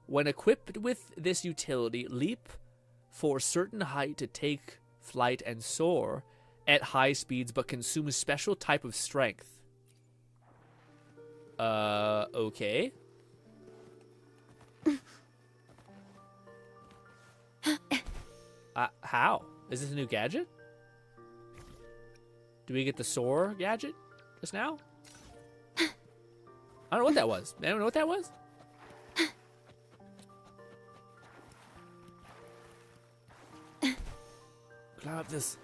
S1: When equipped with this utility, leap for a certain height to take flight and soar at high speeds, but consume a special type of strength. Okay. How? Is this a new gadget? Do we get the soar gadget just now? I don't know what that was. Anyone know what that was? Climb up this.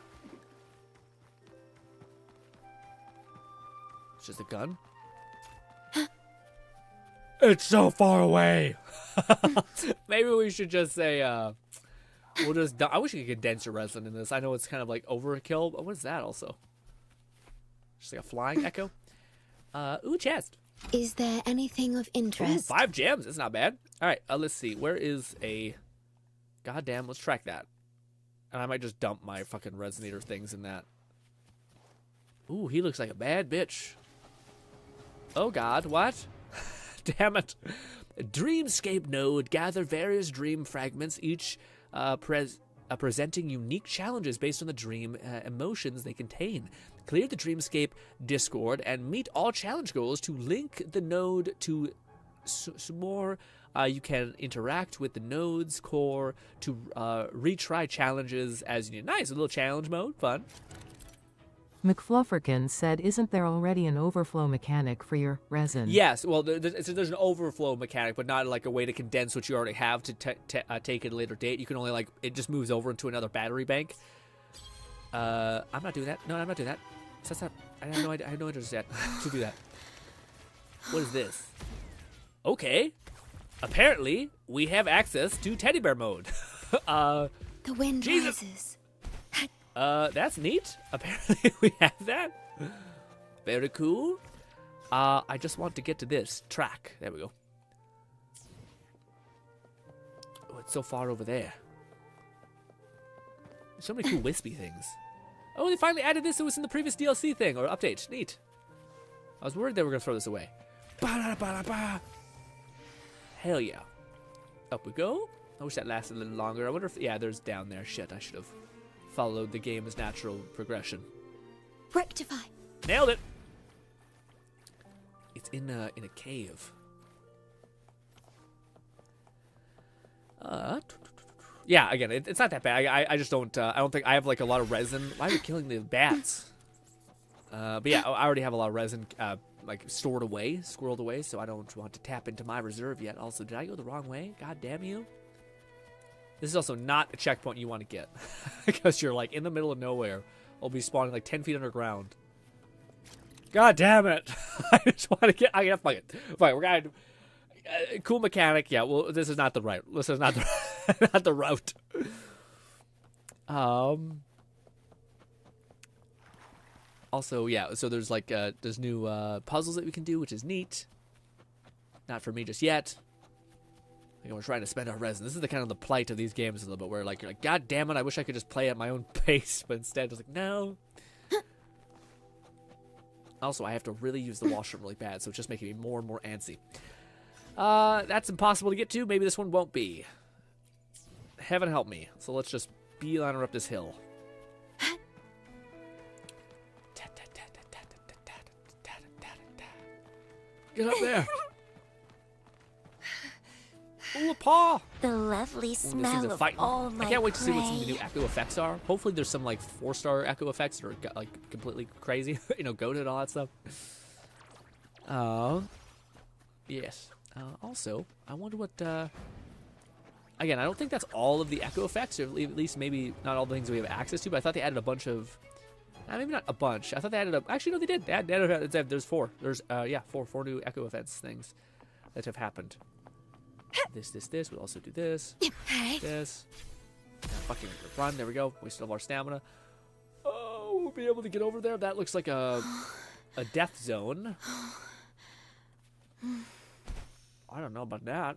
S1: It's just a gun. It's so far away. Maybe we should just say, we'll just. I wish we could condense your resin in this. I know it's kind of like overkill, but what is that also? Just like a flying echo. Ooh, chest.
S18: Is there anything of interest?
S1: Ooh, 5 gems. That's not bad. All right, let's see. Where is a? Goddamn, let's track that. And I might just dump my fucking resonator things in that. Ooh, he looks like a bad bitch. Oh God, what? Damn it. Dreamscape node. Gather various dream fragments, each presenting unique challenges based on the dream emotions they contain. Clear the Dreamscape Discord and meet all challenge goals to link the node to some more. You can interact with the node's core to retry challenges as you need. Nice, a little challenge mode, fun.
S4: McFlufferkin said, isn't there already an overflow mechanic for your resin?
S1: Yes, well, there's an overflow mechanic, but not like a way to condense what you already have to take at a later date. You can only, like, it just moves over into another battery bank. I'm not doing that. No, I'm not doing that. So that's not, I have no interest yet to do that. What is this? Okay. Apparently, we have access to teddy bear mode.
S18: The wind rises.
S1: That's neat. Apparently, we have that. Very cool. I just want to get to this track. There we go. Oh, it's so far over there. There's so many cool wispy things. Oh, they finally added this. It was in the previous DLC thing or update. Neat. I was worried they were going to throw this away. Ba-da-ba-da-ba. Hell yeah. Up we go. I wish that lasted a little longer. I wonder if... Yeah, there's down there. Shit, I should have followed the game's natural progression.
S18: Rectify.
S1: Nailed it. It's in a cave. Yeah, again, it's not that bad. I just don't... I don't think... I have, like, a lot of resin. Why are we killing the bats? But yeah, I already have a lot of resin, like, squirreled away, so I don't want to tap into my reserve yet. Also, did I go the wrong way? God damn you. This is also not a checkpoint you want to get. Because you're, like, in the middle of nowhere. I'll be spawning, like, 10 feet underground. God damn it. I just want to get... Fuck it. Fine, we're gonna... cool mechanic. Yeah, well, this is not the right... This is not the... not the route. Also, yeah, so there's like there's new puzzles that we can do, which is neat. Not for me just yet. Like, we're trying to spend our resin. This is the kind of the plight of these games a little bit, where like you're like, God damn it, I wish I could just play at my own pace, but instead it's like, no. Also, I have to really use the washroom really bad, so it's just making me more and more antsy. That's impossible to get to. Maybe this one won't be. Heaven help me. So let's just beeline her up this hill. Get up there. Ooh, a paw.
S19: The lovely smell of all my
S1: I can't wait to see what some of the new echo effects are. Hopefully there's some like 4-star echo effects that are like completely crazy. You know, goated and all that stuff. Yes. Also, I wonder what... Again, I don't think that's all of the echo effects, or at least maybe not all the things we have access to, but I thought they added a bunch of... maybe not a bunch. I thought they added a... Actually, no, they did. They added, there's 4. There's, yeah, four new echo events things that have happened. This. We'll also do this. This. Fucking run. There we go. We still have our stamina. Oh, we'll be able to get over there. That looks like a death zone. I don't know about that.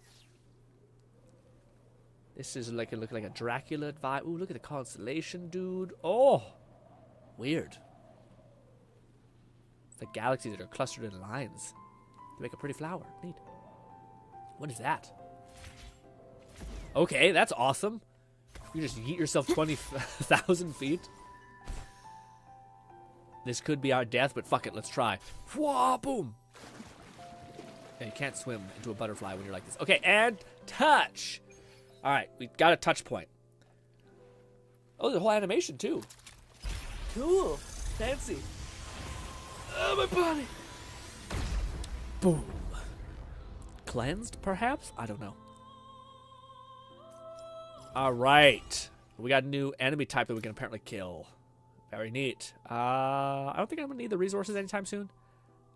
S1: This is like look like a Dracula vibe. Ooh, look at the constellation, dude. Oh, weird. It's like galaxies that are clustered in lines to make a pretty flower. Neat. What is that? Okay, that's awesome. You just yeet yourself 20,000 feet. This could be our death, but fuck it, let's try. Whoa, boom. Yeah, you can't swim into a butterfly when you're like this. Okay, and touch. All right, we got a touch point. Oh, there's a whole animation too. Cool, fancy. Oh, my body. Boom. Cleansed, perhaps? I don't know. All right, we got a new enemy type that we can apparently kill. Very neat. I don't think I'm gonna need the resources anytime soon.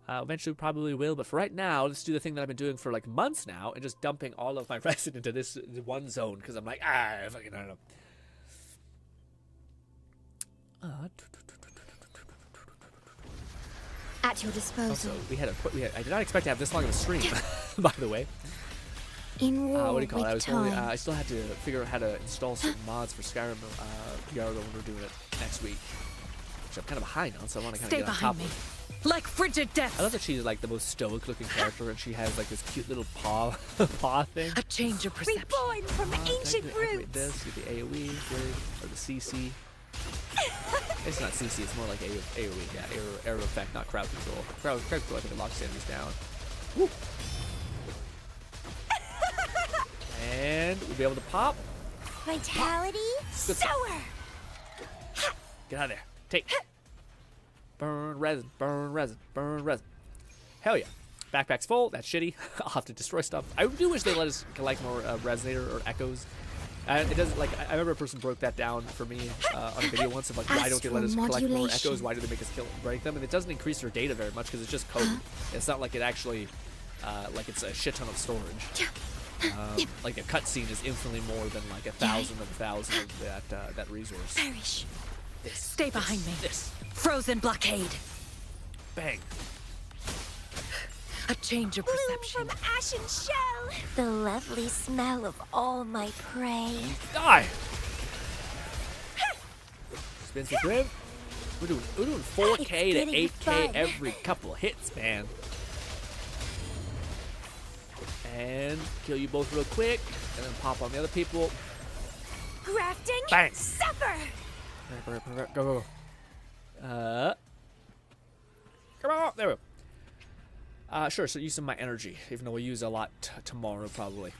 S1: Eventually probably will, but for right now, let's do the thing that I've been doing for like months now and just dumping all of my resin into this one zone because I'm like, fucking, I don't know.
S16: At your disposal.
S1: Also, I did not expect to have this long of a stream, by the way.
S16: In war,
S1: what do you call it?
S16: time.
S1: I still had to figure out how to install certain mods for Skyrim PR when we're doing it next week, which I'm kind of behind on, so I want to kind of get on top of it.
S10: Like frigid death.
S1: I love that she's like the most stoic looking character, and she has like this cute little paw thing.
S10: A change of perception.
S16: Reborn from ancient roots.
S1: This with the AoE or the CC. It's not CC, it's more like AoE. Yeah, arrow effect, not crowd control. Crowd control, I think it locks enemies down. Woo. And we'll be able to pop.
S16: Vitality. Sour.
S1: Get out of there. Take. Burn resin, burn resin, burn resin. Hell yeah. Backpack's full. That's shitty. I'll have to destroy stuff. I do wish they let us collect more resonator or echoes. It doesn't like. I remember a person broke that down for me on a video once of like, why don't they let us collect more echoes? Why do they make us break them? And it doesn't increase their data very much because it's just code. It's not like it actually, like it's a shit ton of storage. Like a cutscene is infinitely more than like 1,000 of 1,000 of that resource.
S10: Perish.
S1: This.
S10: Stay behind me.
S1: This.
S10: Frozen blockade.
S1: Bang.
S10: A change of perception.
S16: Bloom from ashen shell. The lovely smell of all my prey.
S1: Die. Spin some grip. We're doing 4K to 8K
S16: fun.
S1: every couple of hits, man. And kill you both real quick, and then pop on the other people.
S16: Grafting.
S1: Bang.
S16: Supper.
S1: Go. Come on. There we go. Sure, so use some of my energy, even though we'll use a lot tomorrow, probably.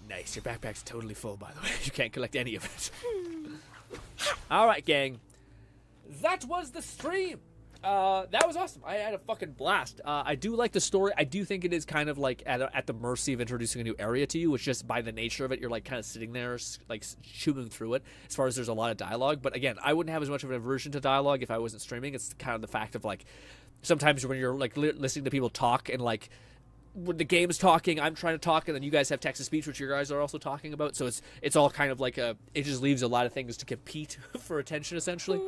S1: Nice, your backpack's totally full, by the way. You can't collect any of it. Alright, gang. That was the stream. That was awesome. I had a fucking blast. I do like the story. I do think it is kind of like at the mercy of introducing a new area to you, which just by the nature of it, you're like kind of sitting there, like chewing through it, as far as there's a lot of dialogue. But again, I wouldn't have as much of an aversion to dialogue if I wasn't streaming. It's kind of the fact of like, sometimes when you're like listening to people talk and like, when the game's talking, I'm trying to talk, and then you guys have text-to-speech, which you guys are also talking about. So it's all kind of like it just leaves a lot of things to compete for attention, essentially.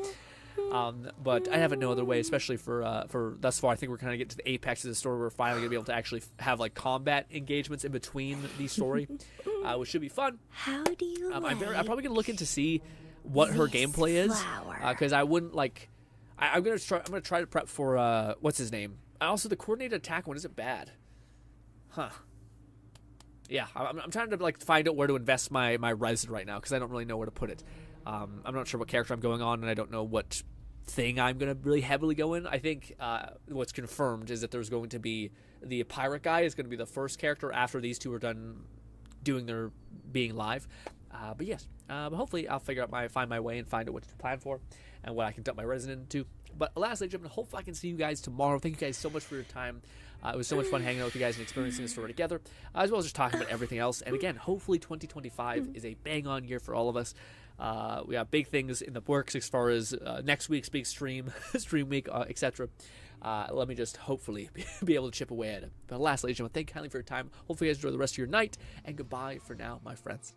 S1: But I have it no other way, especially for thus far. I think we're kind of getting to the apex of the story. We're finally gonna be able to actually have like combat engagements in between the story, which should be fun.
S16: How do you?
S1: I'm probably gonna look into see what her gameplay is, because I wouldn't like. I'm gonna try to prep for what's his name. Also, the coordinated attack one isn't bad. Huh. Yeah, I'm trying to like find out where to invest my resin right now because I don't really know where to put it. I'm not sure what character I'm going on, and I don't know what thing I'm going to really heavily go in. I think what's confirmed is that there's going to be the pirate guy is going to be the first character after these two are done doing their being live. But yes, but hopefully I'll find my way and find out what to plan for and what I can dump my resin into. But lastly, gentlemen, hopefully I can see you guys tomorrow. Thank you guys so much for your time. It was so much fun hanging out with you guys and experiencing this story together, as well as just talking about everything else. And again, hopefully 2025 is a bang-on year for all of us. We got big things in the works as far as next week's big stream week, etc. Let me just hopefully be able to chip away at it. But lastly, gentlemen, thank you kindly for your time. Hopefully you guys enjoy the rest of your night, and goodbye for now, my friends.